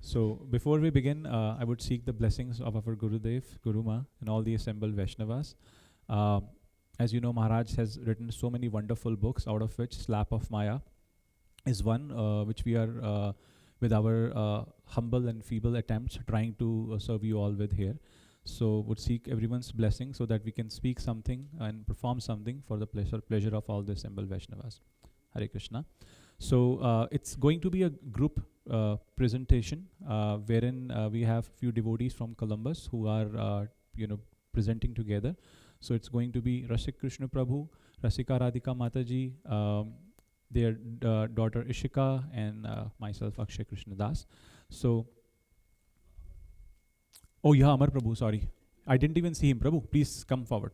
So before we begin, I would seek the blessings of our Gurudev, Guruma, and all the assembled Vaishnavas. As you know, Maharaj has written so many wonderful books, out of which Slap of Maya is one, which we are with our humble and feeble attempts trying to serve you all with here. So would seek everyone's blessing so that we can speak something and perform something for the pleasure of all the assembled Vaishnavas. Hare Krishna. So it's going to be a group presentation wherein we have few devotees from Columbus who are presenting together. So it's going to be Rasik Krishna Prabhu, Rasika Radhika Mataji, their daughter Ishika, and myself Akshay Krishna Das. So, oh yeah, Amar Prabhu, sorry. I didn't even see him. Prabhu, please come forward.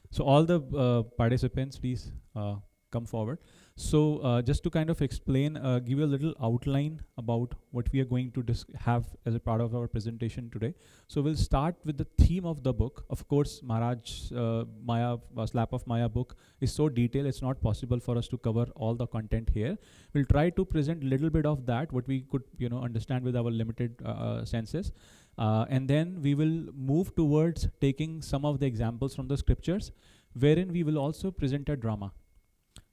So all the participants, please come forward. So just to kind of explain, give you a little outline about what we are going to have as a part of our presentation today. So we'll start with the theme of the book. Of course, Maharaj's Maya, Slap of Maya book is so detailed, it's not possible for us to cover all the content here. We'll try to present a little bit of that, what we could understand with our limited senses. And then we will move towards taking some of the examples from the scriptures, wherein we will also present a drama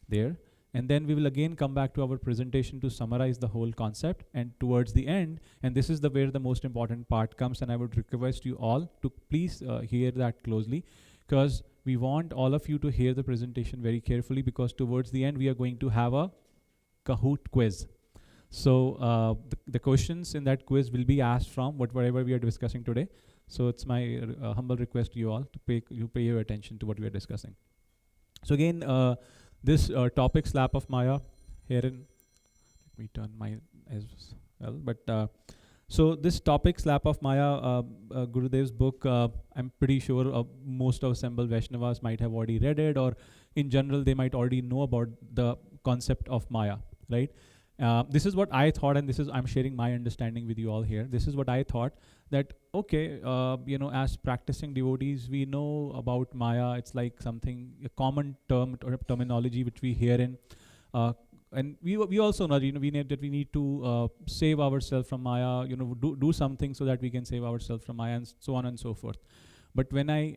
there. And then we will again come back to our presentation to summarize the whole concept. And towards the end, and this is where the most important part comes, and I would request you all to please hear that closely, because we want all of you to hear the presentation very carefully, because towards the end we are going to have a Kahoot quiz. So the questions in that quiz will be asked from whatever we are discussing today. So it's my humble request to you all to pay your attention to what we are discussing. So again, this topic, Slap of Maya, herein, let me turn my as well. But so this topic, Slap of Maya, Gurudev's book, I'm pretty sure most of assembled Vaishnavas might have already read it, or in general they might already know about the concept of Maya, right? This is what I thought, and I'm sharing my understanding with you all here. This is what I thought, that okay, as practicing devotees, we know about Maya. It's like something, a common terminology which we hear in, and we also know, we know that we need to save ourselves from Maya. Do something so that we can save ourselves from Maya, and so on and so forth. But when I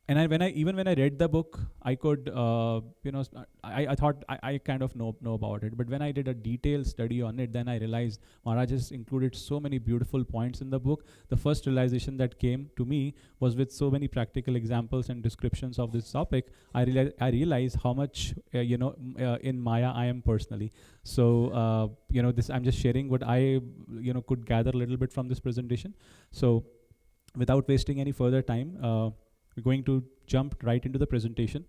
read the book, I could, I thought I kind of know about it. But when I did a detailed study on it, then I realized Maharaj has included so many beautiful points in the book. The first realization that came to me was, with so many practical examples and descriptions of this topic, I realized how much, in Maya I am personally. So, this I'm just sharing what I, could gather a little bit from this presentation. So, without wasting any further time, we're going to jump right into the presentation.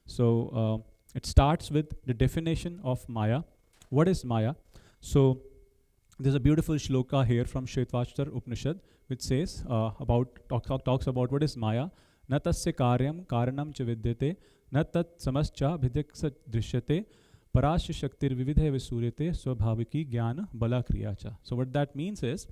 So it starts with the definition of Maya. What is Maya? So there's a beautiful shloka here from Shvetashvar Upanishad, which says talks about what is Maya. Na tasya karyam karanam cha vidyate, na tat samascha bhidiksa drishyate, parasya shaktir vividhe visuryate, swabhaviki jnana bala kriyacha. So what that means is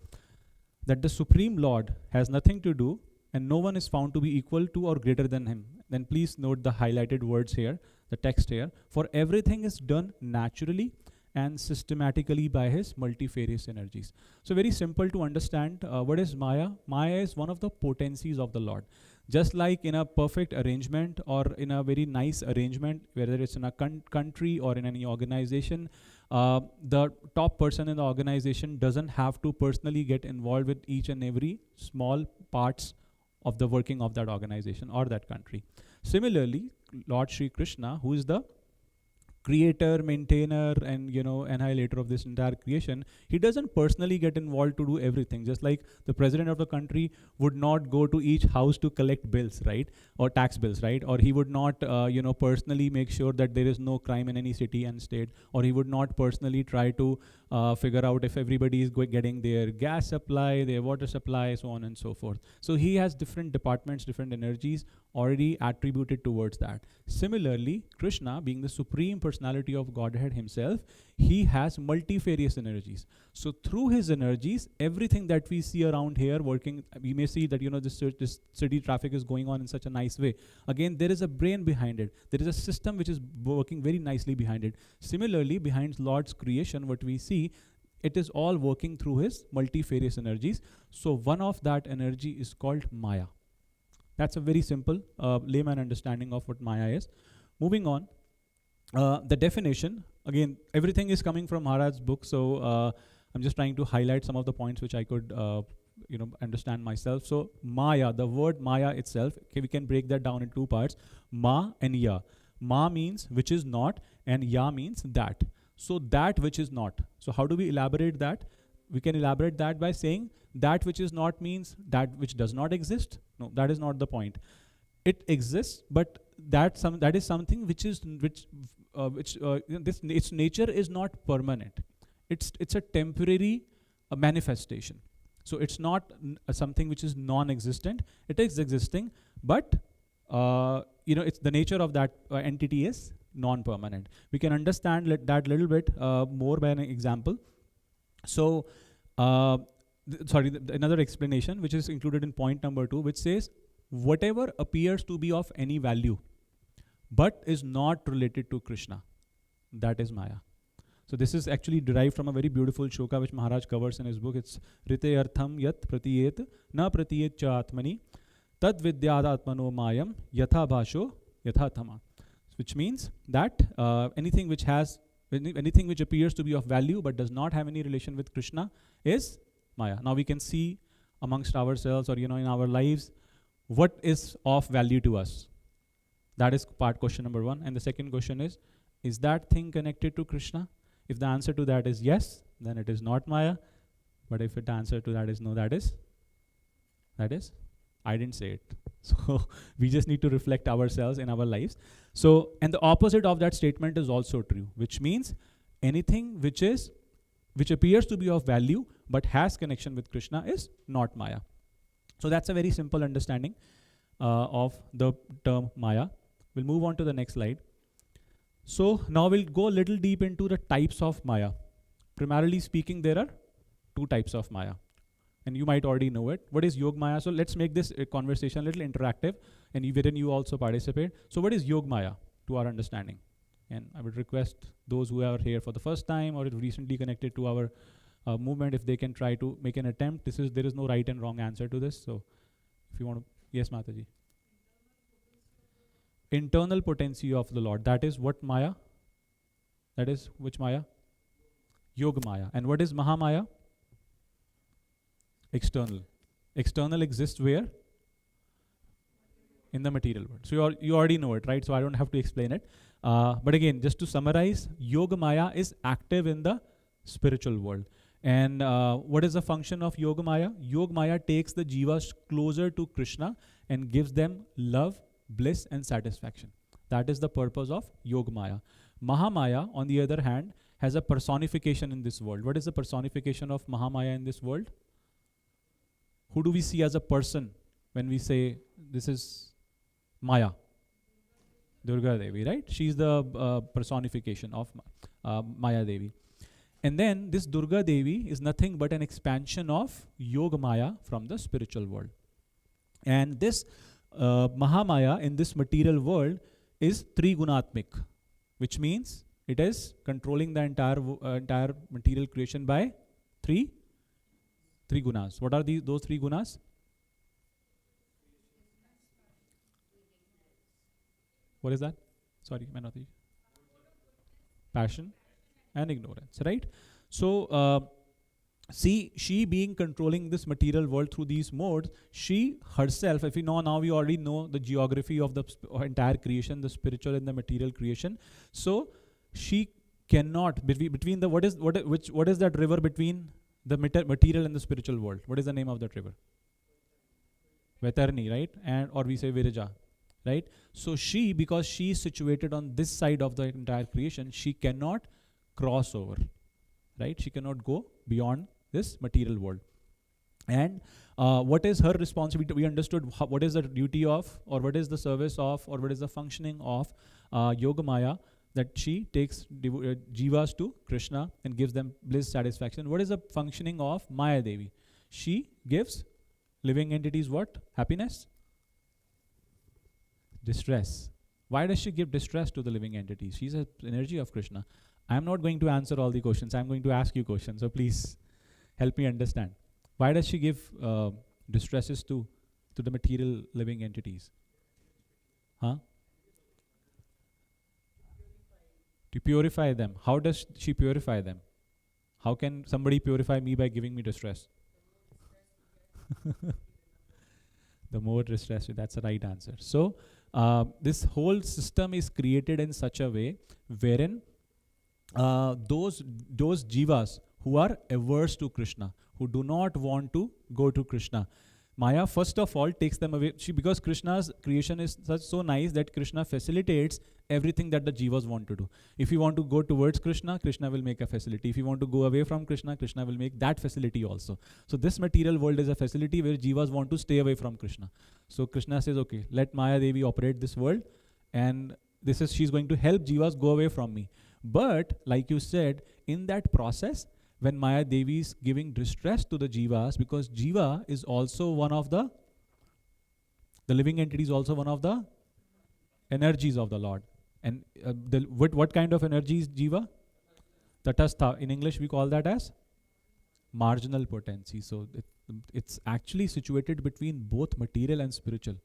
that the Supreme Lord has nothing to do, and no one is found to be equal to or greater than him. Then please note the highlighted words here, the text here. For everything is done naturally and systematically by his multifarious energies. So very simple to understand. What is Maya? Maya is one of the potencies of the Lord. Just like in a perfect arrangement or in a very nice arrangement, whether it's in a country or in any organization, the top person in the organization doesn't have to personally get involved with each and every small parts of the working of that organization or that country. Similarly, Lord Shri Krishna, who is the creator, maintainer, and annihilator of this entire creation, he doesn't personally get involved to do everything. Just like the president of the country would not go to each house to collect bills, right, or tax bills, right, or he would not personally make sure that there is no crime in any city and state, or he would not personally try to figure out if everybody is getting their gas supply, their water supply, so on and so forth. So he has different departments, different energies already attributed towards that. Similarly, Krishna, being the supreme personality of Godhead himself, he has multifarious energies. So through his energies, everything that we see around here working, we may see that this city traffic is going on in such a nice way. Again, there is a brain behind it. There is a system which is working very nicely behind it. Similarly, behind Lord's creation, what we see, it is all working through his multifarious energies. So one of that energy is called Maya. That's a very simple layman understanding of what Maya is. Moving on, the definition, again, everything is coming from Maharaj's book, so I'm just trying to highlight some of the points which I could understand myself. So Maya, the word Maya itself, okay, we can break that down in two parts, Ma and Ya. Ma means which is not, and Ya means that. So that which is not. So how do we elaborate that? We can elaborate that by saying that which is not means that which does not exist. No, that is not the point. It exists, but that is something which is its nature is not permanent. It's a temporary manifestation. So it's not something which is non-existent. It is existing, but it's the nature of that entity is non-permanent. We can understand that little bit more by an example. So, another explanation which is included in point number 2, which says whatever appears to be of any value but is not related to Krishna, that is Maya. So this is actually derived from a very beautiful shloka which Maharaj covers in his book. It's Rite Artham Yat Pratiyet Na Pratiyet Cha Atmani Tad Vidyadatmano Mayam Yatha Bhasho Yatha Thama. Which means that anything which appears to be of value but does not have any relation with Krishna is Maya. Now we can see amongst ourselves or in our lives what is of value to us. That is part question number 1. And the second question is that thing connected to Krishna? If the answer to that is yes, then it is not Maya. But if the answer to that is no, that is, I didn't say it. So we just need to reflect ourselves in our lives. So, and the opposite of that statement is also true, which means anything which appears to be of value but has connection with Krishna is not Maya. So that's a very simple understanding of the term Maya. We'll move on to the next slide. So now we'll go a little deep into the types of Maya. Primarily speaking, there are 2 types of Maya. And you might already know it. What is Yog Maya? So let's make this conversation a little interactive, and wherein you also participate. So what is Yog Maya to our understanding? And I would request those who are here for the first time or recently connected to our movement, if they can try to make an attempt. There is no right and wrong answer to this. So if you want to, yes, Mataji. Internal potency of the Lord. That is what Maya? That is which Maya? Yoga Maya. And what is Mahamaya? External. External exists where? In the material world. So you already know it, right? So I don't have to explain it. But again, just to summarize, Yoga Maya is active in the spiritual world. And what is the function of Yoga Maya? Yoga Maya takes the jivas closer to Krishna and gives them love, bliss and satisfaction. That is the purpose of Yoga Maya. Mahamaya, on the other hand, has a personification in this world. What is the personification of Mahamaya in this world? Who do we see as a person when we say this is Maya? Durga Devi, right? She's the personification of Maya Devi. And then this Durga Devi is nothing but an expansion of Yoga Maya from the spiritual world. And this Mahamaya in this material world is Trigunatmik, which means it is controlling the entire material creation by three gunas. What are those 3 gunas? What is that? Sorry, Manoti. Passion and ignorance, right? So see, she being controlling this material world through these modes, she herself, if we know now, we already know the geography of the entire creation, the spiritual and the material creation. So she cannot between the what is that river between the material and the spiritual world? What is the name of that river? Vaitarni, right? And or we say Virija, right? So she, because she is situated on this side of the entire creation, she cannot cross over, right? She cannot go beyond this material world. And what is her responsibility? We understood what is the duty of, or what is the service of, or what is the functioning of Yoga Maya, that she takes jivas to Krishna and gives them bliss, satisfaction. What is the functioning of Maya Devi? She gives living entities what? Happiness? Distress. Why does she give distress to the living entities? She's an energy of Krishna. I'm not going to answer all the questions. I'm going to ask you questions. So please help me understand. Why does she give distresses to to the material living entities? Huh? To purify them. How does she purify them? How can somebody purify me by giving me distress? The more distress, that's the right answer. So, this whole system is created in such a way wherein those jivas who are averse to Krishna, who do not want to go to Krishna, Maya first of all takes them away. Because Krishna's creation is so nice that Krishna facilitates everything that the jivas want to do. If you want to go towards Krishna, Krishna will make a facility. If you want to go away from Krishna, Krishna will make that facility also. So this material world is a facility where jivas want to stay away from Krishna. So Krishna says, okay, let Maya Devi operate this world, and she's going to help jivas go away from me. But like you said, in that process, when Maya Devi is giving distress to the jivas, because jiva is also one of the living entity is also one of the energies of the Lord. And what kind of energy is jiva? Tatastha. In English we call that as marginal potency. So it's actually situated between both material and spiritual.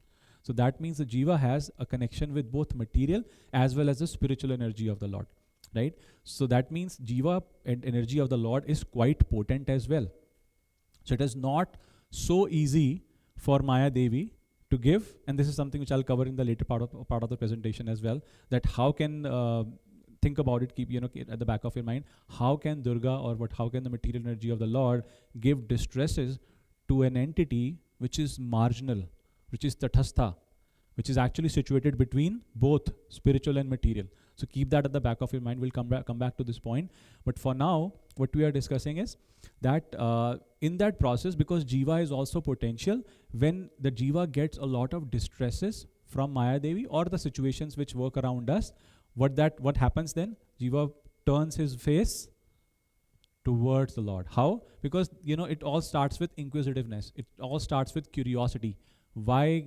So that means the jiva has a connection with both material as well as the spiritual energy of the Lord. Right? So that means jiva and energy of the Lord is quite potent as well. So it is not so easy for Maya Devi to give, and this is something which I'll cover in the later part of the presentation as well, that how can, think about it, keep at the back of your mind, how can Durga how can the material energy of the Lord give distresses to an entity which is marginal, which is tatastha, which is actually situated between both spiritual and material. So keep that at the back of your mind. We'll come back to this point. But for now, what we are discussing is that in that process, because jiva is also potential, when the jiva gets a lot of distresses from Maya Devi or the situations which work around us, what happens then? Jiva turns his face towards the Lord. How? Because it all starts with inquisitiveness. It all starts with curiosity. Why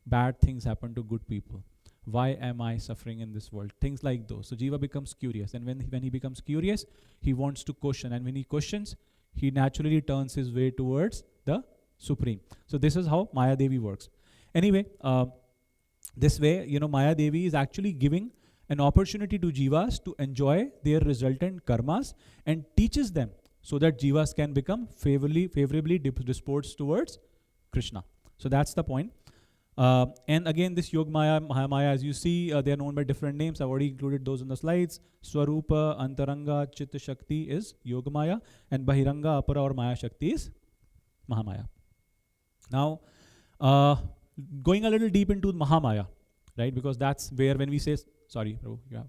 bad things happen to good people? Why am I suffering in this world? Things like those. So jiva becomes curious, and when he becomes curious, he wants to question, and when he questions, he naturally turns his way towards the Supreme. So this is how Maya Devi works. Anyway, this way, Maya Devi is actually giving an opportunity to jivas to enjoy their resultant karmas and teaches them so that jivas can become favorably disposed towards Krishna. So that's the point. And again, this Yogamaya, Mahamaya, as you see, they are known by different names. I've already included those in the slides. Swarupa, Antaranga, Chitta Shakti is Yogamaya, and Bahiranga, Apara or Maya Shakti is Mahamaya. Now, going a little deep into Mahamaya, right? Because that's where when we say, sorry, Prabhu, you have.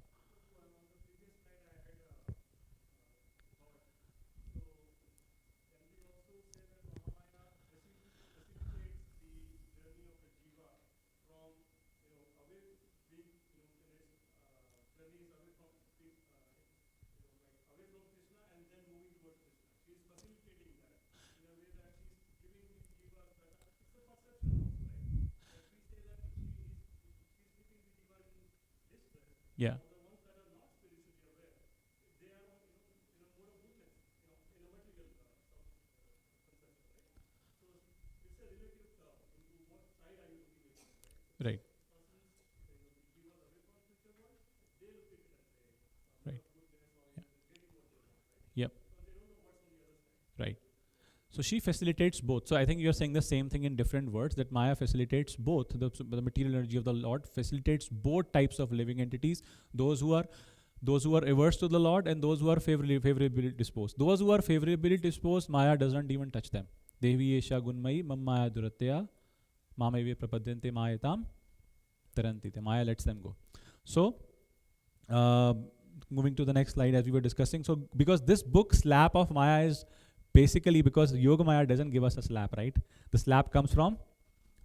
Yeah. Right. Right. Yep. Right. So she facilitates both. So I think you're saying the same thing in different words, that Maya facilitates both. The material energy of the Lord facilitates both types of living entities, those who are averse to the Lord and those who are favorably disposed. Those who are favorably disposed, Maya doesn't even touch them. Devi Esha Gunmayi Mammaya Duratya Mamaye Prapadyante Mayatam Tarantite. Maya lets them go. So moving to the next slide, as we were discussing. So because this book slap of Maya is basically because Yogamaya doesn't give us a slap, right? The slap comes from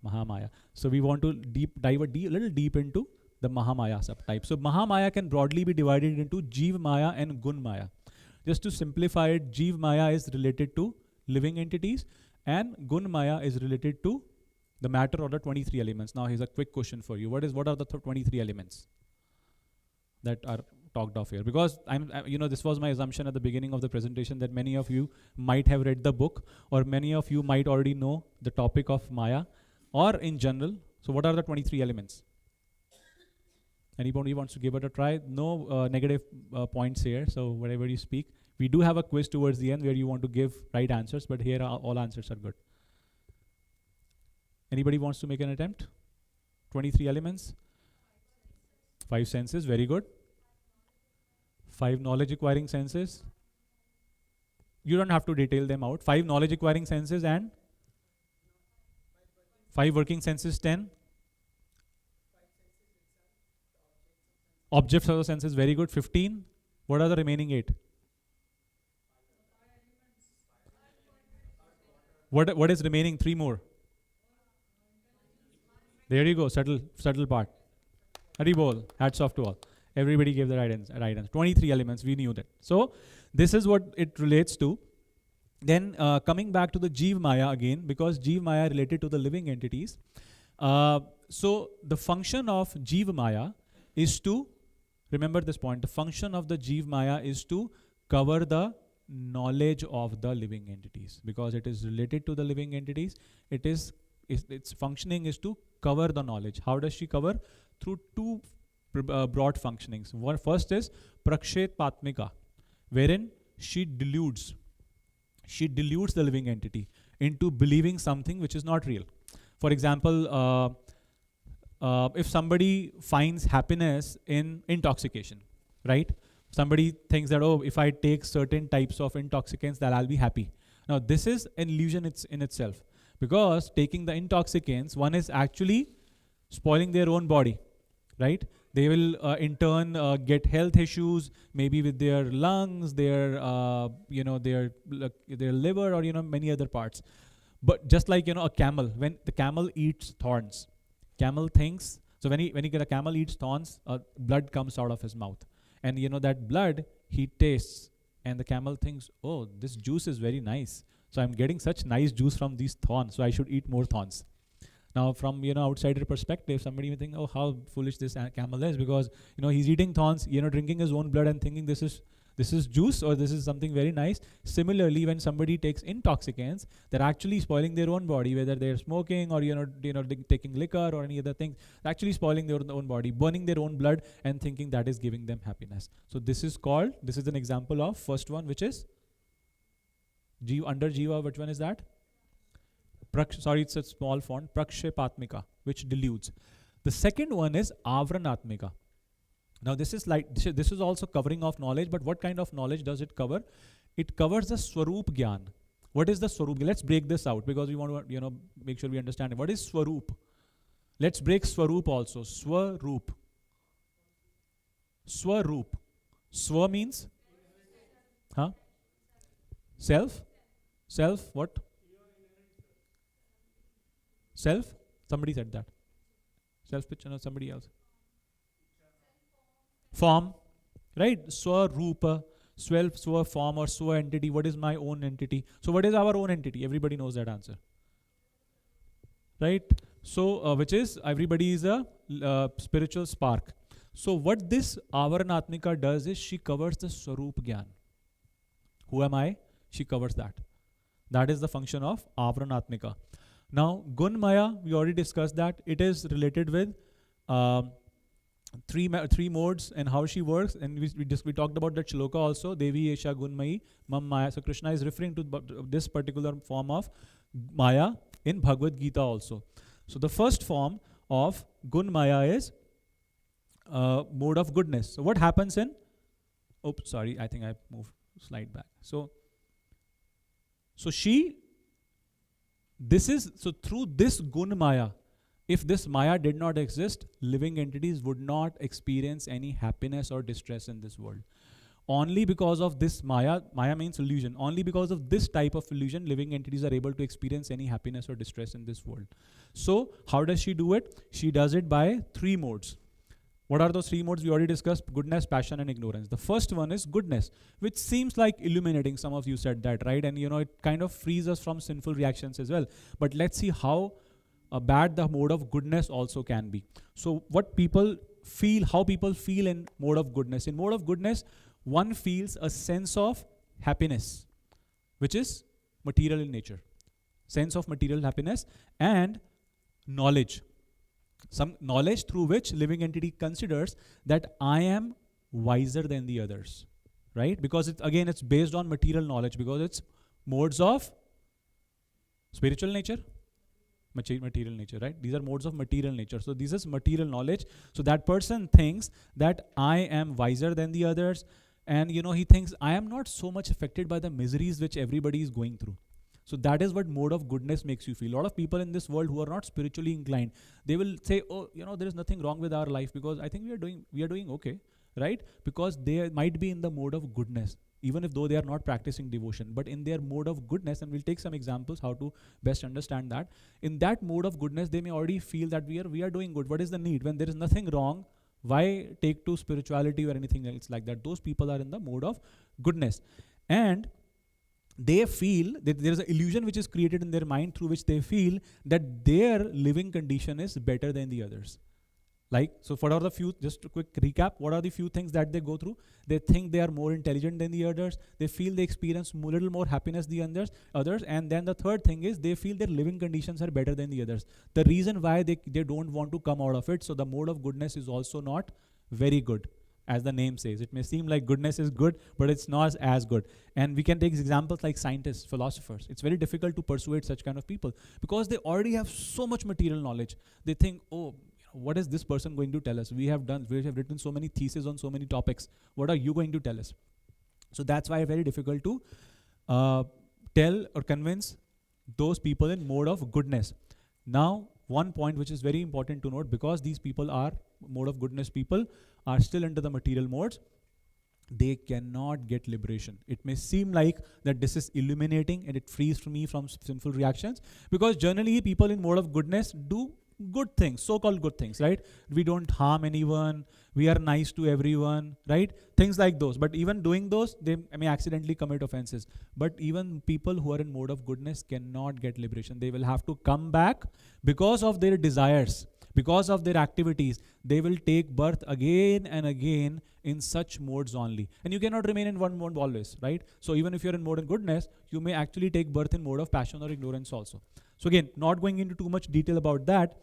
Mahamaya. So we want to dive a little deep into the Mahamaya subtype. So Mahamaya can broadly be divided into Jeev Maya and Gun Maya. Just to simplify it, Jeev Maya is related to living entities and Gun Maya is related to the matter or the 23 elements. Now here's a quick question for you. What are the 23 elements that are talked of here? Because this was my assumption at the beginning of the presentation that many of you might have read the book or many of you might already know the topic of Maya. or in general? So what are the 23 elements? Anybody wants to give it a try? No negative points here, so whatever you speak. We do have a quiz towards the end where you want to give right answers, but here all answers are good. Anybody wants to make an attempt? 23 elements? 5 senses, very good. 5 knowledge acquiring senses. You don't have to detail them out. 5 knowledge acquiring senses and 5 working senses, 10. Objects of the senses, very good, 15. What are the remaining 8? What is remaining? 3 more. There you go, subtle part. Haribol, hats off to all. Everybody gave the right answer. 23 elements, we knew that. So this is what it relates to. Then coming back to the Jeev Maya again, because Jeev Maya related to the living entities. So the function of Jeev Maya is to, remember this point, the function of the Jeev Maya is to cover the knowledge of the living entities. Because it is related to the living entities, its functioning is to cover the knowledge. How does she cover? Through 2 broad functionings. First is Prakshet Patmika, wherein she deludes the living entity into believing something which is not real. For example, if somebody finds happiness in intoxication, right? Somebody thinks that, oh, if I take certain types of intoxicants, that I'll be happy. Now, this is an illusion in itself. Because taking the intoxicants, one is actually spoiling their own body, right? They will in turn get health issues, maybe with their lungs, their liver, or many other parts. But just like a camel, when the camel eats thorns, camel thinks, so when a camel eats thorns, blood comes out of his mouth, and that blood he tastes, and the camel thinks, oh, this juice is very nice. So I'm getting such nice juice from these thorns, so I should eat more thorns. Now, from outsider perspective, somebody may think, oh, how foolish this camel is, because he's eating thorns, drinking his own blood and thinking this is juice or this is something very nice. Similarly, when somebody takes intoxicants, they're actually spoiling their own body, whether they're smoking or taking liquor or any other thing. They're actually spoiling their own body, burning their own blood, and thinking that is giving them happiness. So this is an example of first one, which is under Jiva. Which one is that? It's a small font. Prakshepatmika, which deludes. The second one is Avranatmika. Now this is also covering of knowledge, but what kind of knowledge does it cover? It covers the Swarup Gyan. What is the Swarup? Let's break this out because we want to make sure we understand it. What is Swarup? Let's break Swarup also. Swarup. Swarup. Swa means? Huh? Self? Self, what? Self? Somebody said that. Self picture, no, somebody else. Form, right? Swarupa, swa form or swa entity. What is my own entity? So what is our own entity? Everybody knows that answer. Right? So, which is, everybody is a spiritual spark. So what this Avaranatmika does is she covers the Swarup Gyan. Who am I? She covers that. That is the function of Avaranatmika. Now, Gun Maya, we already discussed that. It is related with three modes and how she works. And we talked about that shloka also. Devi Esha Gunmayi Mam Maya. So Krishna is referring to this particular form of Maya in Bhagavad Gita also. So the first form of Gun Maya is mode of goodness. So what happens in, oops, sorry, I think I moved slide back. So through this Gun Maya, if this Maya did not exist, living entities would not experience any happiness or distress in this world. Only because of this Maya means illusion, only because of this type of illusion, living entities are able to experience any happiness or distress in this world. So how does she do it? She does it by 3 modes. What are those 3 modes? We already discussed: goodness, passion, and ignorance. The first one is goodness, which seems like illuminating. Some of you said that, right? And it kind of frees us from sinful reactions as well. But let's see how bad the mode of goodness also can be. So what people feel, how people feel in mode of goodness. In mode of goodness, one feels a sense of happiness, which is material in nature. Sense of material happiness, and knowledge. Some knowledge through which living entity considers that I am wiser than the others, right? Because it's based on material knowledge, because it's modes of spiritual nature, material nature, right? These are modes of material nature. So this is material knowledge. So that person thinks that I am wiser than the others, and he thinks I am not so much affected by the miseries which everybody is going through. So that is what mode of goodness makes you feel. A lot of people in this world who are not spiritually inclined, they will say, oh, there is nothing wrong with our life because I think we are doing okay, right? Because they might be in the mode of goodness, even if though they are not practicing devotion, but in their mode of goodness, and we'll take some examples how to best understand that. In that mode of goodness, they may already feel that we are doing good. What is the need? When there is nothing wrong, why take to spirituality or anything else like that? Those people are in the mode of goodness. And they feel that there is an illusion which is created in their mind through which they feel that their living condition is better than the others. So what are the few, just a quick recap, what are the few things that they go through? They think they are more intelligent than the others. They feel they experience little more happiness than the others. And then the third thing is they feel their living conditions are better than the others. The reason why they don't want to come out of it, so the mode of goodness is also not very good. As the name says, it may seem like goodness is good, but it's not as good. And we can take examples like scientists, philosophers. It's very difficult to persuade such kind of people because they already have so much material knowledge. They think, oh, what is this person going to tell us? We have written so many theses on so many topics. What are you going to tell us? So that's why it's very difficult to tell or convince those people in mode of goodness. Now, one point which is very important to note, because these people are mode of goodness people, are still under the material modes, they cannot get liberation. It may seem like that this is illuminating and it frees me from sinful reactions, because generally people in mode of goodness do good things, so-called good things, right? We don't harm anyone, we are nice to everyone, right? Things like those. But even doing those, they may accidentally commit offenses. But even people who are in mode of goodness cannot get liberation. They will have to come back because of their desires, because of their activities. They will take birth again and again in such modes only. And you cannot remain in one mode always, right? So even if you're in mode of goodness, you may actually take birth in mode of passion or ignorance also. So again, not going into too much detail about that,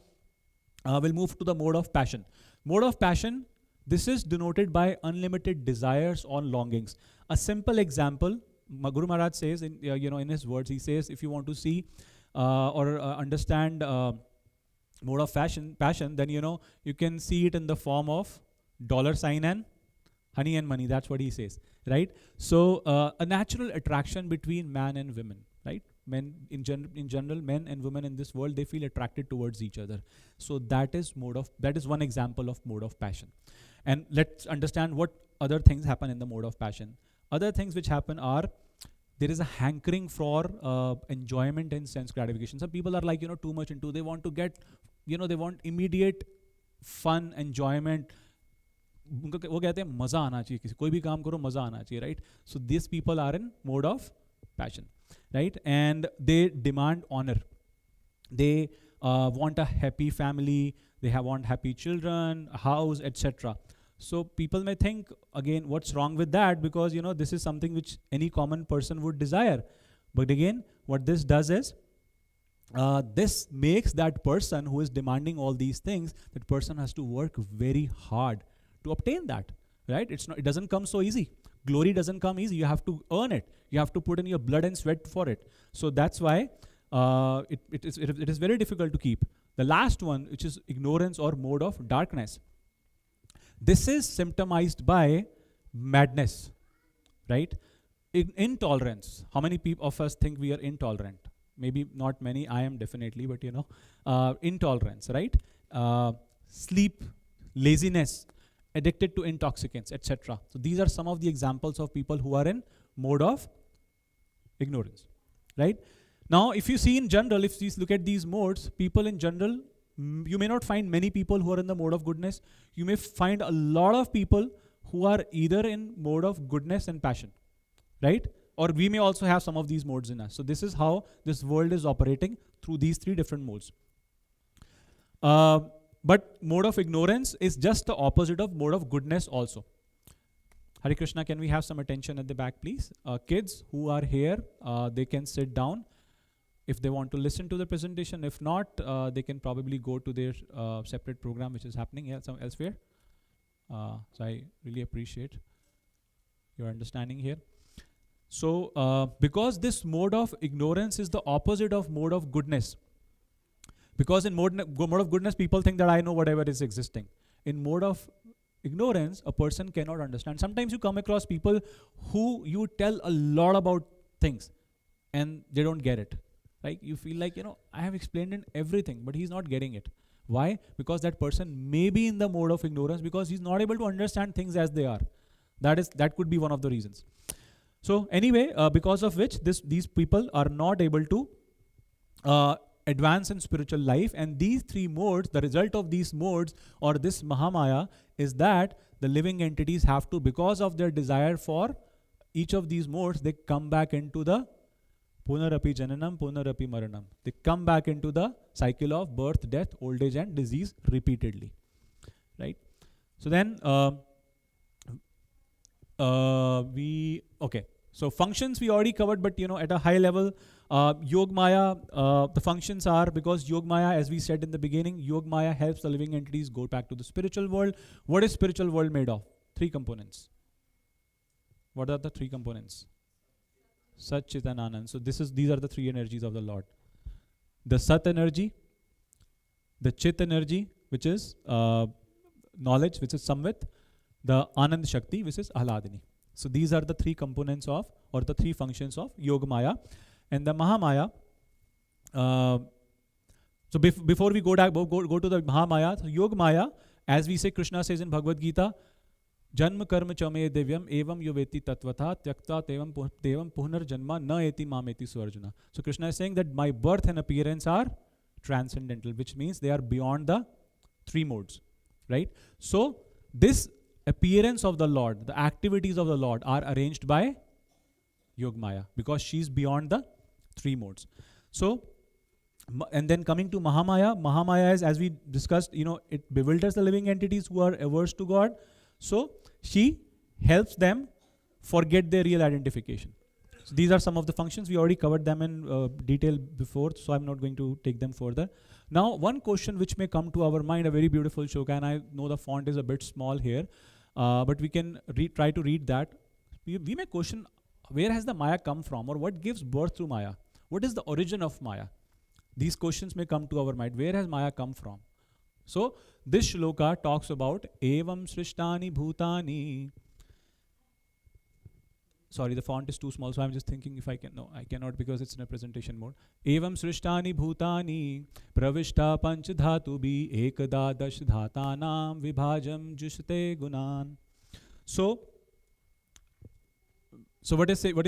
we'll move to the mode of passion. Mode of passion, this is denoted by unlimited desires or longings. A simple example, Guru Maharaj says, in his words, he says, if you want to see or understand mode of passion, then you can see it in the form of $sign and honey and money. That's what he says, right? So a natural attraction between man and women, right? Men in general, men and women in this world, they feel attracted towards each other. So that is one example of mode of passion. And let's understand what other things happen in the mode of passion. Other things which happen are, there is a hankering for enjoyment and sense gratification. Some people are like, too much into, they want to get, they want immediate fun, enjoyment. वो कहते हैं मजा आना चाहिए किसी कोई भी काम करो मजा आना चाहिए, right? So these people are in mode of passion, right? And they demand honor. They want a happy family. They want happy children, a house, etc. So people may think, again, what's wrong with that? Because this is something which any common person would desire. But again, what this does is, this makes that person who is demanding all these things, that person has to work very hard to obtain that, right? It doesn't come so easy. Glory doesn't come easy. You have to earn it. You have to put in your blood and sweat for it. So that's why it is very difficult to keep. The last one, which is ignorance or mode of darkness. This is symptomized by madness, right? Intolerance. How many people of us think we are intolerant? Maybe not many. I am definitely, but intolerance, right? Sleep, laziness, addicted to intoxicants, etc. So these are some of the examples of people who are in mode of ignorance, right? Now, if you see in general, if you look at these modes, people in general, you may not find many people who are in the mode of goodness. You may find a lot of people who are either in mode of goodness and passion, right? Or we may also have some of these modes in us. So this is how this world is operating, through these three different modes. But mode of ignorance is just the opposite of mode of goodness also. Hare Krishna, can we have some attention at the back, please? Kids who are here, they can sit down. if they want to listen to the presentation. If not, they can probably go to their separate program which is happening elsewhere. So I really appreciate your understanding here. So because this mode of ignorance is the opposite of mode of goodness. Because in mode of goodness, people think that I know whatever is existing. In mode of ignorance, a person cannot understand. Sometimes you come across people who you tell a lot about things and they don't get it. Right? You feel like, I have explained in everything, but he's not getting it. Why? Because that person may be in the mode of ignorance because he's not able to understand things as they are. That could be one of the reasons. So anyway, because of which these people are not able to advance in spiritual life, and these three modes, the result of these modes or this Mahamaya is that the living entities have to, because of their desire for each of these modes, they come back into the Punarapi Jananam, Punarapi Maranam. They come back into the cycle of birth, death, old age and disease repeatedly. Right? So then so functions we already covered, but at a high level, Yogmaya, the functions are, because Yogmaya, as we said in the beginning, Yogmaya helps the living entities go back to the spiritual world. What is spiritual world made of? 3 components. What are the 3 components? Sat, Chit and Anand. So these are the 3 energies of the Lord. The Sat energy, the Chit energy, which is knowledge, which is Samvit, the Anand Shakti, which is Ahladini. So these are the 3 components of, or the 3 functions of Yogamaya. And the Mahamaya, so before we go to the Mahamaya, so Yogamaya, as we say, Krishna says in Bhagavad Gita, Janma karma chame devyam evam yoveti tatvatha tyakta tevam puhnar janma na eti mameti swarjuna. So Krishna is saying that my birth and appearance are transcendental, which means they are beyond the 3 modes. Right? So this appearance of the Lord, the activities of the Lord are arranged by Yogamaya because she's beyond the 3 modes. So, and then coming to Mahamaya, Mahamaya is, as we discussed, it bewilders the living entities who are averse to God. So she helps them forget their real identification. So these are some of the functions. We already covered them in detail before, so I'm not going to take them further. Now, one question which may come to our mind, a very beautiful shloka, and I know the font is a bit small here, but we can try to read that. We may question, where has the Maya come from, or what gives birth to Maya? What is the origin of Maya? These questions may come to our mind. Where has Maya come from? So this shloka talks about Evam Srishtani Bhutani. Sorry, the font is too small, so I'm just thinking if I can. No, I cannot because it's in a presentation mode. Evam Srishtani Bhutani Pravishta Panch Dhatubhi Ekada Dash Dhatanam Vibhajam Jushte Gunan. So what the shloka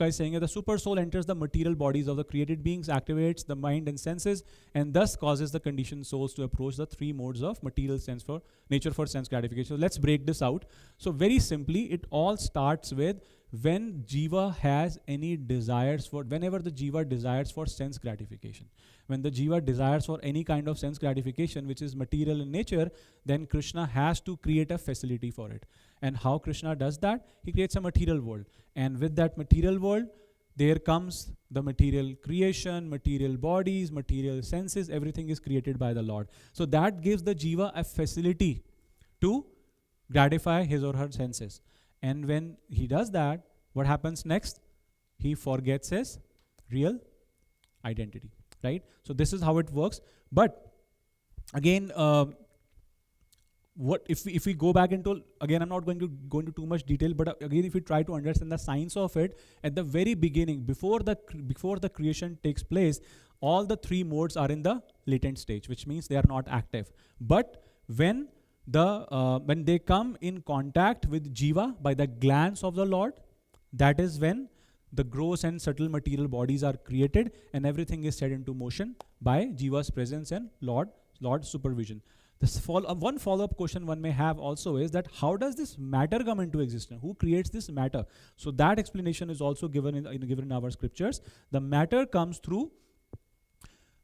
is saying is the super soul enters the material bodies of the created beings, activates the mind and senses, and thus causes the conditioned souls to approach the 3 modes of material sense for nature for sense gratification. So let's break this out. So very simply, it all starts with when Jiva has any desires for, whenever the Jiva desires for sense gratification. When the Jiva desires for any kind of sense gratification which is material in nature, then Krishna has to create a facility for it. And how Krishna does that? He creates a material world. And with that material world, there comes the material creation, material bodies, material senses, everything is created by the Lord. So that gives the Jiva a facility to gratify his or her senses. And when he does that, what happens next? He forgets his real identity. Right? So this is how it works. But again, what if we go back into, again, I'm not going to go into too much detail, but again, if we try to understand the science of it, at the very beginning, before the creation takes place, all the 3 modes are in the latent stage, which means they are not active. But when they come in contact with Jiva by the glance of the Lord, that is when the gross and subtle material bodies are created and everything is set into motion by Jiva's presence and Lord's supervision. One follow-up question one may have also is that how does this matter come into existence? Who creates this matter? So that explanation is also given in our scriptures. The matter comes through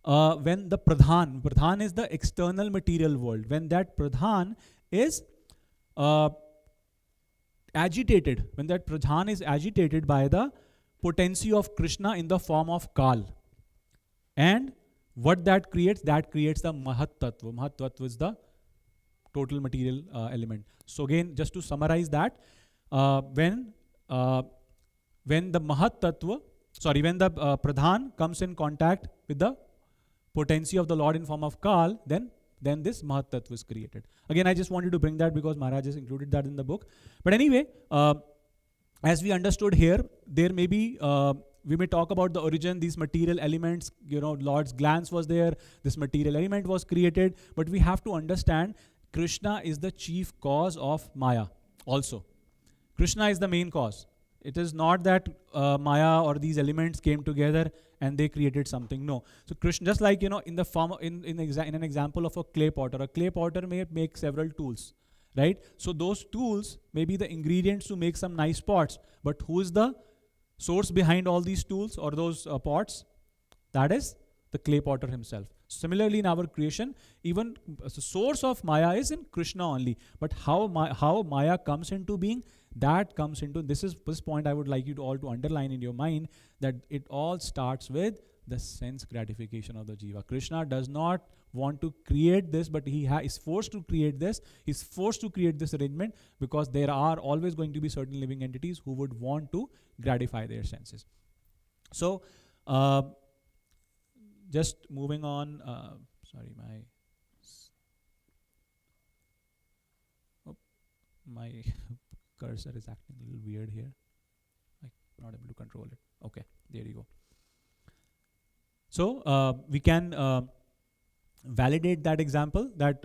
when the Pradhan is the external material world. When that Pradhan is agitated, when that Pradhan is agitated by the potency of Krishna in the form of Kal. And what that creates the Mahat Tattva. Mahat Tattva is the total material element. So again, just to summarize that, when the Mahat Tattva, when the Pradhan comes in contact with the potency of the Lord in form of Kal, then this Mahat Tattva is created. Again, I just wanted to bring that because Maharaj has included that in the book. But anyway, as we understood here, there may be, we may talk about the origin, these material elements, Lord's glance was there, this material element was created, but we have to understand Krishna is the chief cause of Maya also. Krishna is the main cause. It is not that Maya or these elements came together and they created something. No. So Krishna, just like in the form in an example of a clay potter may make several tools, right? So those tools may be the ingredients to make some nice pots, but who is the source behind all these tools or those pots? That is the clay potter himself. Similarly, in our creation, even the source of Maya is in Krishna only. But how Maya comes into being, that comes into, this point I would like you to all to underline in your mind, that it all starts with the sense gratification of the jiva. Krishna does not want to create this, but he is forced to create this. He's forced to create this arrangement because there are always going to be certain living entities who would want to gratify their senses. So, just moving on, my cursor is acting a little weird here. I'm not able to control it. Okay, there you go. So we can validate that example, that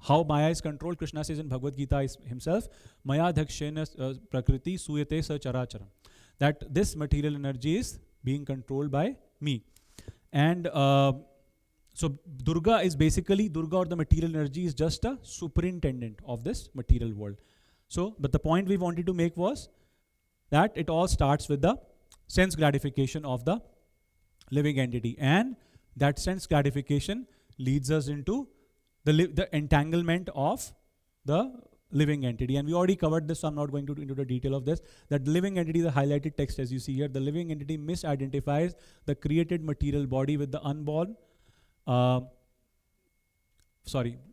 how Maya is controlled. Krishna says in Bhagavad Gita himself, Maya dhakshena prakriti suyate sa characharam, that this material energy is being controlled by me. And so Durga is basically, Durga or the material energy is just a superintendent of this material world. So, but the point we wanted to make was that it all starts with the sense gratification of the living entity, and that sense gratification leads us into the entanglement of the living entity. And we already covered this, so I'm not going to into the detail of this, that the living entity, the highlighted text as you see here, the living entity misidentifies the created material body with the unborn,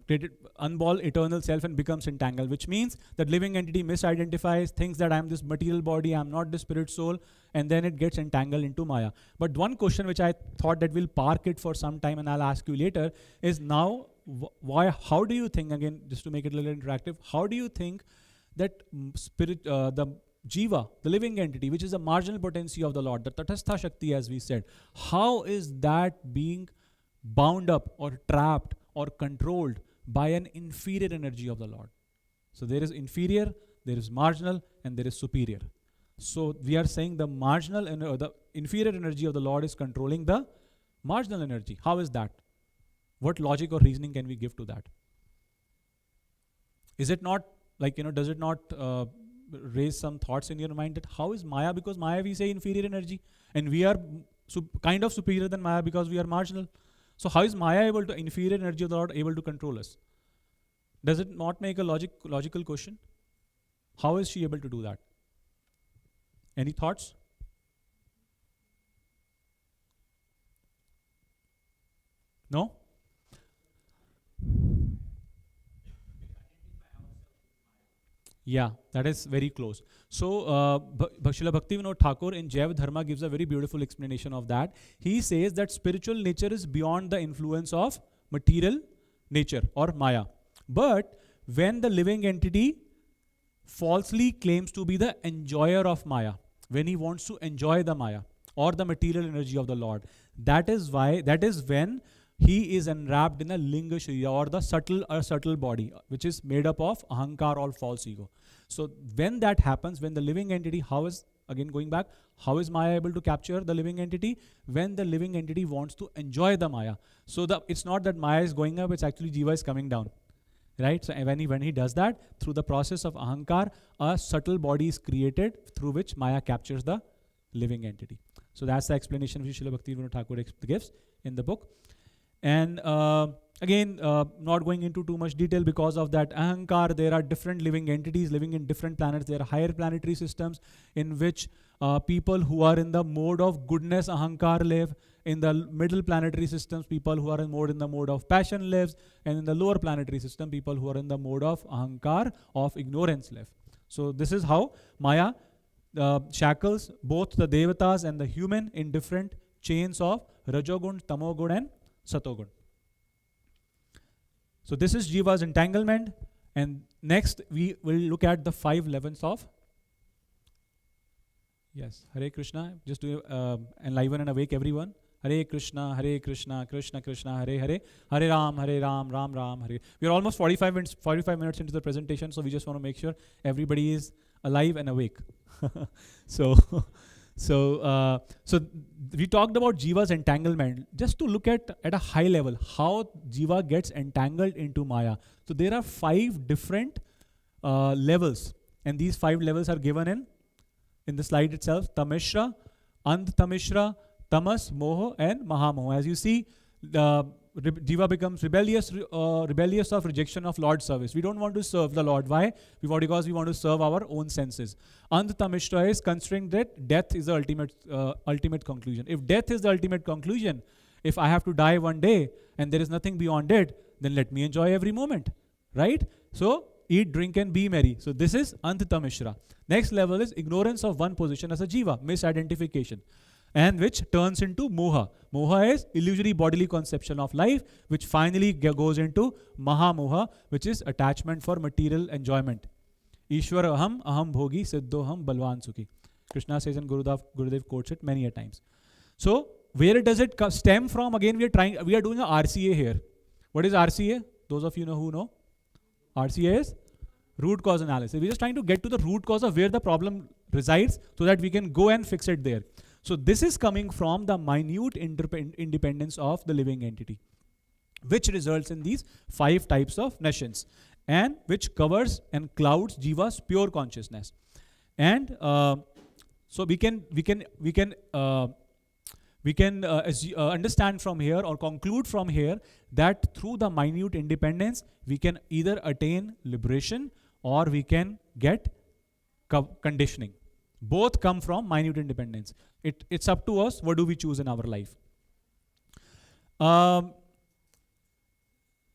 created unborn eternal self and becomes entangled, which means that living entity misidentifies, thinks that I'm this material body, I'm not the spirit soul, and then it gets entangled into Maya. But one question which I thought that we'll park it for some time and I'll ask you later is now, how do you think, again, just to make it a little interactive, how do you think that spirit, the Jiva, the living entity, which is a marginal potency of the Lord, the Tatastha Shakti as we said, how is that being bound up or trapped or controlled by an inferior energy of the Lord? So there is inferior, there is marginal, and there is superior. So we are saying the marginal and the inferior energy of the Lord is controlling the marginal energy. How is that? What logic or reasoning can we give to that? Is it not like, does it not raise some thoughts in your mind that how is Maya? Because Maya we say inferior energy, and we are kind of superior than Maya because we are marginal. So how is Maya able to, inferior energy of the Lord able to control us? Does it not make a logical question? How is she able to do that? Any thoughts? No? Yeah, that is very close. So, Srila Bhaktivinoda Thakur in Jaiva Dharma gives a very beautiful explanation of that. He says that spiritual nature is beyond the influence of material nature or Maya. But when the living entity falsely claims to be the enjoyer of Maya, when he wants to enjoy the Maya or the material energy of the Lord, that is when he is enwrapped in a linga sharira or the subtle body, which is made up of ahankar or false ego. So when that happens, when the living entity, again going back, how is Maya able to capture the living entity? When the living entity wants to enjoy the Maya. So it's not that Maya is going up, it's actually Jiva is coming down. Right? So when he does that, through the process of ahankar, a subtle body is created through which Maya captures the living entity. So that's the explanation which Srila Bhaktivinoda Thakur gives in the book. And again, not going into too much detail because of that ahankar, there are different living entities living in different planets. There are higher planetary systems in which people who are in the mode of goodness ahankar live, In the middle planetary systems, people who are more in the mode of passion lives, and in the lower planetary system, people who are in the mode of ahankar, of ignorance live. So this is how Maya shackles both the devatas and the human in different chains of Rajogun, Tamogun and Satogun. So this is Jiva's entanglement, and next we will look at the 5 levels of. Yes, Hare Krishna. Just to enliven and awake everyone. Hare Krishna, Krishna Krishna, Hare Hare, Hare Ram, Ram Ram, Hare. We are almost 45 minutes into the presentation, so we just want to make sure everybody is alive and awake. So we talked about Jiva's entanglement. Just to look at a high level, how Jiva gets entangled into Maya. So there are 5 different levels, and these 5 levels are given in the slide itself: Tamishra, Tamishra, Tamas, Moho, and Mahamoho. As you see, Jiva becomes rebellious of rejection of Lord's service. We don't want to serve the Lord. Why? Because we want to serve our own senses. Tamishra is considering that death is the ultimate conclusion. If death is the ultimate conclusion, if I have to die one day and there is nothing beyond it, then let me enjoy every moment, right? So eat, drink, and be merry. So this is Tamishra. Next level is ignorance of one position as a Jiva, misidentification, and which turns into Moha. Moha is illusory bodily conception of life, which finally goes into Mahamoha, which is attachment for material enjoyment. Ishwar aham, aham bhogi, siddhoham balwan sukhi. Krishna says, and Gurudev quotes it many a times. So where does it stem from? Again, we are doing a RCA here. What is RCA? Those of you know who know? RCA is root cause analysis. We're just trying to get to the root cause of where the problem resides so that we can go and fix it there. So this is coming from the minute independence of the living entity, which results in these 5 types of nations, and which covers and clouds Jiva's pure consciousness. And so we can understand from here or conclude from here that through the minute independence, we can either attain liberation or we can get conditioning. Both come from minute independence. It's up to us, what do we choose in our life.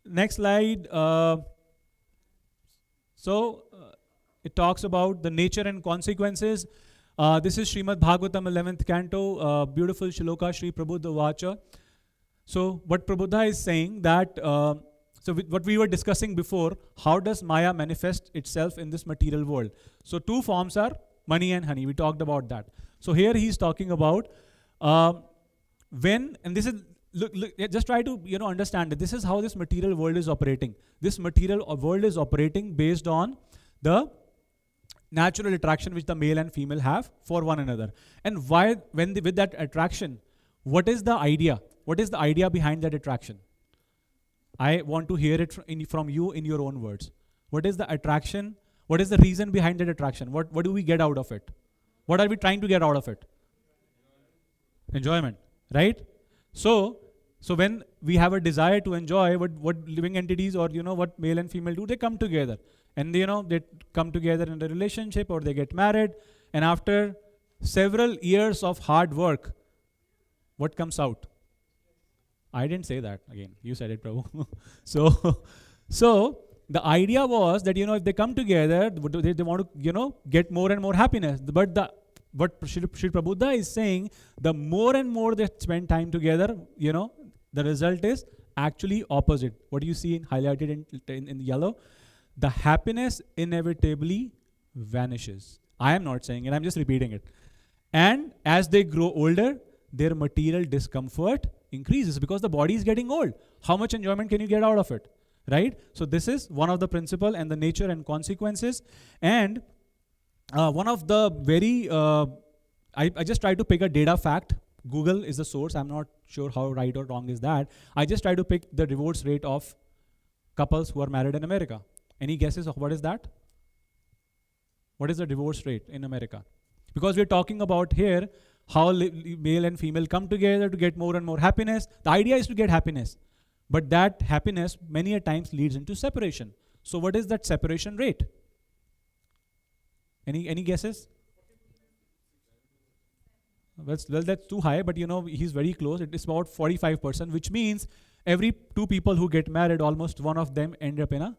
Next slide. It talks about the nature and consequences. This is Srimad Bhagavatam 11th canto, beautiful shloka, Shri Prabuddha Vacha. So what Prabuddha is saying that, what we were discussing before, how does Maya manifest itself in this material world? So 2 forms are money and honey. We talked about that. So here he is talking about when, and this is, look, just try to understand that this is how this material world is operating. This material world is operating based on the natural attraction which the male and female have for one another. And why, with that attraction, what is the idea? What is the idea behind that attraction? I want to hear it from you in your own words. What is the attraction? What is the reason behind that attraction? What do we get out of it? What are we trying to get out of it? Enjoyment, right? So when we have a desire to enjoy, what living entities or what male and female do, they come together. And they come together in a relationship or they get married, and after several years of hard work, what comes out? I didn't say that, again, you said it, Prabhu. So the idea was that if they come together, they want to get more and more happiness. But what Sri Prabuddha is saying, the more and more they spend time together, the result is actually opposite. What you see highlighted in yellow, the happiness inevitably vanishes. I am not saying it, I'm just repeating it. And as they grow older, their material discomfort increases because the body is getting old. How much enjoyment can you get out of it? Right? So this is one of the principle and the nature and consequences. And one of the very, I just try to pick a data fact. Google is the source. I'm not sure how right or wrong is that. I just try to pick the divorce rate of couples who are married in America. Any guesses of what is that? What is the divorce rate in America? Because we're talking about here how male and female come together to get more and more happiness. The idea is to get happiness. But that happiness many a times leads into separation. So what is that separation rate? Any guesses? well, that's too high, but he's very close. It is about 45%, which means every two people who get married, almost one of them end up in a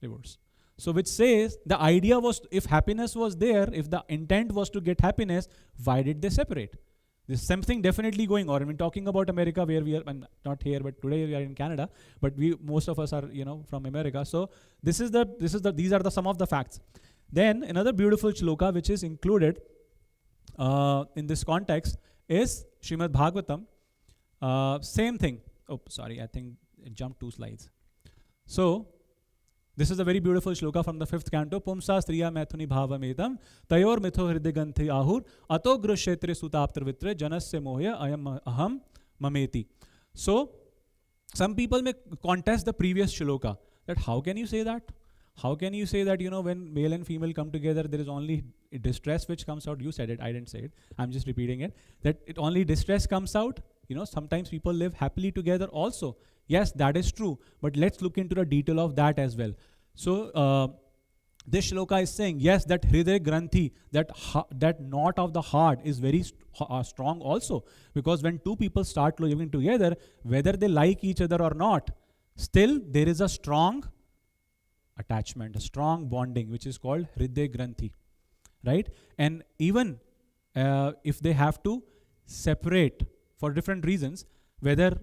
divorce. So which says the idea was, if happiness was there, if the intent was to get happiness, why did they separate? There's something definitely going on. I mean, talking about America, where we are, I'm not here, but today we are in Canada, but most of us are, from America. So these are some of the facts. Then another beautiful shloka which is included in this context is Srimad Bhagavatam. Same thing. Oh, sorry, I think it jumped 2 slides. So this is a very beautiful shloka from the 5th canto. Pumsa striya maithuni bhavametam tayor mitho hridiganthi ahur ato grushetre sutaptravitre janasya mohya ayam aham mameti. So some people may contest the previous shloka, that how can you say that? How can you say that, when male and female come together, there is only distress which comes out? You said it, I didn't say it. I'm just repeating it. That it only distress comes out. Sometimes people live happily together also. Yes, that is true. But let's look into the detail of that as well. So this shloka is saying, yes, that hriday granthi, that knot of the heart is very strong also. Because when two people start living together, whether they like each other or not, still there is a strong attachment, a strong bonding, which is called hriday granthi, right? And even if they have to separate for different reasons, whether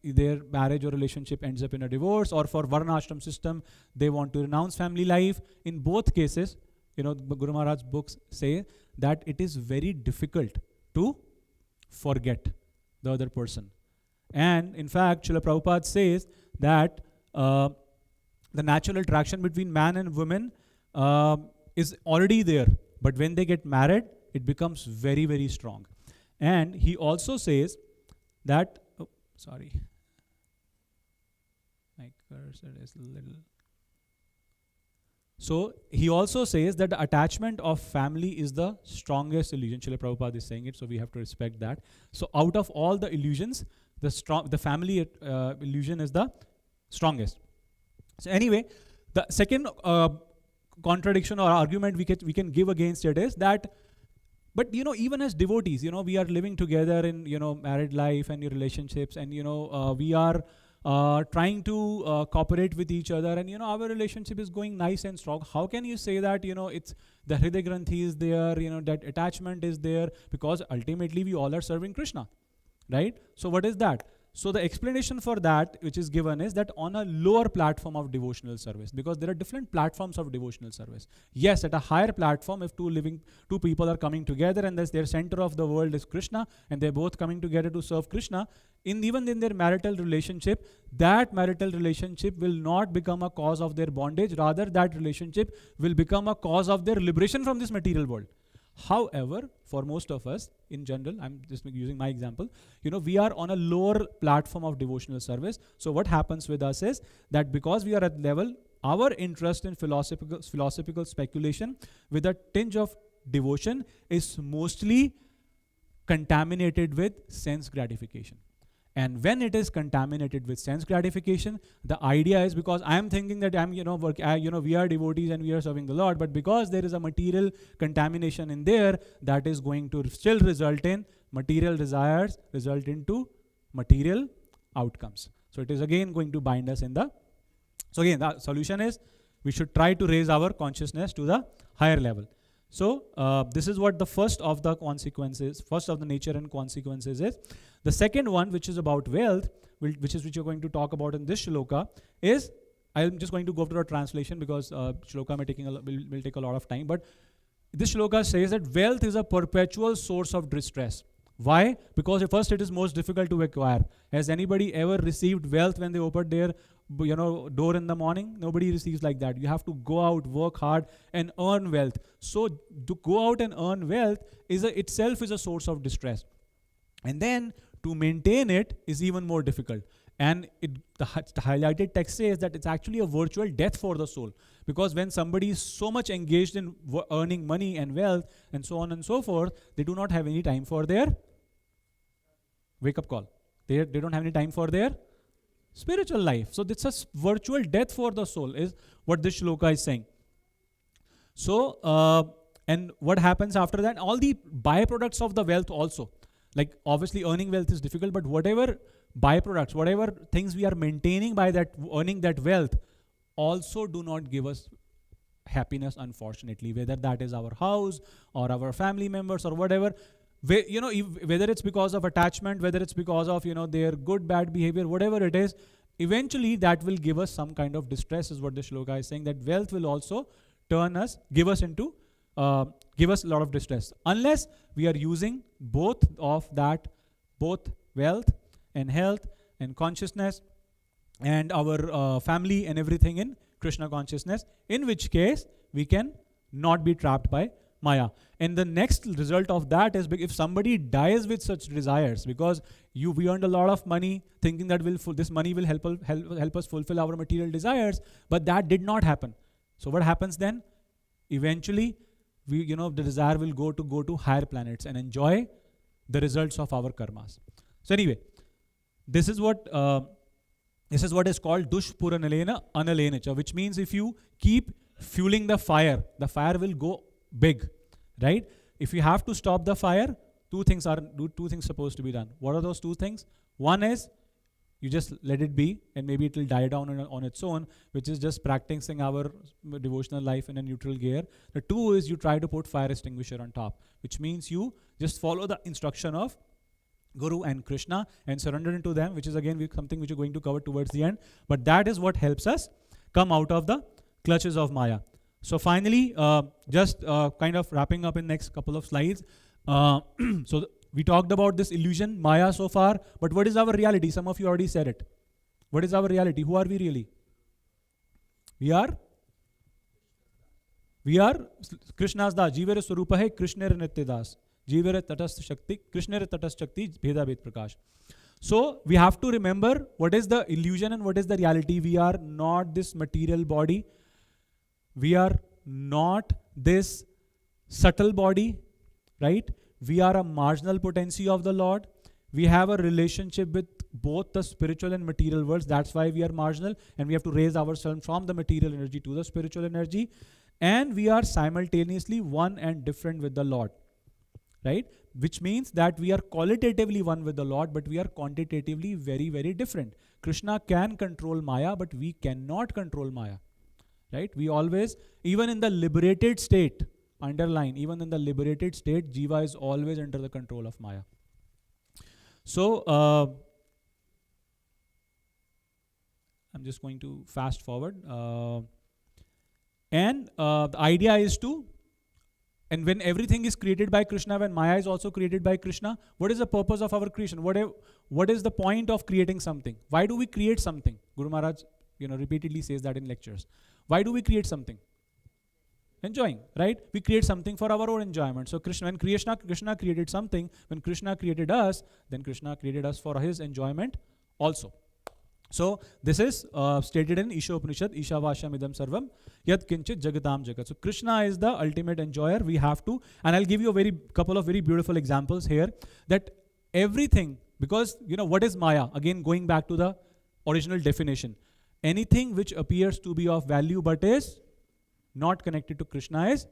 their marriage or relationship ends up in a divorce, or for varnashram system they want to renounce family life, in both cases, Guru Maharaj's books say that it is very difficult to forget the other person. And in fact, Srila Prabhupada says that the natural attraction between man and woman is already there, but when they get married, it becomes very, very strong. And he also says that, my cursor is a little. So he also says that the attachment of family is the strongest illusion. Srila Prabhupada is saying it, so we have to respect that. So out of all the illusions, the family illusion is the strongest. So anyway, the second contradiction or argument we can give against it is that, but even as devotees, we are living together in married life and relationships, and we are trying to cooperate with each other, and our relationship is going nice and strong. How can you say that it's the hriday granthi is there, that attachment is there? Because ultimately we all are serving Krishna, right? So what is that? So the explanation for that which is given is that on a lower platform of devotional service, because there are different platforms of devotional service. Yes, at a higher platform, if two people are coming together and their center of the world is Krishna, and they're both coming together to serve Krishna, even in their marital relationship, that marital relationship will not become a cause of their bondage. Rather, that relationship will become a cause of their liberation from this material world. However, for most of us, in general, I'm just using my example, we are on a lower platform of devotional service. So what happens with us is that because we are at level, our interest in philosophical speculation with a tinge of devotion is mostly contaminated with sense gratification. And when it is contaminated with sense gratification, the idea is, because I am thinking that we are devotees and we are serving the Lord, but because there is a material contamination in there, that is going to still result in material desires, result into material outcomes. So it is again going to bind us in the. So again, the solution is we should try to raise our consciousness to the higher level. So this is what the first of the nature and consequences is. The second one, which is about wealth, which you're going to talk about in this shloka, is, I'm just going to go to the translation because shloka will take a lot of time, but this shloka says that wealth is a perpetual source of distress. Why? Because first it is most difficult to acquire. Has anybody ever received wealth when they opened their door in the morning? Nobody receives like that. You have to go out, work hard, and earn wealth. So to go out and earn wealth itself is a source of distress. And then to maintain it is even more difficult. And the highlighted text says that it's actually a virtual death for the soul. Because when somebody is so much engaged in earning money and wealth and so on and so forth, they do not have any time for their wake-up call. They don't have any time for their spiritual life. So it's a virtual death for the soul is what this shloka is saying. So And what happens after that? All the byproducts of the wealth also. Like obviously earning wealth is difficult, but whatever byproducts, whatever things we are maintaining by that earning that wealth also do not give us happiness, unfortunately, whether that is our house or our family members or whatever. Whether it's because of attachment, whether it's because of their good bad behavior, whatever it is, eventually that will give us some kind of distress, is what the shloka is saying, that wealth will also give us a lot of distress, unless we are using both wealth and health and consciousness and our family and everything in Krishna consciousness, in which case we can not be trapped by Maya. And the next result of that is, if somebody dies with such desires, because we earned a lot of money thinking that this money will help us fulfill our material desires, but that did not happen. So what happens then? Eventually, the desire will go to higher planets and enjoy the results of our karmas. So anyway, this is what is called dushpuranalena analenacha, which means if you keep fueling the fire will go big, right? If you have to stop the fire, two things supposed to be done. What are those two things? One is you just let it be, and maybe it will die down on its own, which is just practicing our devotional life in a neutral gear. The two is you try to put fire extinguisher on top, which means you just follow the instruction of Guru and Krishna and surrender into them, which is again something which we're going to cover towards the end. But that is what helps us come out of the clutches of Maya. So finally, just kind of wrapping up in next couple of slides. We talked about this illusion, Maya, so far, but what is our reality? Some of you already said it. What is our reality? Who are we really? We are Krishna's das. Jivere Swarupa hai Krishner Nitya das. Jivere Tatastha Shakti, Krishner Tatastha Shakti, Bheda Bhed Prakash. So we have to remember what is the illusion and what is the reality. We are not this material body. We are not this subtle body, right? We are a marginal potency of the Lord. We have a relationship with both the spiritual and material worlds. That's why we are marginal, and we have to raise ourselves from the material energy to the spiritual energy. And we are simultaneously one and different with the Lord, right? Which means that we are qualitatively one with the Lord, but we are quantitatively very, very different. Krishna can control Maya, but we cannot control Maya, right? We always, even in the liberated state, even in the liberated state, Jiva is always under the control of Maya. So, I'm just going to fast forward. The idea is and when everything is created by Krishna, when Maya is also created by Krishna, what is the purpose of our creation? What is the point of creating something? Why do we create something? Guru Maharaj, repeatedly says that in lectures. Why do we create something? Enjoying, right? We create something for our own enjoyment. So when Krishna created something, when Krishna created us, then Krishna created us for his enjoyment also. So this is stated in Isha Upanishad, Isha Vashyam Idam Sarvam, Yat Kinchit Jagatam Jagat. So Krishna is the ultimate enjoyer. We have to, and I'll give you a couple of very beautiful examples here, that everything, because what is Maya? Again, going back to the original definition. Anything which appears to be of value but is not connected to Krishna is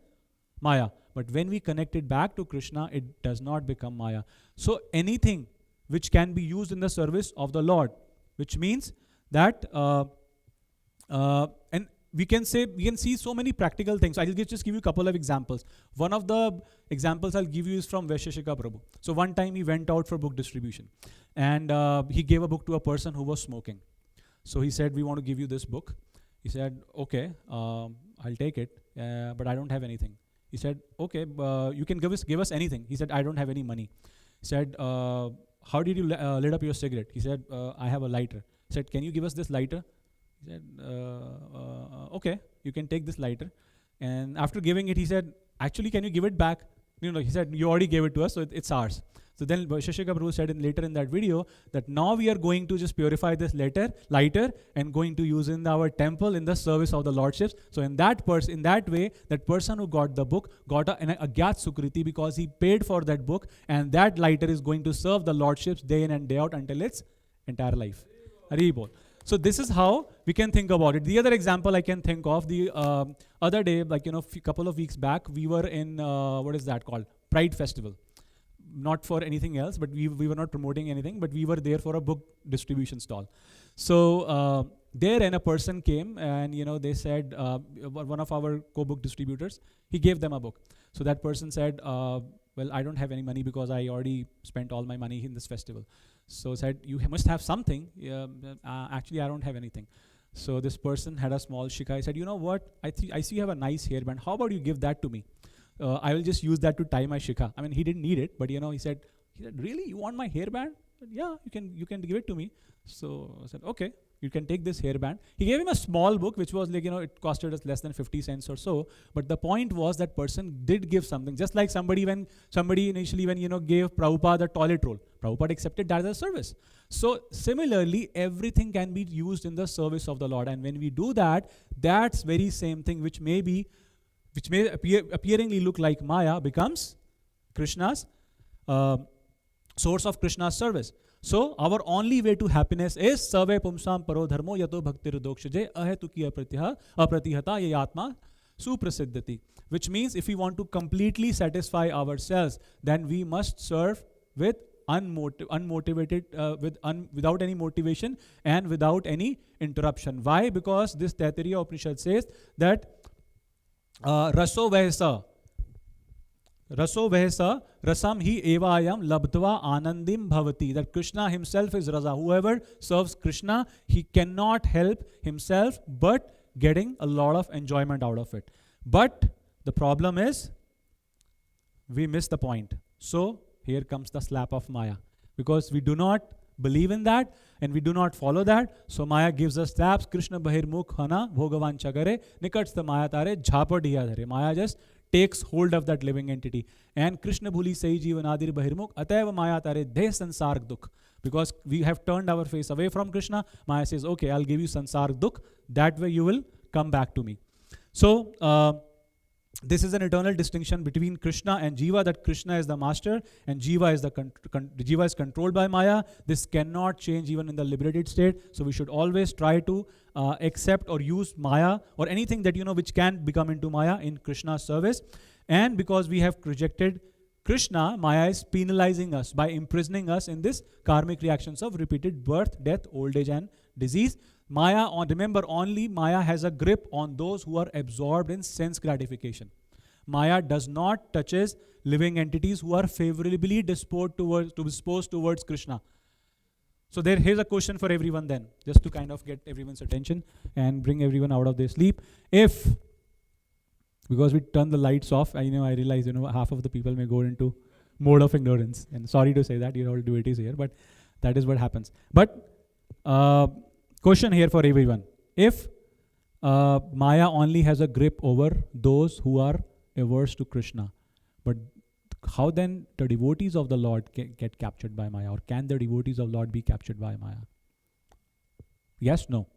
Maya. But when we connect it back to Krishna, it does not become Maya. So anything which can be used in the service of the Lord, which means that, and we can see so many practical things. I'll just give you a couple of examples. One of the examples I'll give you is from Vaisheshika Prabhu. So one time he went out for book distribution, and he gave a book to a person who was smoking. So he said, "We want to give you this book." He said, "Okay, I'll take it, but I don't have anything." He said, "Okay, you can give us anything." He said, "I don't have any money." He said, "How did you lit up your cigarette?" He said, "I have a lighter." He said, "Can you give us this lighter?" He said, "Okay, you can take this lighter." And after giving it, he said, "Actually, can you give it back?" He said, "You already gave it to us, so it's ours." So then Shashika Prabhu said later in that video that now we are going to just purify this lighter and going to use in our temple in the service of the lordships. So in that way, that person who got the book got a Agyat Sukriti, because he paid for that book, and that lighter is going to serve the lordships day in and day out until its entire life. Hari Bol. So this is how we can think about it. The other example I can think of, the other day, like, couple of weeks back, we were in, what is that called? Pride Festival. Not for anything else, but we were not promoting anything, but we were there for a book distribution stall. So there, and a person came, and they said, one of our co-book distributors, he gave them a book. So that person said, well, I don't have any money because I already spent all my money in this festival. So said, you must have something. Actually, I don't have anything. So this person had a small shikha. He said, you know what? I see you have a nice hairband. How about you give that to me? I will just use that to tie my shikha. I mean, he didn't need it, but he said, really, you want my hairband? I said, yeah, you can give it to me. So I said, okay, you can take this hairband. He gave him a small book, which was like, it costed us less than 50 cents or so. But the point was that person did give something. Just like somebody initially gave Prabhupada the toilet roll. Prabhupada accepted that as a service. So similarly, everything can be used in the service of the Lord. And when we do that, that's very same thing, which may appearingly look like Maya, becomes Krishna's source of Krishna's service. So our only way to happiness is Sarve Pumsam Paro Dharmo Yato Bhakti Ridokshje Ahetuki Apratihata Ye Atma Suprasiddhati. Which means if we want to completely satisfy ourselves, then we must serve with without any motivation and without any interruption. Why? Because this Taittiriya Upanishad says that Raso Vahesa rasam hi evayam labdva anandim bhavati. That Krishna himself is rasa. Whoever serves Krishna, he cannot help himself but getting a lot of enjoyment out of it. But the problem is, we miss the point. So here comes the slap of Maya. Because we do not believe in that and we do not follow that, so Maya gives us slaps. Krishna bahirmukh hana bhogavan chagare nikatstha Maya tare jhapadiya dhare. Maya just takes hold of that living entity. And Krishna bhuli sahi jivanadir bahirmukh ataiva Maya tare deh sansark dukh. Because we have turned our face away from Krishna, Maya says, okay, I'll give you sansark dukh. That way you will come back to me. So this is an eternal distinction between Krishna and Jiva, that Krishna is the master and Jiva is Jiva is controlled by Maya. This cannot change even in the liberated state. So we should always try to accept or use Maya or anything that which can become into Maya in Krishna's service. And because we have rejected Krishna, Maya is penalizing us by imprisoning us in this karmic reactions of repeated birth, death, old age and disease. Remember, only Maya has a grip on those who are absorbed in sense gratification. Maya does not touches living entities who are favorably disposed towards Krishna. So here's a question for everyone then, just to kind of get everyone's attention and bring everyone out of their sleep. Because we turn the lights off, I realize half of the people may go into mode of ignorance. And sorry to say that, all devotees here, but that is what happens. But question here for everyone. If Maya only has a grip over those who are averse to Krishna, but how then the devotees of the Lord get captured by Maya? Or can the devotees of Lord be captured by Maya? Yes, no?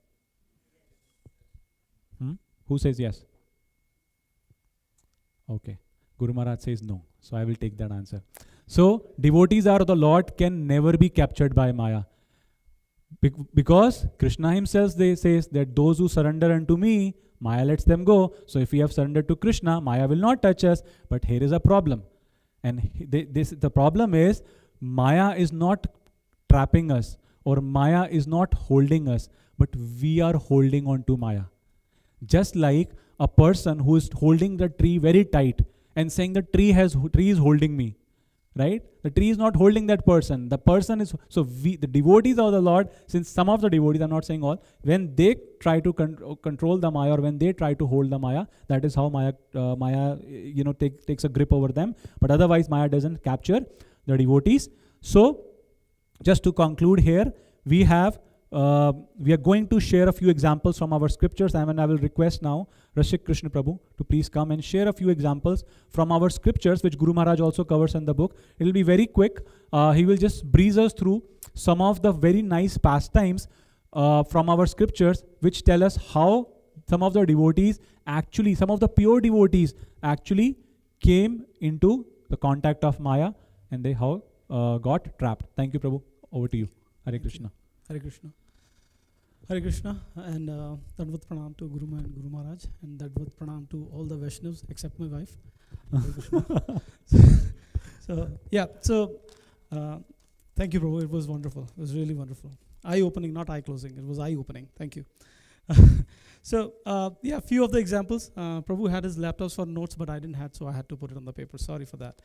Who says yes? Okay. Guru Maharaj says no. So I will take that answer. So devotees of the Lord can never be captured by Maya. Because Krishna himself says that those who surrender unto me, Maya lets them go. So if we have surrendered to Krishna, Maya will not touch us. But here is a problem. And the problem is, Maya is not trapping us, or Maya is not holding us, but we are holding on to Maya. Just like a person who is holding the tree very tight and saying the tree is holding me. Right? The tree is not holding that person. The person is, so the devotees of the Lord, since some of the devotees, I'm not saying all, when they try to control the Maya, or when they try to hold the Maya, that is how Maya takes a grip over them. But otherwise, Maya doesn't capture the devotees. So, just to conclude here, we are going to share a few examples from our scriptures, and I will request now Rashik Krishna Prabhu to please come and share a few examples from our scriptures, which Guru Maharaj also covers in the book. It will be very quick. He will just breeze us through some of the very nice pastimes from our scriptures, which tell us how some of the devotees actually, some of the pure devotees actually came into the contact of Maya, and they how got trapped. Thank you, Prabhu. Over to you. Hare Krishna. Hare Krishna. Hare Krishna, and Dandvat Pranam to Guru and Guru Maharaj, and Dandvat Pranam to all the Vaishnavas except my wife. Hare Krishna. Thank you, Prabhu. It was wonderful. It was really wonderful. Eye-opening, not eye-closing. It was eye-opening. Thank you. Few of the examples. Prabhu had his laptops for notes, but I didn't have, so I had to put it on the paper. Sorry for that.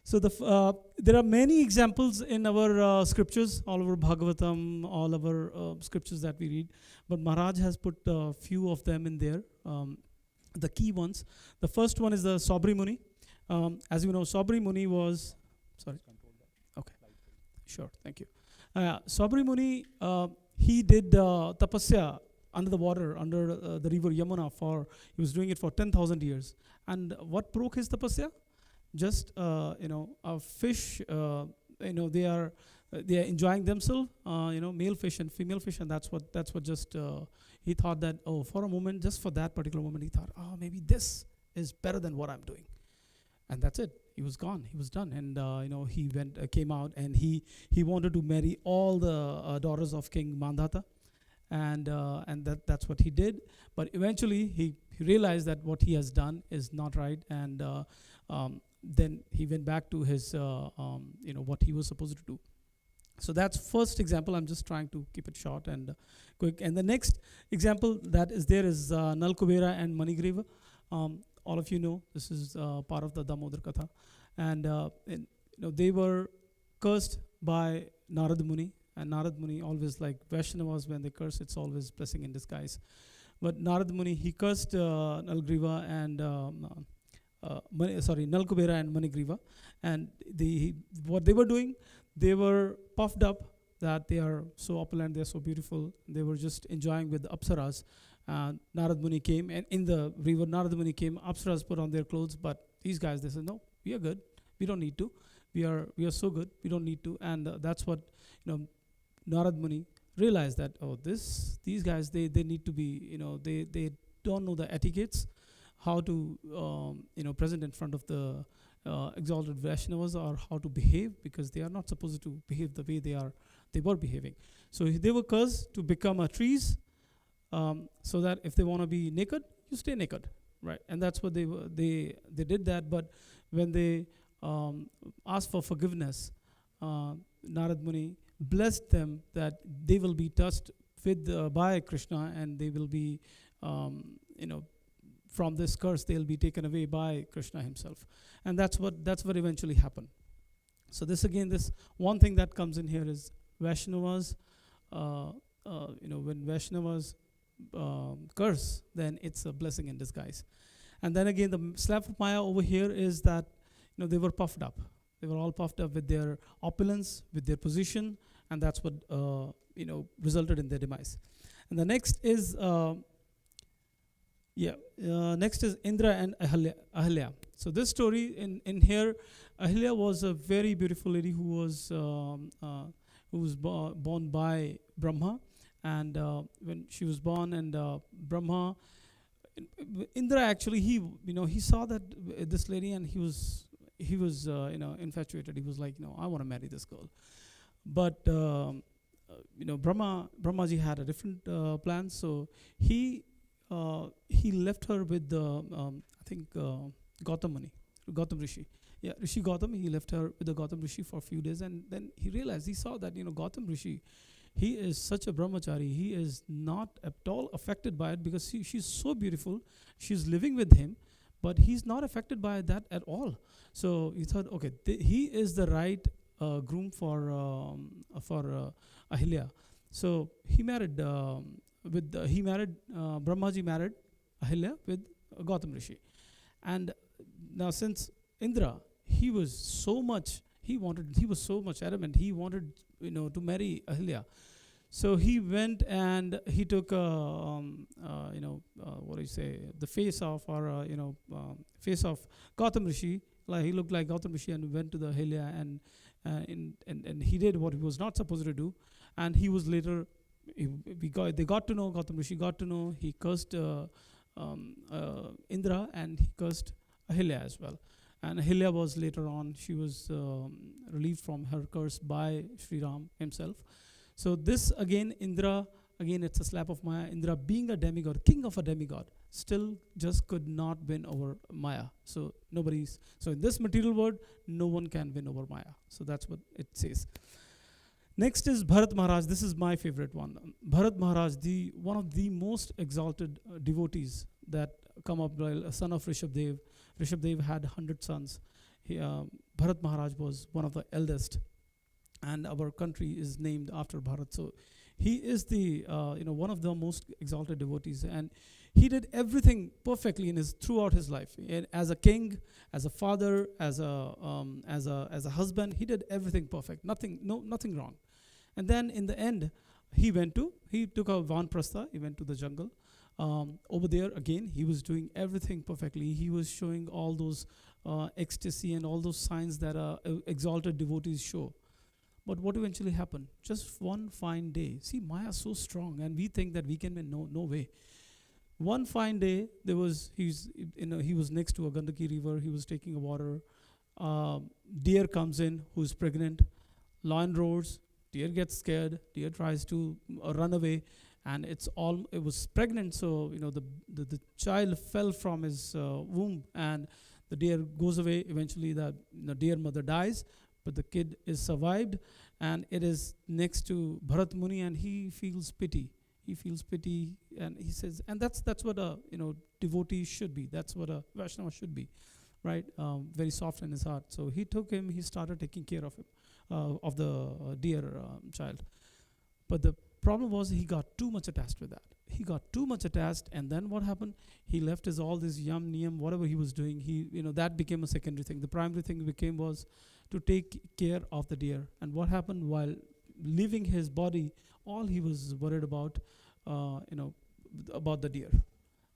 So there are many examples in our scriptures, all over Bhagavatam, all our scriptures that we read. But Maharaj has put a few of them in there, the key ones. The first one is the Sabri Muni. As you know, Sabri Muni was, sorry. Okay, sure, thank you. Sabri Muni, he did tapasya under the water, under the river Yamuna he was doing it for 10,000 years. And what broke his tapasya? Just a fish. They are enjoying themselves. Male fish and female fish, and that's what just he thought that, for a moment, just for that particular moment, he thought, maybe this is better than what I'm doing, and that's it. He was gone. He was done, and he came out, and he wanted to marry all the daughters of King Mandhata, and that's what he did. But eventually, he realized that what he has done is not right, and then he went back to his what he was supposed to do. So that's first example. I'm just trying to keep it short and quick. And the next example that is there is Nal Kubera and Manigriva. All of you know this is part of the Damodar Katha, and they were cursed by Narad Muni. And Narad Muni always, like Vaishnavas, when they curse, it's always blessing in disguise. But Narad Muni, he cursed Nalgriva and Nal Kubera and Manigriva, and what they were doing, they were puffed up that they are so opulent, they are so beautiful. They were just enjoying with the Apsaras. Narad Muni came, and in the river Narad Muni came. Apsaras put on their clothes, but these guys, they said, no, we are good. We don't need to. We are so good. We don't need to. And that's what Narad Muni realized, that these guys, they need to be, they don't know the etiquettes, how to present in front of the exalted Vaishnavas, or how to behave, because they are not supposed to behave the way they were behaving. So they were cursed to become trees, so that if they want to be naked, you stay naked, right? And that's what they did that. But when they asked for forgiveness, Narad Muni blessed them that they will be touched by Krishna, and they will be from this curse they'll be taken away by Krishna himself. And that's what eventually happened. So this one thing that comes in here is Vaishnavas, when Vaishnavas curse, then it's a blessing in disguise. And then again, the slap of Maya over here is that they were puffed up. They were all puffed up with their opulence, with their position, and that's what resulted in their demise. And the next is Indra and Ahalya. So this story in here, Ahalya was a very beautiful lady who was born by Brahma, and when she was born, and Brahma, Indra actually he saw that this lady, and he was infatuated. He was like, I want to marry this girl. But Brahmaji had a different plan, so he left her with I think Gautam Rishi. Yeah, Rishi Gautam, he left her with the Gautam Rishi for a few days, and then he saw that Gautam Rishi, he is such a brahmachari. He is not at all affected by it, because she's so beautiful. She's living with him, but he's not affected by that at all. So he thought, okay, he is the right groom for Ahilya. So he married Brahmaji married Ahilya with Gautam Rishi. And now, since Indra, he was so much adamant, he wanted to marry Ahilya. So he went and he took the face of Gautam Rishi. Like, he looked like Gautam Rishi, and went to the Ahilya, and he did what he was not supposed to do. And he was later, they got to know, Gautam Rishi got to know, he cursed Indra, and he cursed Ahilya as well. And Ahilya was later on, she was relieved from her curse by Sri Ram himself. So this again, Indra again, it's a slap of Maya. Indra, being a demigod, king of a demigod, still just could not win over Maya. So so in this material world, no one can win over Maya. So that's what it says. Next is Bharat Maharaj. This is my favorite one. Bharat Maharaj, one of the most exalted devotees that come up, a son of Rishabdev. Rishabdev had 100 sons. Bharat Maharaj was one of the eldest, and our country is named after Bharat. So he is the one of the most exalted devotees, and he did everything perfectly throughout his life. And as a king, as a father, as a husband, he did everything perfect. Nothing wrong. And then in the end, he took a vanprastha. He went to the jungle. Over there again, he was doing everything perfectly. He was showing all those ecstasy and all those signs that exalted devotees show. But what eventually happened? Just one fine day. See, Maya is so strong, and we think that we can win. No way. One fine day, he was next to a Gandaki river. He was taking a water. Deer comes in, who's pregnant. Lion roars. Deer gets scared. Deer tries to run away, and it was pregnant. So the child fell from his womb, and the deer goes away. Eventually, the deer mother dies, but the kid is survived, and it is next to Bharat Muni, and he feels pity. He feels pity, and he says, and that's what a devotee should be. That's what a Vaishnava should be, right? Very soft in his heart. So he took him. He started taking care of him, of the dear child. But the problem was he got too much attached with that. He got too much attached, and then what happened? He left all this yam niyam, whatever he was doing. That became a secondary thing. The primary thing was to take care of the deer. And what happened while leaving his body? All he was worried about the deer.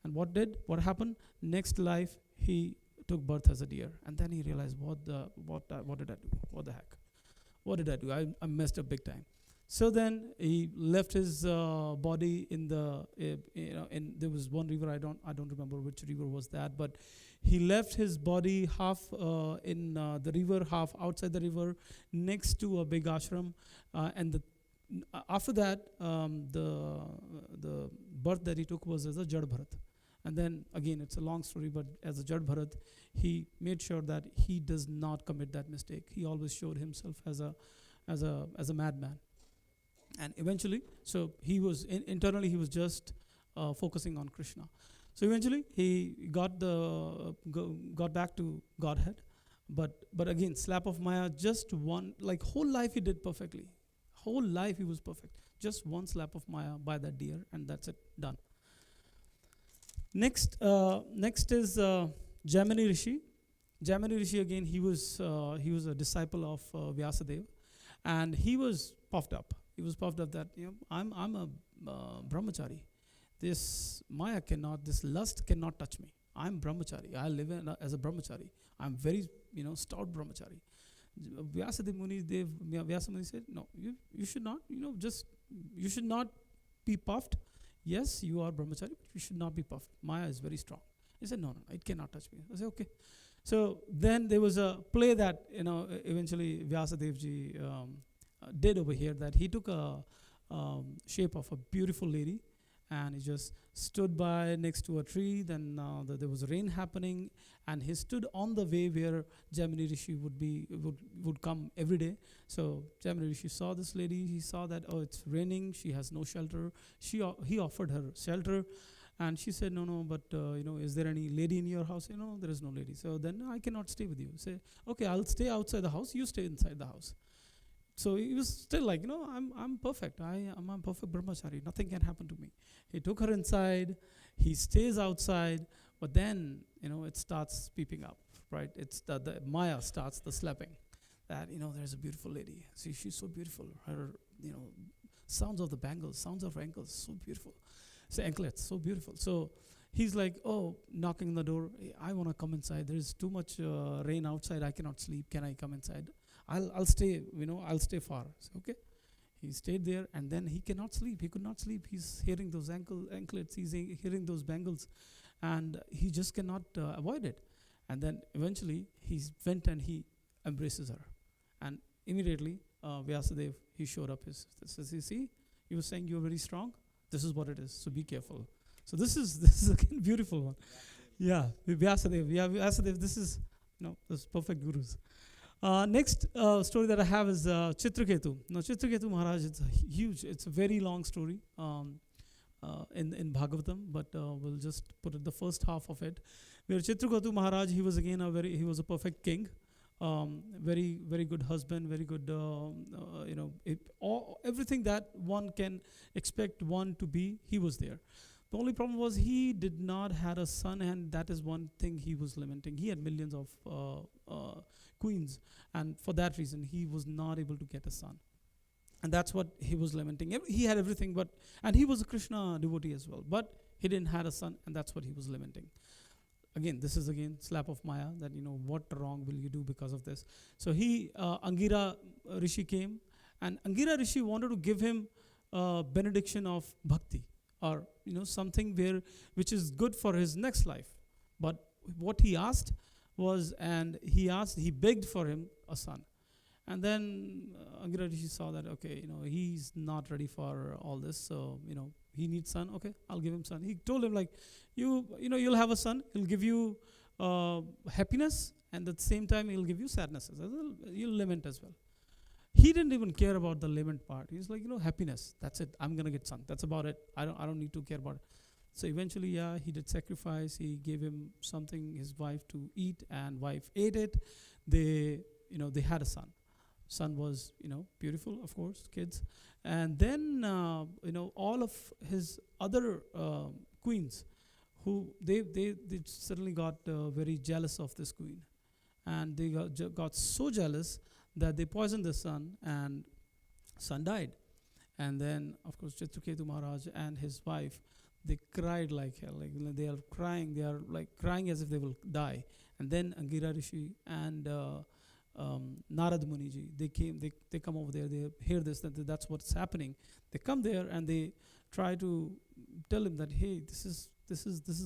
And what happened? Next life, he took birth as a deer, and then he realized, what did I do? What the heck? What did I do? I messed up big time. So then he left his body in there was one river. I don't remember which river was that, but he left his body half in the river, half outside the river, next to a big ashram, and after that, the birth that he took was as a Jad Bharat. And then again, it's a long story, but as a Jad Bharat, he made sure that he does not commit that mistake. He always showed himself as a madman. And eventually, so he was internally he was just focusing on Krishna. So eventually, he got back to Godhead, but again, slap of Maya. Just one, like whole life he did perfectly. Whole life he was perfect. Just one slap of Maya by that deer, and that's it, done. Next is Jaimini Rishi. Jaimini Rishi, again, he was a disciple of Vyasadeva, and he was puffed up. He was puffed up that I'm a brahmachari. This Maya this lust cannot touch me. I'm brahmachari. I live as a brahmachari. I'm very stout brahmachari. Vyasa Muni said, no, you should not, you should not be puffed. Yes, you are brahmachari, but you should not be puffed. Maya is very strong. He said, no, it cannot touch me. I said, okay. So then there was a play that, eventually Vyasadeva ji did over here, that he took a shape of a beautiful lady, and he just stood by next to a tree. Then there was rain happening, and he stood on the way where Jaimini Rishi would come every day. So Jaimini Rishi saw this lady. He saw that, it's raining. She has no shelter. He offered her shelter, and she said, no, but is there any lady in your house? No, there is no lady. So then I cannot stay with you. Say, okay, I'll stay outside the house. You stay inside the house. So he was still like, I'm perfect. I'm a perfect brahmachari. Nothing can happen to me. He took her inside. He stays outside. But then, it starts peeping up, right? It's the Maya starts the slapping. That, there's a beautiful lady. See, she's so beautiful. Her, sounds of the bangles, sounds of her ankles, so beautiful. So anklets, so beautiful. So he's like, knocking on the door. Hey, I want to come inside. There's too much rain outside. I cannot sleep. Can I come inside? I'll stay, I'll stay far. So, okay. He stayed there, and then he cannot sleep. He could not sleep. He's hearing those anklets. He's hearing those bangles, and he just cannot avoid it. And then eventually he went and he embraces her, and immediately Vyasadeva, he showed up. He says, you see, you were saying you were very strong. This is what it is. So be careful. So this is again beautiful one. Yeah, Vyasadev. Yeah, Vyasadev. This is this perfect gurus. Next story that I have is Chitraketu. Now Chitraketu Maharaj, it's a huge. It's a very long story in Bhagavatam, but we'll just put it the first half of it. Where Chitraketu Maharaj, he was again he was a perfect king. Very, very good husband, very good, everything that one can expect one to be, he was there. The only problem was he did not had a son, and that is one thing he was lamenting. He had millions of queens, and for that reason, he was not able to get a son. And that's what he was lamenting. He had everything, and he was a Krishna devotee as well, but he didn't had a son, and that's what he was lamenting. Again, this is again slap of Maya, that what wrong will you do because of this. So Angira Rishi came, and Angira Rishi wanted to give him benediction of bhakti, or something which is good for his next life. But what he asked was, he begged for him a son. And then Angira Rishi saw that, okay, he's not ready for all this, so he needs son. Okay, I'll give him son. He told him, like, you'll have a son. He'll give you happiness, and at the same time he'll give you sadness as well. You'll lament as well. He didn't even care about the lament part. He's like, happiness. That's it. I'm gonna get son. That's about it. I don't need to care about it. So eventually, he did sacrifice. He gave him something, his wife, to eat, and wife ate it. They had a son. Son was, beautiful, of course, kids. And then, all of his other queens, who they suddenly got very jealous of this queen. And they got so jealous that they poisoned the son, and son died. And then, of course, Chitraketu Maharaj and his wife, they cried like hell. Like, they are crying as if they will die. And then Angira Rishi and Narad Muniji, they come over there, they hear that's what's happening. They come there and they try to tell him that, hey, this is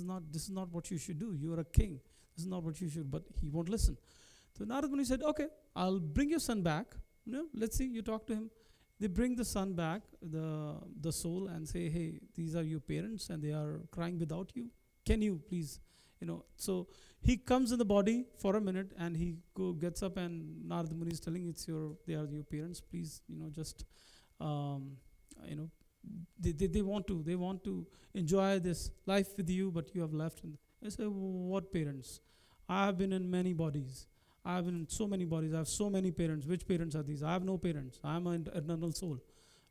not what you should do. You are a king. This is not what you should. But he won't listen. So Narad Muni said, okay, I'll bring your son back. Let's see. You talk to him. They bring the son back, the soul, and say, hey, these are your parents, and they are crying without you. Can you please, So he comes in the body for a minute, and he gets up, and Narad Muni is telling, they are your parents. Please, just, they want to enjoy this life with you, but you have left. And I say, what parents? I have been in many bodies. I have been in so many bodies. I have so many parents. Which parents are these? I have no parents. I am an eternal soul,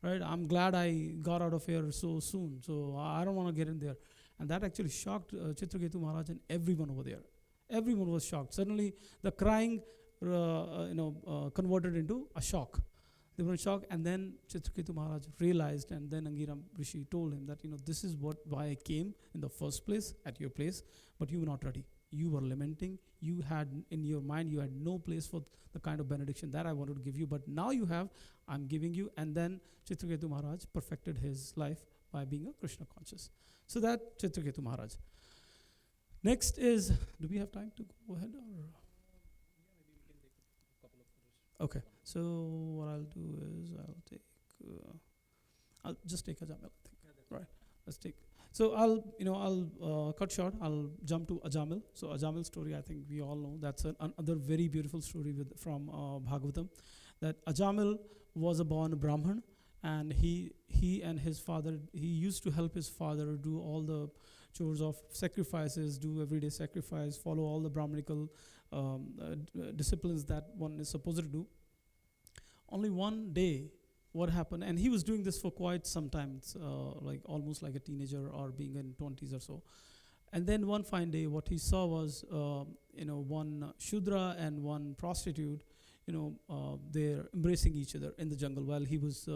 right? I'm glad I got out of here so soon. So I don't want to get in there. And that actually shocked Chitraketu Maharaj and everyone over there. Everyone was shocked. Suddenly, the crying, converted into a shock. They were in shock, and then Chitraketu Maharaj realized, and then Angira Rishi told him that, this is why I came in the first place at your place, but you were not ready. You were lamenting. You had in your mind, you had no place for the kind of benediction that I wanted to give you, but now you have. I'm giving you. And then Chitraketu Maharaj perfected his life by being a Krishna conscious. So that Chitraketu Maharaj. Next is, do we have time to go ahead, or? Okay, so what I'll do is I'll just take Ajamil, I think. Right, let's take. So I'll cut short. I'll jump to Ajamil. So Ajamil story, I think we all know. That's another very beautiful story from Bhagavatam. That Ajamil was a born Brahman, and he and his father, he used to help his father do all the chores of sacrifices, do everyday sacrifice, follow all the Brahmanical disciplines that one is supposed to do. Only one day, what happened, and he was doing this for quite some time, like almost like a teenager or being in 20s or so. And then one fine day, what he saw was, one Shudra and one prostitute, they're embracing each other in the jungle while he was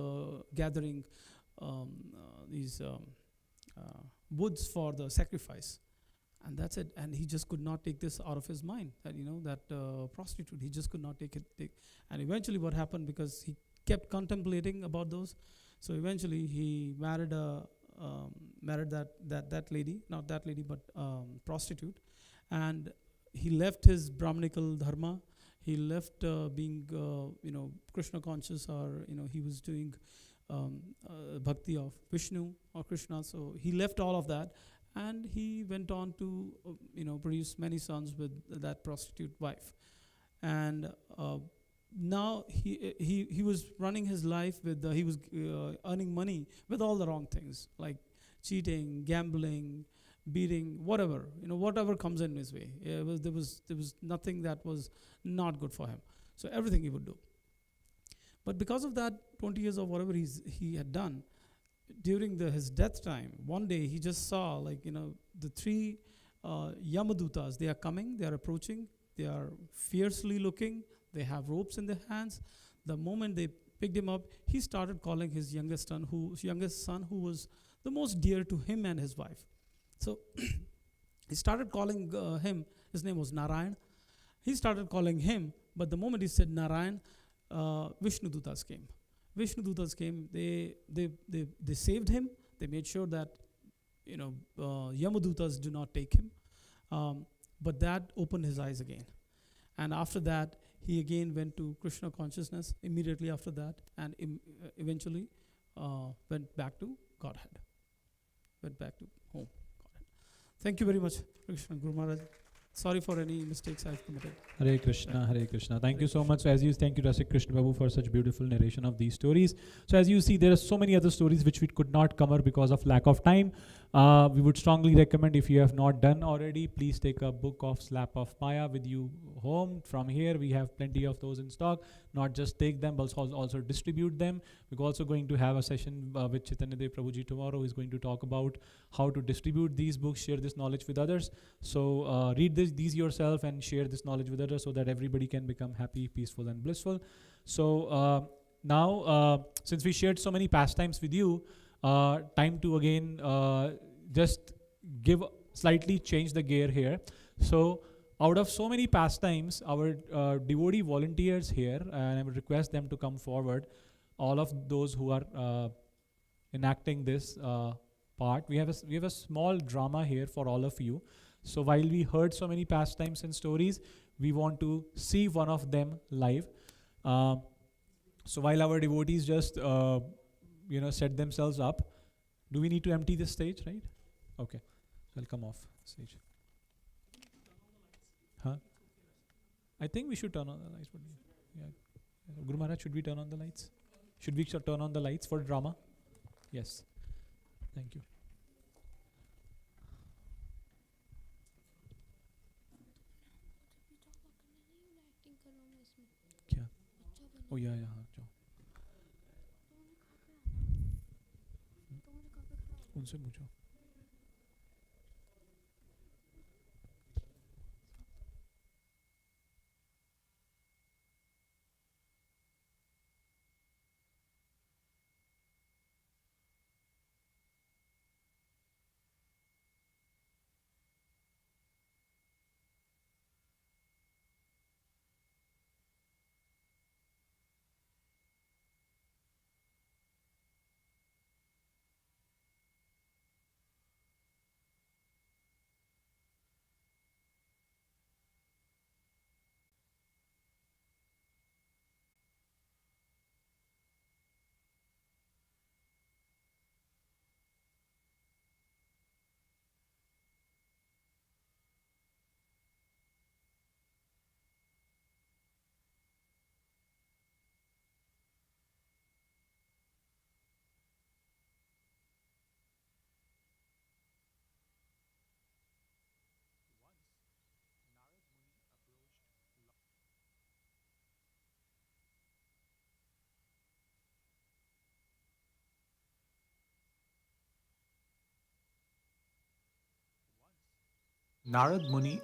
gathering these woods for the sacrifice. And that's it. And he just could not take this out of his mind, that prostitute. He just could not take it. And eventually what happened, because he kept contemplating about those, so eventually he married that lady, not that lady, but prostitute. And he left his Brahmanical dharma. He left being, Krishna conscious, or, he was doing bhakti of Vishnu or Krishna. So he left all of that, and he went on to produce many sons with that prostitute wife. And now he was running his life with he was earning money with all the wrong things, like cheating, gambling, beating, whatever comes in his way. There was nothing that was not good for him. So everything he would do. But because of that 20 years of whatever he had done, during his death time, one day he just saw the three Yamadutas. They are coming, they are approaching, they are fiercely looking, they have ropes in their hands. The moment they picked him up, he started calling his youngest son, who was the most dear to him and his wife. So he started calling him. His name was Narayan. He started calling him, but the moment he said Narayan, Vishnu Dutas came. Vishnu Dutas came. They saved him. They made sure that Yamadutas do not take him. But that opened his eyes again. And after that, he again went to Krishna consciousness immediately after that, and eventually went back to Godhead. Went back to home. Godhead. Thank you very much, Krishna Guru Maharaj. Sorry for any mistakes I've committed. Hare Krishna, Hare Krishna. Thank you so much. So thank you, Rasik Krishna Babu, for such beautiful narration of these stories. So as you see, there are so many other stories which we could not cover because of lack of time. We would strongly recommend, if you have not done already, please take a book of Slap of Maya with you home. From here, we have plenty of those in stock. Not just take them, but also distribute them. We're also going to have a session with Chaitanya Dev Prabhuji tomorrow, who is going to talk about how to distribute these books, share this knowledge with others. So read these yourself and share this knowledge with others so that everybody can become happy, peaceful, and blissful. So now, since we shared so many pastimes with you, time to again just slightly change the gear here. So out of so many pastimes, our devotee volunteers here, and I would request them to come forward, all of those who are enacting this part. We have a small drama here for all of you. So while we heard so many pastimes and stories, we want to see one of them live. So while our devotees just set themselves up, do we need to empty this stage, right? Okay, so I'll come off stage. Huh? I think we should turn on the lights. Yeah. Guru Maharaj, should we turn on the lights? Should we turn on the lights for drama? Yes. Thank you. क्या? Oh yeah, हाँ जाओ. उनसे पूछो. Narad Muni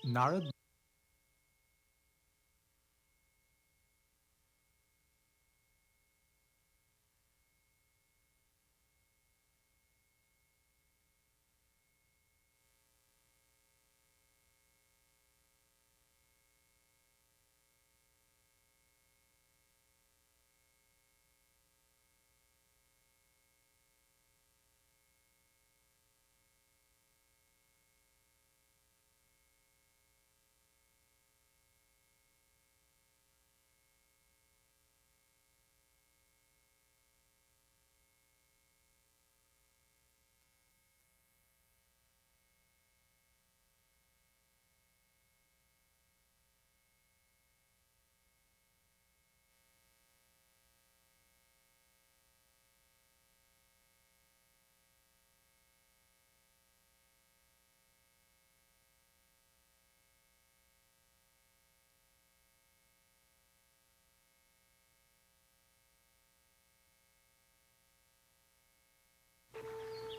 Narad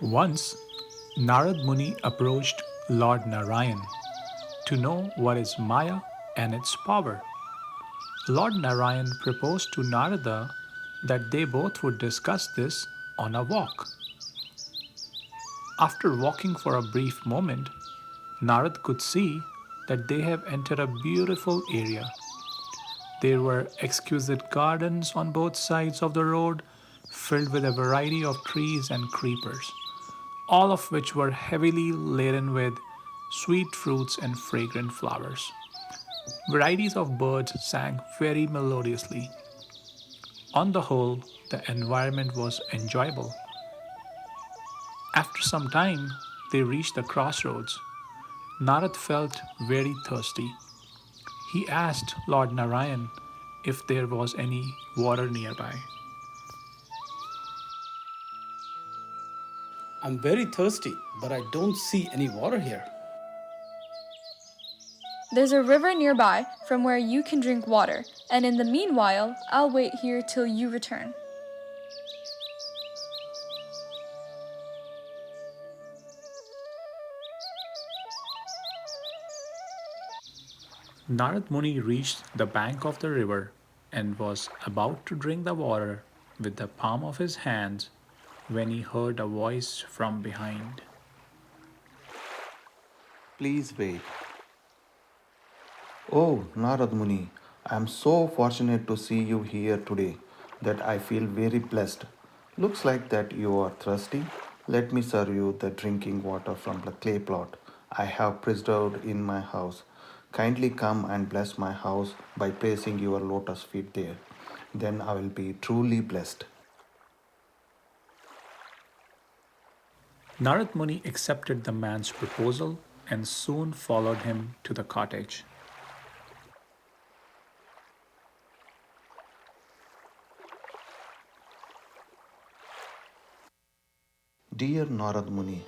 Once, Narad Muni approached Lord Narayan to know what is Maya and its power. Lord Narayan proposed to Narada that they both would discuss this on a walk. After walking for a brief moment, Narad could see that they have entered a beautiful area. There were exquisite gardens on both sides of the road, filled with a variety of trees and creepers, all of which were heavily laden with sweet fruits and fragrant flowers. Varieties of birds sang very melodiously. On the whole, the environment was enjoyable. After some time, they reached the crossroads. Narad felt very thirsty. He asked Lord Narayan if there was any water nearby. I'm very thirsty, but I don't see any water here. There's a river nearby from where you can drink water, and in the meanwhile, I'll wait here till you return. Narad Muni reached the bank of the river and was about to drink the water with the palm of his hands when he heard a voice from behind. Please wait. Oh, Narad Muni, I am so fortunate to see you here today that I feel very blessed. Looks like that you are thirsty. Let me serve you the drinking water from the clay pot I have preserved in my house. Kindly come and bless my house by placing your lotus feet there. Then I will be truly blessed. Narad Muni accepted the man's proposal and soon followed him to the cottage. Dear Narad Muni,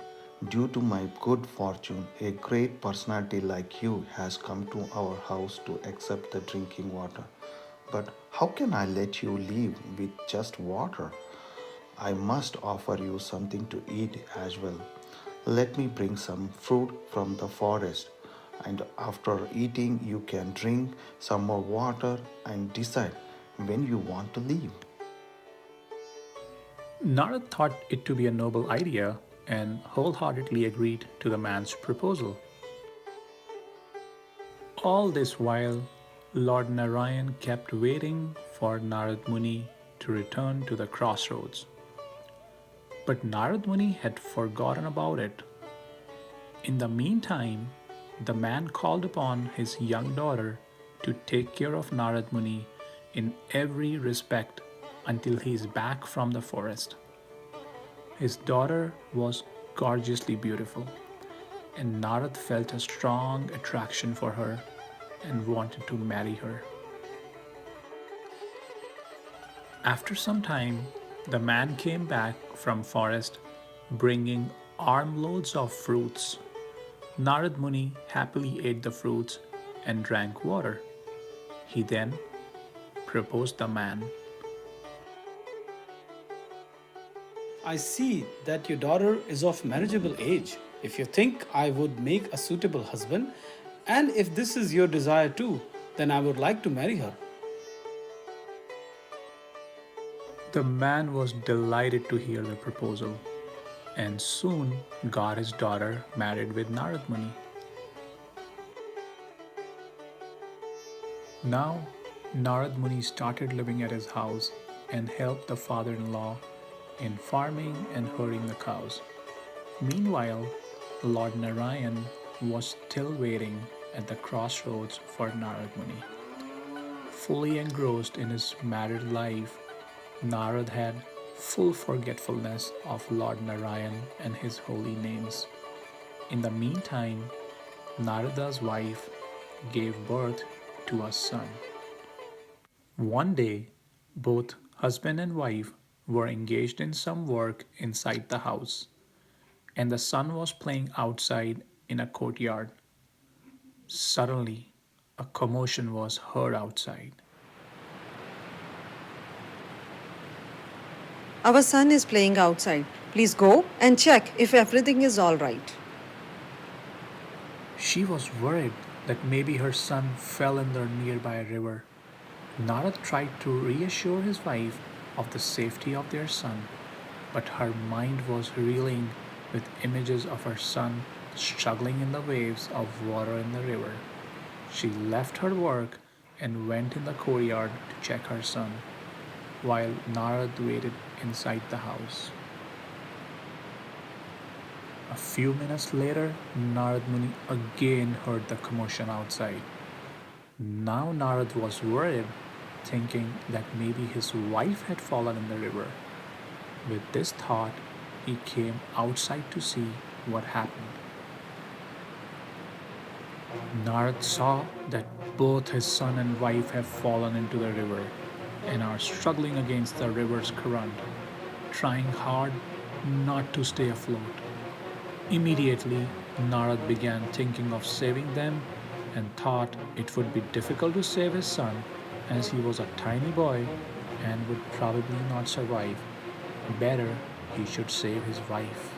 due to my good fortune, a great personality like you has come to our house to accept the drinking water. But how can I let you leave with just water? I must offer you something to eat as well. Let me bring some fruit from the forest, and after eating, you can drink some more water and decide when you want to leave. Narad thought it to be a noble idea and wholeheartedly agreed to the man's proposal. All this while, Lord Narayan kept waiting for Narad Muni to return to the crossroads. But Narad Muni had forgotten about it. In the meantime, the man called upon his young daughter to take care of Narad Muni in every respect until he is back from the forest. His daughter was gorgeously beautiful, and Narad felt a strong attraction for her and wanted to marry her. After some time, the man came back from forest bringing armloads of fruits. Narad Muni happily ate the fruits and drank water. He then proposed the man. I see that your daughter is of marriageable age. If you think I would make a suitable husband, and if this is your desire too, then I would like to marry her. The man was delighted to hear the proposal and soon got his daughter married with Narad Muni. Now, Narad Muni started living at his house and helped the father-in-law in farming and herding the cows. Meanwhile, Lord Narayan was still waiting at the crossroads for Narad Muni. Fully engrossed in his married life, Narad had full forgetfulness of Lord Narayan and his holy names. In the meantime, Narada's wife gave birth to a son. One day, both husband and wife were engaged in some work inside the house, and the son was playing outside in a courtyard. Suddenly, a commotion was heard outside. Our son is playing outside. Please go and check if everything is all right. She was worried that maybe her son fell in the nearby river. Narad tried to reassure his wife of the safety of their son, but her mind was reeling with images of her son struggling in the waves of water in the river. She left her work and went in the courtyard to check her son, while Narad waited inside the house. A few minutes later, Narad Muni again heard the commotion outside. Now Narad was worried, thinking that maybe his wife had fallen in the river. With this thought, he came outside to see what happened. Narad saw that both his son and wife have fallen into the river and are struggling against the river's current, trying hard not to stay afloat. Immediately, Narad began thinking of saving them and thought it would be difficult to save his son as he was a tiny boy and would probably not survive. Better he should save his wife.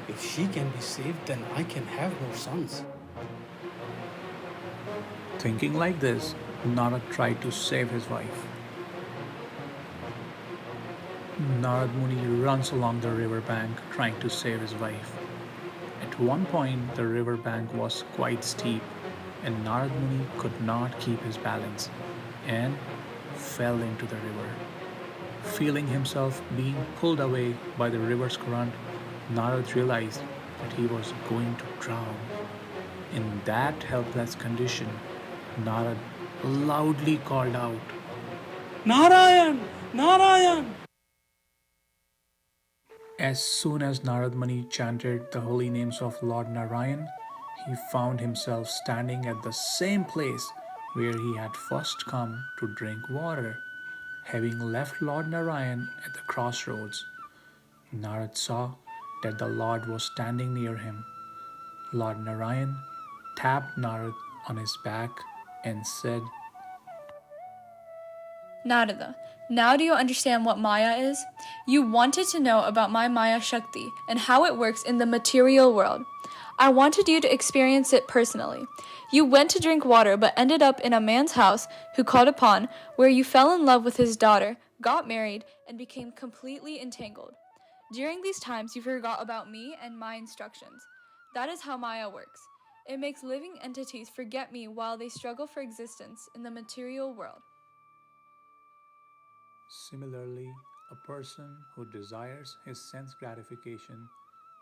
If she can be saved, then I can have more sons. Thinking like this, Narad tried to save his wife. Narad Muni runs along the river bank trying to save his wife. At one point, the river bank was quite steep, and Narad Muni could not keep his balance and fell into the river. Feeling himself being pulled away by the river's current, Narad realized that he was going to drown. In that helpless condition, Narad loudly called out, Narayan! Narayan! As soon as Narad Muni chanted the holy names of Lord Narayan, he found himself standing at the same place where he had first come to drink water. Having left Lord Narayan at the crossroads, Narad saw that the Lord was standing near him. Lord Narayan tapped Narad on his back and said, Narada, now do you understand what Maya is? You wanted to know about my Maya Shakti and how it works in the material world. I wanted you to experience it personally. You went to drink water but ended up in a man's house who called upon, where you fell in love with his daughter, got married, and became completely entangled. During these times, you forgot about me and my instructions. That is how Maya works. It makes living entities forget me while they struggle for existence in the material world. Similarly, a person who desires his sense gratification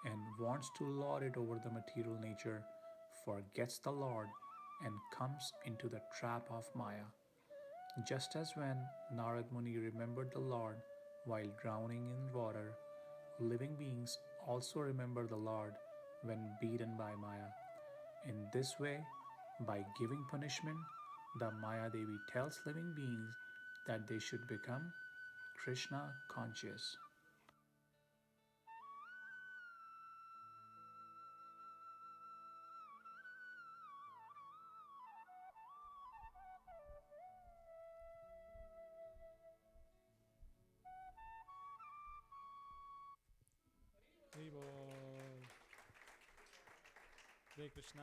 and wants to lord it over the material nature forgets the Lord and comes into the trap of Maya. Just as when Narad Muni remembered the Lord while drowning in water, living beings also remember the Lord when beaten by Maya. In this way, by giving punishment, the Maya Devi tells living beings that they should become Krishna conscious. Hey bol. Hare Krishna.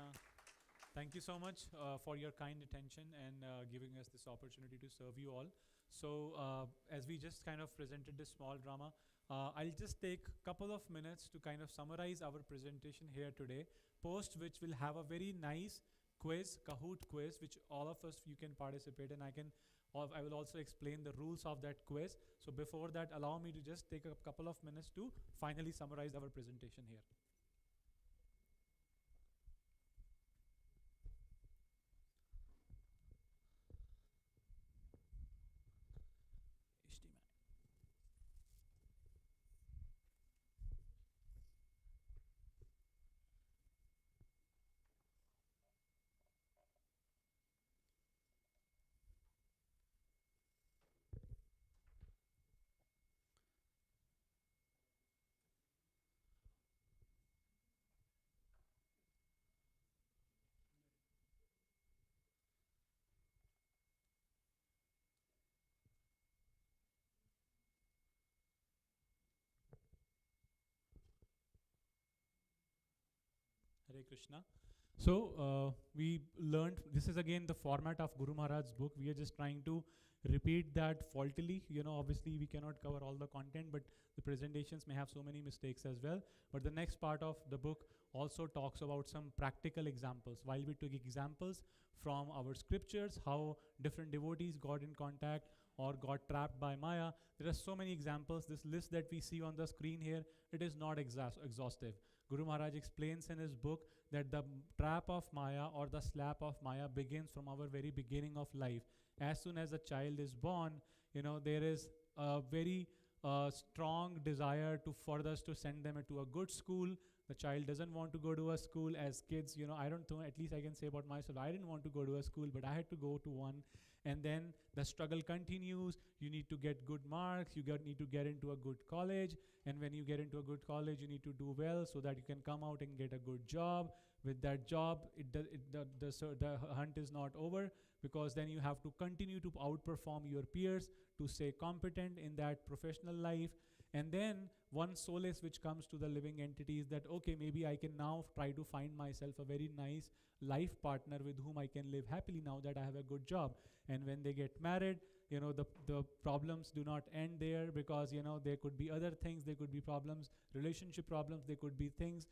Thank you so much for your kind attention and giving us this opportunity to serve you all. So, as we just kind of presented this small drama, I'll just take a couple of minutes to kind of summarize our presentation here today, post which will have a very nice quiz, Kahoot quiz, which all of us you can participate in. I will also explain the rules of that quiz. So before that, allow me to just take a couple of minutes to finally summarize our presentation here. Hare Krishna. So we learned, this is again the format of Guru Maharaj's book. We are just trying to repeat that faultily. Obviously we cannot cover all the content, but the presentations may have so many mistakes as well. But the next part of the book also talks about some practical examples. While we took examples from our scriptures, how different devotees got in contact or got trapped by Maya, there are so many examples. This list that we see on the screen here, it is not exhaustive. Guru Maharaj explains in his book that the trap of Maya or the slap of Maya begins from our very beginning of life. As soon as a child is born, there is a very strong desire for us to send them to a good school. The child doesn't want to go to a school. As kids, I don't know, at least I can say about myself, I didn't want to go to a school, but I had to go to one. And then the struggle continues. You need to get good marks. You need to get into a good college. And when you get into a good college, you need to do well so that you can come out and get a good job. With that job, the hunt is not over, because then you have to continue to outperform your peers to stay competent in that professional life. And then one solace which comes to the living entity is that, okay, maybe I can now try to find myself a very nice life partner with whom I can live happily now that I have a good job. And when they get married, the problems do not end there, because there could be other things. There could be problems, relationship problems. There could be things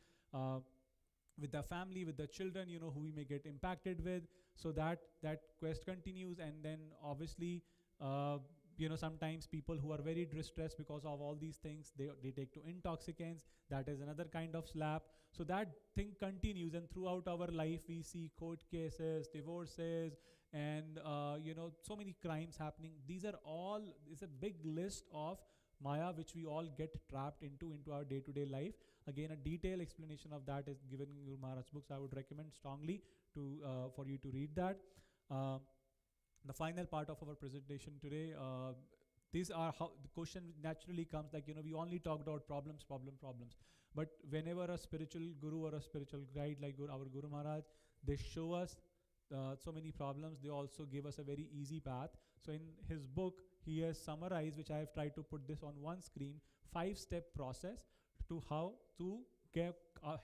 with the family, with the children, who we may get impacted with. So that quest continues. And then obviously sometimes people who are very distressed because of all these things, they take to intoxicants. That is another kind of slap. So that thing continues, and throughout our life we see court cases, divorces, and so many crimes happening. It's a big list of Maya which we all get trapped into our day-to-day life. Again, a detailed explanation of that is given in Guru Maharaj's books. I would recommend strongly for you to read that. The final part of our presentation today, these are how the question naturally comes, like, we only talked about problems. But whenever a spiritual guru or a spiritual guide like our Guru Maharaj, they show us so many problems, they also give us a very easy path. So in his book, he has summarized, which I have tried to put this on one screen, 5-step process to how to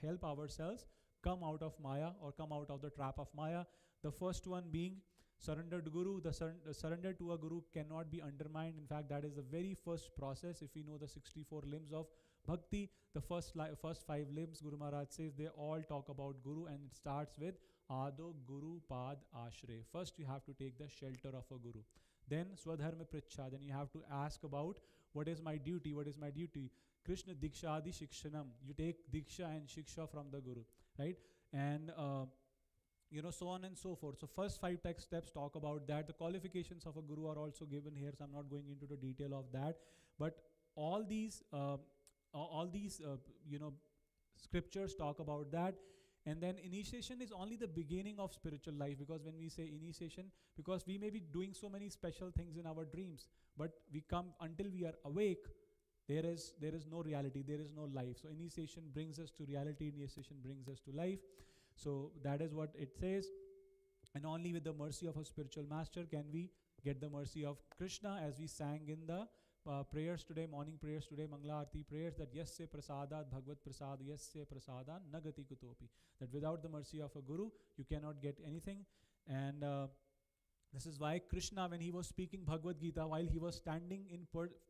help ourselves come out of Maya or come out of the trap of Maya. The first one being surrender to Guru. The surrender to a Guru cannot be undermined. In fact, that is the very first process. If we know the 64 limbs of Bhakti, the first 5 limbs, Guru Maharaj says, they all talk about Guru, and it starts with Ado Guru Pad Ashray. First, you have to take the shelter of a Guru. Then Swadharma Pricha. Then you have to ask about what is my duty? Krishna Diksha Adi Shikshanam. You take Diksha and Shiksha from the Guru, right? And so on and so forth. So first 5 steps talk about that. The qualifications of a Guru are also given here, so I'm not going into the detail of that. But all these scriptures talk about that. And then initiation is only the beginning of spiritual life, because when we say initiation, because we may be doing so many special things in our dreams, but until we are awake, there is no reality, there is no life. So initiation brings us to reality, initiation brings us to life. So that is what it says. And only with the mercy of a spiritual master can we get the mercy of Krishna, as we sang in the prayers today, morning prayers today, Mangala Arti prayers, that yasya prasadat bhagavad prasad yasya prasadan nagati kutopi. That without the mercy of a Guru, you cannot get anything. And this is why Krishna, when he was speaking Bhagavad Gita, while he was standing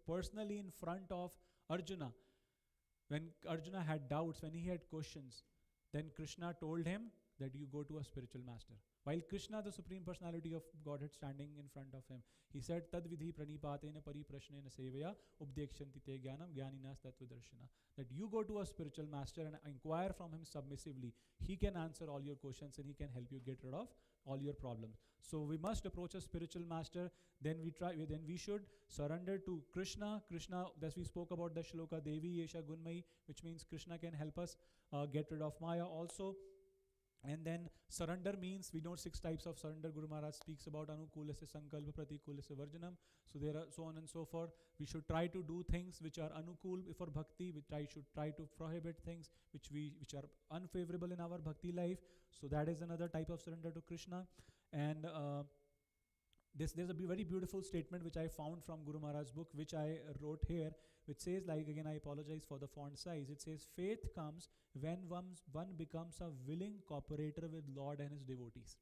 personally in front of Arjuna, when Arjuna had doubts, when he had questions, then Krishna told him that you go to a spiritual master. While Krishna, the Supreme Personality of Godhead, standing in front of him, he said, Tad vidhi pranipatena pariprashnena sevaya ubdekshanti te jnanam jnaninas tattvadarshana. That you go to a spiritual master and inquire from him submissively. He can answer all your questions and he can help you get rid of all your problems. So we must approach a spiritual master. Then we should surrender to Krishna. Krishna, as we spoke about the shloka, Devi Yesha Gunmayi, which means Krishna can help us get rid of Maya also. And then surrender means, we know 6 types of surrender. Guru Maharaj speaks about anukulasya sankalpa pratikulasya varjanam. So there are so on and so forth. We should try to do things which are anukul for bhakti. We should try to prohibit things which are unfavorable in our bhakti life. So that is another type of surrender to Krishna. And there's a very beautiful statement which I found from Guru Maharaj's book, which I wrote here, which says, like, again, I apologize for the font size. It says, faith comes when one becomes a willing cooperator with Lord and his devotees.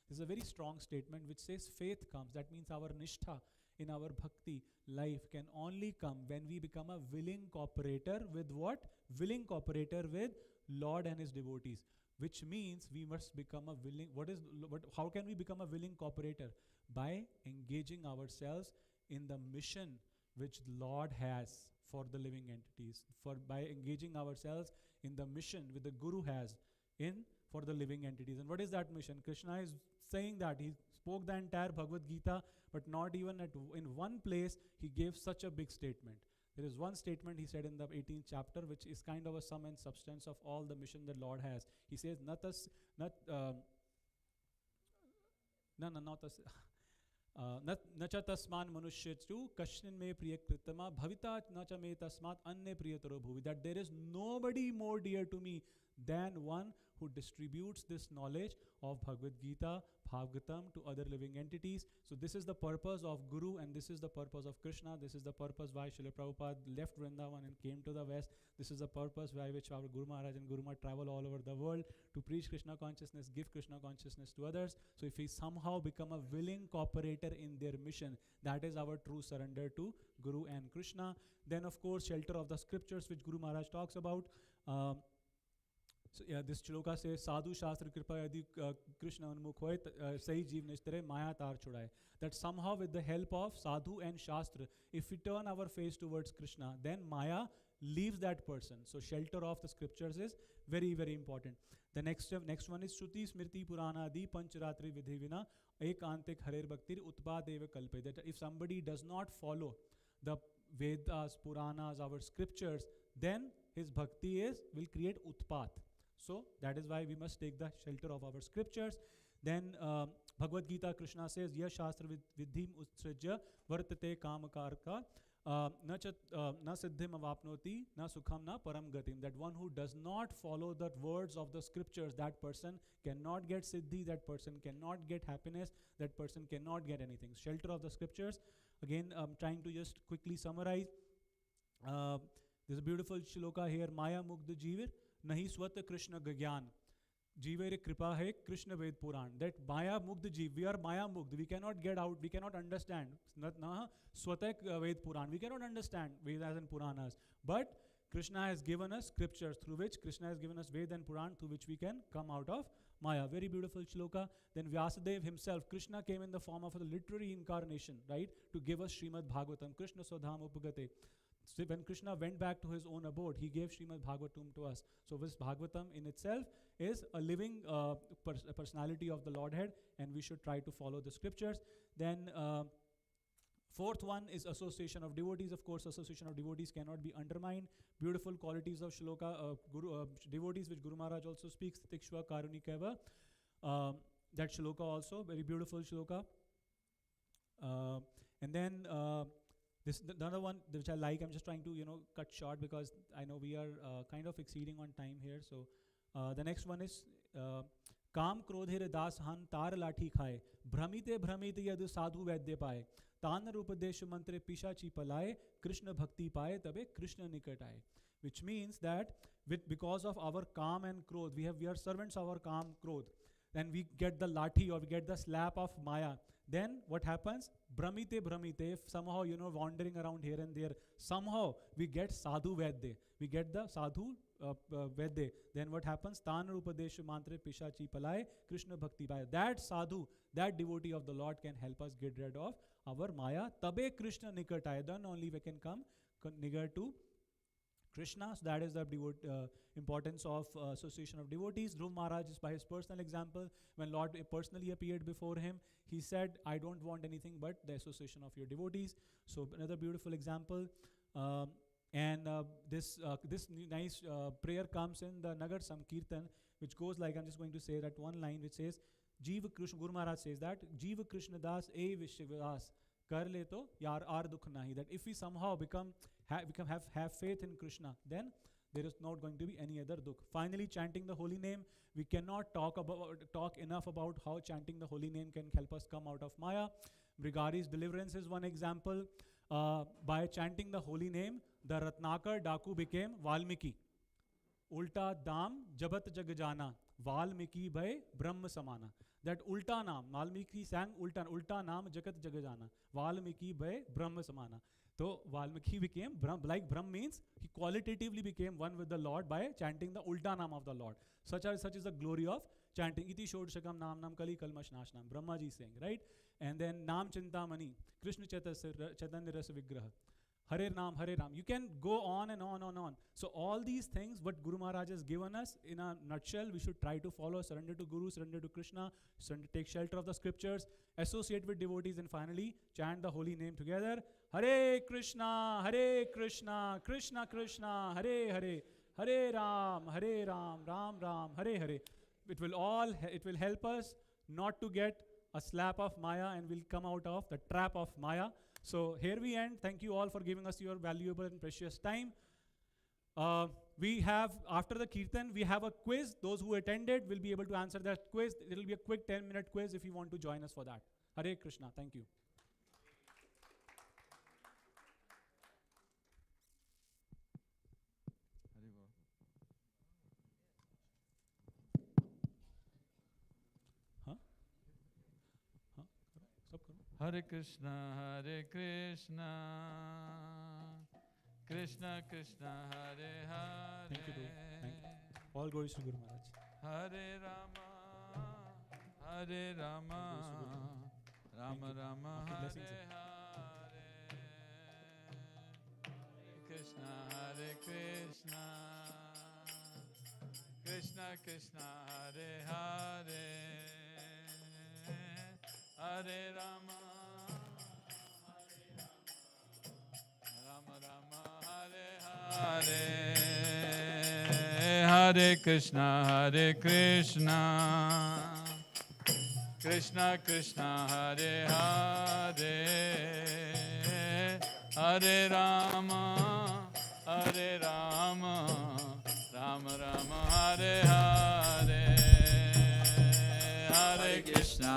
This is a very strong statement which says faith comes. That means our nishtha in our bhakti life can only come when we become a willing cooperator with what? Willing cooperator with Lord and his devotees. Which means we must become a willing, how can we become a willing cooperator? By engaging ourselves in the mission which Lord has for the living entities, by engaging ourselves in the mission which the Guru has for the living entities. And what is that mission? Krishna is saying that he spoke the entire Bhagavad Gita, but not even in one place he gave such a big statement. There is one statement he said in the 18th chapter, which is kind of a sum and substance of all the mission that Lord has. He says, not च तस्मान् मनुष्येषु कश्चिन् मे प्रियकृतमा भविता न च मे तस्मात् अन्ये प्रियतरो भुवि. That there is nobody more dear to me than one who distributes this knowledge of Bhagavad Gita, Bhagavatam to other living entities. So this is the purpose of Guru, and this is the purpose of Krishna. This is the purpose why Srila Prabhupada left Vrindavan and came to the West. This is the purpose by which our Guru Maharaj and Guru Maharaj travel all over the world to preach Krishna consciousness, give Krishna consciousness to others. So if we somehow become a willing cooperator in their mission, that is our true surrender to Guru and Krishna. Then of course, shelter of the scriptures, which Guru Maharaj talks about. So yeah, this shloka says, Sadhu Shastra Kripa Yadi Krishna Unmukh hoy sahi jeev nishtare maya tar chodaye. That somehow with the help of Sadhu and Shastra, if we turn our face towards Krishna, then Maya leaves that person. So shelter of the scriptures is very, very important. The next one is Shruti Smriti Purana Adi Pancharatri Vidhi Vina Ekantik Harer Bhaktir Utpadeva Kalpe. That if somebody does not follow the Vedas, Puranas, our scriptures, then his bhakti will create utpat. So that is why we must take the shelter of our scriptures. Then Bhagavad Gita, Krishna says, Ya Shastra Vidhim Utsrajya Vartate Kamakarka Na Siddhim Avapnoti Na Sukham Na Param Gatim. That one who does not follow the words of the scriptures, that person cannot get siddhi, that person cannot get happiness, that person cannot get anything. Shelter of the scriptures. Again, I'm trying to just quickly summarize. There's a beautiful shloka here. Maya Mugdha Jeevir Nahi Swata Krishna Gagyan. Jeevere Kripa Hai Krishna Ved Puran. That Maya Mugdha Jeev, we are Maya Mugdha. We cannot get out, we cannot understand. Swata Ved Puran. We cannot understand Vedas and Puranas. But Krishna has given us scriptures through which Krishna has given us Ved and Puran, through which we can come out of Maya. Very beautiful shloka. Then Vyasadeva himself, Krishna came in the form of a literary incarnation, right? To give us Srimad Bhagavatam. Krishna Swadham Upagate. So when Krishna went back to his own abode, he gave Srimad Bhagavatam to us. So this Bhagavatam in itself is a living personality of the Lordhead, and we should try to follow the scriptures. Then fourth one is association of devotees. Of course, association of devotees cannot be undermined. Beautiful qualities of shloka, devotees, which Guru Maharaj also speaks, Tikshva Karunikeva. That shloka also, very beautiful shloka. And then this another one which I like. I'm just trying to cut short because I know we are kind of exceeding on time here. So the next one is Kam Krodhere Das Han Tar Lathi Khaye Bhramite Bhramite Yad Sadhu Vaidya Paye Tana Rupadesh Mantre Pishachi Palaye Krishna Bhakti Paye Tabe Krishna Nikat Aaye. Which means that because of our Kam and Krodh, we are servants of our Kam Krodh. Then we get the lathi or we get the slap of Maya. Then what happens? Bhramite Bhramite, if somehow wandering around here and there, somehow we get Sadhu Vaidya. We get the Sadhu Vaidya. Then what happens? Tan Rupadeshu Mantre Pishachi Palai Krishna Bhakti Paye. That Sadhu, that devotee of the Lord can help us get rid of our Maya. Tabe Krishna Nikataya. Then only we can come near to Krishna. So that is the importance of association of devotees. Dhruv Maharaj is by his personal example. When Lord personally appeared before him, he said, I don't want anything but the association of your devotees. So another beautiful example. And this nice prayer comes in the Nagar Samkirtan, which goes like, I'm just going to say that one line which says, Jiva Krishna, Guru Maharaj says that, Jiva Krishna Das E Vishwas. Kar le to yar aar dukh nahi. That if we somehow have faith in Krishna, then there is not going to be any other dukh. Finally, chanting the holy name. We cannot talk enough about how chanting the holy name can help us come out of Maya. Brigari's deliverance is one example. By chanting the holy name, the Ratnakar Daku became Valmiki. Ulta Dam Jabat Jagajana, Valmiki bhai Brahma Samana. That Ulta Naam, Valmiki sang Ulta Naam Jagat Jagajana, Valmiki bhai Brahma Samana. So Valmiki became like Brahm means he qualitatively became one with the Lord by chanting the Ulta Naam of the Lord. Such is the glory of chanting Iti Shodshakam Nam Nam Kali Kalmash Nashnam. Brahma ji saying, right? And then Nam Chintamani, Krishna Chaitanya Rasa Vigraha. Hare Ram, Hare Ram. You can go on and on and on. So all these things, what Guru Maharaj has given us, in a nutshell, we should try to follow. Surrender to Guru, surrender to Krishna, take shelter of the scriptures, associate with devotees, and finally chant the holy name together. Hare Krishna, Krishna Krishna, Hare Hare, Hare Ram, Ram Ram, Hare Hare. It will help us not to get a slap of Maya, and we'll come out of the trap of Maya. So here we end. Thank you all for giving us your valuable and precious time. We have, after the Kirtan, we have a quiz. Those who attended will be able to answer that quiz. It will be a quick 10-minute quiz if you want to join us for that. Hare Krishna. Thank you. Hare Krishna, Krishna Krishna, Hare Hare. Thank you, Guru. Thank you. All glories to Guru Maharaj. Hare Rama, Hare Rama, Rama Rama, Hare Hare. Krishna, Hare Krishna, Krishna Krishna, Hare Hare. Hare Rama, Rama Rama, Hare Hare. Hare Krishna, Hare Krishna, Krishna Krishna, Hare Hare. Hare Rama, Rama Rama, Hare Hare. Hare Krishna,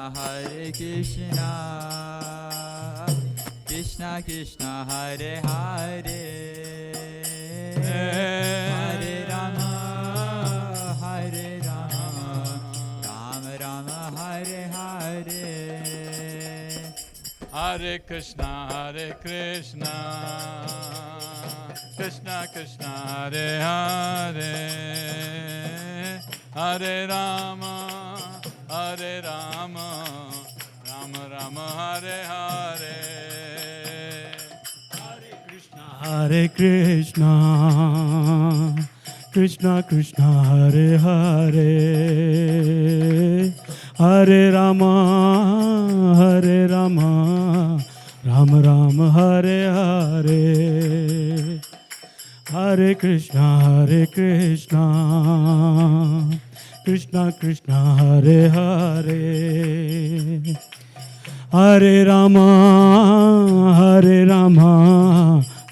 Krishna Krishna, Hare Hare. Hare Rama, Rama Rama, Hare Hare. Hare Krishna, Krishna Krishna, Hare Hare. Hare Rama, Rama Rama, Hare Hare. Hare Krishna, Krishna Krishna, Hare Hare. Hare Rama, Rama Rama, Hare Hare. Hare Krishna, Krishna Krishna, Hare Hare. Hare Rama,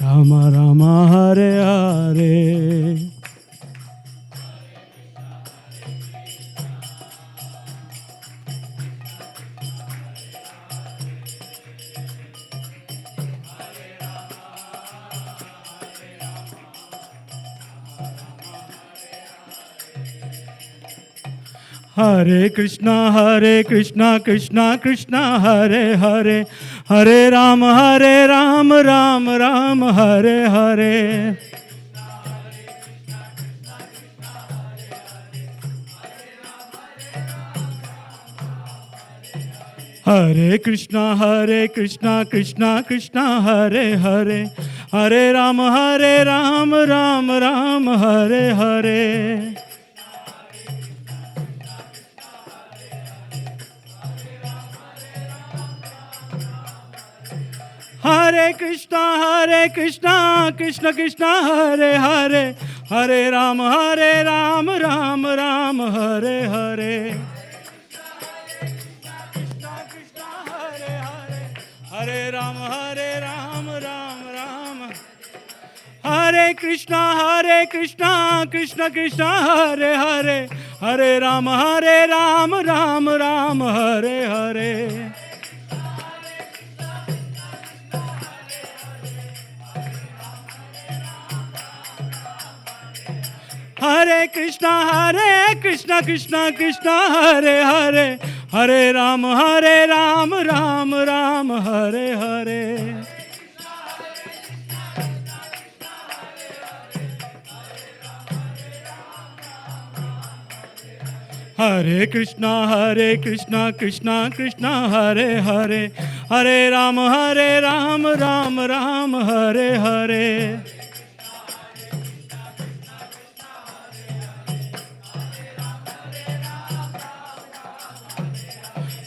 Rama Rama, Hare Hare. Hare Krishna, Krishna Krishna, Hare Hare. Hare Rama, Rama Hare Hare. Hare Krishna, Krishna Krishna, Hare Hare. Hare Rama, Rama Hare Hare. Hare Krishna, Krishna Krishna, Hare Hare. Hare Rama, Rama Hare Hare. Hare Rama, Rama Rama. Hare Krishna, Krishna Krishna, Hare Hare. Hare Rama, Rama Hare Hare. Hare Krishna Krishna Krishna Hare Hare, Hare Ram Ram Ram Hare Hare. Hare Krishna Krishna Krishna Hare Hare, Hare Ram Ram Ram Hare Hare.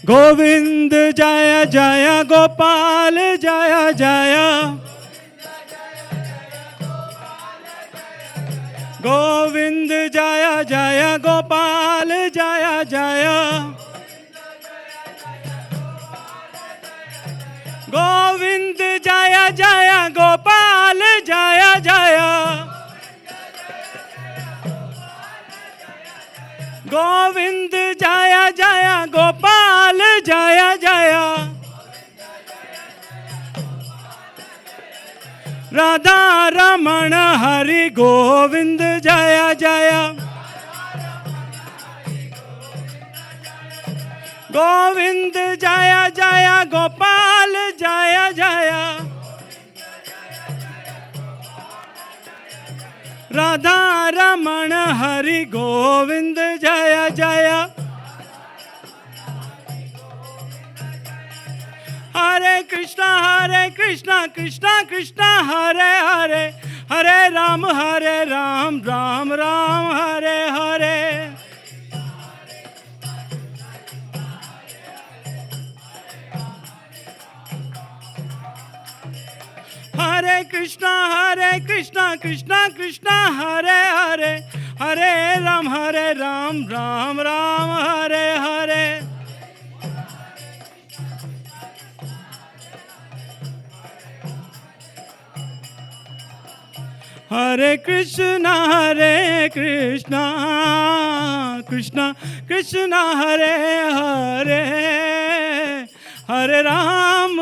Govind Jaya Jaya Gopal Jaya Jaya, Govind Jaya Jaya Gopal Jaya Jaya, Govind Jaya Jaya Gopal Jaya Jaya, Govind Jaya Jaya Gopal Jaya Jaya, Radha Ramana Hari Govind Jaya Jaya, Govind Jaya Jaya Gopal Jaya Jaya, Radha Ramana Hari Govind Jaya Jaya. Hare Krishna Krishna Krishna Hare Hare, Hare Ram Ram Ram Hare Hare. Hare Krishna Krishna Hare Hare, Hare Ram Ram Ram Hare Hare. Hare Krishna Krishna Krishna Hare Hare, Hare Ram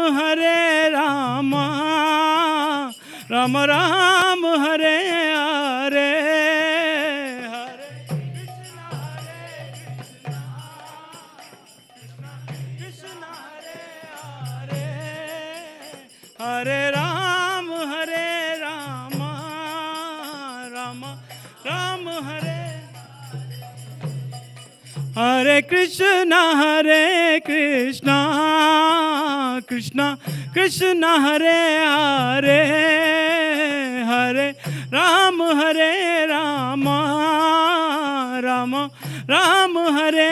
Ram Ram Hare Hare. Hare Ram Ram Ram Hare. Hare Krishna Krishna Krishna Hare Hare, Hare Ram Ram Ram Hare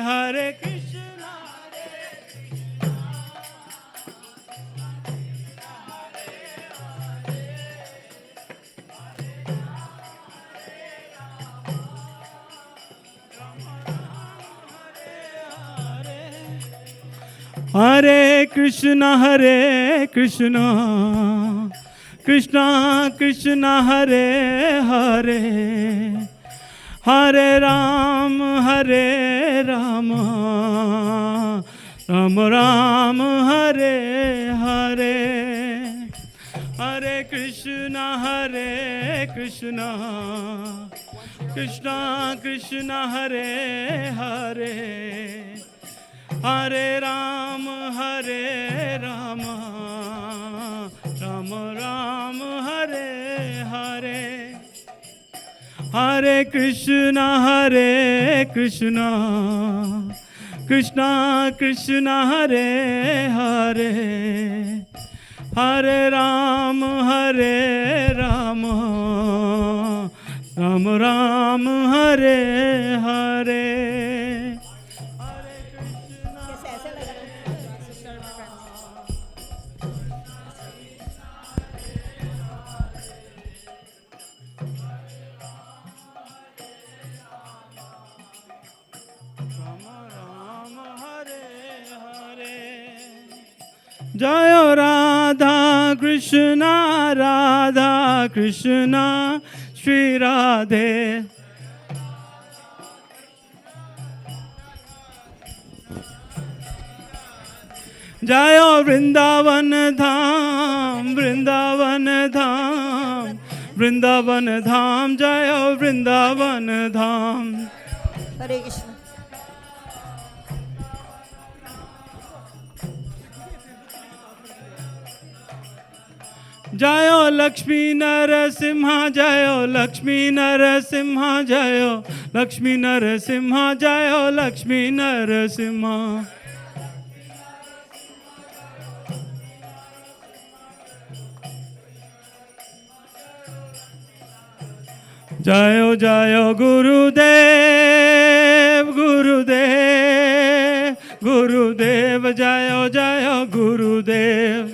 Hare. Hare Hare Krishna Krishna Krishna Hare Hare, Hare Ram Ram Ram Hare Hare. Hare Krishna Krishna Krishna Hare Hare, Hare Ram Ram Ram Hare Hare. Hare Krishna Krishna Krishna Hare Hare, Hare Ram Ram Ram Hare Hare. Jaya Radha Krishna Shri Radhe. Jaya Vrindavan Dham Vrindavan धाम जय वृंदावन धाम हरे कृष्ण जयो लक्ष्मी नरसिम्हा जयो लक्ष्मी नरसिम्हा जयो लक्ष्मी नरसिम्हा जयो लक्ष्मी नरसिम्हा जयो जयो गुरुदेव गुरुदेव गुरुदेव जयो जयो गुरुदेव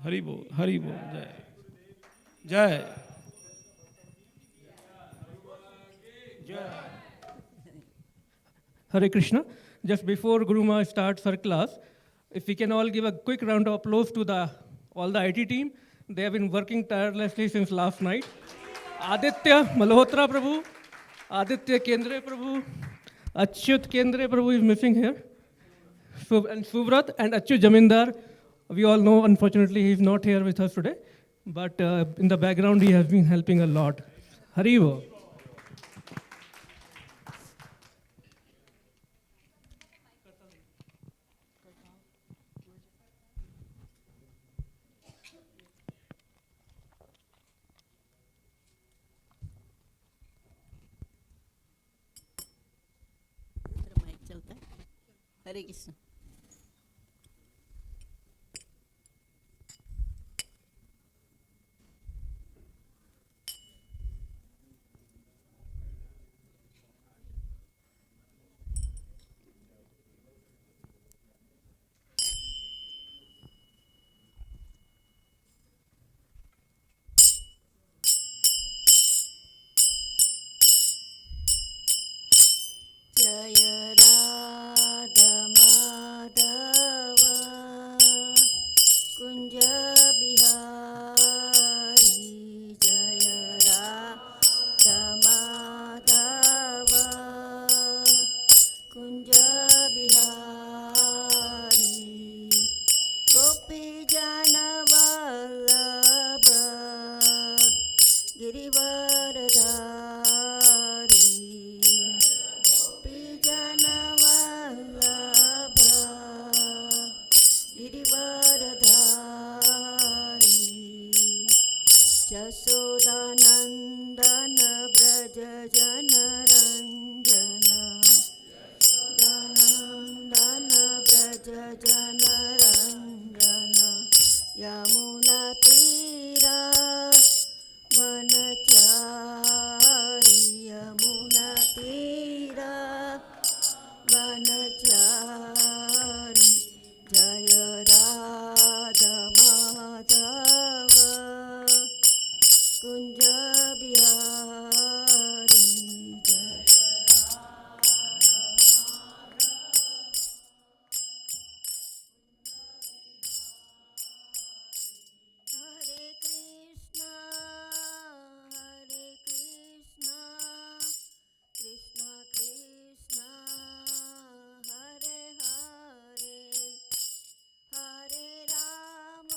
हरि बोल जय जय Hare Krishna. Just before Guru Maharaj starts her class, if we can all give a quick round of applause to all the IT team. They have been working tirelessly since last night. Aditya Malhotra Prabhu, Aditya Kendre Prabhu, Achyut Kendre Prabhu is missing here. And Suvrat and Achyut Jamindar, we all know unfortunately he is not here with us today. But in the background he has been helping a lot. Haribo. हरे कृष्ण जय राधा माधव कुंज बिहारी जय राधा माधव कुंज बिहारी गोपी जन वल्लभ गिरिवरधारी जनवल्लभ गिरिवरधारी यशोदानन्दन व्रज जनरञ्जन दानन्दन व्रज जनरञ्जन यमुनातीरा वनचारी यमुनातीरा वनचारी जय राधा माधव कुंज बिहारी जय हरे कृष्णा कृष्णा कृष्णा हरे हरे हरे राम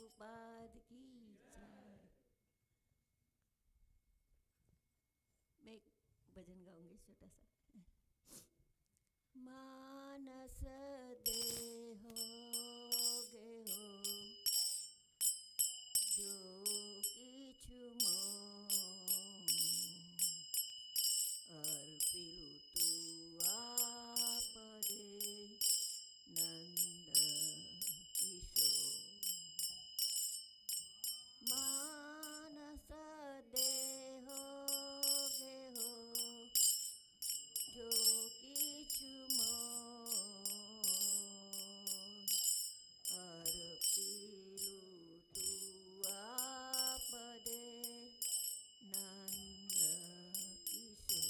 प्रभुपाद की जय। मैं एक भजन गाऊंगी छोटा सा। मानस देह गे हो जो किछु अर्पिलु तू आपदे नंद किशोर। मानस देह गे हो जो किछु अर्पिलु तू आपदे नंद किशोर।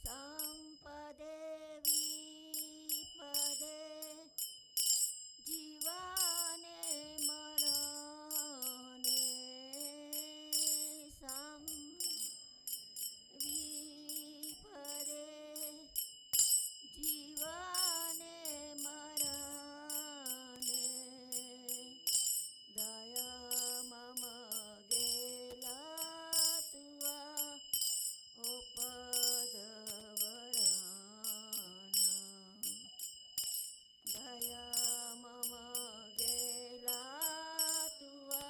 संपदे विपदे जीवाने मरणे विपदे जीवाने मरणे दया मम गेला तुआ पदवराना। दया मम गेला तुआ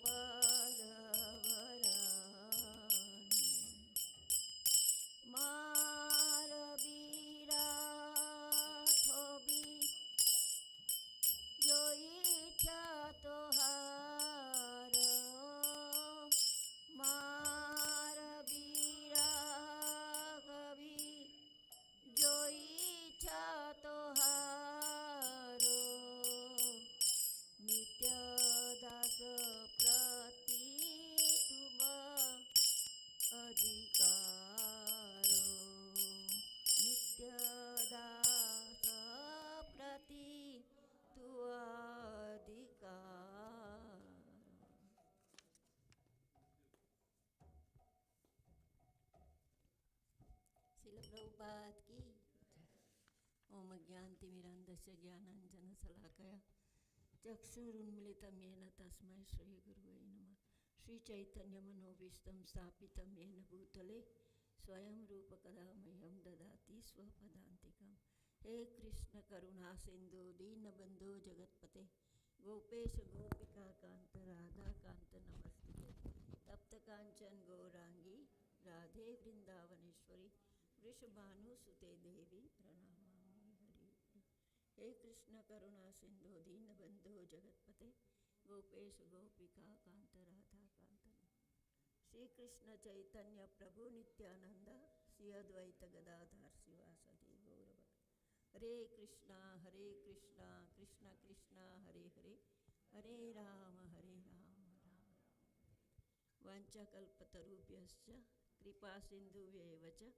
पदवराने। मार बीरा थोबी जो इच्छा तोहार। मार बीरा कभी जो इच्छा तोहारो। नित्य दास प्रति तुम अधिकारो। नित्य दास प्रति तु अधिकार। श्रील प्रभुपाद की जय। ओम ज्ञानतिमिरान्धस्य ज्ञानाञ्जनशलाकया चक्षुरुन्मिलितं येन तस्मै श्रीगुरुवे नमः। श्रीचैतन्यमनोभीष्टं स्थापितं येन भूतले स्वयं रूपकदा मह्यं ददाति स्वपदान्तिकं। हे कृष्ण करुणा सिन्धु दीनबन्धो जगत्पते गोपेश गोपिका कांत राधा कांत नमस्ते। तप्त कांचन गौरांगी राधे वृंदावनेश्वरी वृषभानुसुते देवी प्रणमामि हरि। हे कृष्ण करुणा सिंधु दीनबंधो जगत्पते गोपेश गोपिका कांत राधा कांत। श्री कृष्ण चैतन्य प्रभु नित्यानंद श्री अद्वैत गदाधर शिवासदि गौरभक्त। हरे कृष्णा कृष्ण कृष्णा हरे हरे हरे राम राम राम। वाञ्छाकल्पतरुभ्यश्च कृपा सिन्धुभ्येव च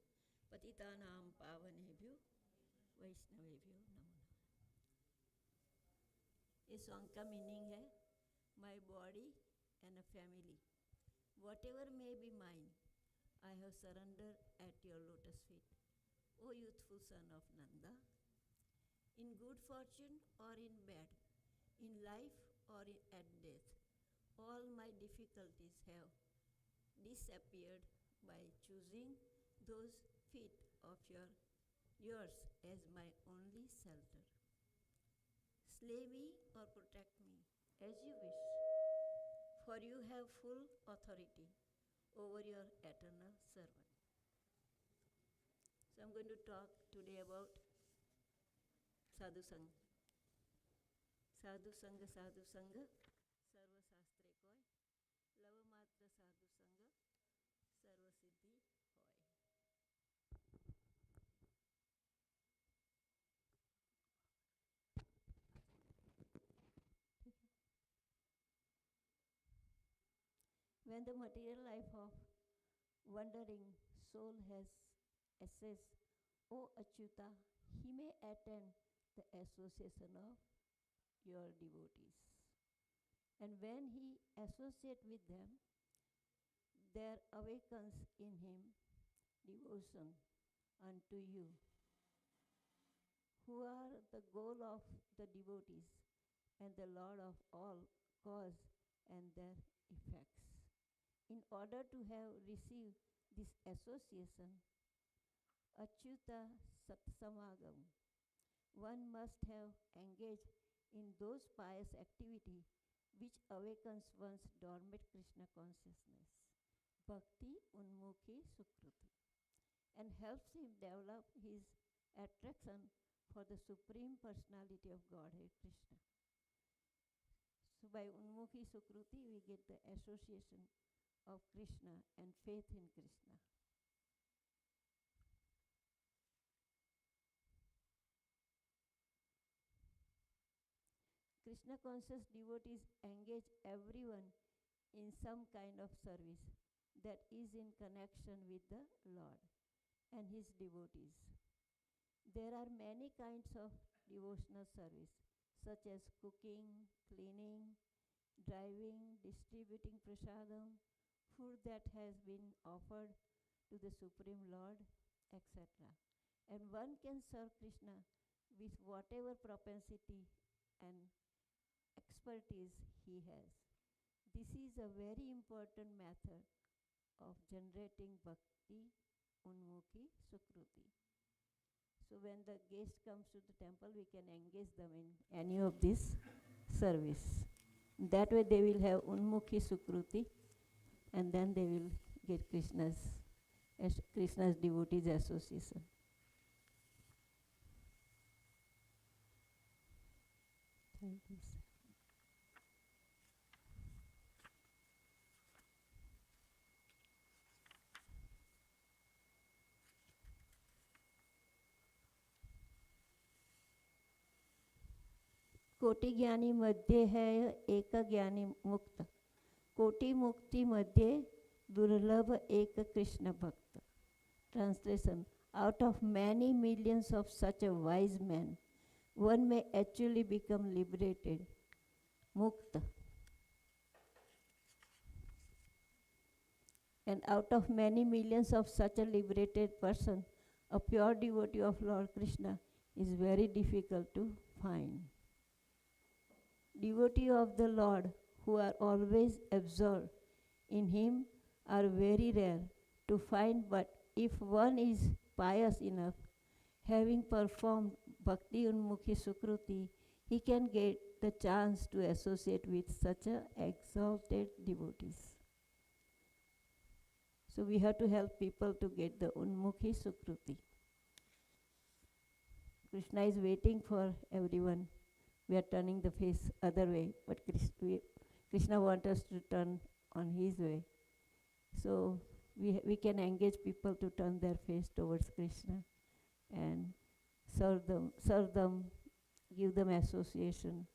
पतितानां पावनेभ्यो वैष्णवेभ्यो नमो नमः। इस सॉन्ग का मीनिंग है my body and a family whatever may be mine I have surrender at your lotus feet O youthful son of Nanda. In good fortune or in bad, in life or at death, all my difficulties have disappeared by choosing those feet of yours as my only shelter. Slay me or protect me as you wish, for you have full authority over your eternal servant. So I'm going to talk today about साधु संग। साधु संग सर्वशास्त्रे कोय love मात्र साधु संग सर्वसिद्धि होय। When the material life of wandering soul has access, O Achyuta, he may attend the association of your devotees. And when he associates with them, there awakens in him devotion unto you, who are the goal of the devotees and the Lord of all cause and their effects. In order to have received this association, Achyuta Satsamagam, one must have engaged in those pious activity which awakens one's dormant Krishna consciousness, Bhakti Unmukhi Sukruti, and helps him develop his attraction for the Supreme Personality of Godhead, Krishna. So by Unmukhi Sukruti, we get the association of Krishna and faith in Krishna. Krishna conscious devotees engage everyone in some kind of service that is in connection with the Lord and his devotees. There are many kinds of devotional service, such as cooking, cleaning, driving, distributing prasadam, food that has been offered to the Supreme Lord, etc. And one can serve Krishna with whatever propensity and expertise he has. This is a very important method of generating bhakti, unmukhi, sukruti. So when the guest comes to the temple, we can engage them in any of this service. That way they will have unmukhi, sukruti, and then they will get Krishna's devotees association. Thank you, sir. कोटि ज्ञानी मध्ये है एक ज्ञानी मुक्त, कोटि मुक्ति मध्ये दुर्लभ एक कृष्ण भक्त. Translation: out of many millions of such a wise man, one may actually become liberated, mukta. And out of many millions of such a liberated person, a pure devotee of Lord Krishna is very difficult to find. Devotees of the Lord who are always absorbed in Him are very rare to find, but if one is pious enough, having performed Bhakti Unmukhi Sukruti, he can get the chance to associate with such a exalted devotees. So we have to help people to get the Unmukhi Sukruti. Krishna is waiting for everyone. We are turning the face other way, but Krishna wants us to turn on his way. So we can engage people to turn their face towards Krishna and serve them, give them association,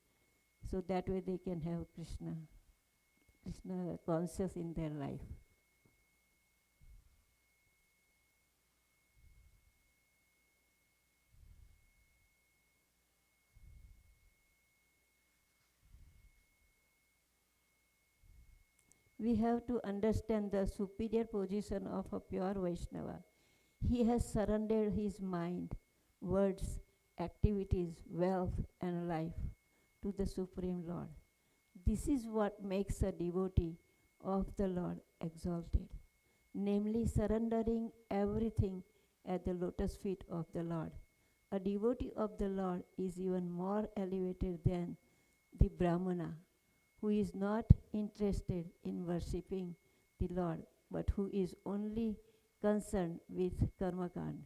so that way they can have Krishna conscious in their life. We have to understand the superior position of a pure Vaishnava. He has surrendered his mind, words, activities, wealth, and life to the Supreme Lord. This is what makes a devotee of the Lord exalted, namely surrendering everything at the lotus feet of the Lord. A devotee of the Lord is even more elevated than the Brahmana, who is not interested in worshipping the Lord, but who is only concerned with karma kand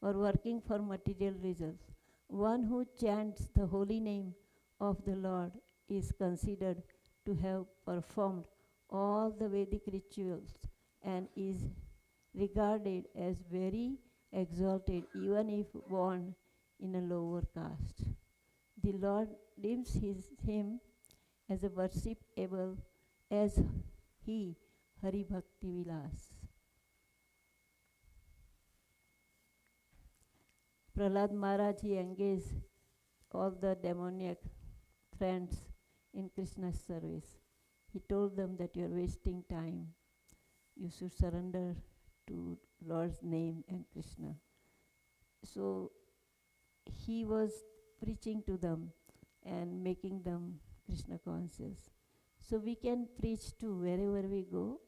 or working for material results. One who chants the holy name of the Lord is considered to have performed all the Vedic rituals and is regarded as very exalted, even if born in a lower caste. The Lord deems him as a worshipable as he, Hari Bhakti Vilas. Prahlad Maharaj, he engaged all the demoniac friends in Krishna's service. He told them that you are wasting time. You should surrender to Lord's name and Krishna. So he was preaching to them and making them Krishna conscious. So we can preach too wherever we go.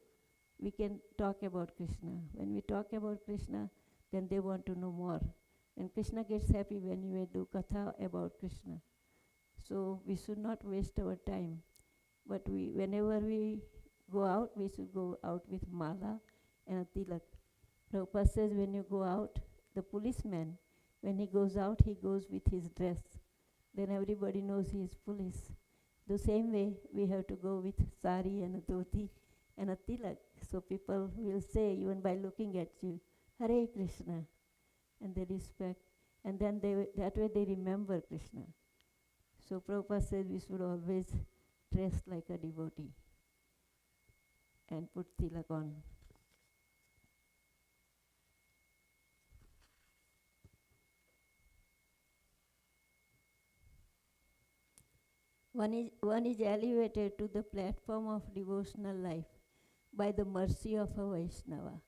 We can talk about Krishna. When we talk about Krishna, then they want to know more. And Krishna gets happy when we do katha about Krishna. So we should not waste our time. But whenever we go out, we should go out with mala and a tilak. Prabhupada says when you go out, the policeman, when he goes out, he goes with his dress. Then everybody knows he is police. The same way, we have to go with sari and a dhoti and a tilak. So people will say, even by looking at you, Hare Krishna, and they respect. And then that way they remember Krishna. So Prabhupada says we should always dress like a devotee and put tilak on. One is elevated to the platform of devotional life by the mercy of a Vaishnava,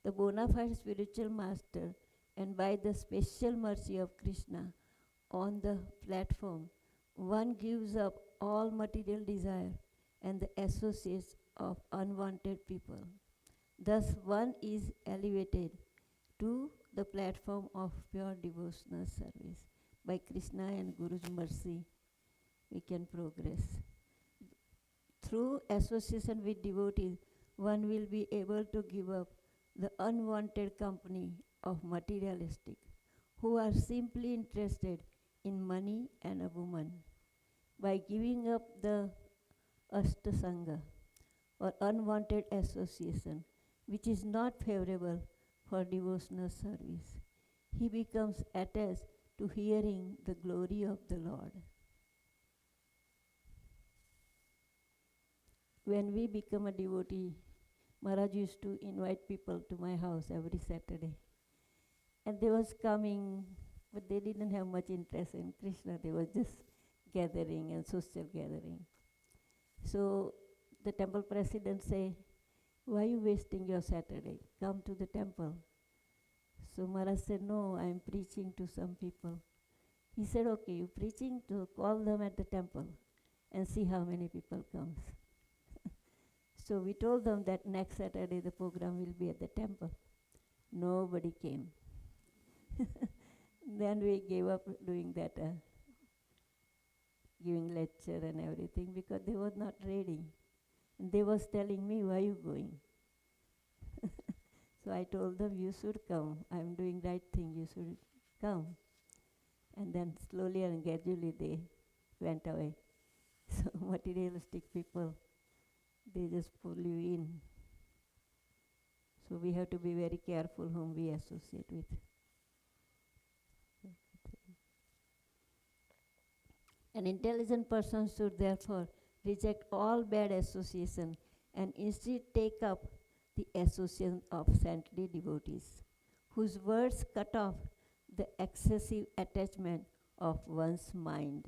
the bona fide spiritual master, and by the special mercy of Krishna on the platform, one gives up all material desire and the associates of unwanted people. Thus one is elevated to the platform of pure devotional service. By Krishna and Guru's mercy, we can progress. Through association with devotees, one will be able to give up the unwanted company of materialistic, who are simply interested in money and a woman. By giving up the astasanga, or unwanted association, which is not favorable for devotional service, he becomes attached to hearing the glory of the Lord. When we become a devotee, Maharaj used to invite people to my house every Saturday. And they was coming, but they didn't have much interest in Krishna. They were just gathering and social gathering. So the temple president say, why are you wasting your Saturday? Come to the temple. So Maharaj said, no, I'm preaching to some people. He said, okay, you're preaching, to call them at the temple and see how many people comes. So we told them that next Saturday the program will be at the temple. Nobody came. Then we gave up doing that, giving lecture and everything, because they were not ready. And they was telling me, why are you going? So I told them, you should come. I'm doing right thing, you should come. And then slowly and gradually they went away. So materialistic people, they just pull you in. So we have to be very careful whom we associate with. An intelligent person should therefore reject all bad association and instead take up the association of saintly devotees, whose words cut off the excessive attachment of one's mind.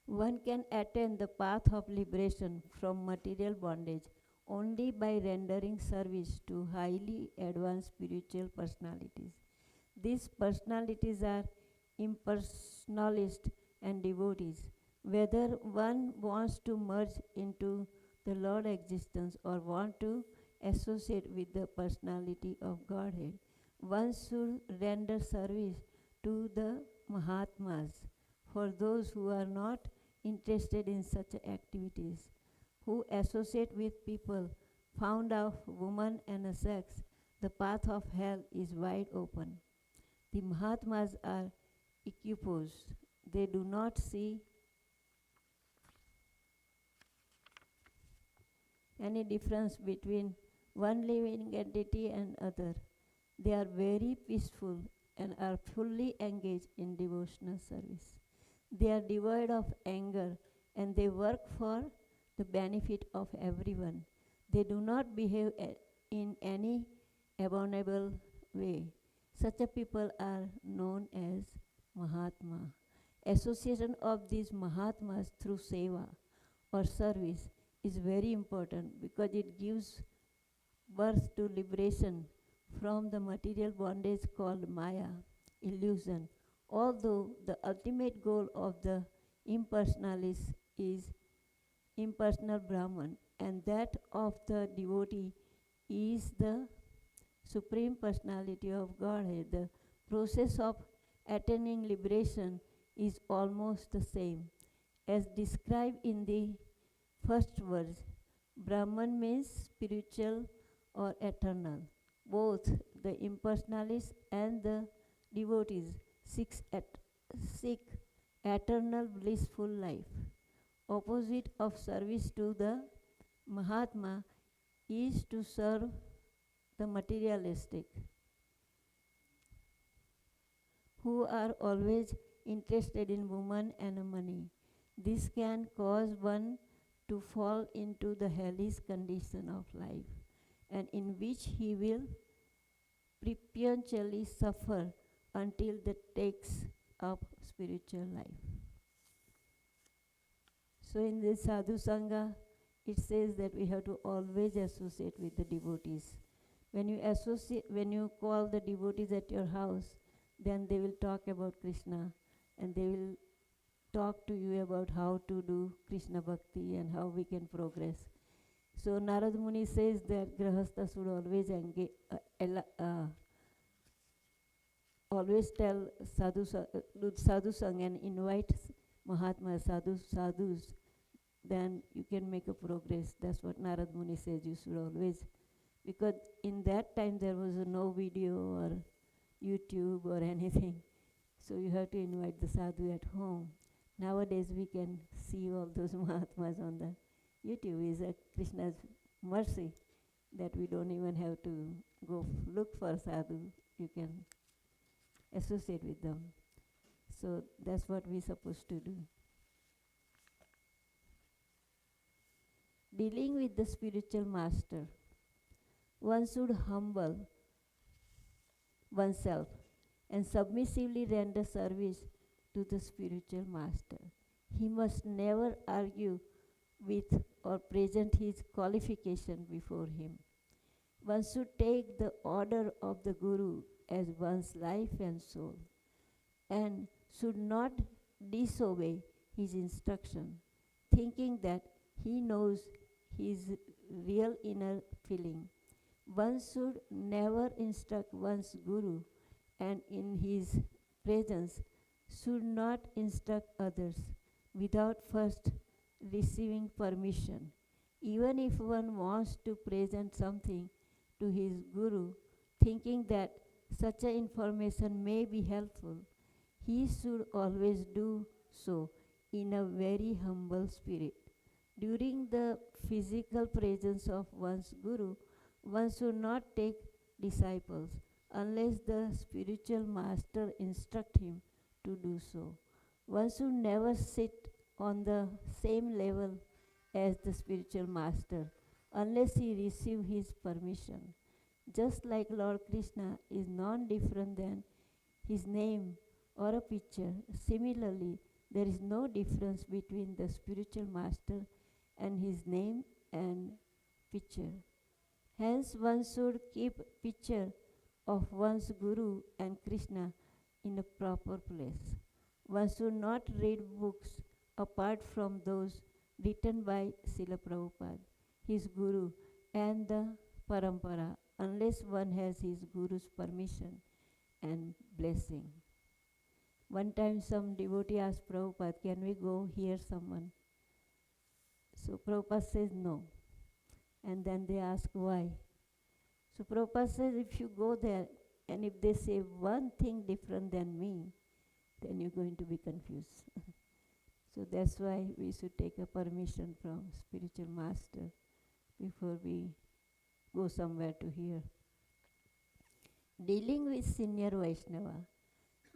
One can attain the path of liberation from material bondage only by rendering service to highly advanced spiritual personalities. These personalities are impersonalists and devotees. Whether one wants to merge into the Lord existence or want to associate with the personality of Godhead, one should render service to the Mahatmas. For those who are not interested in such activities, who associate with people fond of woman and sex, the path of hell is wide open. The Mahatmas are equiposed. They do not see any difference between one living entity and other. They are very peaceful and are fully engaged in devotional service. They are devoid of anger and they work for the benefit of everyone. They do not behave in any abominable way. Such a people are known as Mahatma. Association of these Mahatmas through seva or service is very important because it gives birth to liberation from the material bondage called Maya, illusion. Although the ultimate goal of the impersonalist is impersonal Brahman, and that of the devotee is the Supreme Personality of Godhead, the process of attaining liberation is almost the same. As described in the first verse, Brahman means spiritual or eternal. Both the impersonalists and the devotees seek eternal blissful life. Opposite of service to the Mahatma is to serve the materialistic, who are always interested in woman and money. This can cause one to fall into the hellish condition of life, and in which he will perpetually suffer until that takes up spiritual life. So in this sadhu sangha, it says that we have to always associate with the devotees. When you call the devotees at your house, then they will talk about Krishna, and they will talk to you about how to do Krishna Bhakti and how we can progress. So Narad Muni says that Grahastha should always always tell do sadhu sang and invite Mahatma sadhus, then you can make a progress. That's what Narad Muni says you should always, because in that time there was no video or YouTube or anything. So you have to invite the sadhu at home. Nowadays we can see all those Mahatmas on the YouTube. Is a Krishna's mercy that we don't even have to go look for sadhu. You can associate with them. So that's what we're supposed to do. Dealing with the spiritual master, one should humble oneself and submissively render service to the spiritual master. He must never argue with or present his qualification before him. One should take the order of the Guru as one's life and soul, and should not disobey his instruction, thinking that he knows his real inner feeling. One should never instruct one's Guru, and in his presence should not instruct others without first receiving permission. Even if one wants to present something to his Guru, thinking that such a information may be helpful, he should always do so in a very humble spirit. During the physical presence of one's Guru, one should not take disciples unless the spiritual master instruct him to do so. One should never sit on the same level as the spiritual master unless he receive his permission. Just like Lord Krishna is non-different than his name or a picture, similarly, there is no difference between the spiritual master and his name and picture. Hence, one should keep picture of one's Guru and Krishna in a proper place. One should not read books apart from those written by Srila Prabhupada, his Guru, and the Parampara, unless one has his Guru's permission and blessing. One time some devotee asked Prabhupada, can we go hear someone? So Prabhupada says no. And then they ask why. So Prabhupada says, if you go there and if they say one thing different than me, then you're going to be confused. So that's why we should take a permission from spiritual master before we go somewhere to hear. Dealing with senior Vaishnava.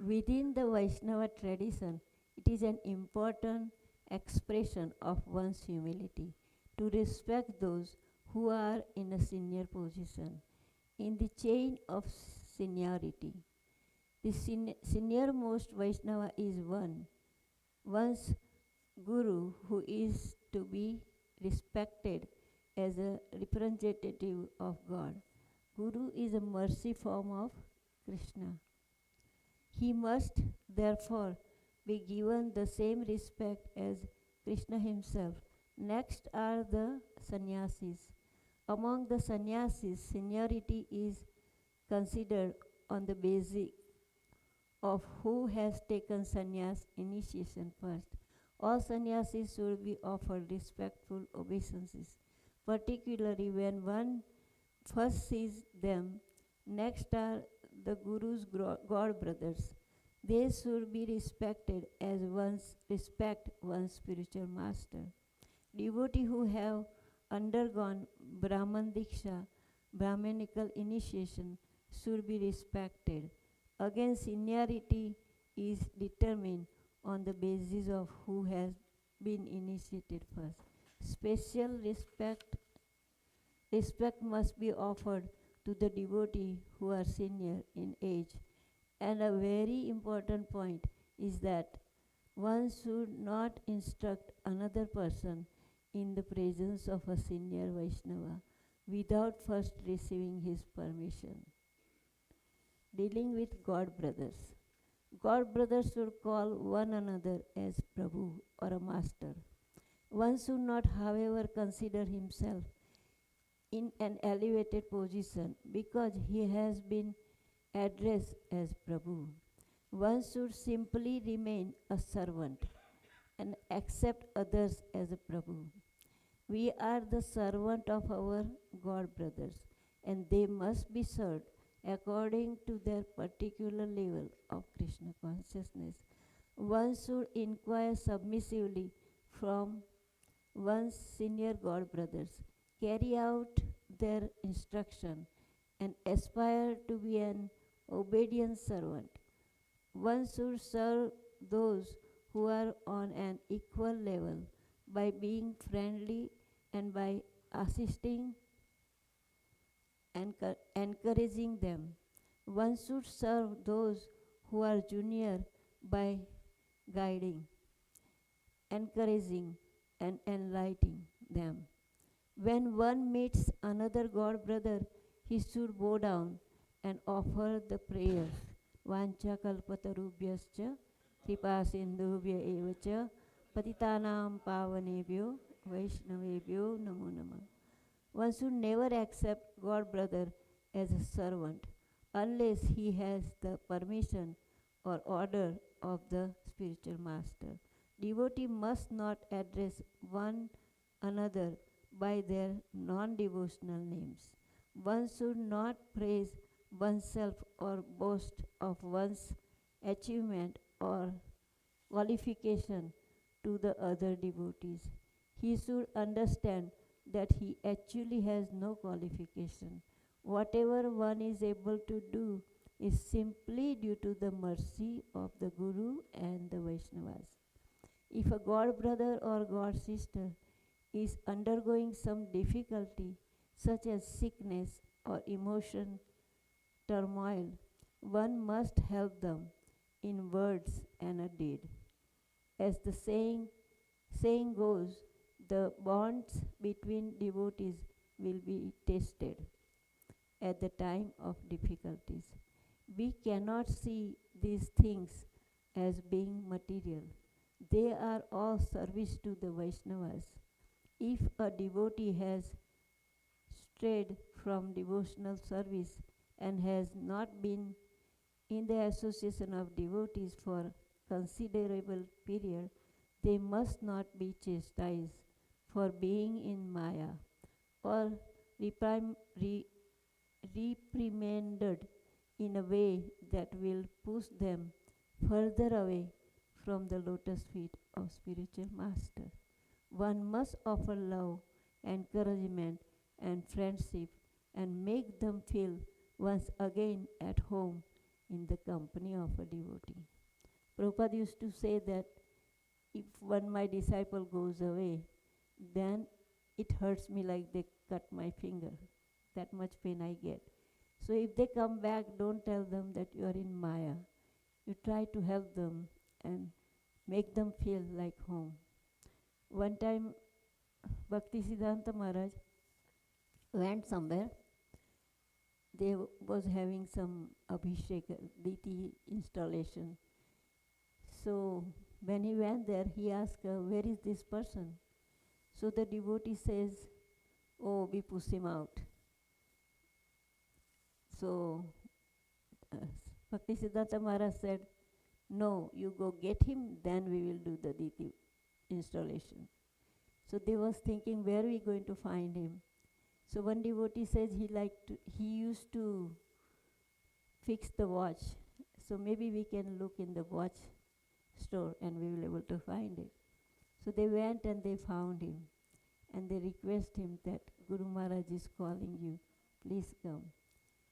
Within the Vaishnava tradition, it is an important expression of one's humility to respect those who are in a senior position. In the chain of seniority. The seniormost Vaishnava is one's Guru, who is to be respected as a representative of God. Guru is a mercy form of Krishna. He must therefore be given the same respect as Krishna himself. Next are the sannyasis. Among the sannyasis, seniority is considered on the basis of who has taken sannyas initiation first. All sannyasis should be offered respectful obeisances, particularly when one first sees them. Next are the Guru's God brothers. They should be respected as respect one's spiritual master. Devotees who have undergone Brahman Diksha, Brahmanical initiation, should be respected. Again, seniority is determined on the basis of who has been initiated first. Special respect must be offered to the devotee who are senior in age. And a very important point is that one should not instruct another person in the presence of a senior Vaishnava without first receiving his permission. Dealing with God brothers. God brothers should call one another as Prabhu or a master. One should not, however, consider himself in an elevated position because he has been addressed as Prabhu. One should simply remain a servant and accept others as a Prabhu. We are the servant of our God brothers, and they must be served according to their particular level of Krishna consciousness. One should inquire submissively from one's senior God brothers, carry out their instruction, and aspire to be an obedient servant. One should serve those who are on an equal level by being friendly and by assisting and encouraging them. One should serve those who are junior by guiding, encouraging, and enlightening them. When one meets another God brother, he should bow down and offer the prayers. Vancha kalpatarubhyascha kripa sindhubhya evacha patitanam pavanebhyo vaishnavebhyo namo namah. One should never accept God brother as a servant unless he has the permission or order of the spiritual master. Devotee must not address one another by their non-devotional names. One should not praise oneself or boast of one's achievement or qualification to the other devotees. He should understand that he actually has no qualification. Whatever one is able to do is simply due to the mercy of the Guru and the Vaishnavas. If a God brother or God sister is undergoing some difficulty, such as sickness or emotion turmoil, one must help them in words and a deed. As the saying goes, the bonds between devotees will be tested at the time of difficulties. We cannot see these things as being material. They are all service to the Vaishnavas. If a devotee has strayed from devotional service and has not been in the association of devotees for considerable period, they must not be chastised for being in Maya or reprimanded in a way that will push them further away from the lotus feet of spiritual master. One must offer love, encouragement, and friendship and make them feel once again at home in the company of a devotee. Prabhupada used to say that if one my disciple goes away, then it hurts me like they cut my finger. That much pain I get. So if they come back, don't tell them that you are in Maya. You try to help them and make them feel like home. One time, Bhakti Siddhanta Maharaj went somewhere. They was having some Abhishek, deity installation. So when he went there, he asked, where is this person? So the devotee says, oh, we push him out. So Bhakti Siddhanta Maharaj said, no, you go get him, then we will do the deity installation. So they was thinking, where are we going to find him? So one devotee says he used to fix the watch. So maybe we can look in the watch store and we will able to find it. So they went and they found him. And they request him that Guru Maharaj is calling you, please come.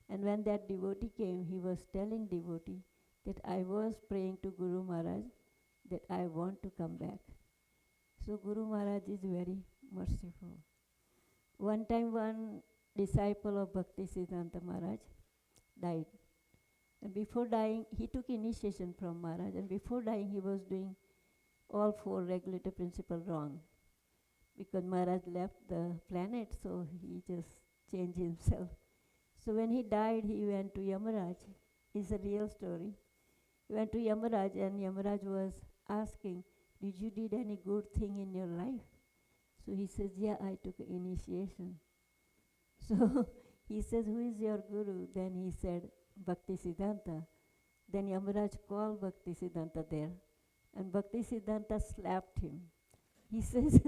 And when that devotee came, he was telling devotee that I was praying to Guru Maharaj that I want to come back. So Guru Maharaj is very merciful. One time one disciple of Bhakti Siddhanta Maharaj died. And before dying, he took initiation from Maharaj. And before dying, he was doing all 4 regulative principles wrong. Because Maharaj left the planet, so he just changed himself. So when he died, he went to Yamaraj. It's a real story. He went to Yamaraj, and Yamaraj was asking, did you did any good thing in your life? So he says, yeah, I took initiation. So he says, who is your guru? Then he said, Bhakti Siddhanta. Then Yamaraj called Bhakti Siddhanta there, and Bhakti Siddhanta slapped him. He says,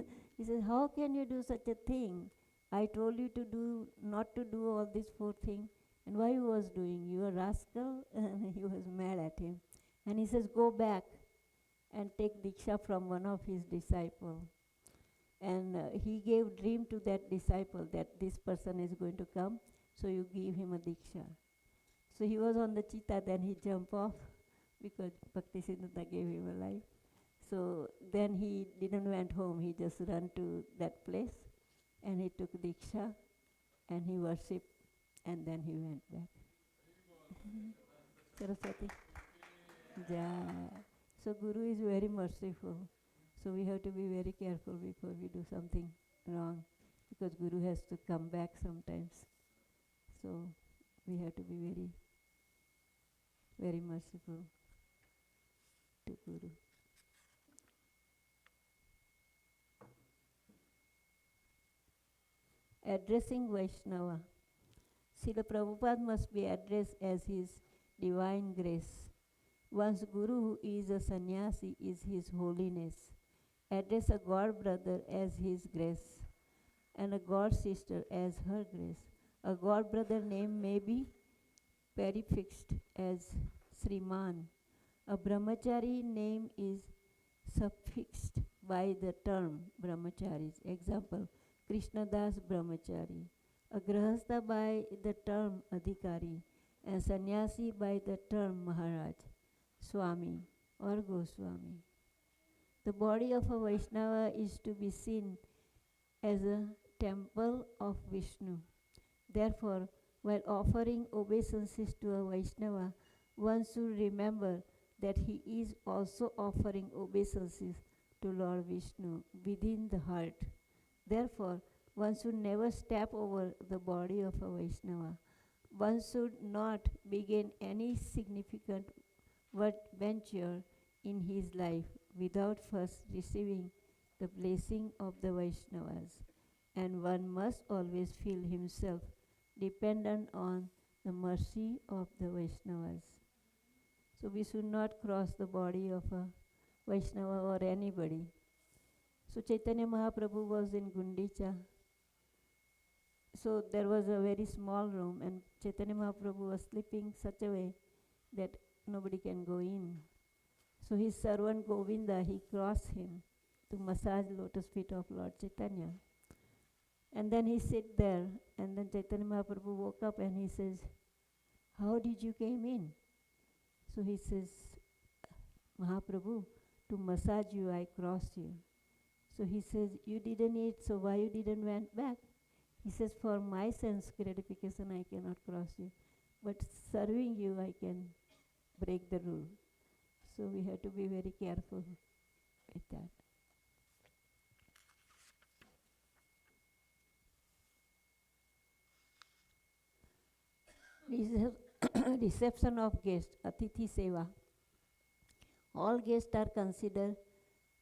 how can you do such a thing? I told you to do not to do all these 4 things, and why you was doing? You a rascal? And he was mad at him. And he says, go back and take Diksha from one of his disciples. And he gave dream to that disciple that this person is going to come, so you give him a Diksha. So he was on the cheetah, then he jumped off because Bhakti Siddhanta gave him a life. So then he didn't went home, he just ran to that place and he took Diksha and he worshipped and then he went back. Saraswati. Jai. So Guru is very merciful. So we have to be very careful before we do something wrong, because Guru has to come back sometimes. So we have to be very, very merciful to Guru. Addressing Vaishnava. Srila Prabhupada must be addressed as His Divine Grace. One's Guru, who is a sannyasi, is His Holiness. Address a God brother as His grace, and a God sister as her grace. A God brother name may be prefixed as Sriman. A brahmachari name is suffixed by the term brahmacharis. Example, Krishnadas brahmachari. A grahastha by the term adhikari, and sannyasi by the term Maharaj, Swami or Goswami. The body of a Vaishnava is to be seen as a temple of Vishnu. Therefore, while offering obeisances to a Vaishnava, one should remember that he is also offering obeisances to Lord Vishnu within the heart. Therefore, one should never step over the body of a Vaishnava. One should not begin any significant venture in his life without first receiving the blessing of the Vaishnavas. And one must always feel himself dependent on the mercy of the Vaishnavas. So we should not cross the body of a Vaishnava or anybody. So Chaitanya Mahaprabhu was in Gundicha. So there was a very small room, and Chaitanya Mahaprabhu was sleeping such a way that nobody can go in. So his servant Govinda, he crossed him to massage lotus feet of Lord Chaitanya. And then he sit there, and then Chaitanya Mahaprabhu woke up and he says, how did you came in? So he says, Mahaprabhu, to massage you I crossed you. So he says, you didn't eat, so why you didn't went back? He says, for my sense gratification I cannot cross you. but serving you, I can break the rule. So we have to be very careful with that. Reception of guests, Atithi Seva. All guests are considered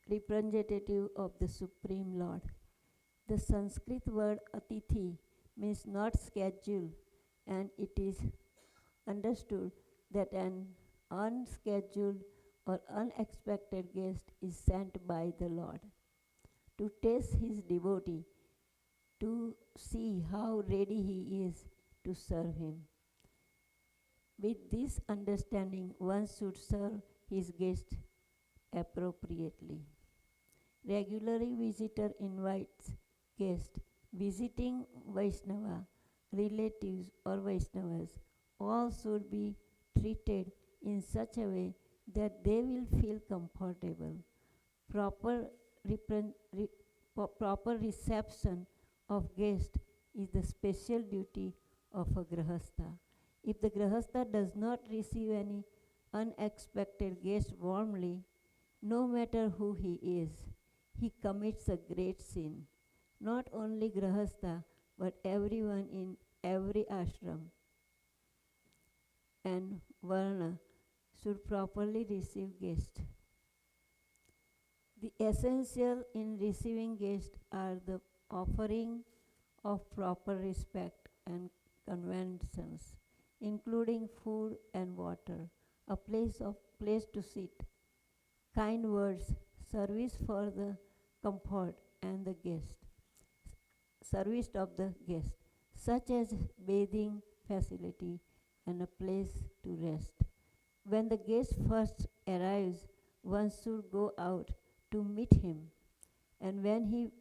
representative of the Supreme Lord. The Sanskrit word Atithi means not scheduled, and it is understood that an unscheduled or unexpected guest is sent by the Lord to test his devotee, to see how ready he is to serve him. With this understanding, one should serve his guest appropriately. Regularly visitor invites guests, visiting Vaishnava, relatives or Vaishnavas, all should be treated in such a way that they will feel comfortable. Proper reception of guests is the special duty of a grahastha. If the grahastha does not receive any unexpected guest warmly, no matter who he is, he commits a great sin. Not only grahastha, but everyone in every ashram and varna should properly receive guests. The essential in receiving guests are the offering of proper respect and conventions, including food and water, a place to sit, kind words, service for the comfort and the guest, service of the guest, such as bathing facility and a place to rest. When the guest first arrives, one should go out to meet him, and when the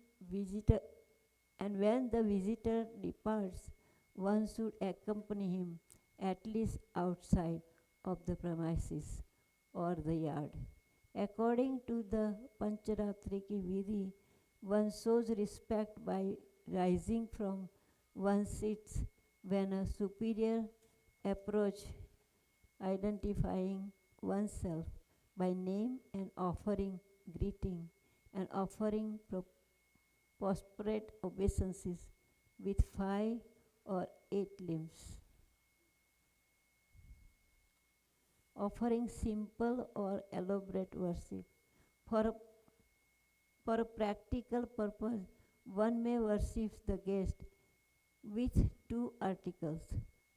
visitor departs, one should accompany him at least outside of the premises or the yard. According to the Pancharatriki Vidhi, one shows respect by rising from one's seats when a superior approach, identifying oneself by name and offering greeting and offering prostrate obeisances with 5 or 8 limbs. Offering simple or elaborate worship. For a practical purpose, one may worship the guest with 2 articles,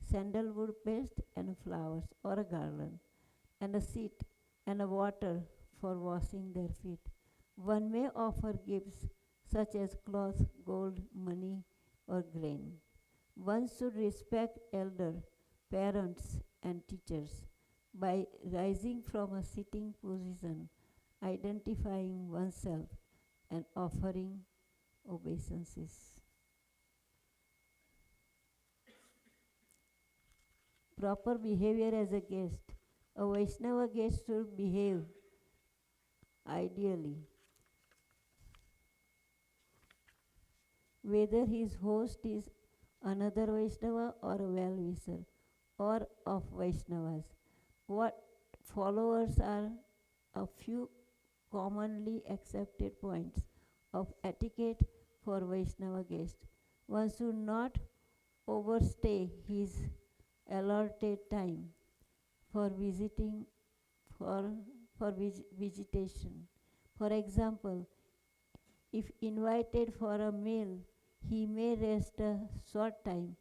sandalwood paste and flowers or a garland, and a seat and a water for washing their feet. One may offer gifts such as cloth, gold, money, or grain. One should respect elder, parents, and teachers by rising from a sitting position, identifying oneself, and offering obeisances. Proper behavior as a guest. A Vaishnava guest should behave ideally. Whether his host is another Vaishnava or a well-wisher or of Vaishnavas. What followers are a few commonly accepted points of etiquette for Vaishnava guests. One should not overstay his allotted time for visitation. For example, if invited for a meal, he may rest a short time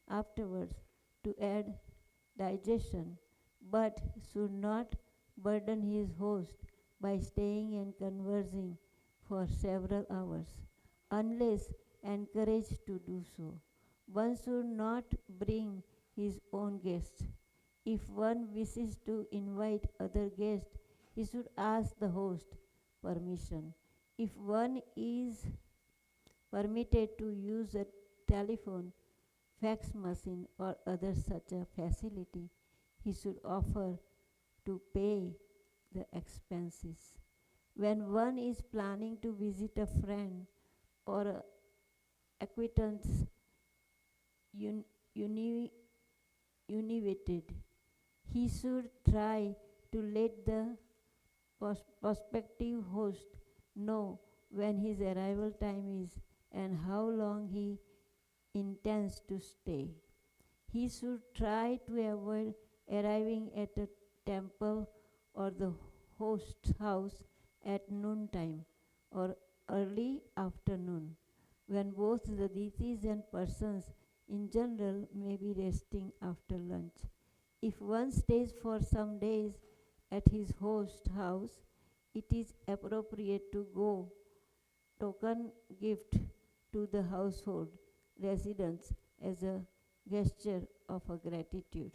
afterwards to aid digestion, but should not burden his host by staying and conversing for several hours, unless encouraged to do so. One should not bring his own guests. If one wishes to invite other guests, he should ask the host permission. If one is permitted to use a telephone, fax machine, or other such a facility, he should offer to pay the expenses. When one is planning to visit a friend or acquaintance, united. He should try to let the prospective host know when his arrival time is and how long he intends to stay. He should try to avoid arriving at a temple or the host's house at noontime or early afternoon, when both the deities and persons in general may be resting after lunch. If one stays for some days at his host house, it is appropriate to go token gift to the household residents as a gesture of a gratitude.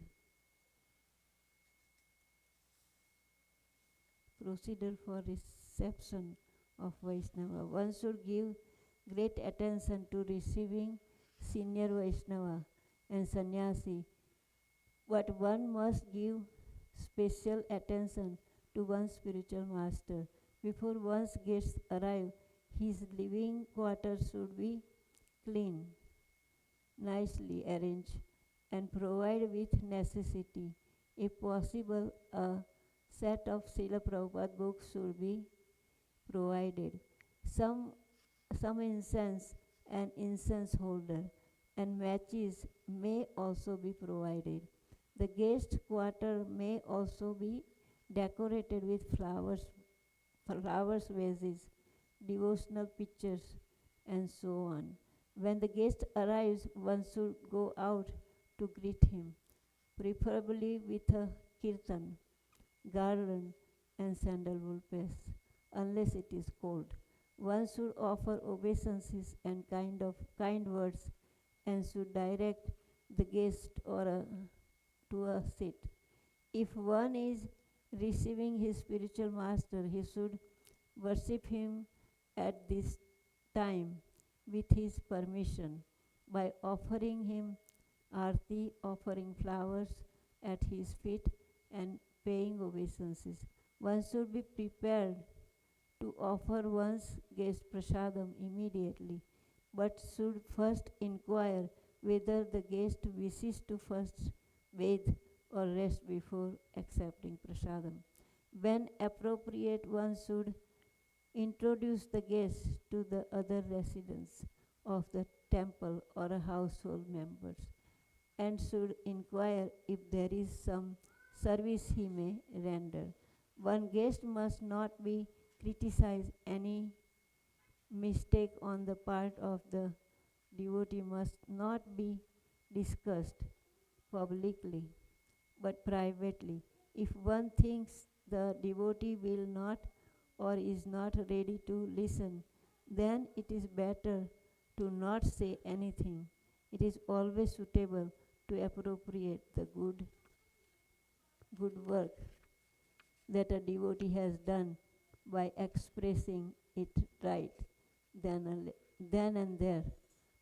Procedure for reception of Vaishnava. One should give great attention to receiving senior Vaishnava and sannyasi, but one must give special attention to one's spiritual master. Before one's guests arrive, his living quarters should be clean, nicely arranged, and provide with necessity. If possible, a set of Srila Prabhupada books should be provided. Some incense and incense holder and matches may also be provided. The guest quarter may also be decorated with flowers, vases, devotional pictures, and so on. When the guest arrives, one should go out to greet him, preferably with a kirtan, garland, and sandalwood paste, unless it is cold. One should offer obeisances and kind words, and should direct the guest to a seat. If one is receiving his spiritual master, he should worship him at this time with his permission by offering him arti, offering flowers at his feet, and paying obeisances. One should be prepared to offer one's guest prasadam immediately, but should first inquire whether the guest wishes to first bathe or rest before accepting prasadam. When appropriate, one should introduce the guest to the other residents of the temple or a household members, and should inquire if there is some service he may render. One guest must not be criticized. Any mistake on the part of the devotee must not be discussed publicly, but privately. If one thinks the devotee will not or is not ready to listen, then it is better to not say anything. It is always suitable to appropriate the good work that a devotee has done by expressing it right then and there.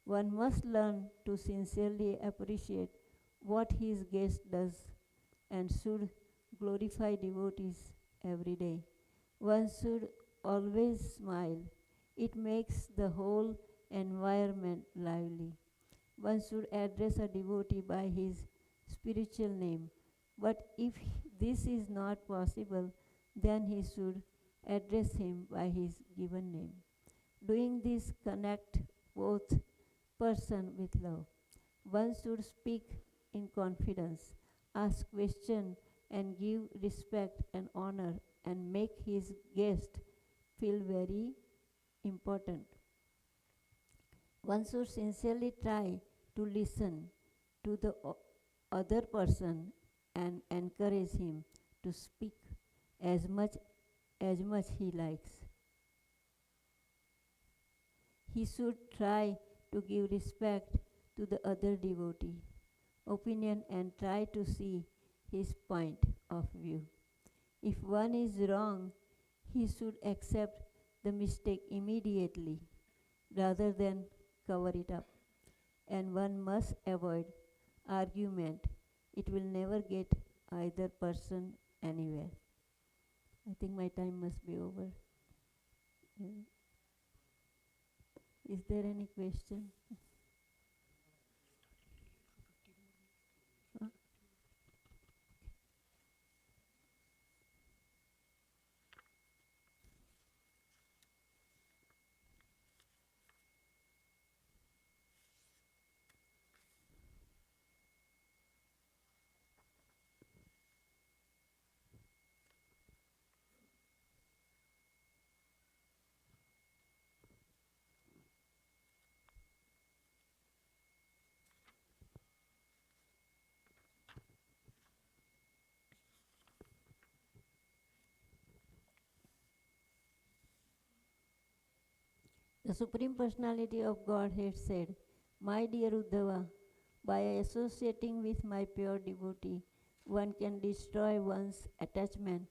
One must learn to sincerely appreciate what his guest does and should glorify devotees every day. One should always smile. It makes the whole environment lively. One should address a devotee by his spiritual name, but if this is not possible, then he should address him by his given name. Doing this connect both person with love. One should speak in confidence, ask questions, and give respect and honor, and make his guest feel very important. One should sincerely try to listen to the other person and encourage him to speak as much he likes. He should try to give respect to the other devotee opinion and try to see his point of view. If one is wrong, he should accept the mistake immediately rather than cover it up. And one must avoid argument. It will never get either person anywhere. I think my time must be over. Yeah. Is there any question? Huh? The Supreme Personality of Godhead said, "My dear Uddhava, by associating with my pure devotee, one can destroy one's attachment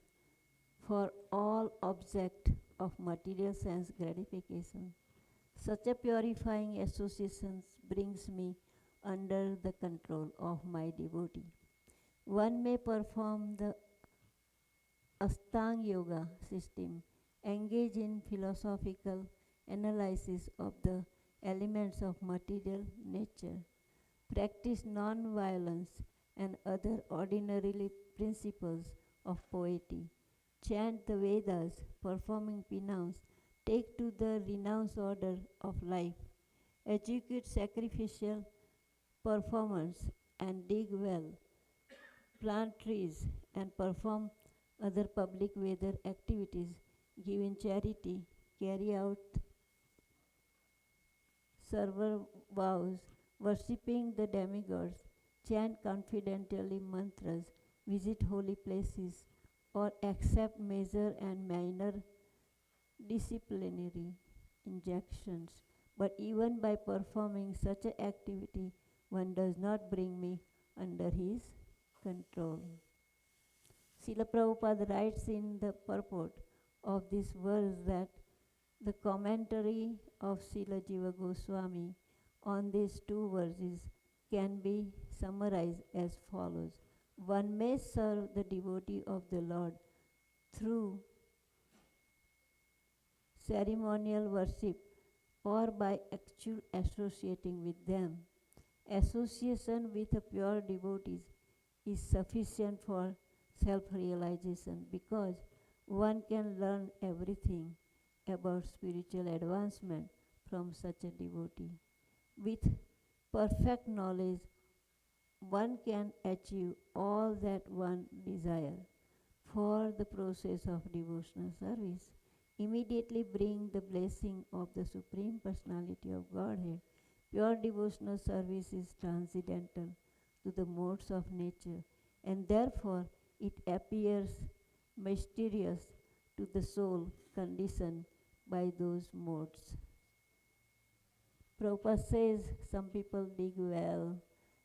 for all object of material sense gratification. Such a purifying association brings me under the control of my devotee. One may perform the Astang Yoga system, engage in philosophical analysis of the elements of material nature, practice non-violence and other ordinarily principles of piety, chant the Vedas, performing penance, take to the renounced order of life, execute sacrificial performance and dig well, plant trees and perform other public weather activities, give in charity, carry out server vows, worshipping the demigods, chant confidentially mantras, visit holy places, or accept major and minor disciplinary injunctions. But even by performing such an activity, one does not bring me under his control." Srila Prabhupada writes in the purport of this verse that the commentary of Srila Jiva Goswami on these two verses can be summarized as follows. One may serve the devotee of the Lord through ceremonial worship or by actual associating with them. Association with a pure devotee is sufficient for self-realization because one can learn everything about spiritual advancement from such a devotee. With perfect knowledge, one can achieve all that one desires. For the process of devotional service, immediately bring the blessing of the Supreme Personality of Godhead. Pure devotional service is transcendental to the modes of nature, and therefore it appears mysterious to the soul conditioned by those modes. Prabhupada says some people dig well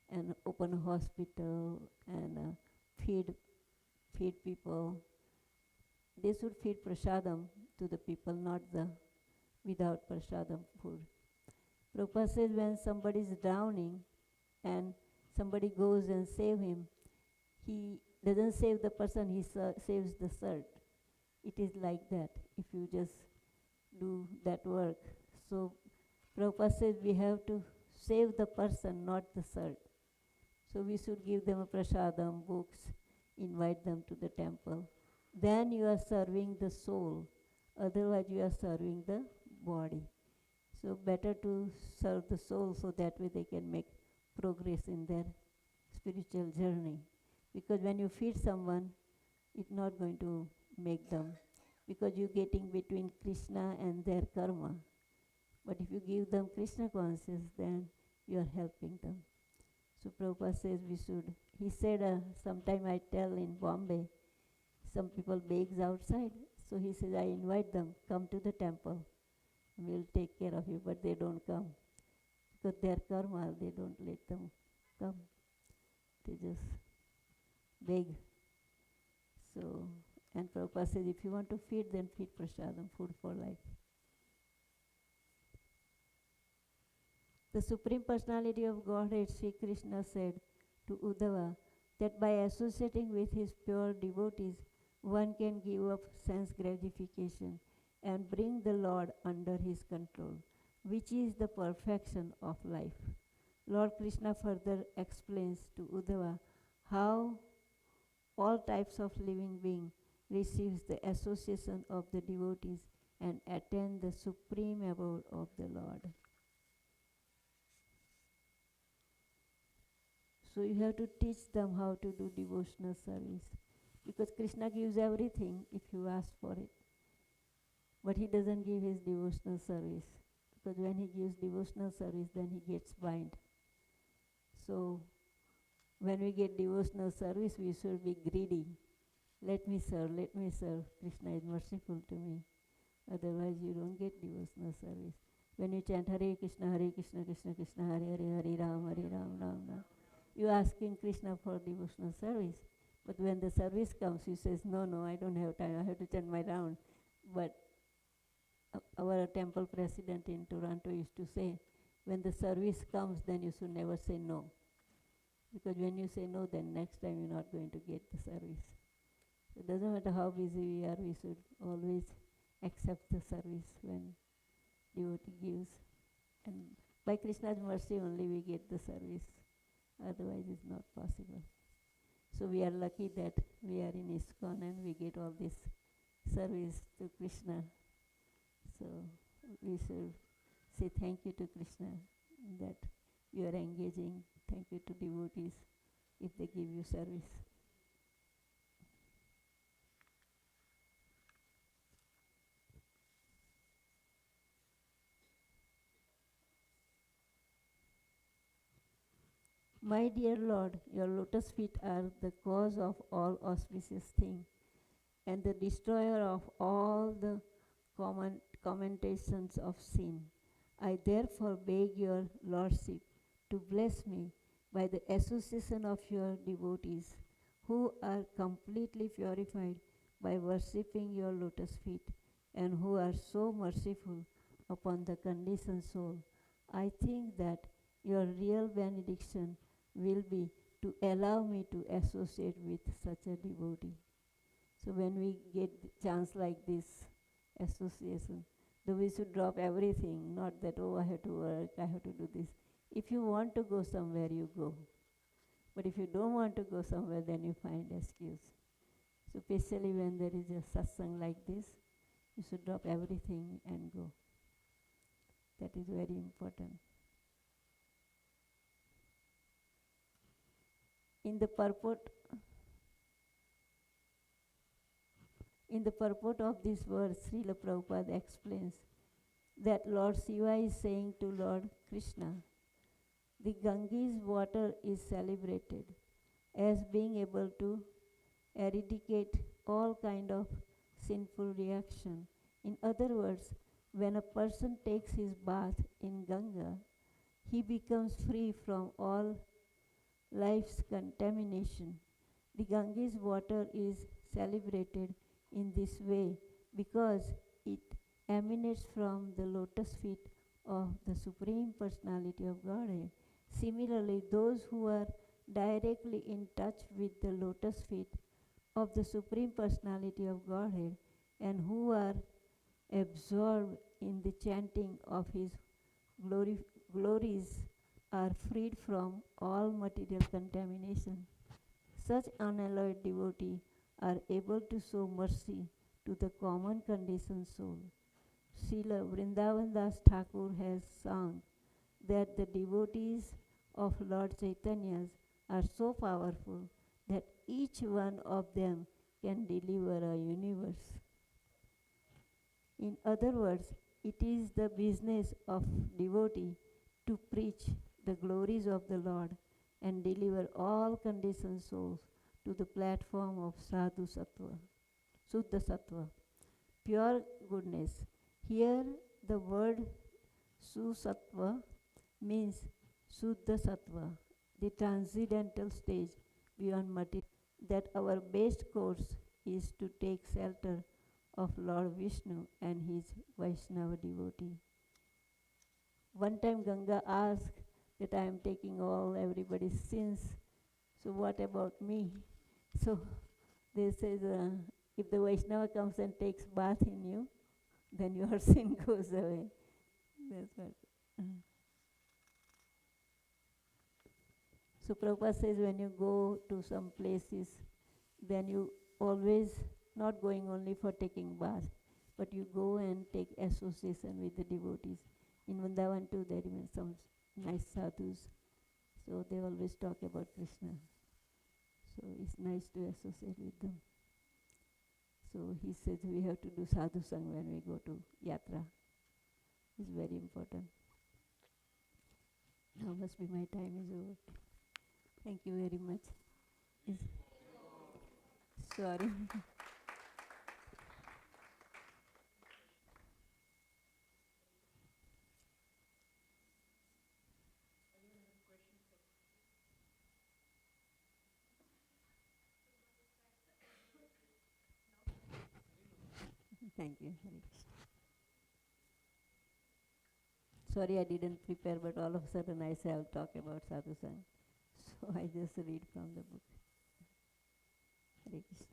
and open hospital and feed people. They should feed prasadam to the people, not the without prasadam food. Prabhupada says when somebody is drowning and somebody goes and save him, he doesn't save the person, he saves the cert. It is like that if you just do that work. So Prabhupada says we have to save the person, not the cert. So we should give them a prasadam, books, invite them to the temple. Then you are serving the soul. Otherwise you are serving the body. So better to serve the soul so that way they can make progress in their spiritual journey. Because when you feed someone, it's not going to make them, because you're getting between Krishna and their karma. But if you give them Krishna consciousness, then you are helping them. So Prabhupada says we should. He said, sometime I tell in Bombay, some people begs outside. So he says, I invite them, come to the temple. We'll take care of you, but they don't come. Because their karma, they don't let them come. They just beg. So, and Prabhupada says, if you want to feed, then feed prasadam, food for life. The Supreme Personality of Godhead, Sri Krishna, said to Uddhava that by associating with his pure devotees, one can give up sense gratification and bring the Lord under his control, which is the perfection of life. Lord Krishna further explains to Uddhava how all types of living being receives the association of the devotees and attain the supreme abode of the Lord. So you have to teach them how to do devotional service, because Krishna gives everything if you ask for it. But he doesn't give his devotional service, because when he gives devotional service, then he gets bind. So when we get devotional service, we should be greedy. Let me serve, let me serve. Krishna is merciful to me. Otherwise you don't get devotional service. When you chant Hare Krishna, Krishna Krishna, Hare Hare, Hare Ram, Ram Ram, you asking Krishna for devotional service. But when the service comes, you says, no, no, I don't have time, I have to chant my round. But our temple president in Toronto used to say, when the service comes, then you should never say no. Because when you say no, then next time you're not going to get the service. It doesn't matter how busy we are, we should always accept the service when devotee gives. And by Krishna's mercy only we get the service. Otherwise it's not possible. So we are lucky that we are in ISKCON and we get all this service to Krishna. So we should say thank you to Krishna that you are engaging. Thank you to devotees if they give you service. My dear Lord, your lotus feet are the cause of all auspicious things and the destroyer of all the commentations of sin. I therefore beg your Lordship to bless me by the association of your devotees who are completely purified by worshipping your lotus feet and who are so merciful upon the conditioned soul. I think that your real benediction will be to allow me to associate with such a devotee. So when we get chance like this association, though we should drop everything, not that, oh, I have to work, I have to do this. If you want to go somewhere, you go. But if you don't want to go somewhere, then you find excuse. So especially when there is a satsang like this, you should drop everything and go. That is very important. In the purport of this verse, Srila Prabhupada explains that Lord Shiva is saying to Lord Krishna, the Ganges water is celebrated as being able to eradicate all kind of sinful reaction. In other words, when a person takes his bath in Ganga, he becomes free from all life's contamination. The Ganges water is celebrated in this way because it emanates from the lotus feet of the Supreme Personality of Godhead. Similarly, those who are directly in touch with the lotus feet of the Supreme Personality of Godhead and who are absorbed in the chanting of His glories are freed from all material contamination. Such unalloyed devotees are able to show mercy to the common conditioned soul. Srila Vrindavan Das Thakur has sung that the devotees of Lord Chaitanya are so powerful that each one of them can deliver a universe. In other words, it is the business of devotee to preach the glories of the Lord and deliver all conditioned souls to the platform of Sadhu Sattva, Suddha Sattva, pure goodness. Here the word Susattva means Suddha Sattva, the transcendental stage beyond material. That our best course is to take shelter of Lord Vishnu and his Vaishnava devotee. One time Ganga asked that I am taking all everybody's sins, so what about me? So they says, if the Vaishnava comes and takes bath in you, then your sin goes away. That's what. So Prabhupada says when you go to some places, then you always not going only for taking bath, but you go and take association with the devotees. In Vrindavan too, there are some nice sadhus, so they always talk about Krishna. So it's nice to associate with them. So he says we have to do sadhu sang when we go to yatra. It's very important. Now must be my time is over. Thank you very much. Sorry. Thank you. Hare Krishna. Sorry, I didn't prepare, but all of a sudden I say I'll talk about Sadhu Sang. So I just read from the book. Hare Krishna.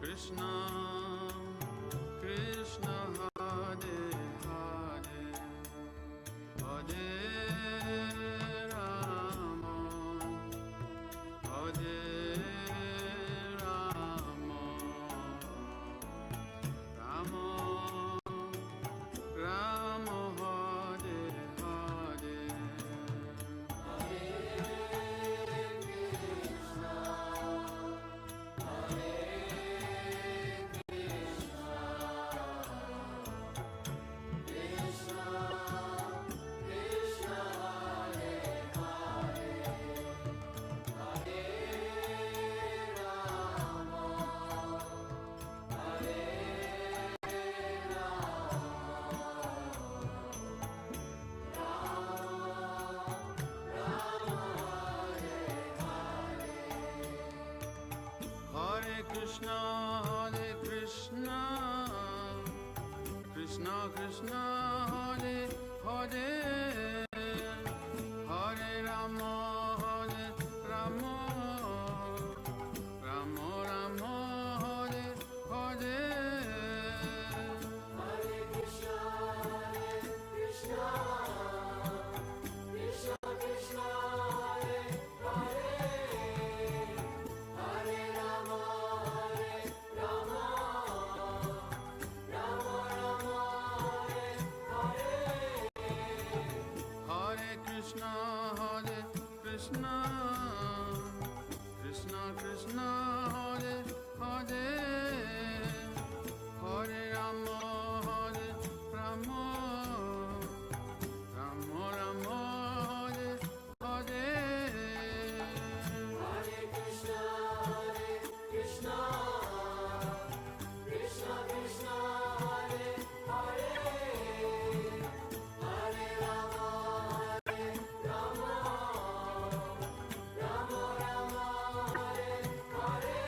Krishna, Hare Krishna, Krishna Krishna, Hare Hare, Hare Rama, Hare Rama, Rama Rama, Hare Hare. Hare Krishna, Hare Krishna, Krishna Krishna, Hare Hare, Hare Rama, Hare Rama, Rama Rama, Hare Hare. Hare Krishna, Hare Krishna, Krishna Krishna, Hare Hare, Hare Rama, Hare Rama, Rama Rama, Hare Hare. Hare Krishna, Hare Krishna, Krishna Krishna, Hare Hare, Hare Rama, Hare Rama, Rama Rama, Hare Hare.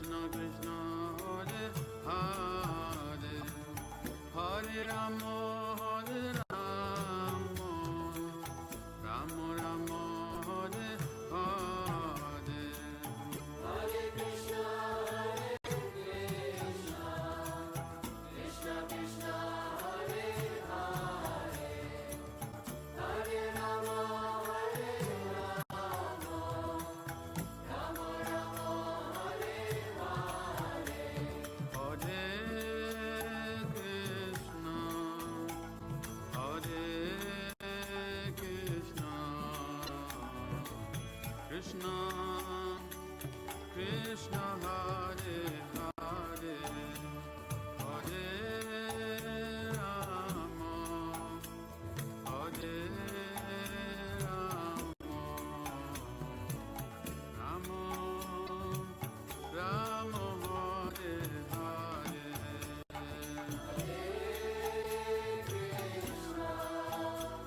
Krishna Krishna Hare Hare Hare Rama Hare Rama Rama Rama Hare Hare Hare Krishna Krishna Krishna Hare Hare Hare Rama Hare Rama Rama Rama Hare Hare Hare Krishna Krishna Krishna Hare Hare Hare Rama Hare Rama Rama Rama Hare Hare Hare Krishna Hare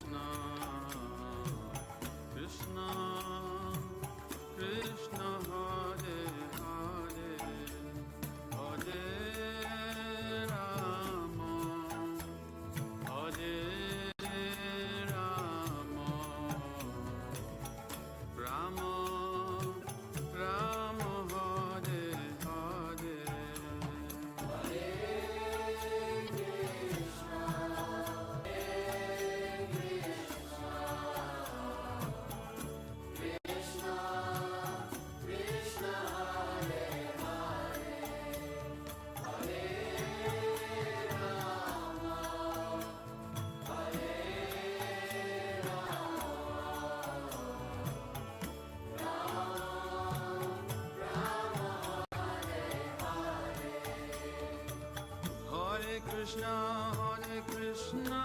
Krishna Krishna Krishna Hare Hare Hare Rama Hare Krishna Hare Krishna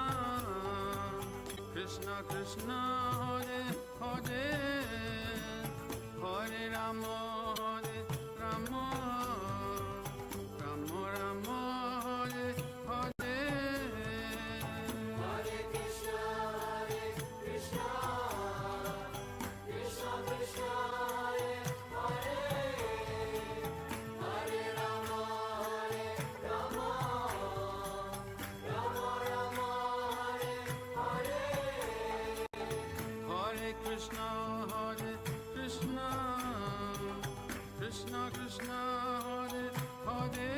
Krishna Krishna Hare Hare Hare Rama Hare Rama Rama Rama Hare Hare Hare Krishna Hare Krishna Krishna Krishna Hare Hare Hare Rama Hare Rama Rama Rama Hare Hare Hare Krishna Hare Krishna Krishna Krishna Hare Hare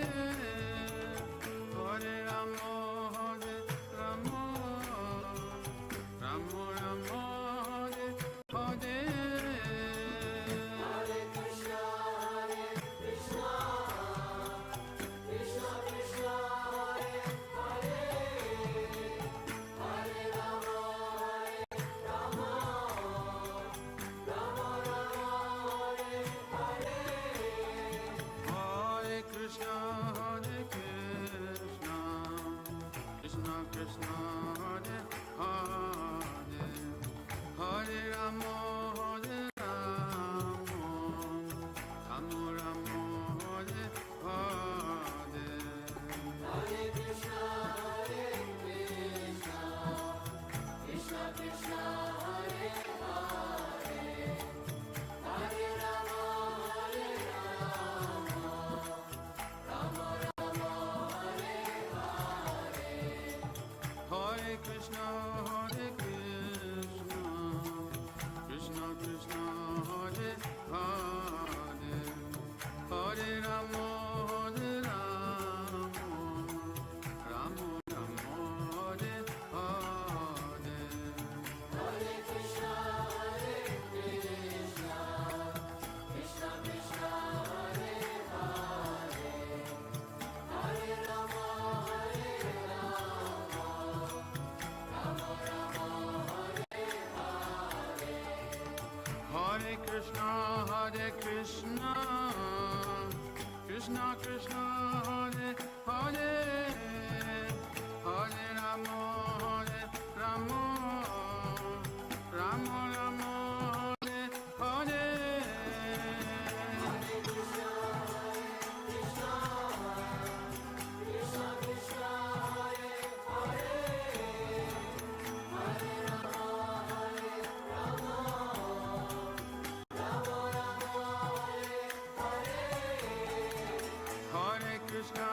Hare Rama Hare Rama Rama Rama Hare Hare Hare Krishna Hare Krishna Krishna Krishna Hare Hare Hare Rama Hare Rama Rama Rama Hare Hare Hare Krishna Hare Krishna Krishna Krishna Hare Hare Hare Rama Hare Rama Rama Rama Hare Hare Hare Krishna Hare Krishna Krishna Krishna Hare Hare Hare Rama Hare Rama Rama Rama Hare Hare Hare Krishna Hare Krishna Krishna, Krishna Krishna, Hare Hare, Hare Rama, Rama, Rama Rama, Hare Hare. Hare Krishna,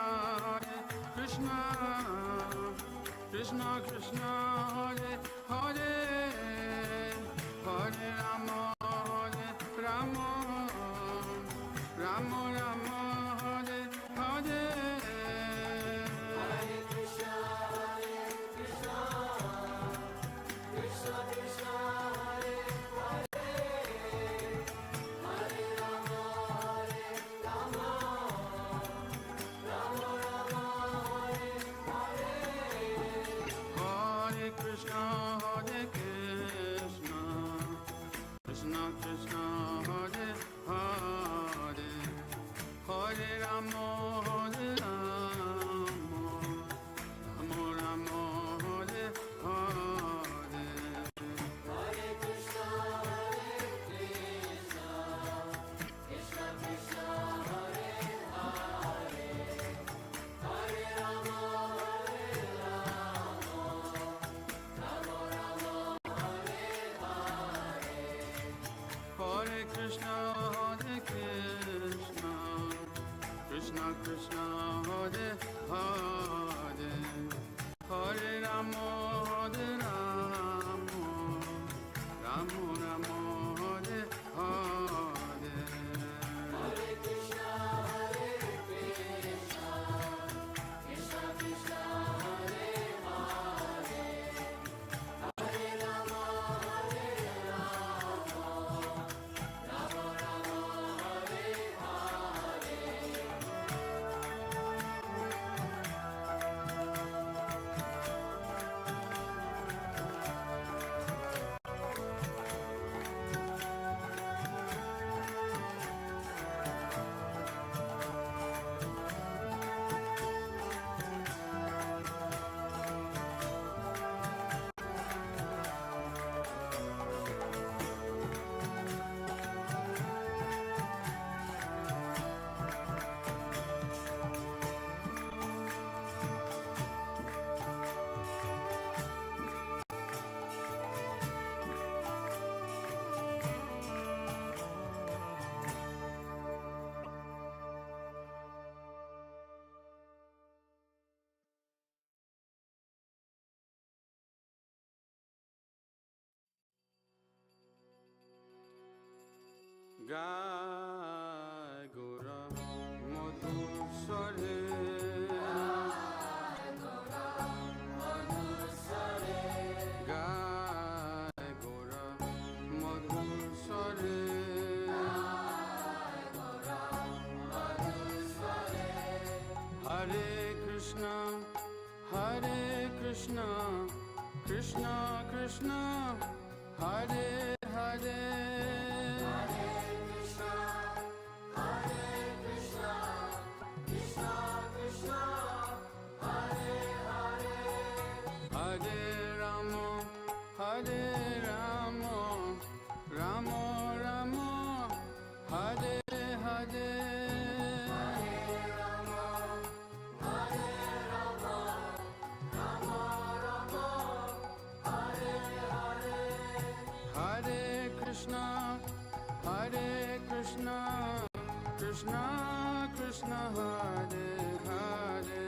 Krishna Krishna, Hare Hare, Hare Rama, Rama, Rama Rama, Hare Hare. Hare Krishna, Krishna Krishna, Hare Hare, Hare Rama, Rama, Rama Rama, Hare Hare. Hare Krishna, Krishna Krishna, Hare Hare, Hare Rama, Rama, Rama Hare Hare. Hare Krishna, Krishna Krishna, Hare Hare, Hare Rama, Rama, Rama Hare Hare. Hare Krishna, Krishna Krishna, Hare Hare, Hare Rama, Rama, Rama Hare Hare. Hare Krishna, Krishna Krishna, Hare Hare, Hare Rama, Rama, Rama Hare Hare. Gai Gora Madhur Sare, Gai Gora Madhur Sare, Gai Gora Madhur Sare, Gai Gora Madhur Sare. Hare Krishna, Krishna Krishna, Hare Hare. Hare Rama, Rama Rama, Hare Hare. Hare Rama, Rama Rama, Hare Hare. Hare Krishna, Krishna Krishna, Hare Hare.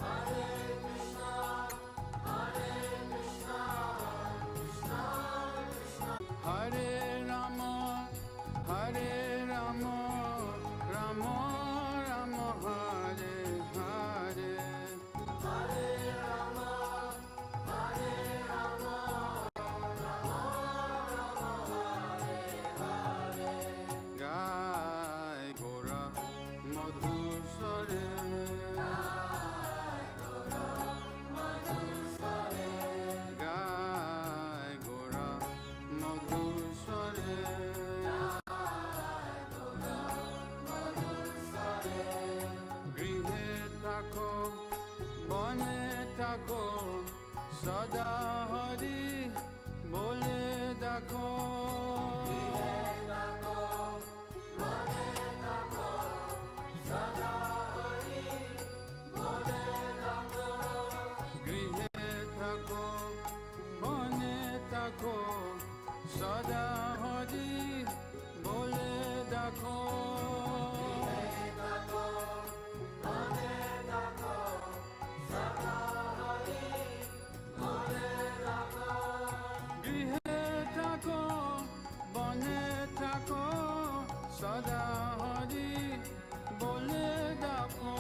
Hare Krishna, Hare Rama, Rama Rama, Hare Hare. Hare Rama, Rama Rama, Hare Hare. Gai Gora Madhur Sare, Gai Gora Madhur Sare, Gai Gora Madhur Sare. সদা হরি বলে দেখো গৃহে থাকো বনে থাকো সদা হরি বলে দেখো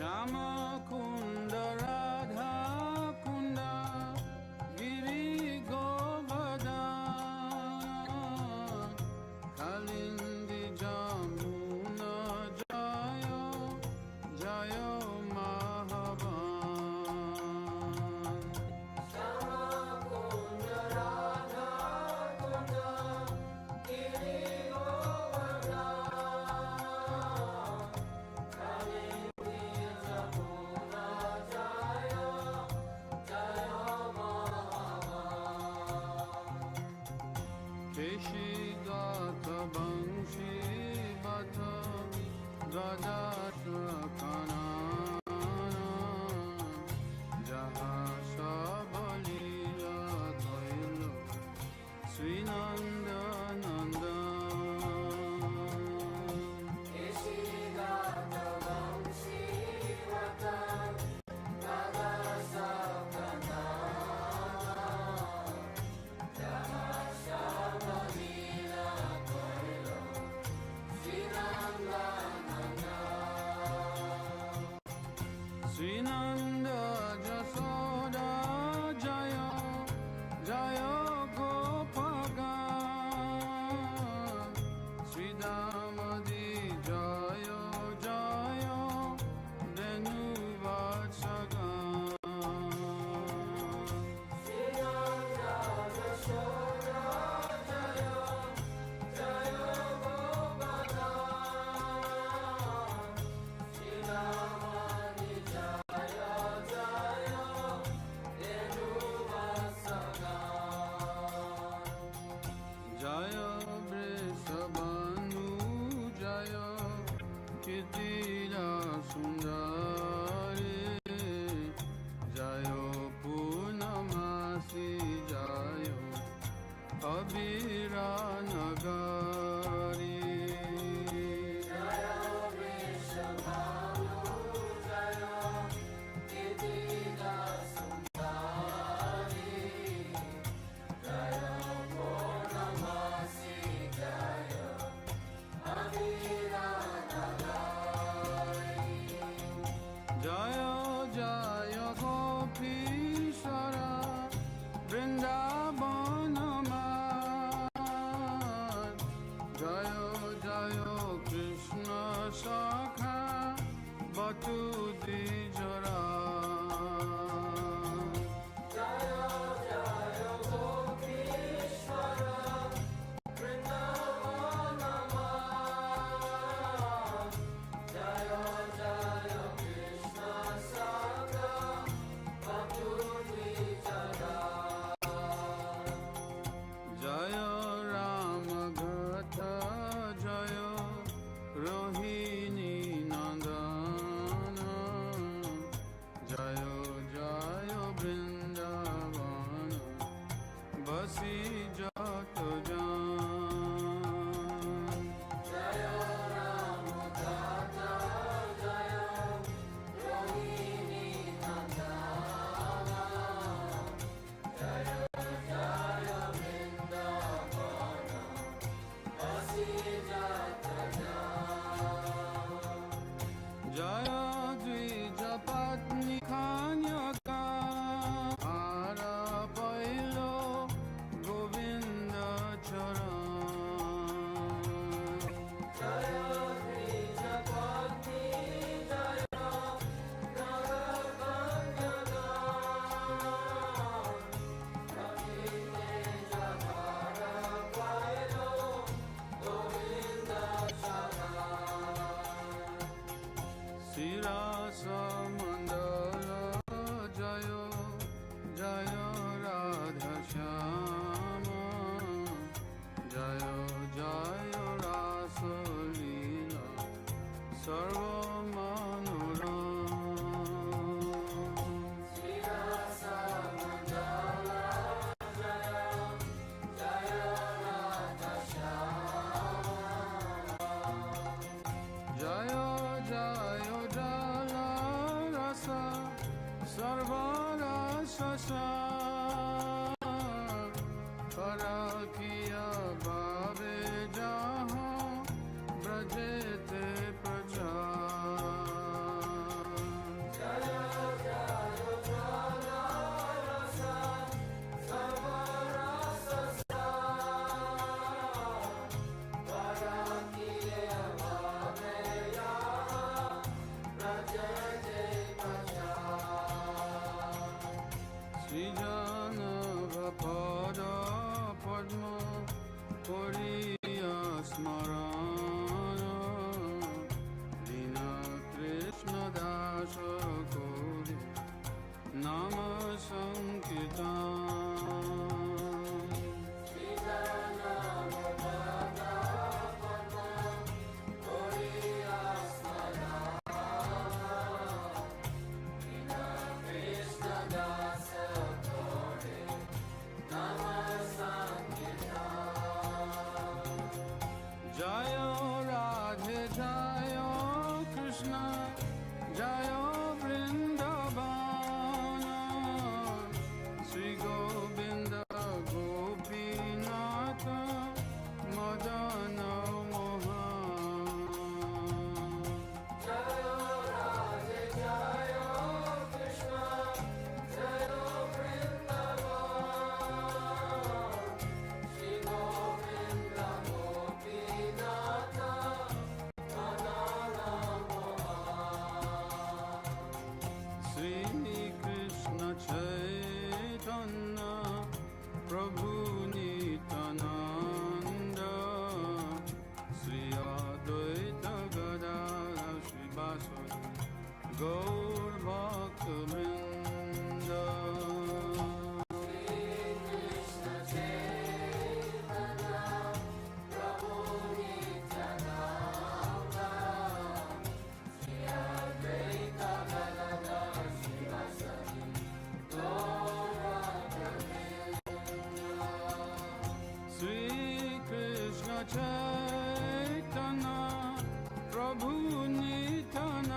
Shama Kunda Radha Kunda Giri Govardhan Kalindi Jamuna Jayo Jayo Mahavan Shama Kunda Radha Kunda Giri Govardhan Kalindi Jamuna Jayo Jayo Mahavan Keshi Gata Bangshi Bata Raja Shakana Jaha Shabalila Thailo Sri Nanda Nanda Keshi Gata Bangshi Bata Raja Shakana Jaha Shabalila Thailo Sri Nanda Nanda Sri Nanda Jasoda Jaya Jaya Gopagan Sri Damadi Jaya Jaya Denu Vatsagan Sri Nanda Jasoda Jaya Jaya Gopagan Sri Damadi Jaya Jaya Denu Vatsagan Jaya Vrishabhanu Jaya Kitila Sundari Jayo Purnamasi Jayo Abhira Nagari Jaya Vrishabhanu Jaya Kitila Sundari Jayo Purnamasi Jayo Abhira Nagari Jaya Jaya Gopishara Vrindavanam Jayo Jayo Krishna Shakha Batu Dijara Jayo Jayo Gopishara Vrindavanam Jayo Jayo Krishna Shakha Batu Dijara Jaya Rama Gatha Jaya Rohini Nandana Jayo Jayo Vrindavana Basi Jata Jan Jaya Rama Gatha Jaya Rohini Nandana Jayo Jayo Vrindavana Basi Jata Jan Jaya Dvija Patni Kanyaka Hara Pailo Govinda Charan Jaya Dvija Patni Jaya Nara Kanyaka Kavite Jagara Pailo Govinda Charan Sirasa Mandala Jayo Jayo Radha Shyama Jayo Jayo Rasa Leela Sarva Manoram Sirasa Mandala Jayo Jayo Radha Shyama Jayo Jayo Jala Rasa Sarva Rasa Parakiya Bhave Jaha Brajete Prachar Jaya Vrindavana Sri Govinda Gopinatha Madana Mohan Jaya Radhe Jaya Krishna Jaya Vrindavana Sri Govinda Gopinatha Madana Mohan Sri Krishna Chaitanya Prabhu Nityananda Sri Advaita Gadadhara Sri Vasudeva Gaur Bhakta Vrinda Sri Krishna Chaitanya Prabhu Nityananda Sri Advaita Gadadhara Sri Vasudeva Gaur Bhakta Vrinda Sri Krishna Chaitanya Prabhu Nityananda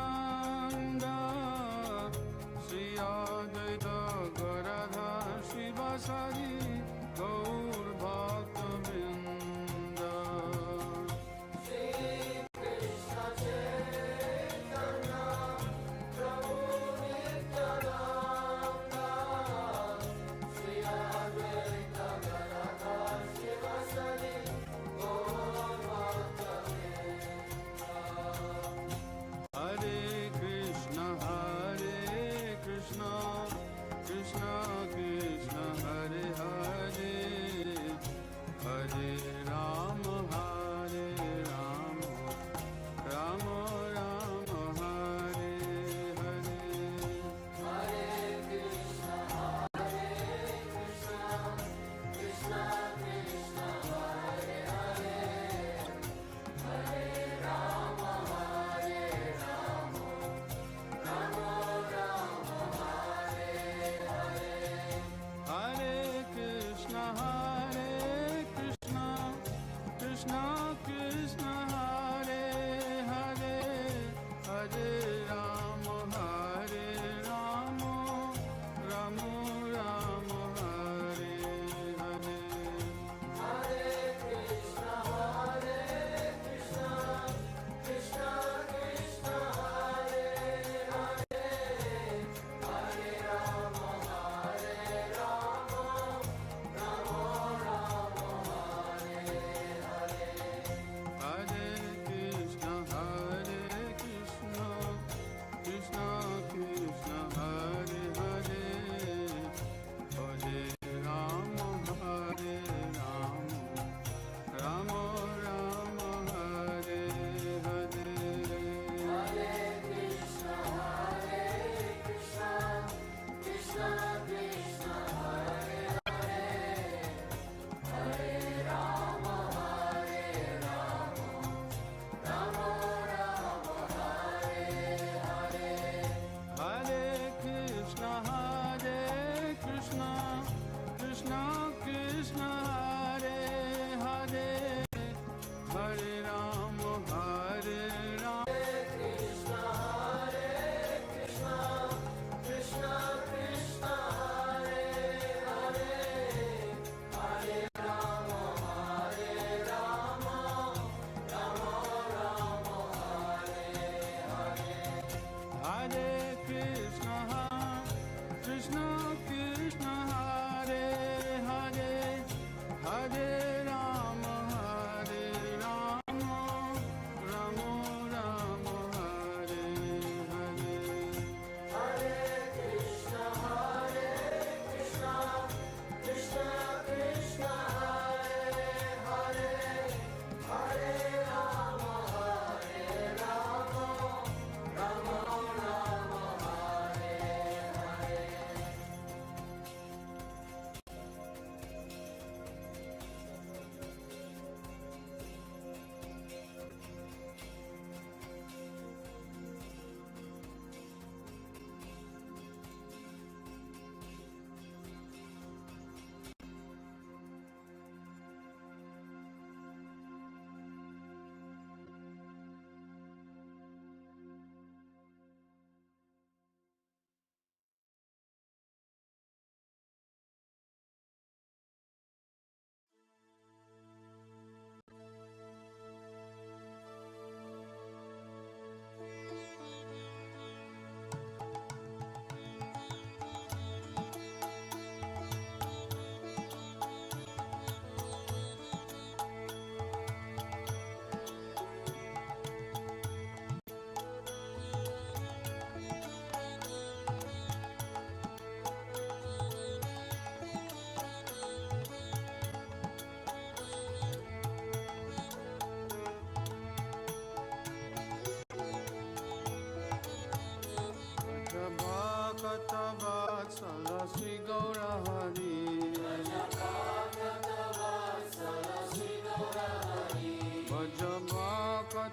भजभक्तवत्सल Shri Gaurhari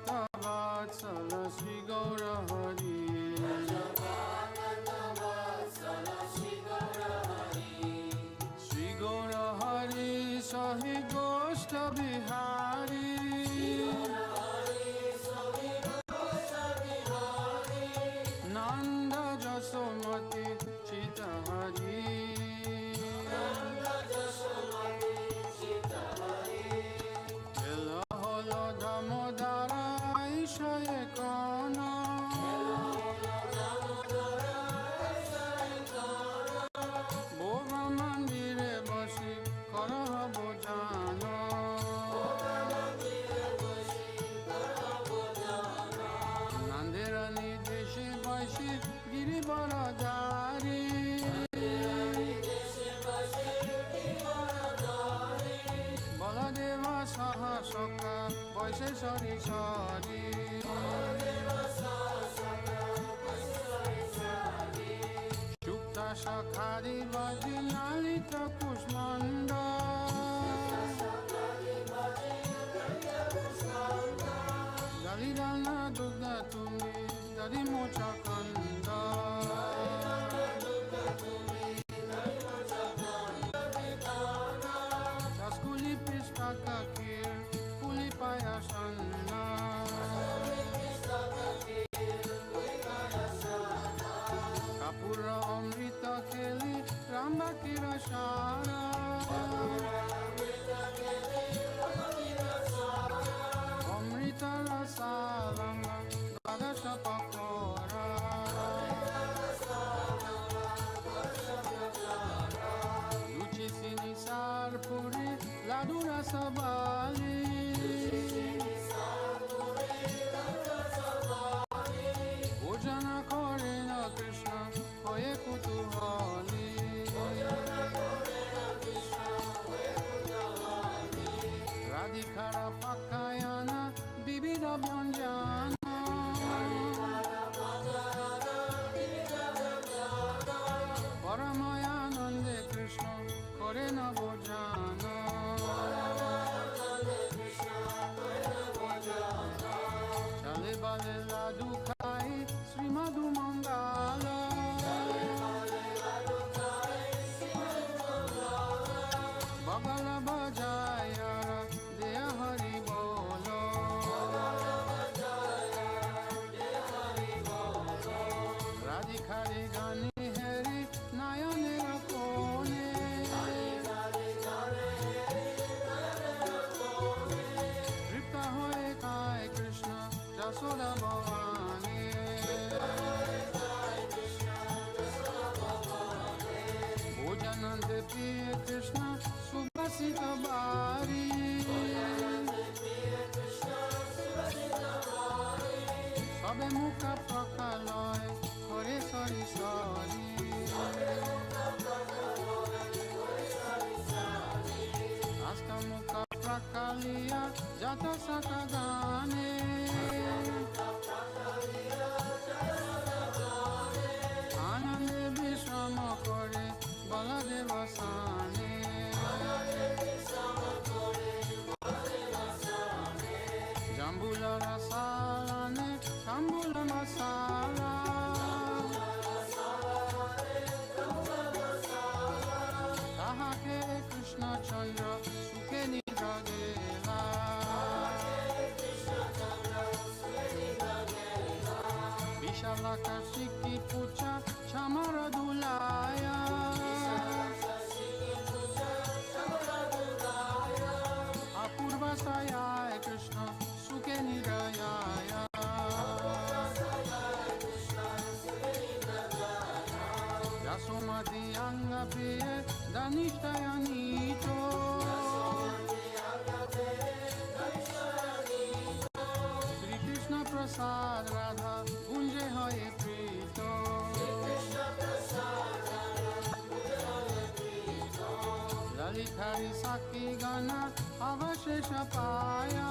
भजभक्तवत्सल Shri Gaurhari Shri Gaurhari सहि गोष्ठ बिहारी नंद जसोमति चितहरि खेल हल दामोदर ईशय कन बोगा मंदिरे बसी करह बोजान नांदेरा निदेशे बैशी गिरिवर दारी बलदेव सह सखा बैशे सरी सरी शुक्ता सखारी बाजी लालित कुष्मंड दलिदाना दुग्ध तुम्ही दरी मोचा कंद Saskuli pistaka kir, kuli payasana. Kapura amrita keli, ramba kirashara. Amrita rasalanga, gadasha pakora. Luci sini sarpuri, ladura sabali. Bhojana kore na Krishna, hoye kutuhali. Radhikara pakayana, bibida byanjana. Paramayanande Krishna, kore na bhojana. Chale bale ladu khai, Sri Madhu Mangala. Bagala bajaya, deya hari bolo. Radhikari gani heri, nayane rakone. Tripta hoye kai Krishna, Jasoda Bhavani. Bhojanande priye Krishna, Subhasita Bari. Sabe mukha prakaloy, kore sari sari. Asta mukha prakaliya, jata sakagane. Anande vishrama kore, baladeva sane. Jambula rasalane, tambula masala. Tahake Krishna Chandra, suke nidra gela. Vishalaka shiki pucha, chamara dulaya. Apurva saya Krishna, suke nidaya. Yasomati anga priye, danishtaya nito. Shri Krishna prasad radha, gunje hoye prito. Lalithari saki gana, avashesha paya.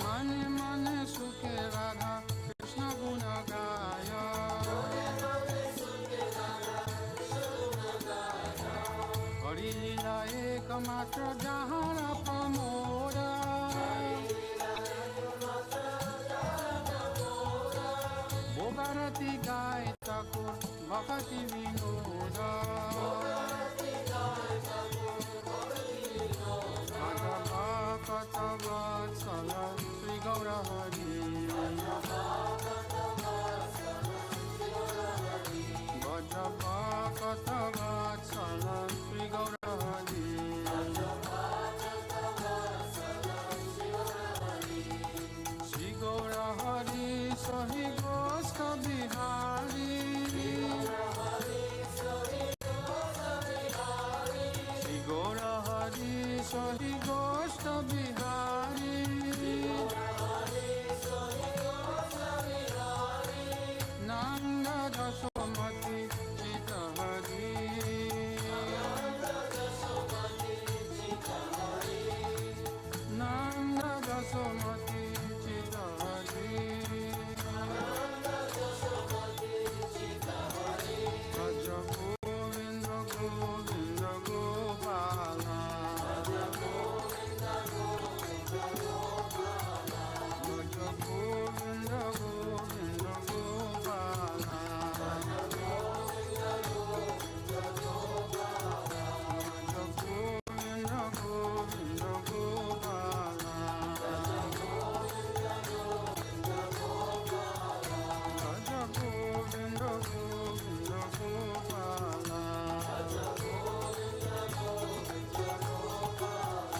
Mane mane sukhe radha, रति गाय ठाकुर भक्ति विनोद कथा वत्सल श्री गौर हरि भज कथा वत्सल श्री गौर हरि श्री गौर हरि सहि गोष्ठ बिहारी श्री गौर हरि सहि गोष्ठ बिहारी नंद जसोमती चित हरि नंद जसोमती चित हरि भज गोविंद गोविंद गोपाल भज गोविंद गोविंद गोपाल भज गोविंद गोविंद गोपाल भज गोविंद गोविंद गोपाल भज गोविंद गोविंद गोपाल भज गोविंद गोविंद गोपाल भज गोविंद गोविंद गोपाल भज गोविंद गोविंद गोपाल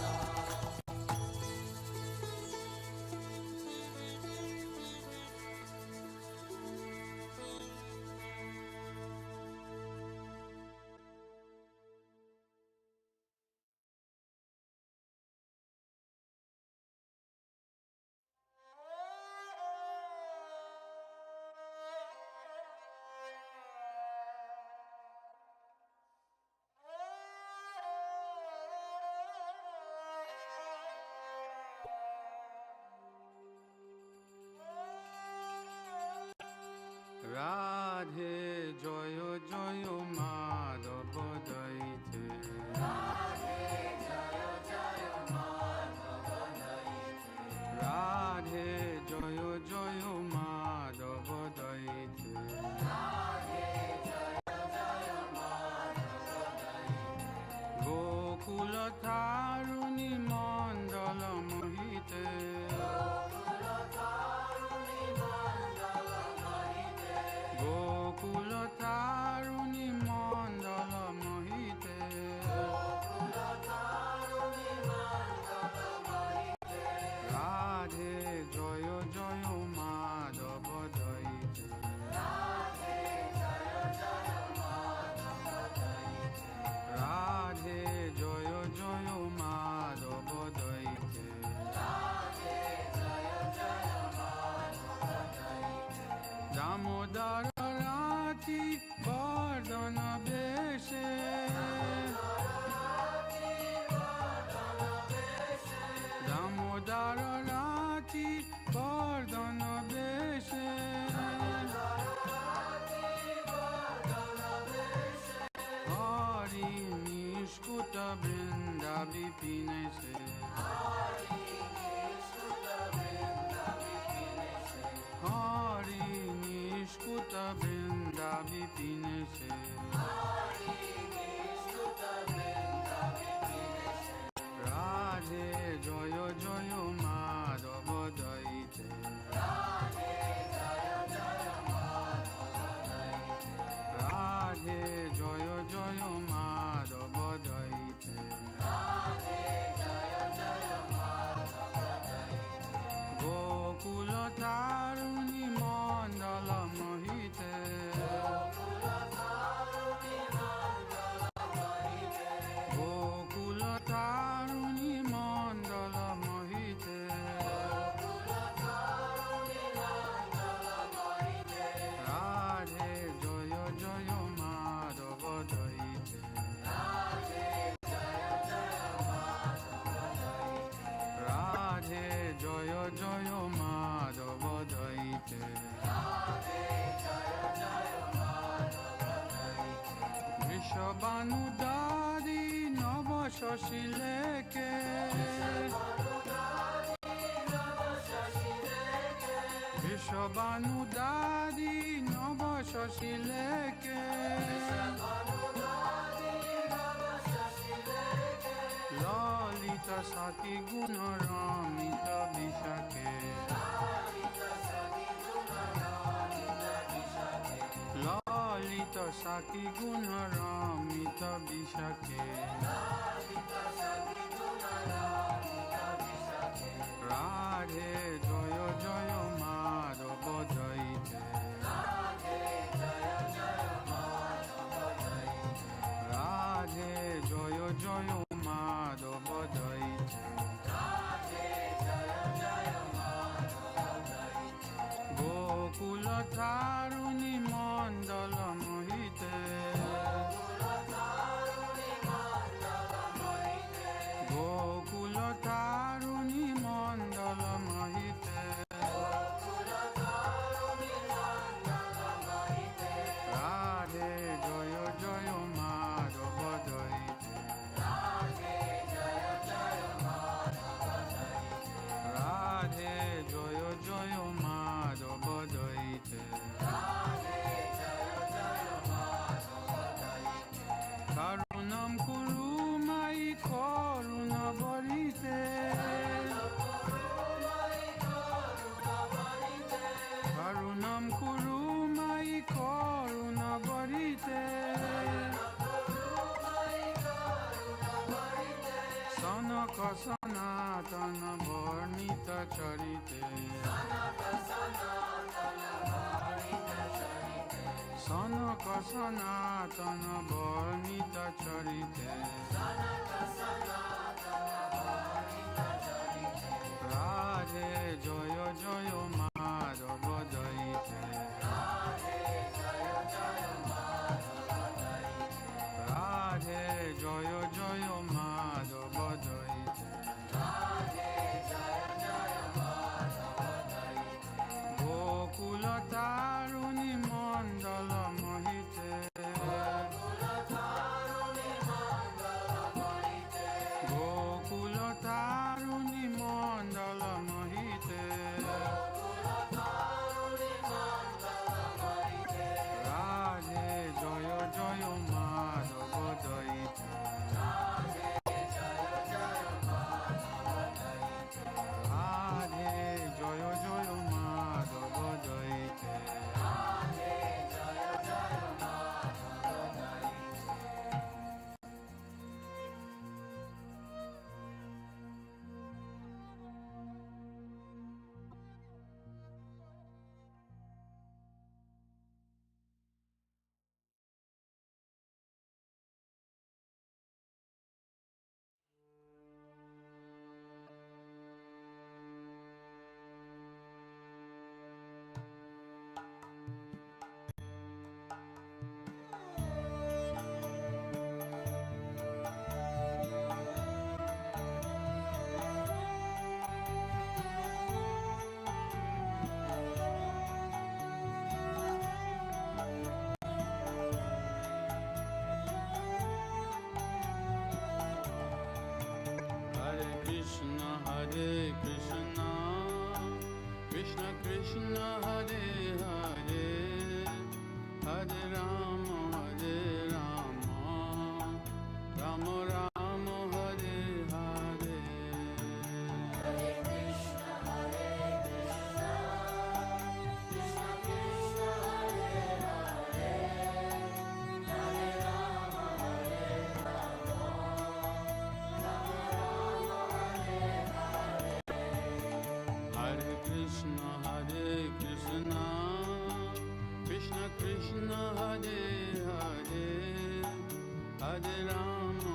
রাধে জয় জয় মাধব দইতে রাধে জয় জয় মাধব দইতে রাধে জয় জয় মাধব দইতে রাধে জয় জয় মাধব দইতে গোকুল তারুণী মণ্ডল মোহিতে গোকুল তারুণী মণ্ডল মোহিতে গোকুল তারুণী মণ্ডল মোহিতে গোকুল তারুণী মণ্ডল মোহিতে রাধে জয় জয় মাধব দইতে রাধে জয় জয় মাধব দইতে রাধে জয় জয় মাধব দইতে রাধে জয় জয় মাধব দইতে দামোদর রাতি বর্ধন বেশে দামোদর রাতি বর্ধন বেশে হরি নিষ্কুট বৃন্দা বিপিনে সে হরি নিষ্কুট বৃন্দা বিপিনে সে রাধে জয় জয় মাধব দইতে রাধে জয় জয় মাধব দইতে রাধে জয় জয় মাধব দইতে রাধে জয় জয় মাধব দইতে গোকুল তারুণী মণ্ডল মোহিতে গোকুল তারুণী মণ্ডল মোহিতে গোকুল তারুণী মণ্ডল মোহিতে গোকুল তারুণী মণ্ডল মোহিতে রাধে জয় জয় মাধব দইতে রাধে জয় জয় মাধব দইতে রাধে জয় জয় মাধব দইতে রাধে জয় জয় মাধব দইতে বৃষবানুদারি নব শশী লেকে বৃষবানুদারি নব শশিলেকে ললিত সাকি গুণ রমিত বিশাখে ললিত সাকি গুণ রমিত বিশাখে রাধে জয় জয় মাধব জয়তে রাধে জয় জয় মাধব জয়তে গোকুল তারুণী মণ্ডল মোহিতে গোকুল তারুণী মণ্ডল মোহিতে রাধে জয় জয় মাধব জয়তে রাধে জয় জয় মাধব জয়তে করুণম কুরু মাই করুণ বরিতে করুণম কুরু মাই করুণ বরিতে সনক সনাতন বর্ণিত চরিতে সনক সনাতন বর্ণিত চরিতে রাধে জয় জয় মাধব জয়তে রাধে জয় জয় মাধব জয়তে গোকুল তারুণী মণ্ডল মোহিতে গোকুল তারুণী মণ্ডল মোহিতে রাধে জয় জয় মাধব জয়তে রাধে জয় জয় Madhav Jayate Hare Krishna, Krishna Krishna Hare Hare, Hare Rama, Rama Rama Hare Hare. Hare Krishna, Krishna Krishna Hare Hare, Hare Rama, Hare Krishna, Krishna Krishna Hare Hare, Hare Rama,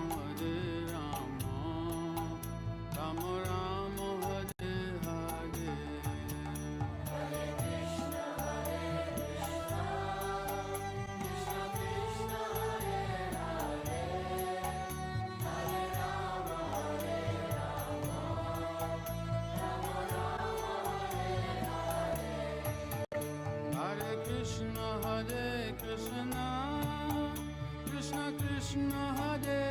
Rama Rama Hare Hare. Hare Krishna, Krishna Krishna Hare Hare, Hare Rama, Hare Krishna, Krishna Krishna Hare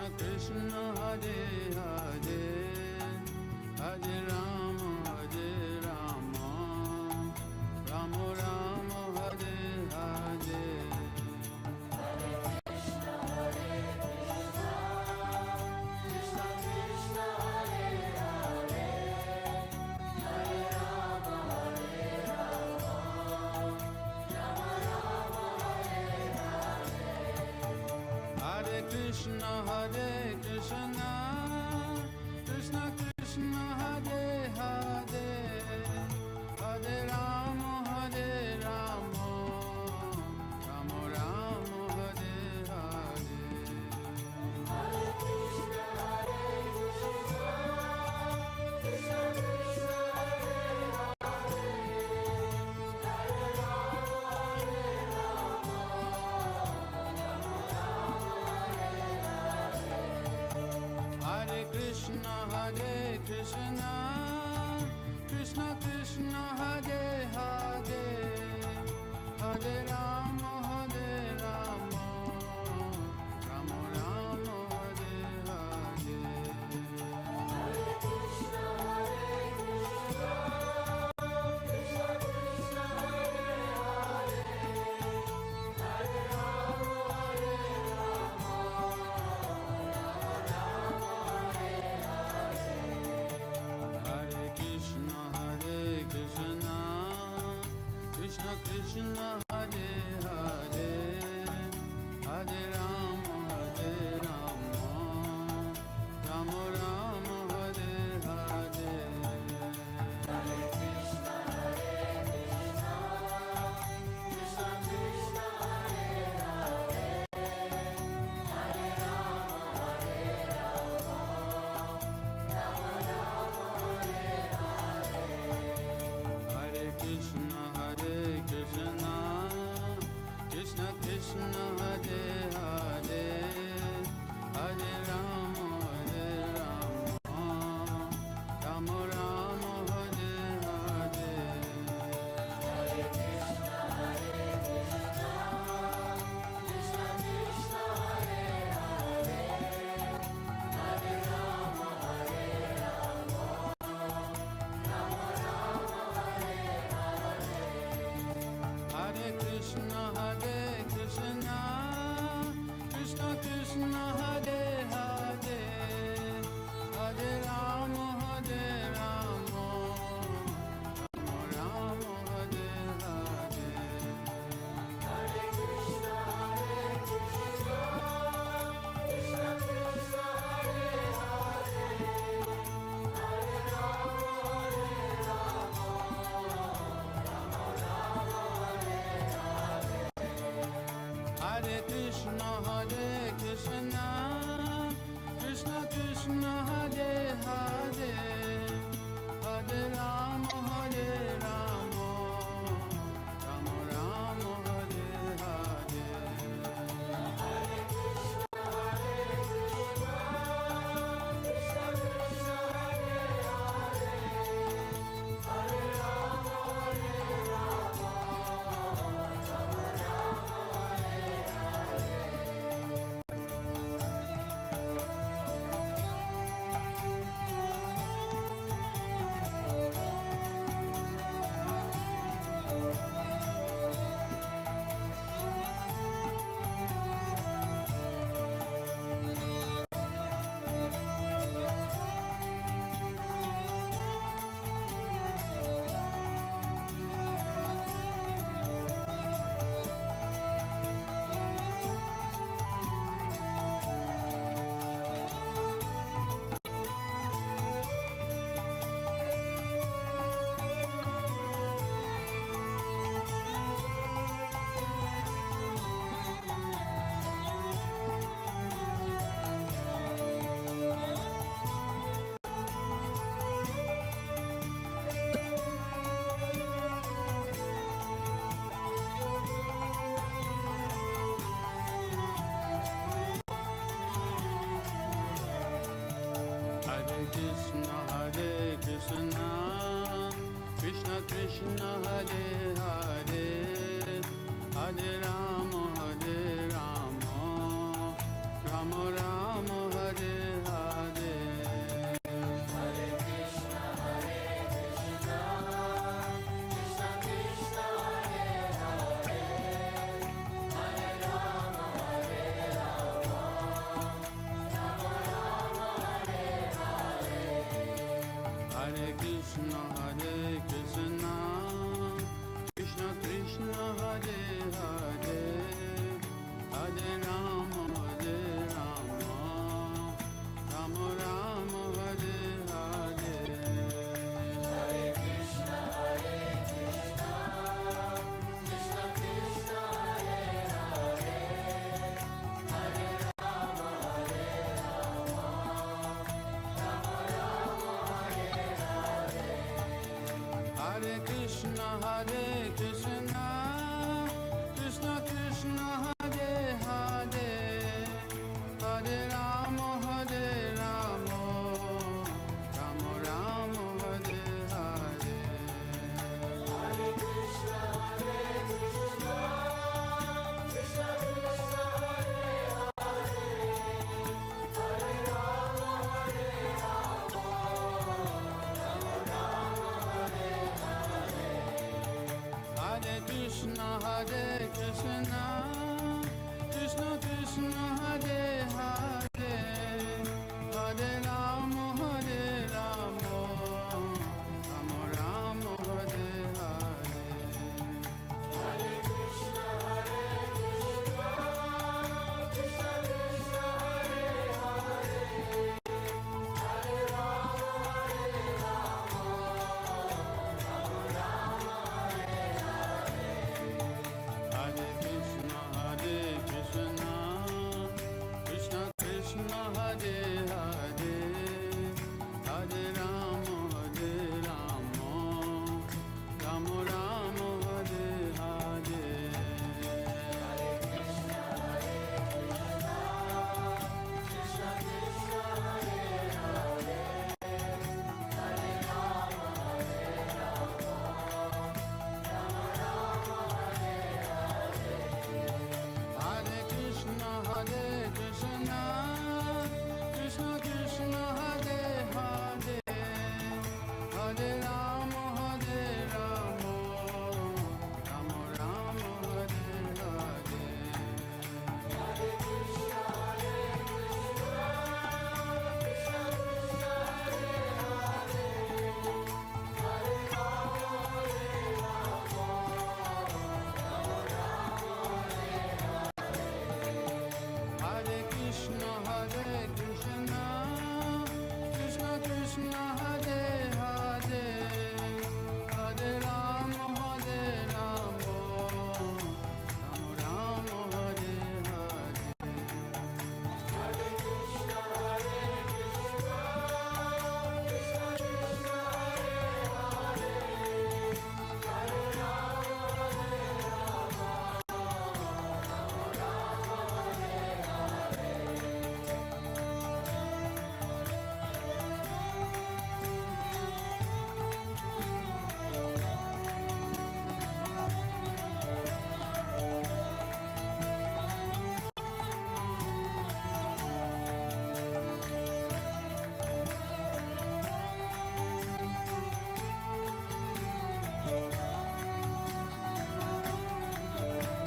Krishna Hare Hare, Hare Rama, Rama Rama, Hare Hare. Hare Krishna, Krishna Krishna, Hare Hare, Hare Rama, Rama Rama, Hare Hare. Hare Krishna, Krishna Krishna, Hare Hare, Hare Rama, Hare Krishna, Krishna Krishna, Hare Hare, Hare Rama, Rama Rama, Hare Hare. Hare Krishna, Krishna Krishna, Hare Hare, Hare Rama, Hare Krishna, Krishna Krishna, Hare Hare, Hare Rama, Rama Rama, Hare Hare. Hare Krishna, Krishna Krishna, Hare Hare, Hare Rama, Rama Rama, Hare Hare. Hare Krishna, Krishna Krishna, Hare Hare, Hare Rama, Rama Rama, Hare Hare. Hare Krishna, Krishna Krishna, Hare Hare, Hare Rama, Rama Rama, Hare Hare. Hare Krishna, Krishna Krishna, Hare Hare, Hare Rama, Rama Rama, Hare Hare. Hare Krishna, Krishna Krishna, Hare Hare, Hare Rama, Rama Rama, Hare Hare. Hare Krishna, Krishna Krishna, Hare Hare, Hare Rama, Rama Rama, Hare Hare. Hare Krishna, Krishna Krishna, Hare Hare, Hare Rama, Rama Rama, Hare Hare. Krishna Hare Hare, Hare Rama, Rama Rama, Hare Krishna Hare Krishna Krishna Krishna Hare Hare Hare Rama Hare Rama Rama Rama Hare Hare Hare Krishna Hare Krishna Krishna Krishna Hare Hare Hare Rama Hare Rama Rama Rama Hare Hare Hare Krishna Hare Krishna Krishna Krishna Hare Hare Hare Rama Hare Rama Rama Rama Hare Hare Hare Krishna Hare Krishna Krishna Krishna Hare Hare Hare Rama Hare Rama Rama Rama Hare Hare Hare Krishna Hare Krishna Krishna Krishna Hare Hare Hare Rama Hare Rama Rama Rama Hare Hare Hare Krishna Hare Krishna Krishna Krishna Hare Hare Hare Rama Hare Rama Rama Rama Hare Hare Hare Krishna Hare Krishna Krishna Krishna Hare Hare Hare Rama Hare Rama Rama Rama Hare Hare Hare Krishna Hare Krishna Krishna Krishna Hare Hare Hare Rama Hare Rama Rama Rama Hare Hare Hare Krishna Hare Krishna Krishna Krishna Hare Hare Hare Rama Hare Rama Rama Rama Hare Hare Hare Krishna Hare Krishna Krishna Krishna Hare Hare Hare Rama Hare Rama Rama Rama Hare Hare Hare Krishna Hare Krishna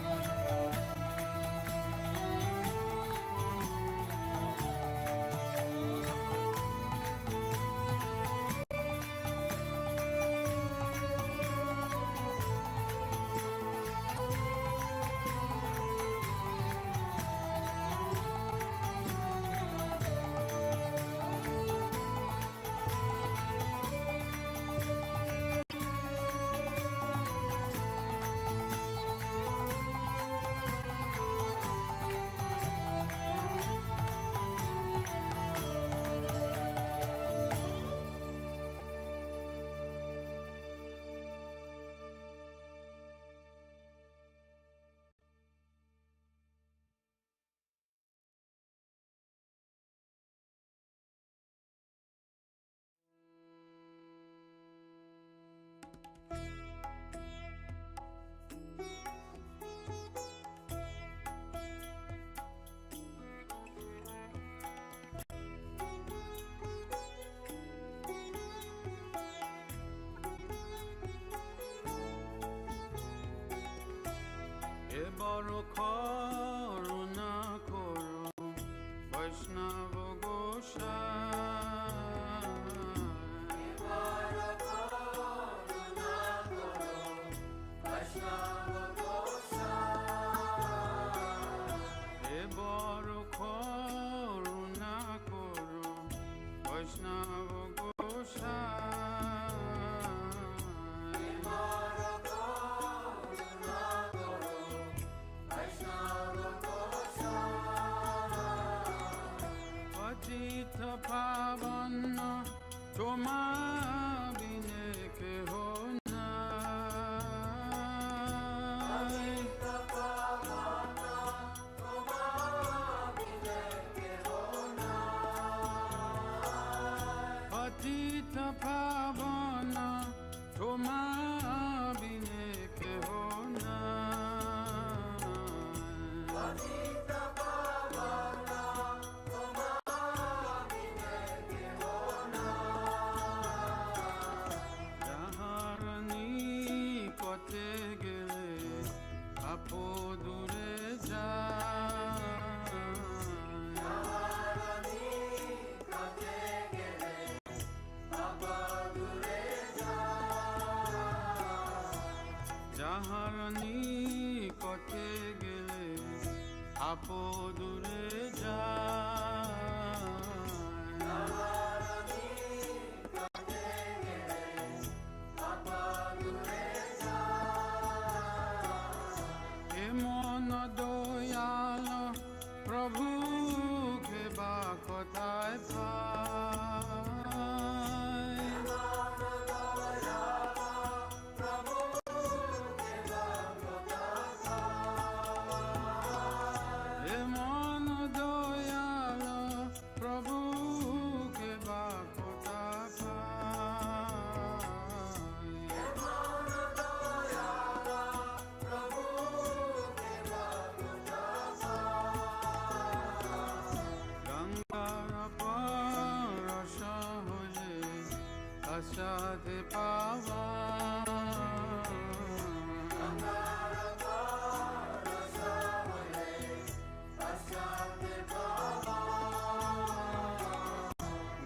Krishna Krishna Hare Hare Hare Rama Hare Rama Rama Rama Hare Hare Hare Krishna Hare Krishna Krishna Krishna Hare Hare Hare Rama Hare Rama Rama Rama Hare Hare এবার করুণা করো বৈষ্ণব গোসাই पावन तुम्हा बिने के हो पतित पावन तुम्हा बिने के हो যাহারনি কতে গেলে আপদুরে যায় মন দয়াল প্রভু খেবা কথায় সাথে পাওয়া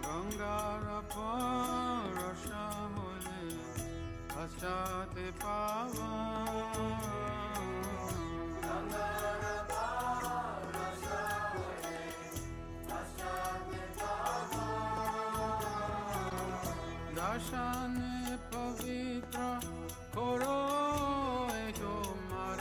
গঙ্গার পরশা হলে সাথে পাওয়া দর্শনে পবিত্র করো তোমার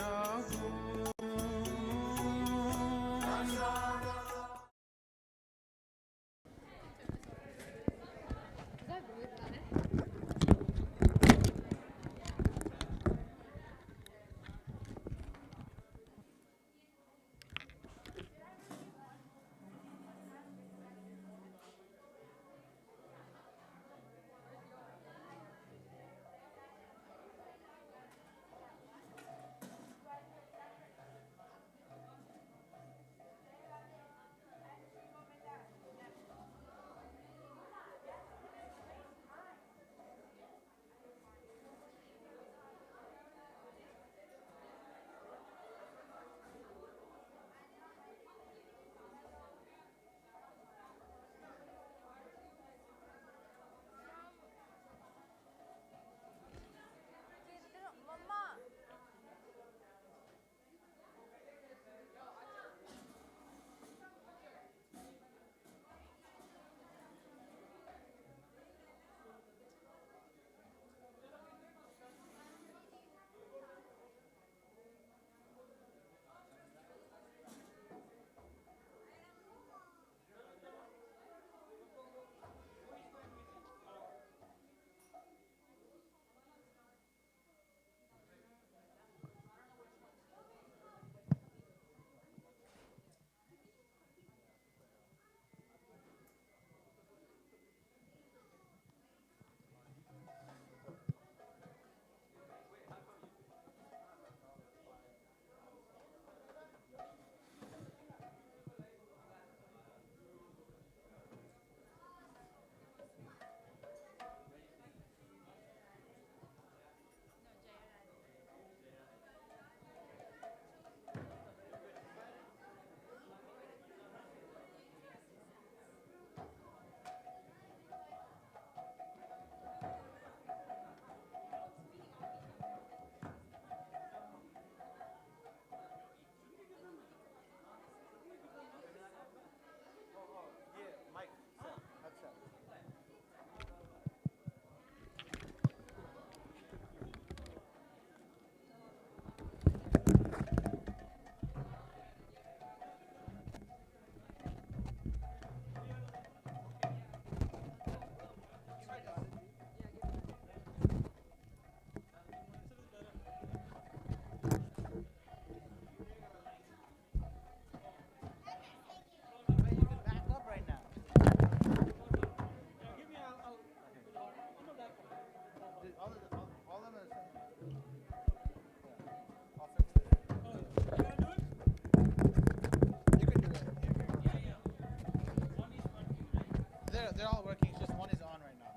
they're all working. It's just one is on right now.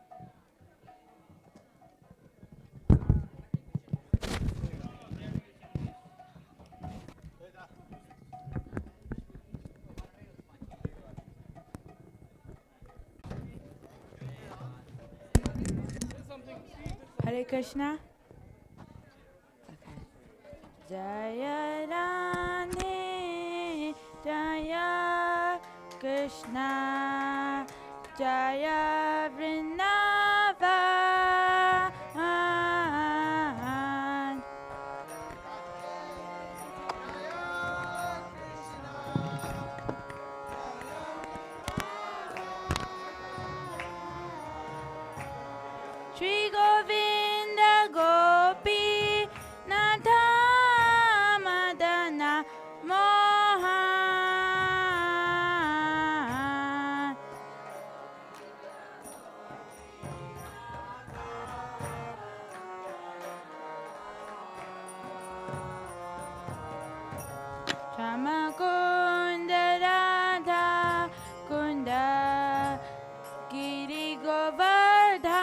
Hare Krishna. Jaya Radhe, Jaya Krishna, Jaya Vrindavan. Shri Govinda Gopi Natha Madana Mohan. Shama Kunda Radha Kunda Giri Govardhan.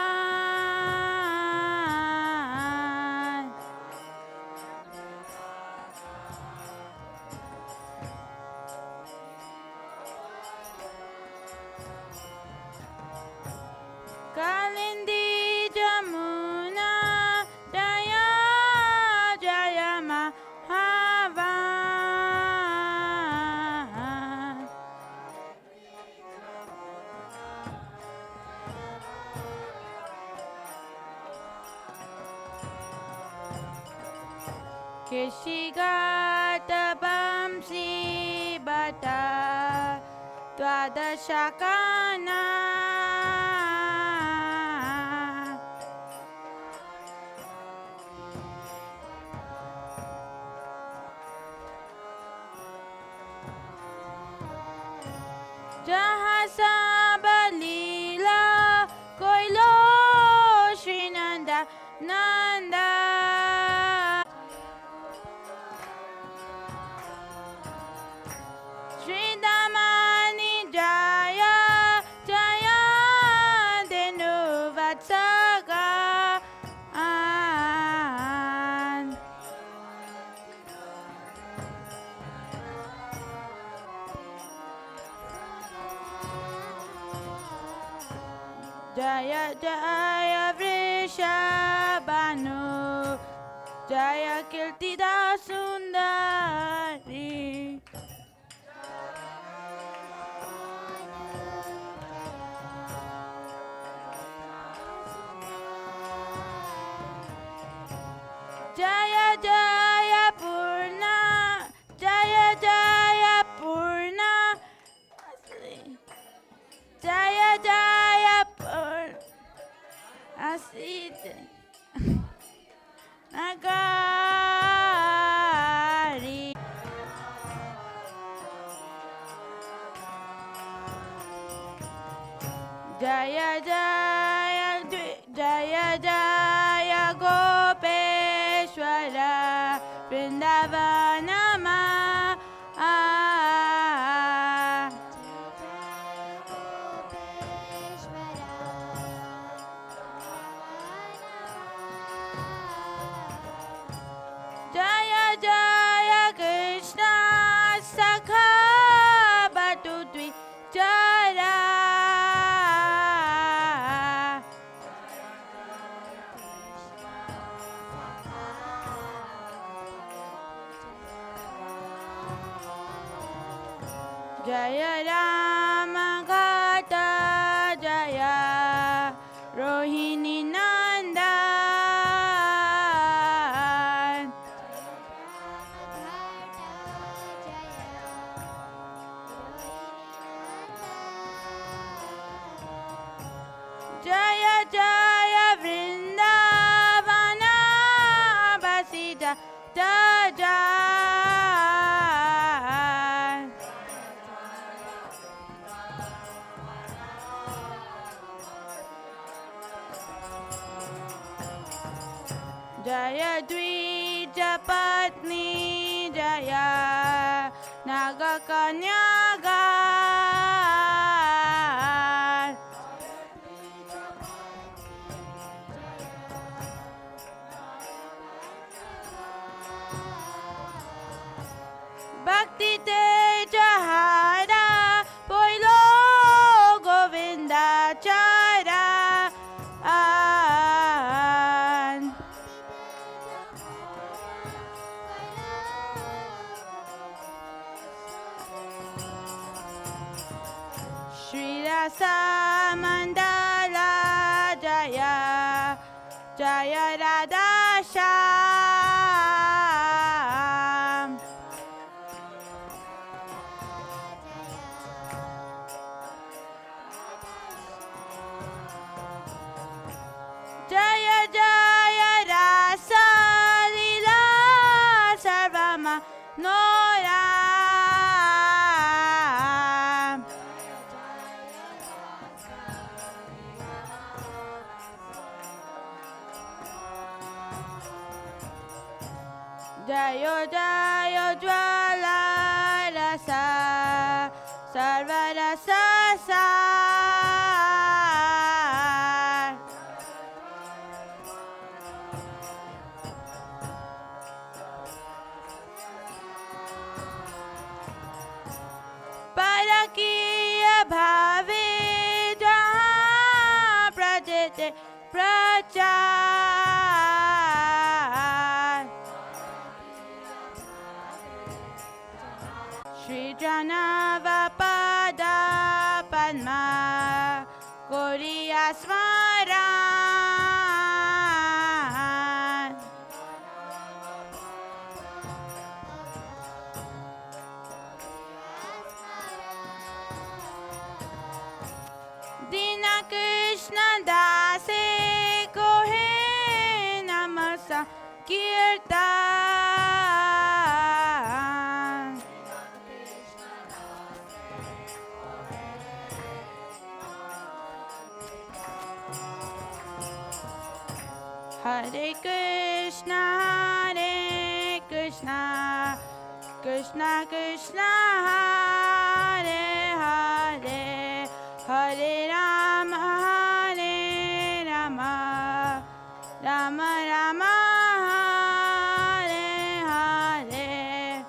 Kalindi Jamuna Jaya Jaya Mahavan. Kishigata Bamsi Bata Dwadashakana. Jaha Sabalila Koilo Shrinanda Nanda. Shridamani Jaya Jaya Denu Vatsaga. Jaya Jaya Vrishabhanu Jaya Kirtida Sundari. Jaya Jaya Purna Jaya Jaya Purna Jaya Jaya Purna Asit Nagari. Jaya Jaya Jaya Jaya Gopeshwara Vrindavanama. Jaya Jaya Krishna Sakha Batutvi Jara. Jaya Rama Gata Jaya Rohini Nandan. Jaya Jaya Vrindavana Basita Jaja. Jaya Dvija Patni Jaya Naga Kanyaga. Rasa Mandala Jaya Jaya Radha Shyam Jaya Jaya Rasa Lila Sarvama Nora Jayo Jayo Jwala Rasa Sarva Rasa Sar Parakiya Bhave Jahan Prajete Prachar Shri Janava Pada Padma Goriya Smaran Dina Krishna Dase Kohe Namasa Kirtan Hare Krishna Krishna Krishna Hare Hare Hare Rama Rama Rama Hare Hare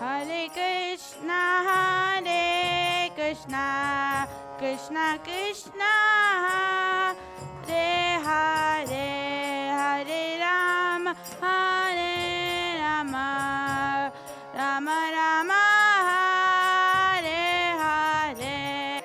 Hare Krishna Krishna Krishna Hare Hare Hare Rama Rama Rama Rama Hare Hare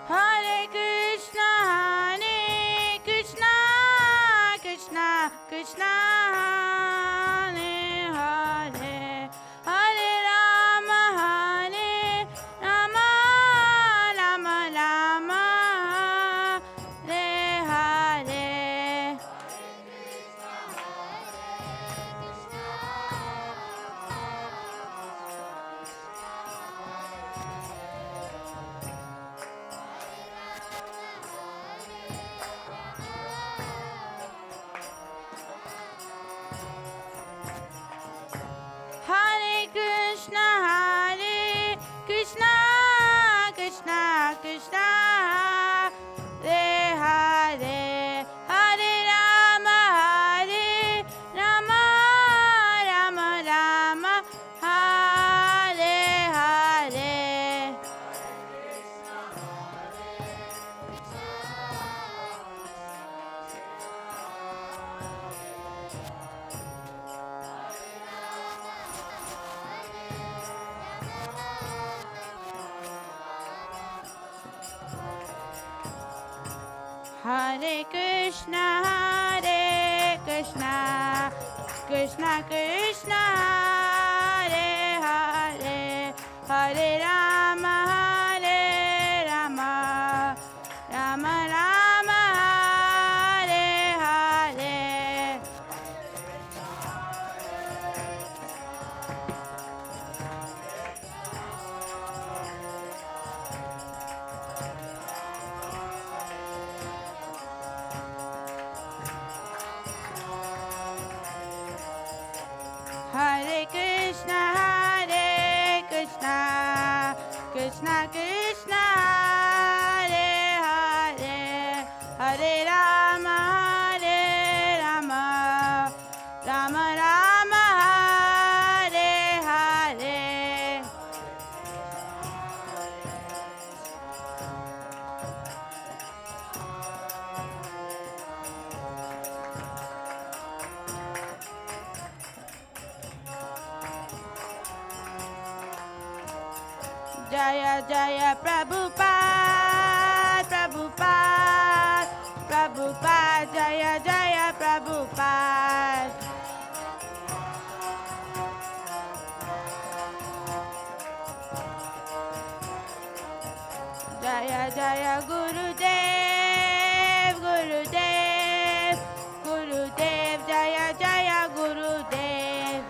Hare Krishna Krishna Krishna Hare Hare Hare Rama Rama Rama Rama Hare Hare Hare Krishna Krishna Krishna Hare Hare Hare Rama Rama Rama Rama Hare Hare Hare Krishna Krishna Krishna Hare Hare Hare Rama Rama Rama Rama Hare Hare Krishna, Krishna Krishna, Hare Hare, Hare Rama, Rama Rama, Hare Hare. Jaya Jaya Prabhupada, Prabhupada, Prabhupada, Jaya Jaya Prabhupada. Jaya Jaya Gurudev, Gurudev, Gurudev, Jaya Jaya Gurudev.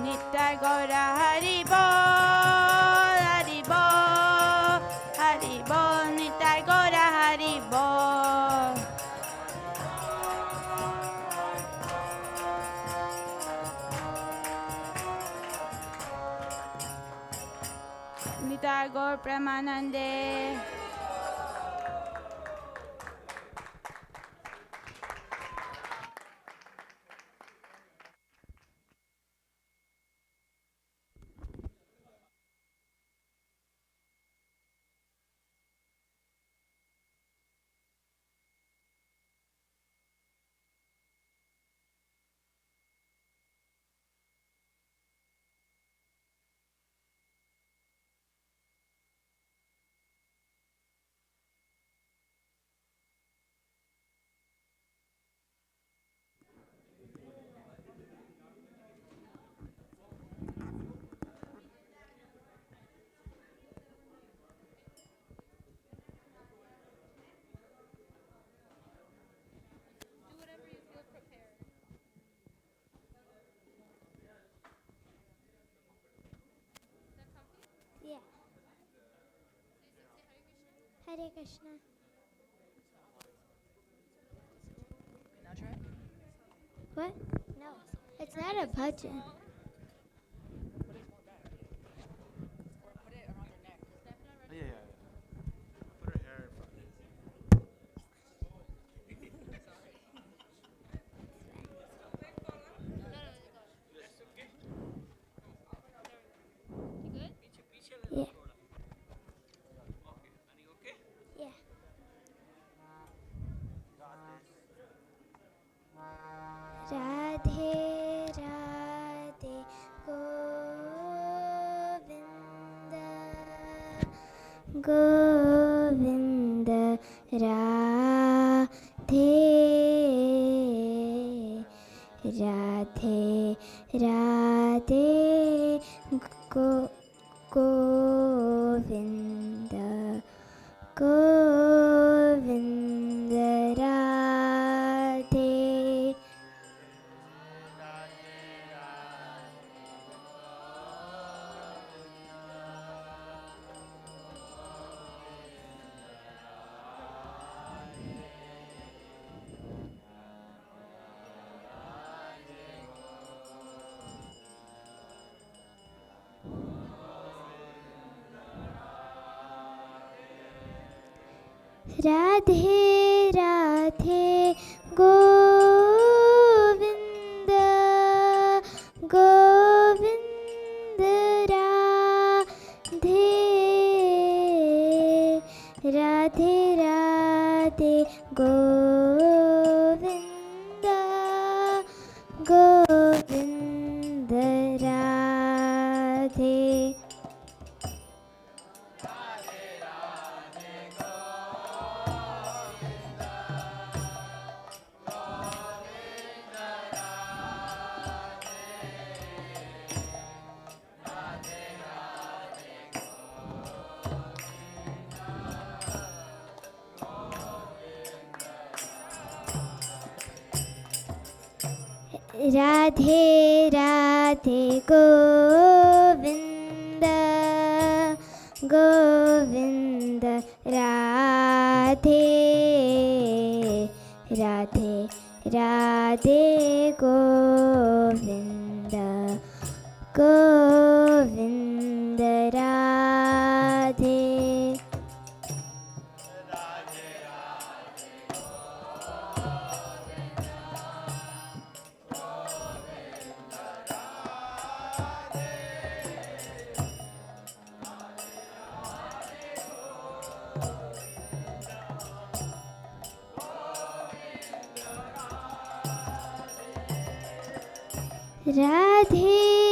Nitai Gaura Hari Bol, Hari Bol, Hari Bol, Nitai Gaura Hari Bol. Nitai Gaur Premanande. Yeah. Hare Krishna. Now try. What? No. It's not a bhajan. Put it around her neck. Yeah. Put her hair in front. Yeah. Yeah. Radhe Radhe Govinda Govinda Radhe Radhe Radhe Govinda Govinda Radhe. Radhe Radhe Govinda Govinda Radhe Radhe Radhe Govinda Govinda Radhe. Radhe Radhe Govinda Govinda Radhe Radhe Radhe Radhe Govind Govind Radhe Radhe Radhe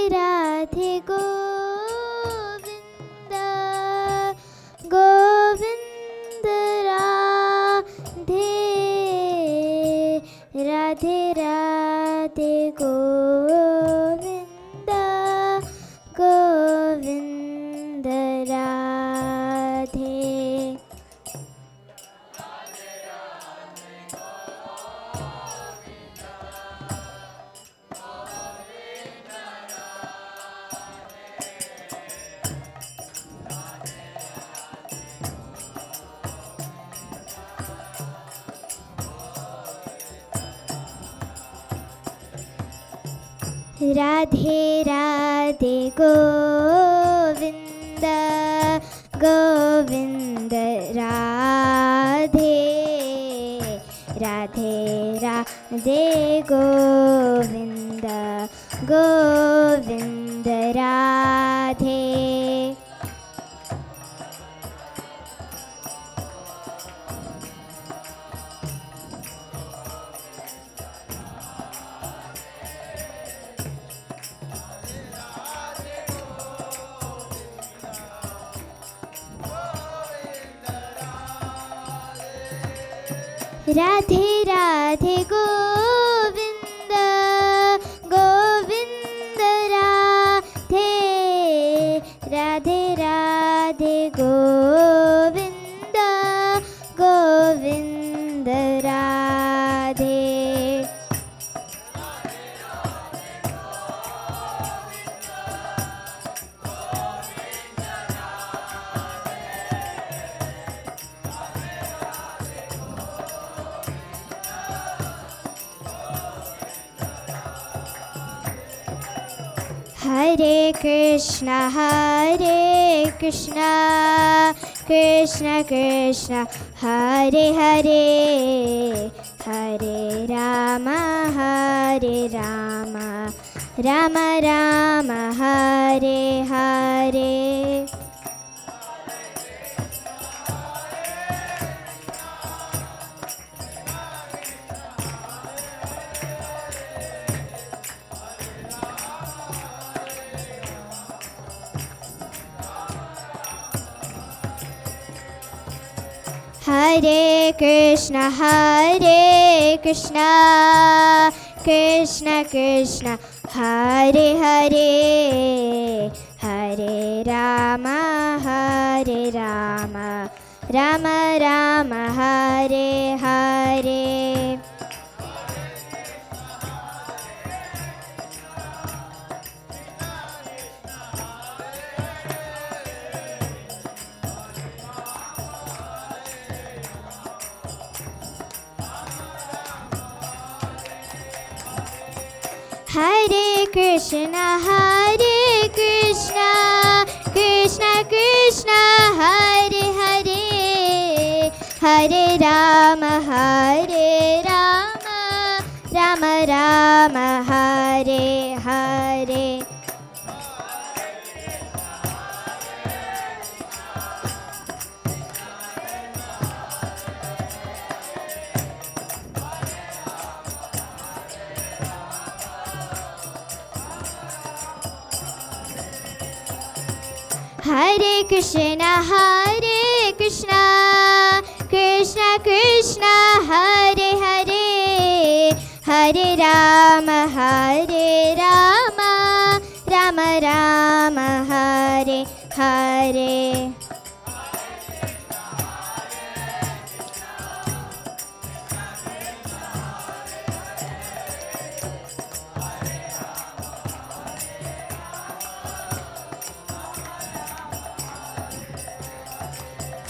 Govind Govind Radhe Radhe Radhe Govind Govind Radhe Radhe Radhe Govind Govind Radhe Radhe Radhe Govind Govind Radhe Radhe Radhe Govind Govind Radhe Radhe Radhe Govind Govind Radhe Hare Krishna Krishna Krishna Hare Hare Hare Ram Ram Ram Hare Hare Hare Krishna Krishna Krishna Hare Hare Hare Ram Ram Ram Hare Hare Hare Krishna Krishna Krishna Hare Hare Hare Ram Ram Ram Hare Hare Hare Krishna Krishna Krishna Hare Hare Hare Ram Ram Ram Hare Hare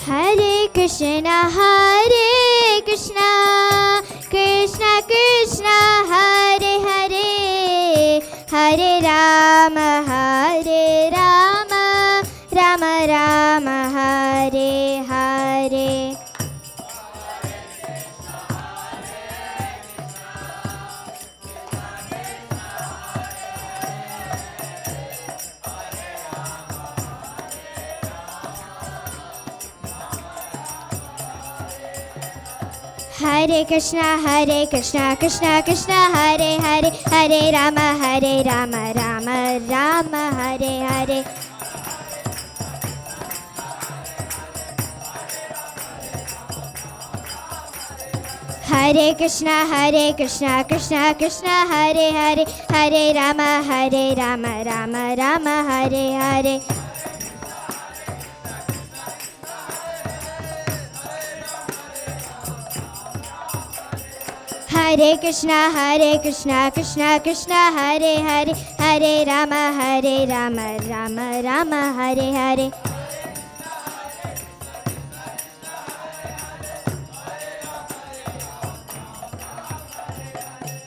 Hare Krishna, Hare Krishna, Krishna Krishna, Hare Hare, Hare Rama, Rama Rama, Hare Hare. Hare Krishna, Krishna Krishna, Hare Hare, Hare Rama, Rama Rama, Hare Hare. Hare Krishna, Krishna Krishna, Hare Hare, Hare Rama, Rama Rama, Hare Hare. Hare Krishna, Krishna Krishna, Hare Hare, Hare Rama, Rama Rama, Hare Hare.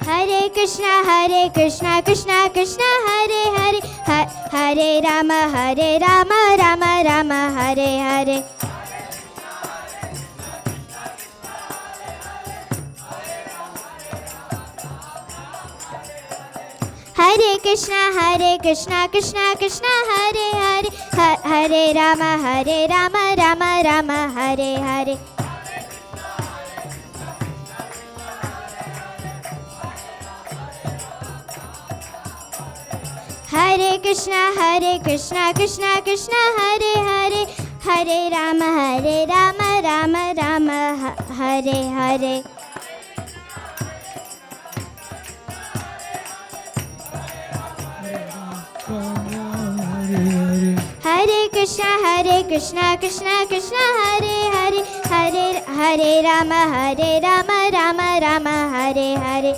Hare Krishna, Krishna Krishna, Hare Hare, Hare Rama, Rama Rama, Hare Hare. Hare Krishna, Krishna Hare Hare, Hare Rama, Rama Rama, Hare Hare. Hare Krishna, Krishna Krishna, Hare Hare, Hare Rama, Rama Rama, Hare Hare. Hare Krishna, Krishna Krishna, Hare Hare, Hare Rama, Rama Rama, Hare Hare.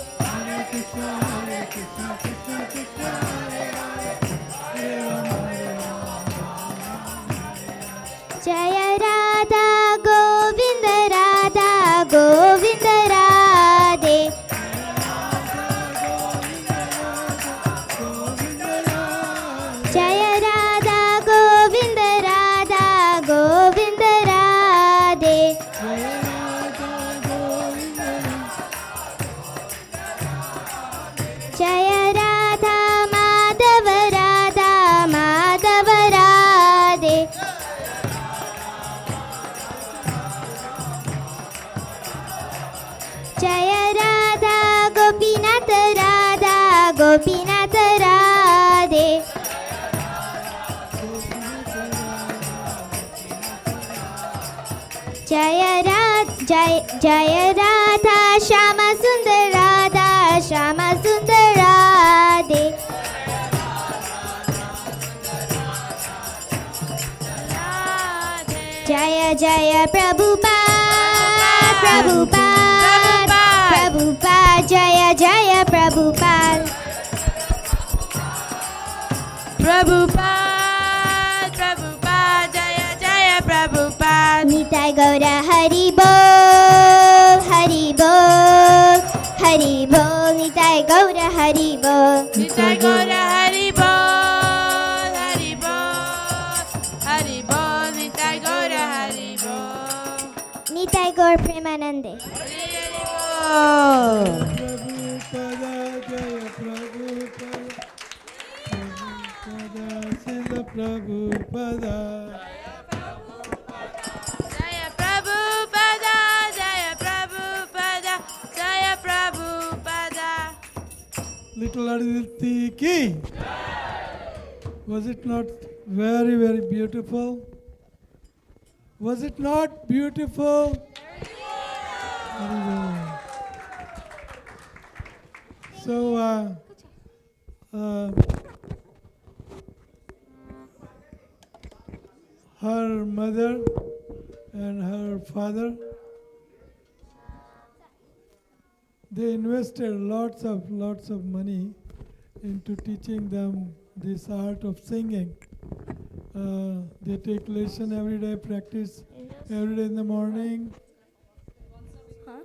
Jaya Radha Govinda, Radha Govinda Radhe. Jaya Radha Govinda, Radha Govinda Radhe. Jaya Radha Madhava, Radha Madhava Radhe. Jaya Radha Gopinath, Radha Gopinath Radhe. Jaya Radha Shama Sundar, Radha Shama Sundar Radhe. Jaya Prabhupada, Prabhupada, Jaya Prabhupada. Prabhupada, Jaya Prabhupada. Nitai Gaura Hari Bol, Hari Bol, Hari Bol. Nitai Gaura Hari Bol. Nitai Gaura Hari Bol, Hari Bol, Hari Bol. Nitai Gaura Hari Bol. Nitai Gaur Premanande. Prabhupada. Jaya Prabhupada, Jaya Prabhupada, Jaya Prabhupada. Little Aditi ki. Was it not very, very beautiful? Was it not beautiful? Very well. So, her mother and her father, they invested lots of money into teaching them this art of singing. They take lesson every day, practice every day in the morning. Huh?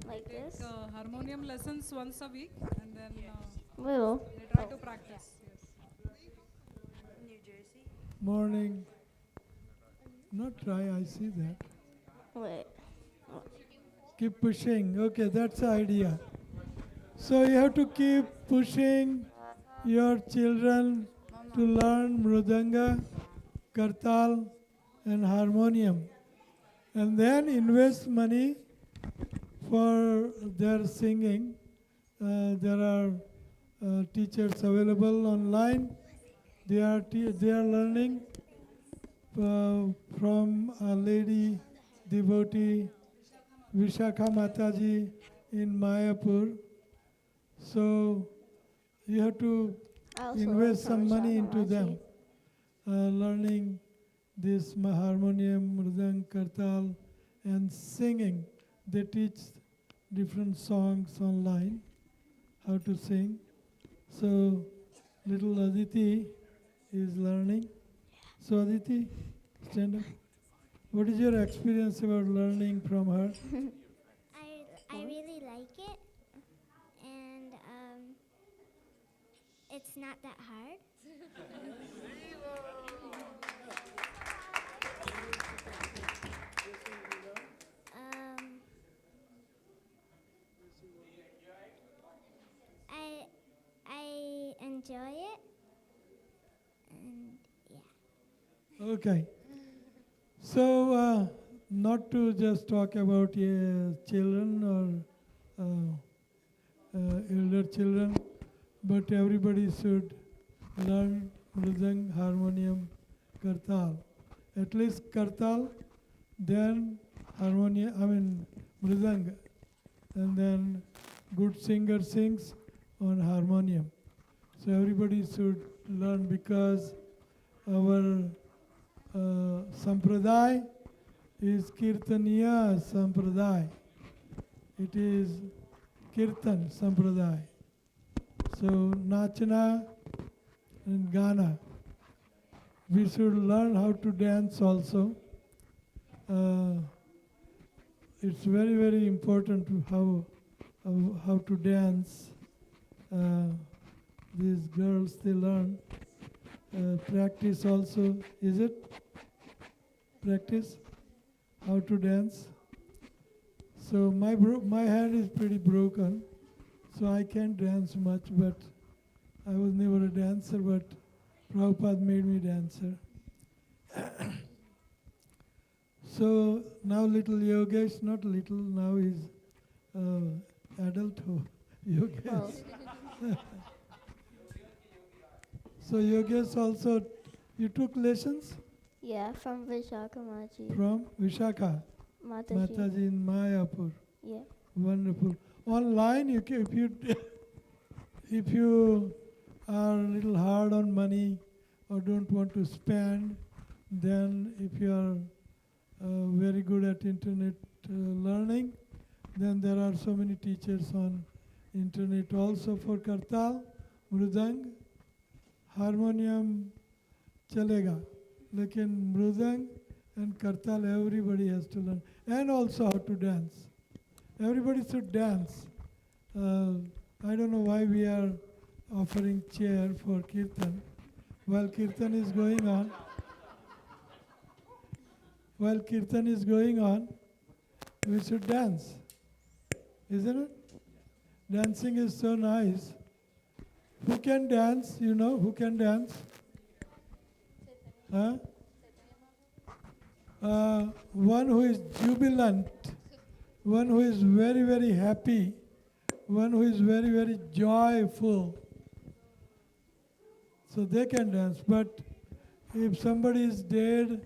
Like this? Harmonium lessons once a week, and then Little. they try to practice. Yes. New Jersey. Morning. Not try, I see that. Wait. Keep pushing. Okay, that's the idea. So you have to keep pushing your children to learn mridanga, kartal, and harmonium. And then invest money for their singing. There are teachers available online. They are learning from a lady devotee, Vishakha Mataji in Mayapur. So you have to invest some money into them, learning this harmonium, mridang, kartal, and singing. They teach different songs online, how to sing. So little Aditi is learning. So Aditi, stand up. What is your experience about learning from her? I really like it, and it's not that hard. I enjoy it, and yeah. Okay. So, not to just talk about children or elder children, but everybody should learn mridang, harmonium, kartal. At least kartal, then harmonium, mridang, and then good singer sings on harmonium. So everybody should learn because our sampradaya is kirtaniya sampradaya. It is kirtan sampradaya. So nachana and gana. We should learn how to dance also. It's very, very important how to dance. These girls, they learn. Practice also, is it? Practice how to dance. So my hand is pretty broken, so I can't dance much, but I was never a dancer, but Prabhupada made me dancer. So now little Yogesh, not little, now he's adult Yogesh. So Yogesh also, you took lessons? Yeah, from Vishakha Maji. From Vishakha Mataji in Mayapur. Yeah. Wonderful. Online, if you are a little hard on money or don't want to spend, then if you are very good at internet learning, then there are so many teachers on internet also for kartal, mridang, harmonium chalega. Lekin mridang and kartal everybody has to learn. And also how to dance. Everybody should dance. I don't know why we are offering chair for kirtan. While kirtan is going on, we should dance. Isn't it? Dancing is so nice. Who can dance? You know, who can dance? Huh? One who is jubilant, one who is very, very happy, one who is very, very joyful. So they can dance. But if somebody is dead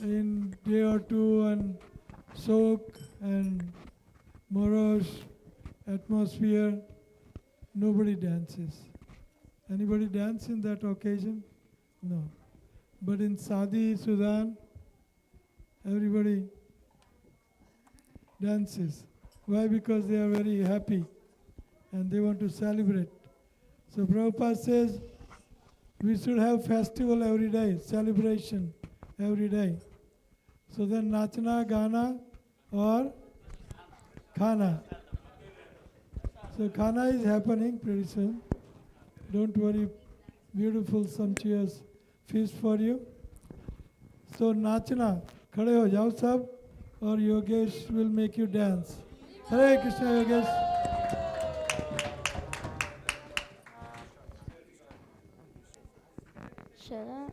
in day or two and soak and morose atmosphere, nobody dances. Anybody dance in that occasion? No. But in Sadi, Sudan, everybody dances. Why? Because they are very happy and they want to celebrate. So Prabhupada says, We should have festival every day, celebration every day. So then nachna, gana or khana. So khana is happening pretty soon. Don't worry, beautiful, sumptuous feast for you. So nachna, khade ho jao sab, or Yogesh will make you dance. Hare Krishna, Yogesh. Should I?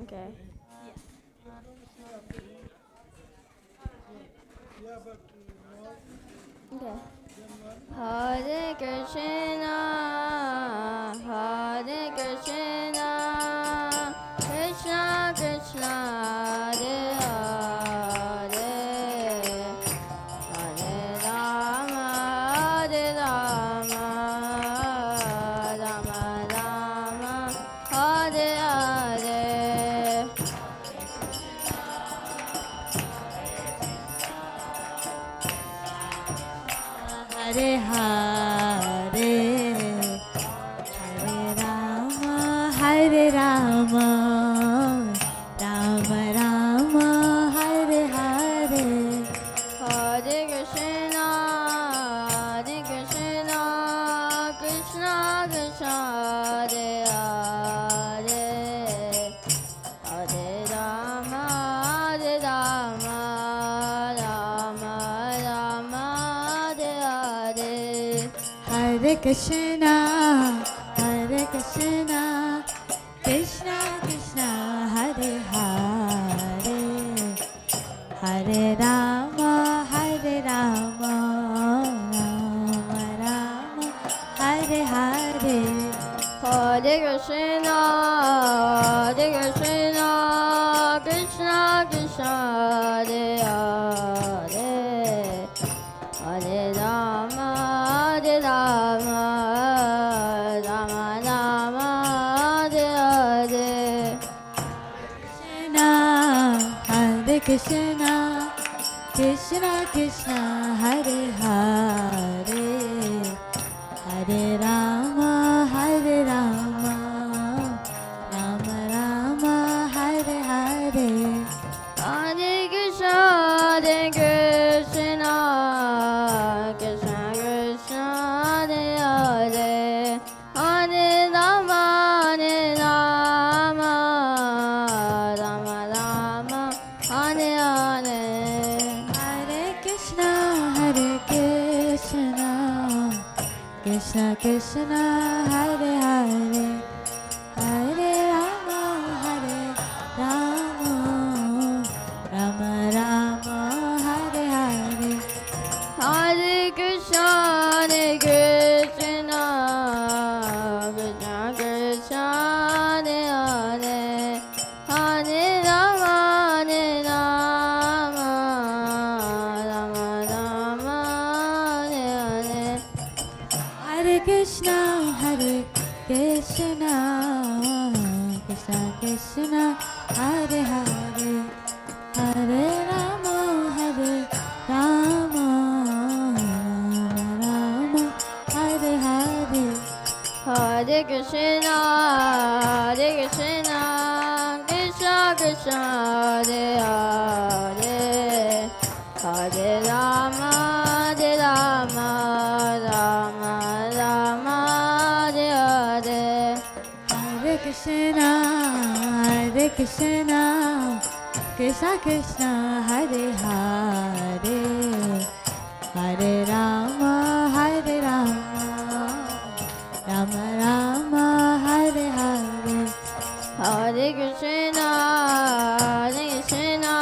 Okay. Okay. Hare Krishna, Hare Krishna, Krishna Krishna, Hare Hare, Hare Rama, Hare Rama, Rama Rama, Hare Hare. Hare Hare, Hare Rama, Hare Rama, Rama Rama, Hare Hare. Hare Krishna, Hare Krishna, Krishna Krishna, Hare Hare, Hare Rama, Hare Rama, Rama Rama, Hare Hare. Hare Krishna, Hare Krishna, Krishna Krishna, Hare Hare, Hare Rama, Hare Rama, Rama Rama, Hare Hare. Hare Krishna, Hare Krishna, Krishna Krishna, Hare Hare, Hare Rama, Hare Rama, Rama Rama, Hare Hare. Hare Krishna, Krishna Krishna, Hare Hare, Hare Rama, Hare Rama, Rama Rama, Hare Hare. Hare Krishna, Hare Krishna, Krishna Krishna, Hare Hare, Hare Rama, Hare Rama, Rama Rama, Hare Hare. Hare Krishna, Hare Krishna, Krishna Krishna, Hare Hare, Hare Rama, Hare Rama, Rama Rama, Hare Hare. Hare Krishna, Hare Krishna, Krishna Krishna, Hare Hare, Hare Rama, Hare Rama, Rama Rama, Hare Hare. Hare Krishna, Hare Krishna, Krishna Krishna, Hare Hare, Hare Rama, Hare Rama, Rama Rama, Hare Hare. Hare Krishna, Hare Krishna, Krishna Krishna, Hare Hare, Hare Rama, Hare Rama, Rama Rama, Hare Hare. Hare Krishna, Hare Krishna, Krishna Krishna, Hare Hare, Hare Rama, Hare Rama, Rama Rama, Hare Hare. Hare Krishna, Hare Krishna,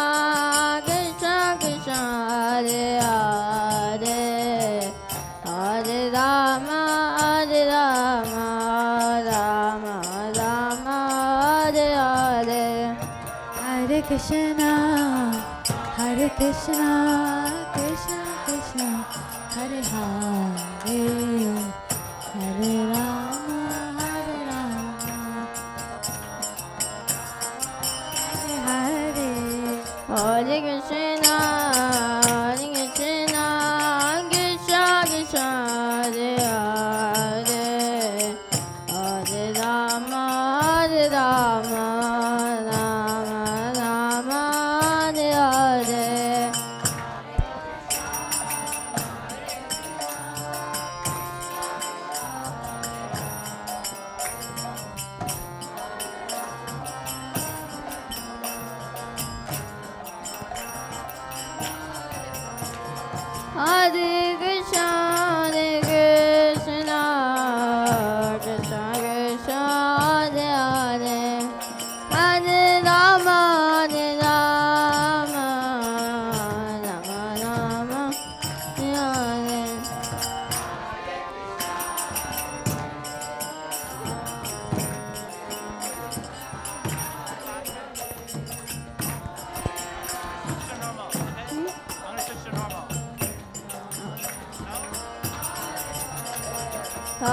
Krishna Krishna, Hare Hare, Hare Rama, Hare Rama, Rama Rama, Hare Hare. Hare Krishna, Hare Krishna, Krishna Krishna, Hare Hare, Hare Rama, Hare Rama, Hare Hare. Hare Krishna, Hare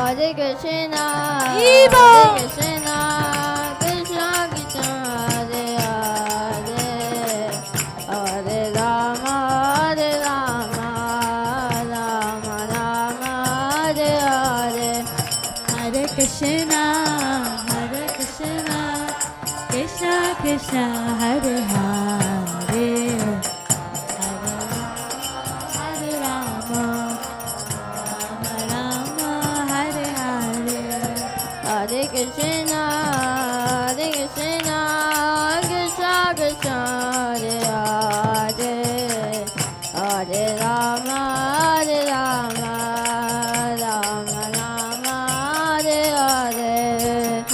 Hare Krishna, Ibo. Hare Krishna, Krishna Krishna, Hare Hare, Hare Rama, Hare Rama, Rama Rama, Hare Hare, Hare Krishna, Krishna Krishna, Hare Hare, Hare Rama, Rama Rama, Hare Hare. Hare Krishna, Krishna Krishna, Hare Hare, Hare Rama, Rama Rama, Hare Hare.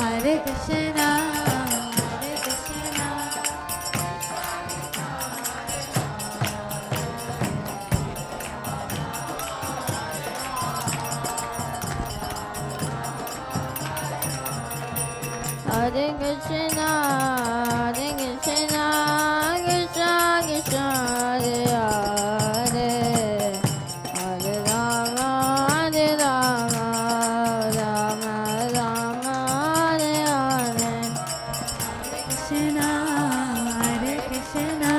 Hare Krishna, Hare Krishna, Krishna Krishna, Hare Hare, Hare Rama, Rama Rama, Hare Hare. Krishna, Hare Krishna,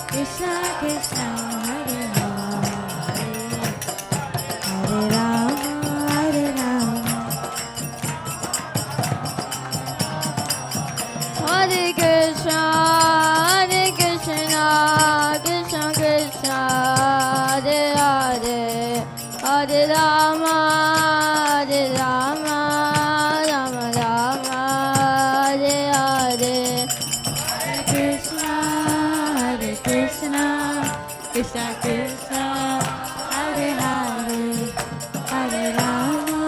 Krishna Krishna, Hare Hare, Hare Rama, Hare Rama. Hare Krishna, Krishna Krishna, Hare Hare, Hare Rama, Rama Rama, Hare Hare. Krishna, Krishna Krishna, Hare Hare, Hare Rama,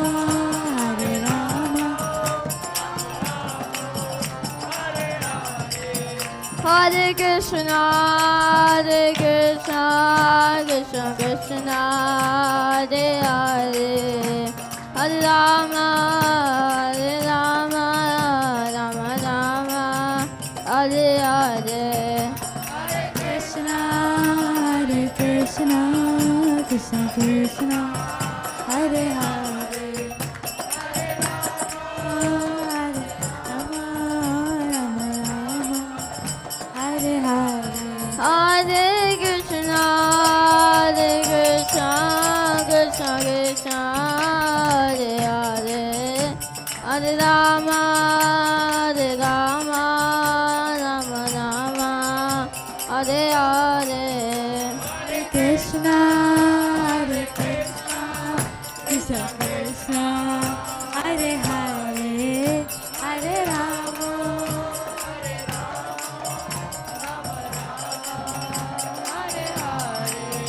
Rama. Hare Krishna, Krishna Krishna, Hare Hare, Hare Rama, Rama Rama, Hare Hare. Krishna, Krishna Krishna, Hare Hare, Hare Rama, Rama Rama, Hare Hare. Hare Krishna, Krishna Krishna, Hare Hare, Hare Rama, Rama Rama, Hare Hare. Krishna, Krishna Krishna, Hare Hare, Hare Rama,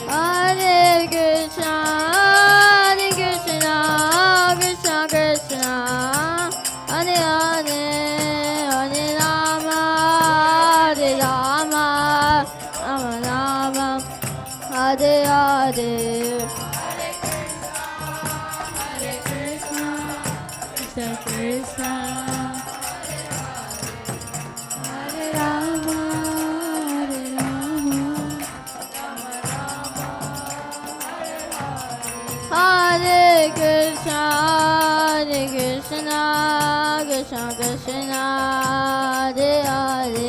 Hare Krishna, Krishna Krishna, Hare Hare, Hare Rama, Rama Rama, Hare Hare. Hare Krishna, Krishna, Hare Rama, Hare Krishna, Krishna Krishna, Hare Hare, Hare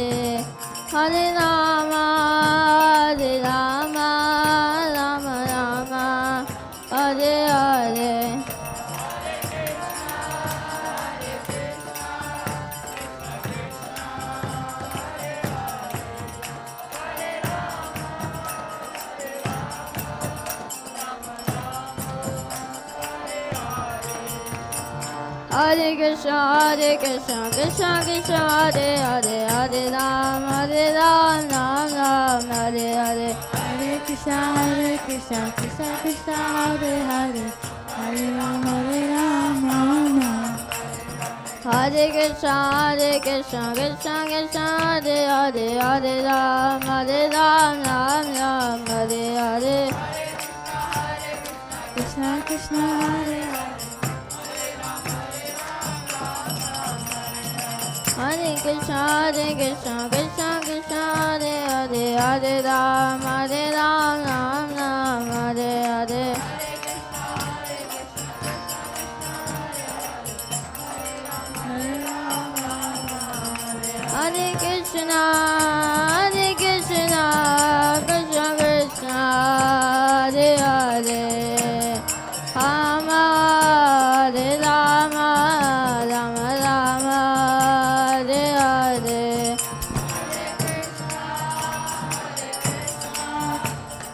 Rama, Rama Rama, Hare Hare. Hare Krishna, Krishna Krishna, Hare Hare, Hare Rama, Ram Ram, Hare Hare. Hare Krishna, Krishna Krishna, Hare Hare, Hare Rama, Rama. Hare Krishna, Krishna Krishna, Hare Hare, Hare Rama, Ram Ram, Hare Hare. Krishna Krishna, Hare Hare. Hare Krishna, Krishna Krishna, Hare Hare, Hare Rama, Ram Ram, Hare Hare.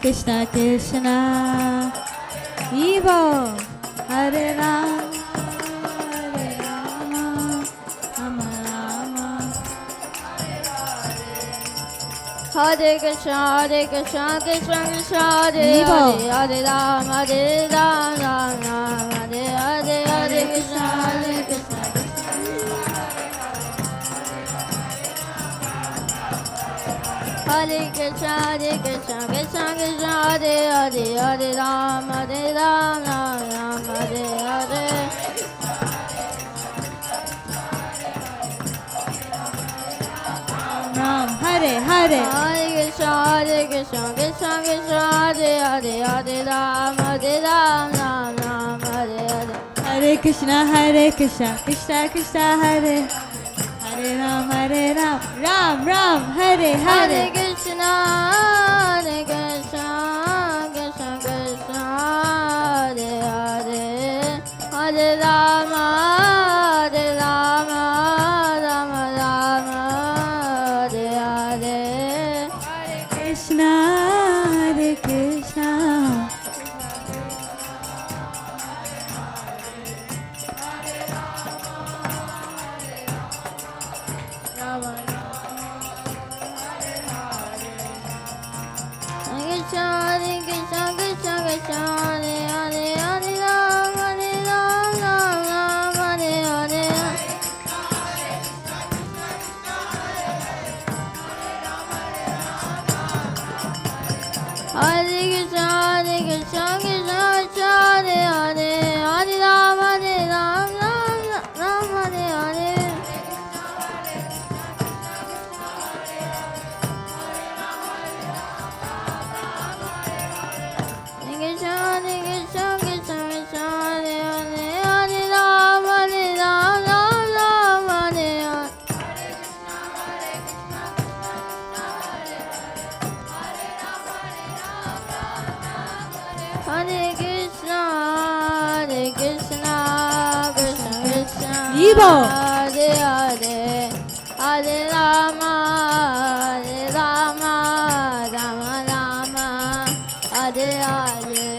Krishna Krishna Evo Hare Ram Hare Rama Rama Rama Hare Krishna Krishna Krishna Hare Evo. Hare Hare Ram Ram Ram Hare Hare Hare Krishna Krishna Hare Krishna Krishna Krishna Hare Hare Hare Ram Ram Ram Hare Hare Ram Hare Hare Hare Krishna Krishna Krishna Hare Hare Hare Ram Ram Ram Hare Hare Hare Krishna Krishna Krishna Hare Hare Ram Ram Ram Hare Hare Hare Krishna Krishna Krishna Hare Hare Hare Rama Rama Rama Hare Hare Krishna Hare Krishna Hare Krishna Krishna Hare Hare Hare Ram Ram Hare Hare Hare Krishna Krishna Hare Hare Hare Ram Ram Hare Hare Hare Krishna Krishna Krishna Evo. Hare Hare Hare Rama Rama Rama Hare Hare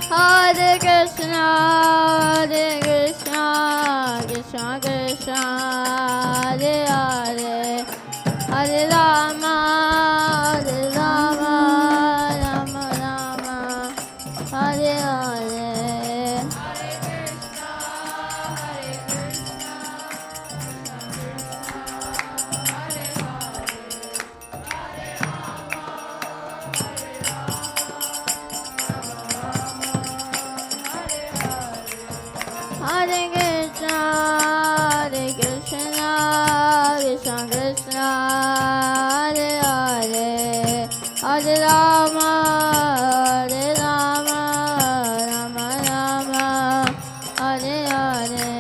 Hare Krishna Krishna Krishna Hare Hare Hare Rama Rama Rama Hare Hare Hare Krishna Krishna Krishna Hare Hare Hare Rama Rama Rama Hare Hare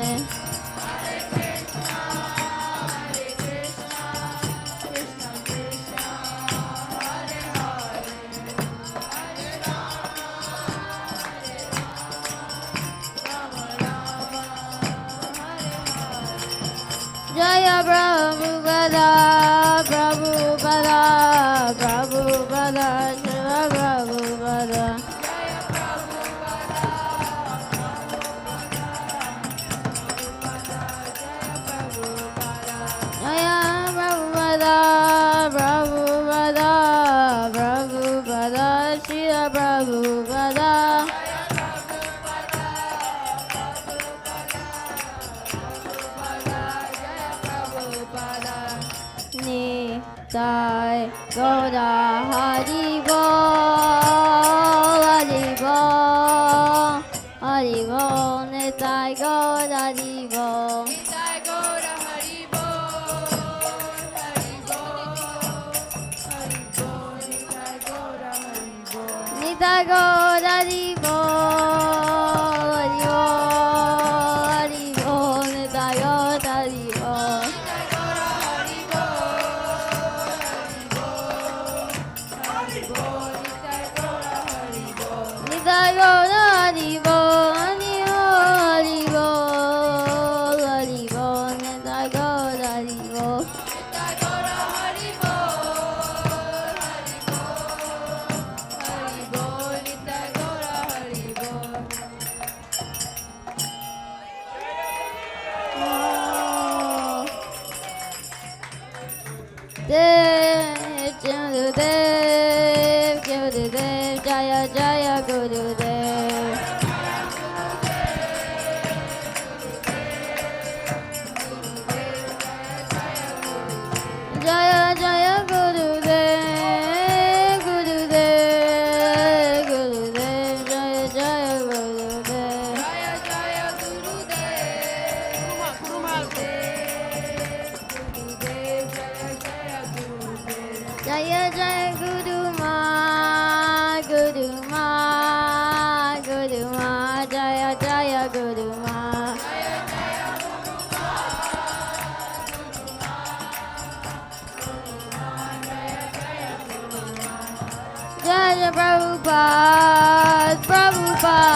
Jaya Prabhupada Prabhupada Prabhupada Shiva Prabhupada Jaya Prabhupada Prabhupada Prabhupada Shiva Prabhupada Nitai Goda Haribo Haribo Haribo Nitai Goda Haribo Prabhupada,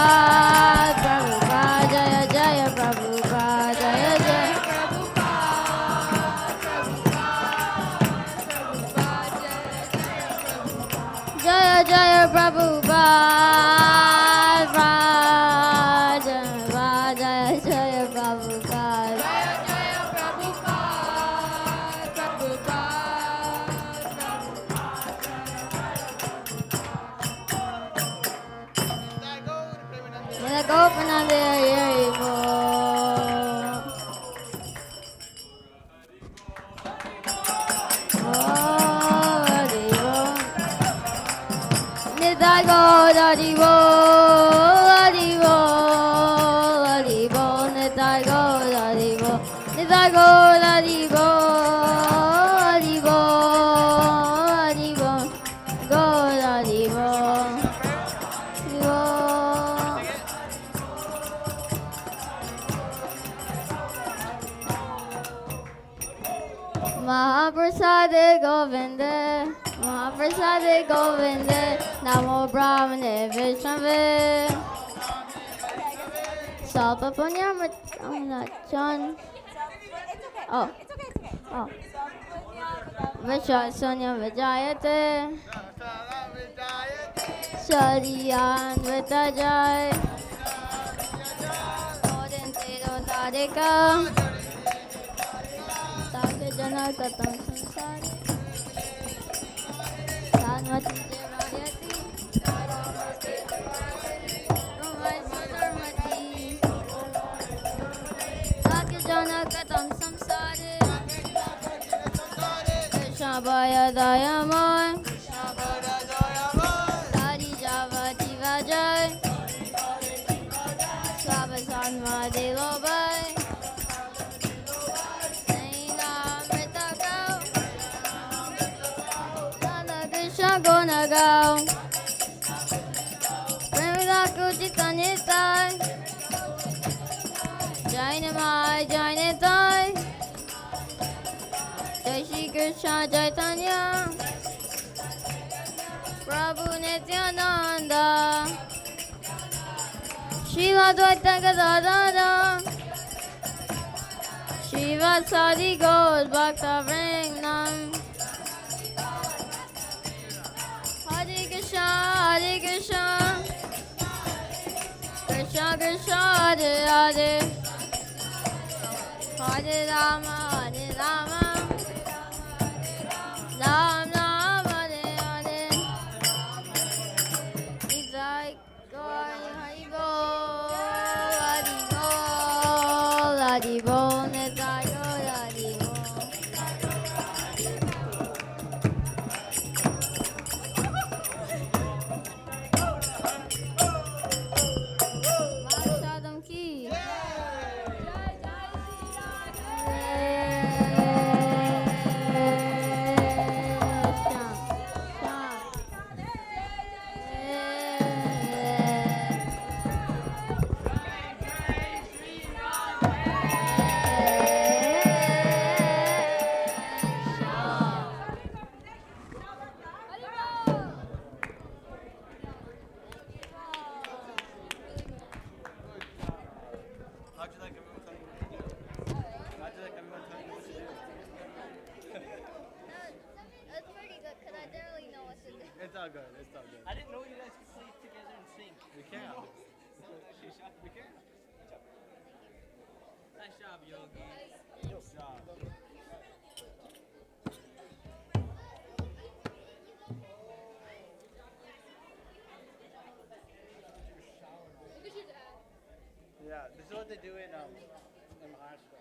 Prabhupada, Prabhupada, Jaya Jaya Prabhupada, Jaya Jaya. Jaya Jaya Prabhupada, Raja, Raja, Jaya Prabhupada. Nila Gopananda Yaribo. Nidai go dadibo, dadibo, dadibo, nidai go dadibo, nidai go dadibo, dadibo, dadibo, go dadibo, dadibo. Mahaprasade Govinde, Mahaprasade Govinde, Namo Brahmane Vishnave. Salpa Punyamachan. Oh. Oh. Vishwasanya Vijayate. Shariyan Vitajay. Odintero Tadika. Janakatam samsari Sanmati Devayati Rumvai Dharmati Sakya Janakatam samsari Krishna Bhaya Dayamoy Sari Javati Vajay Swabha Sanma Delobai Gonna go. Premila Kuchitanitai. Jainamai Jainatai. Jai Shri Krishna Chaitanya. Prabhu Nityananda. Srila Dvaita Gadadara. Shiva Sadi Gos Bhakta Vringnam. Hare Krishna, Krishna Krishna, Hare Hare, Hare Rama, Ram Ram, Hare Hare. Nizai Gauri Hari Bol, Hari Bol, Hari Bol, Nizai Gauri Hari Bol. Sadam ki. It's all good. It's all good. I didn't know you guys could play together and sing. We can. We can. Nice job, Yogi. Good job. Yeah, this is what they do in Maharashtra.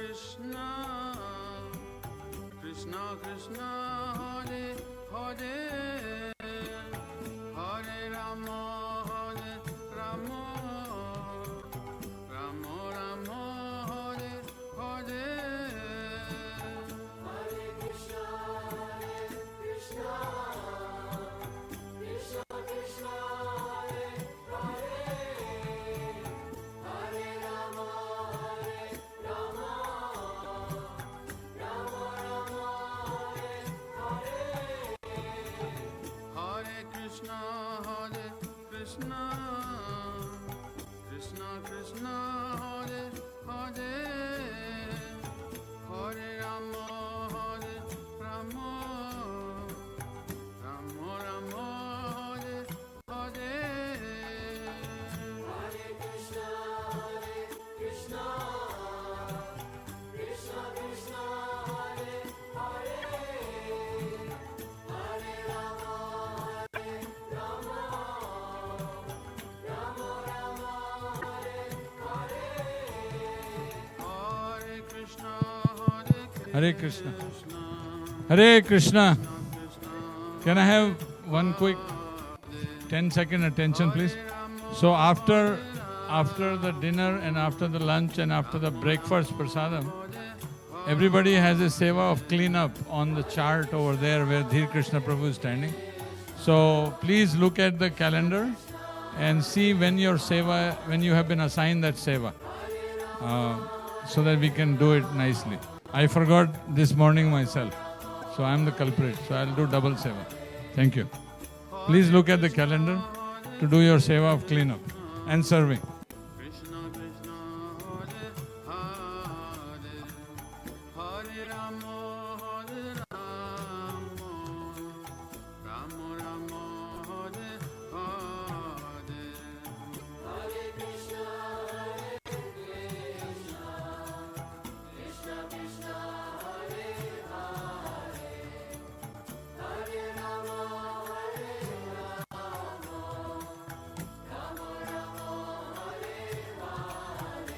Krishna, Krishna Krishna Hare Hare, Hare Rama, Hare Rama, Rama Rama Hare Hare, Hare Krishna, Krishna Krishna, Hare Hare, Hare Rama, Rama Rama, Hare Hare, Hare Krishna, Krishna Krishna, Hare Hare, Hare Rama, Rama Hare Krishna, Krishna Krishna, Hare Hare, Hare Rama, Rama Rama, Hare Hare, Hare Krishna, Krishna Krishna, Hare Hare, Hare Rama, Rama Hare Hare, Hare Krishna, Hare Krishna. Hare Krishna. Can I have one quick 10-second attention, please? So after the dinner and after the lunch and after the breakfast prasadam, everybody has a seva of cleanup on the chart over there where Dhir Krishna Prabhu is standing. So please look at the calendar and see when you have been assigned that seva, so that we can do it nicely. I forgot this morning myself, so I am the culprit. So I'll do double seva. Thank you. Please look at the calendar to do your seva of cleanup and serving. Krishna Krishna, Hare Rama, Rama Rama, Hare Hare, Hare Krishna, Krishna Krishna, Hare Hare, Hare Rama, Rama Rama, Hare Hare,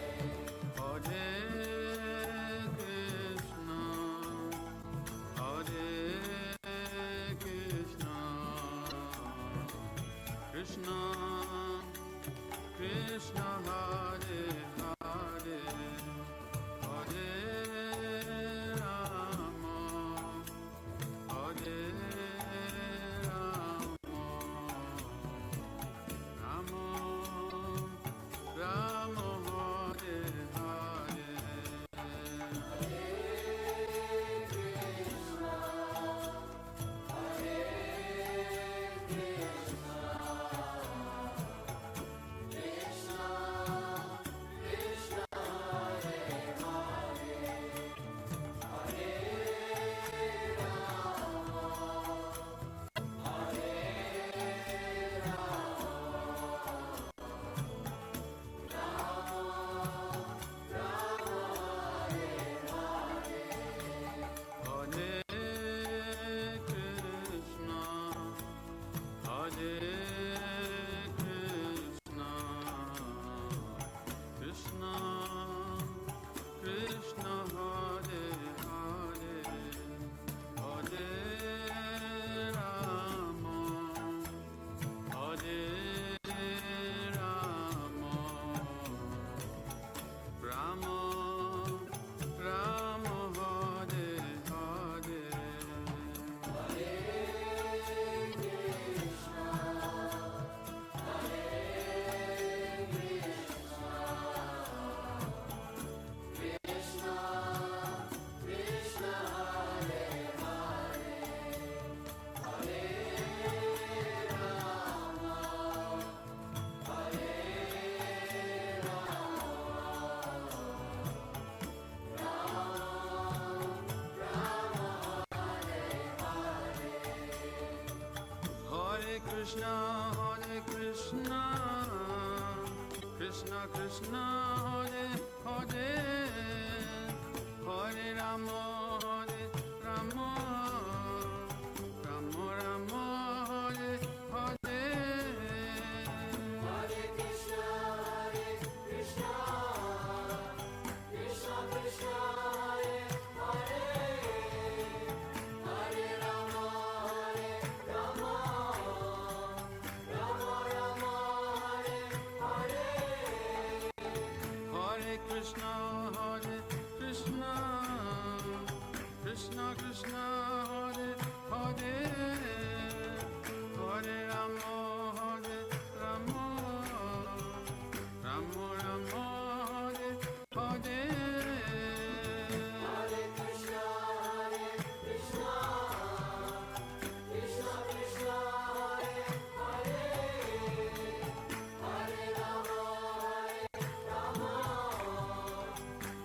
Hare Krishna, Krishna Krishna, Hare Hare, Hare Rama, Rama Rama, Hare Hare, Krishna Krishna, Hare Krishna, Krishna Krishna, Hare Hare, Hare Rama, Hare Rama, Rama Rama, Hare Hare. Hare Krishna, Krishna Krishna, Hare Hare, Hare Rama, Rama, Rama Rama, Hare Hare. Hare Krishna, Krishna Krishna, Hare Hare, Hare Rama, Rama, Rama Rama, Hare Hare. Hare Krishna, Krishna Krishna, Hare Hare, Hare Rama, Rama,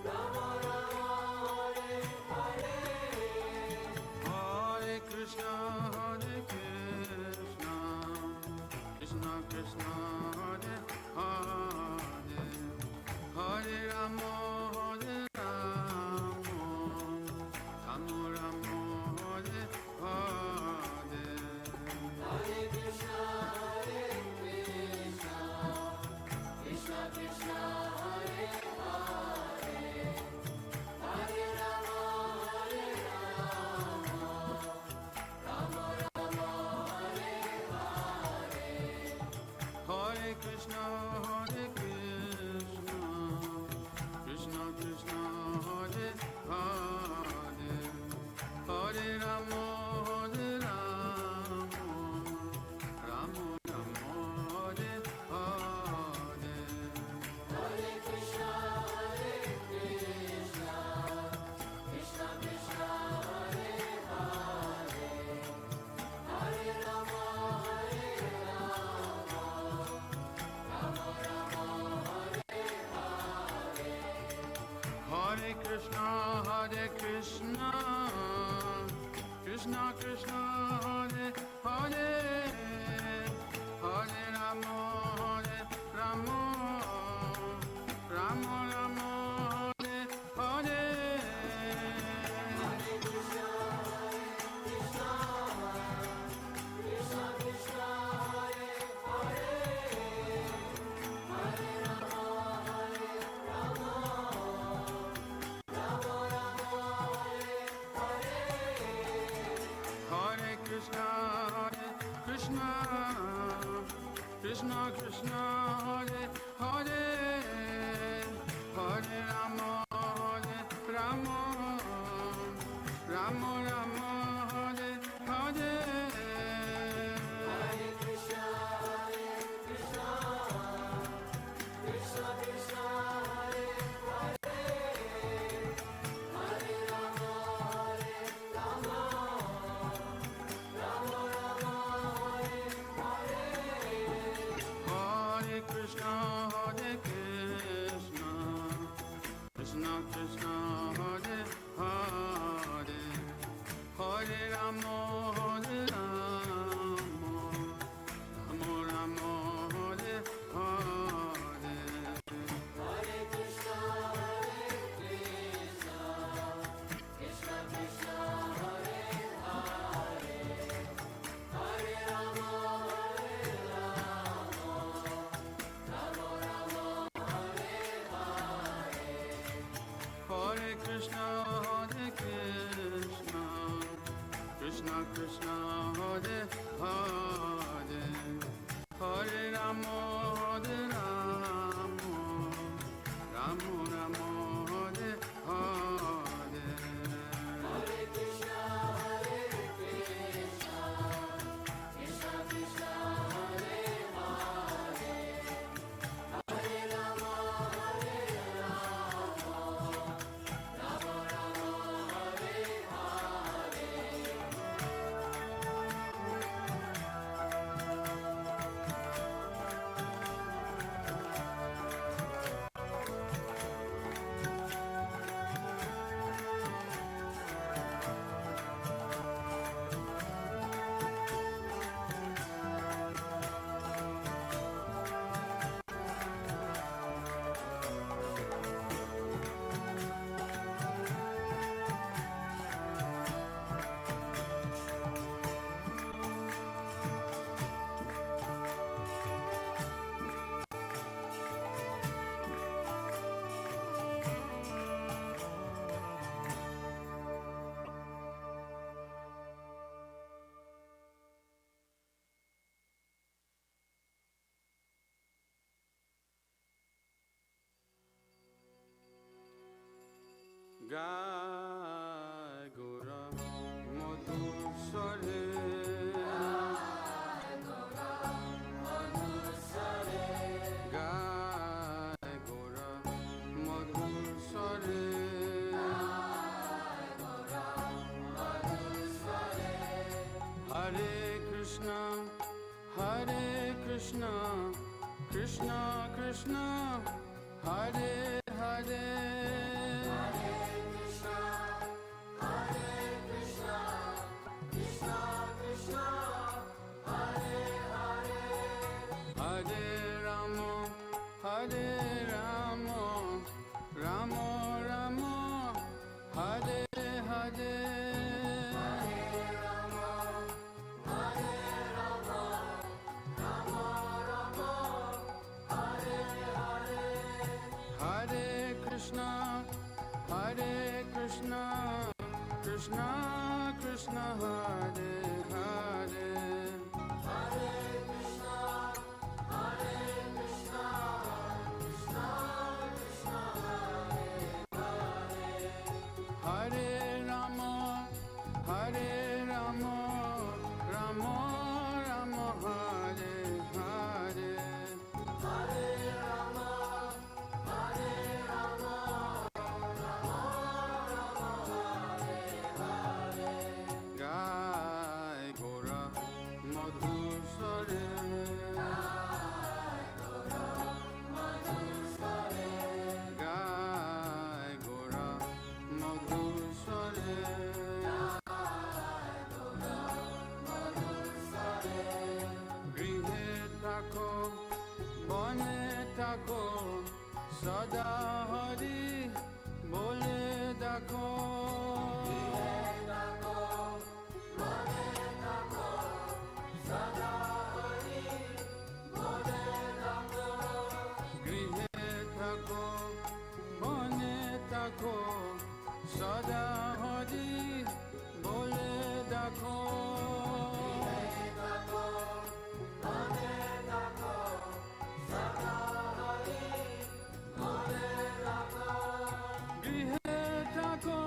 Rama Rama, Hare Hare. Hare Krishna, Krishna Krishna, Hare Hare, Hare Rama, Rama, Rama Hare Hare. Hare Krishna, Krishna Krishna, Hare Hare, Hare Rama, Rama Rama, Hare Hare. Hare Krishna, Krishna Krishna, Hare Hare, Hare Rama, Rama Rama, Hare Hare. Hare Krishna, Krishna Krishna, Hare Hare, Hare Rama, Rama Rama, Hare Hare. Hare Krishna, Krishna Krishna, Hare Hare, Hare Rama, Rama, Rama Rama, Hare Hare. Hare Krishna, Krishna Krishna, Hare Hare, Hare Rama, Rama, Rama Rama, Hare Hare. Hare Krishna, Krishna Krishna, Hare Hare, Hare Rama, Rama, Rama Rama, Hare Hare. Hare Krishna, Krishna Krishna, Hare Hare, Hare Rama, Rama, Rama Rama, Hare Hare. Hare Krishna, Krishna Krishna, Hare Hare, গায় গোরা মধুর স্বরে গায় গোরা মধুর স্বরে হরে Krishna Krishna Krishna Hare Hare Hare Rama, Rama Rama, Hare Hare. Hare Krishna, Krishna Krishna, Hare Hare. Hare Rama, Rama Rama, Hare Hare. Gai Gora Madhur Sare. Gai Gora Madhur Sare. Grihe Tako, Bone Tako, Sada Hari, Bole Dako. Grihe Tako, Bone Tako, Sada Hari, Bole Dako. Grihe Tako,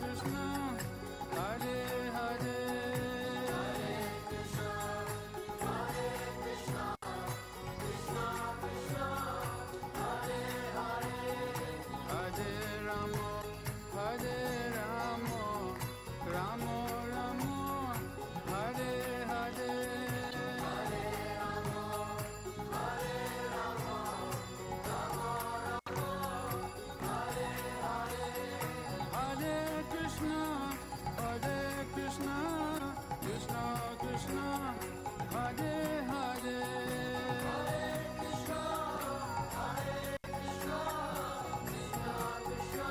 Krishna, Hare Hare, Hare Krishna, Krishna Krishna, Hare Hare, Hare Rama, Rama Rama, Hare Hare, Hare Rama, Hare Krishna, Krishna Krishna, Hare Hare, Hare Krishna, Krishna Krishna,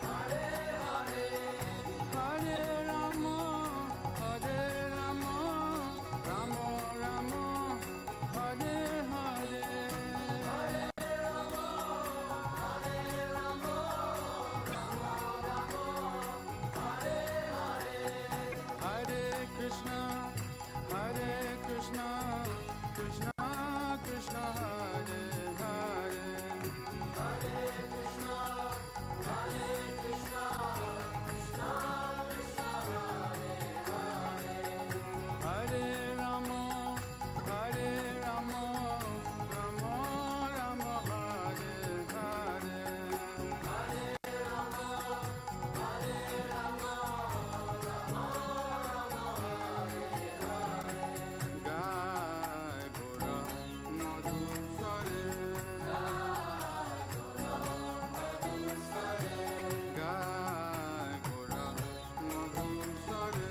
Hare Hare, Hare Rama, Rama Rama, Hare Hare, Hare Hare Krishna, Krishna Krishna, Hare Hare, Hare Krishna, Krishna Krishna, Hare Hare, Hare Rama, Rama Rama, Hare Hare, Hare Rama, Gai Gora Madhusare, Gai Gora Madhusare,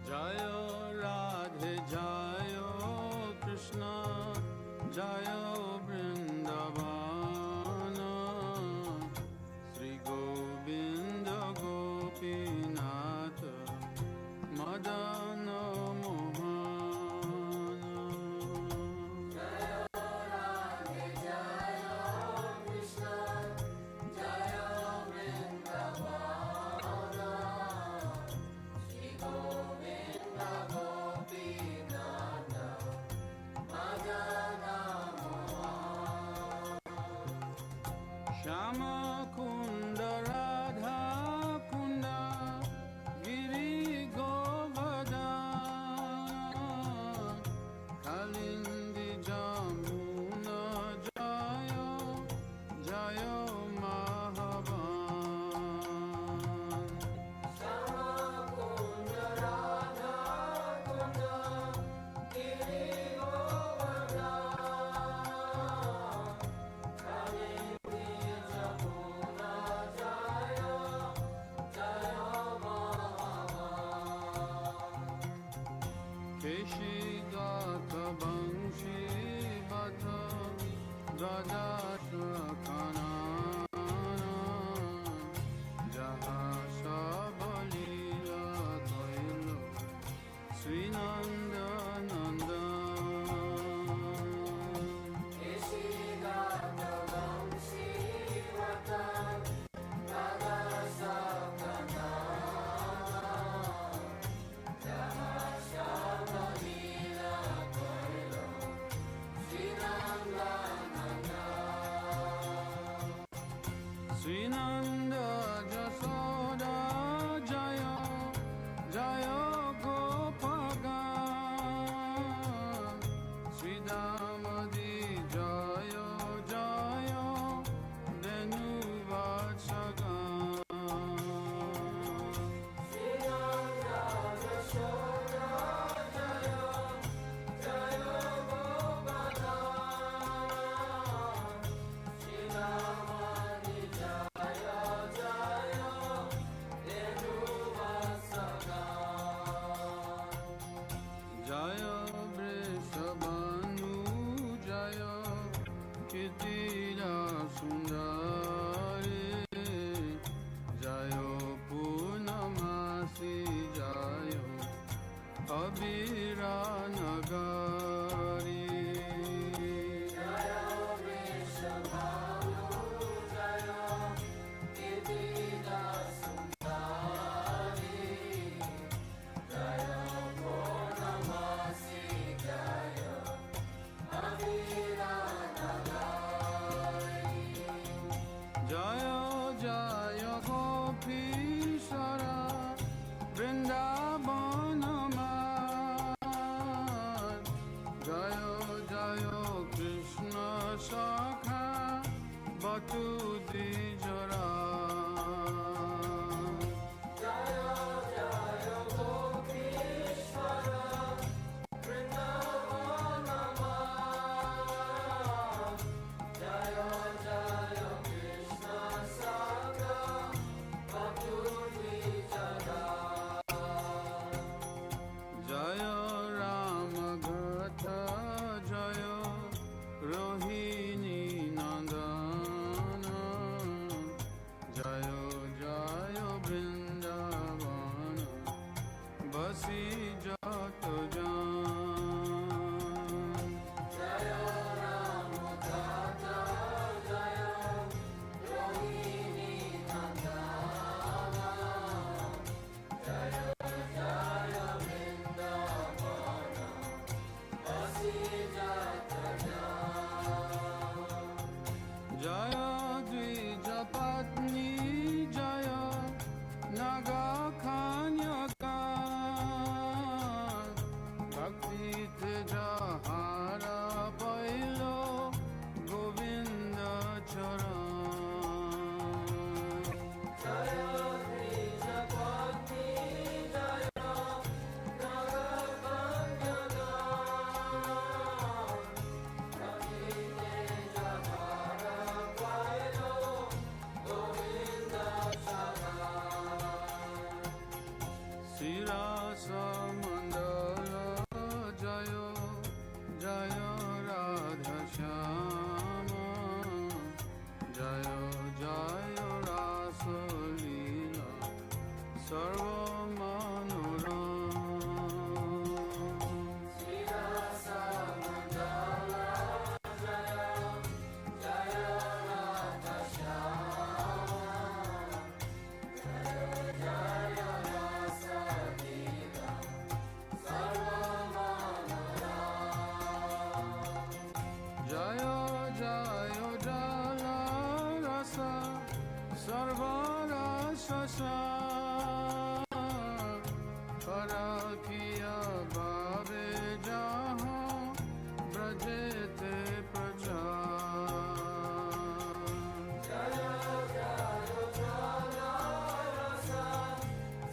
Jayo Radhe Jayo Krishna, Jayo Vrindavana, Sri Govinda Gopinath, Madana Mohana. Jayo Radhe Jayo Krishna, Jayo Vrindavana, Sri Govinda Gopinath, Madana Mohana. Shama Kunda Radha Kunda, Giri Govardhan, Kalindi Jamuna, Jayo Jayo Mahavan. Shama Kunda Radha Kunda, Giri Govardhan, Kalindi Jamuna, Jayo Jayo Mahavan. Keshi Gata Banshi Bata, Raja Shakana, Jaha Sabalila Toilo, Sri Nanda Nanda. Keshi Gata Banshi Bata, Raja Shakana, Jaha Sabalila Toilo, Sri Nanda Nanda. Sri Nanda Jasoda Jaya, Jaya Gopagan, Mathura Nagari. Jaya Vrishabhalu Jaya Nitida Sundari. Jaya Purnamasi Jaya Avira Nagari. Jaya Jaya Gopishara Vrindavanamar. Jaya Jaya Krishna Shakha Bhakti Dijara. Jaya Jaya Gopishara Vrindavanamar. Jaya Jaya Krishna Shakha Bhakti Dijara. Jaya Rama Gatha Jaya Rohini Nandana. Jaya Jaya Vrindavana Basi Jata Jan. Jaya Rama Gatha Jaya Rohini Nandana. Jaya Jaya Vrindavana Basi Jata Jan. Jaya Dvija Patni Jaya Naga Kanyaka. Bhakti Teja Hara Pailo Govinda Charan. Jaya Dvija Patni Jaya Naga Kanyaka. Bhakti Teja Hara Pailo Govinda Charan. Sirasa Mandala Jaya Jaya Radha Shyama. Jaya Jaya Rasa Leela Sarva Manoram. Sirasa Mandala Jaya Jaya Radha Shyama. Jaya Jaya Rasa Leela Sarva Manoram. Jaya Jaya Jala Rasa Sarva Rasa Sar. Parakiya Bhave Jahan Brajete Prachar. Jaya Jaya Jala Rasa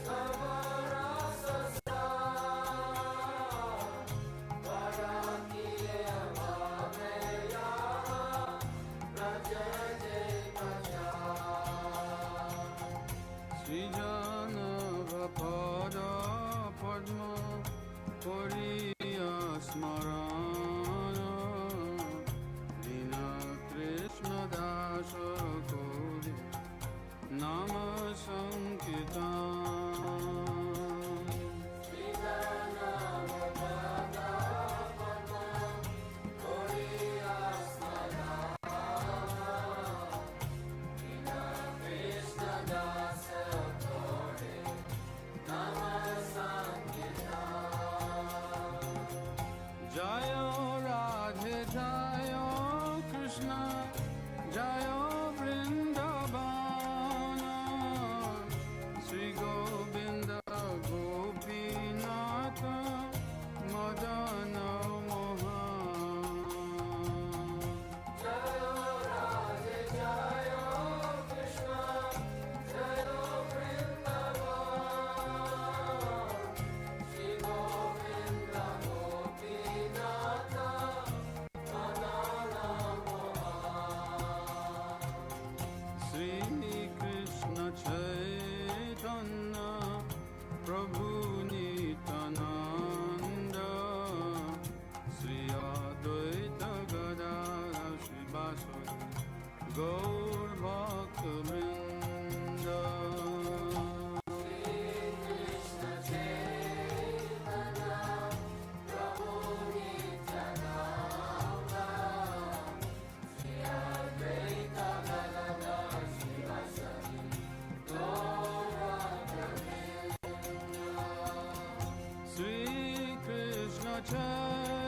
Sarva Rasa Sar. Parakiya Bhave Jahan Brajete Prachar. Srijana Vapada Padma Puriya Smarana. Dina Krishna Dasa Kodi Nama Sankirtan. Srijana Vapada Padma Puriya Smarana. Dina Krishna Dasa Kodi Nama Sankirtan. Jaya Radhe Jaya Krishna Jaya Vrindavana. Sri Jai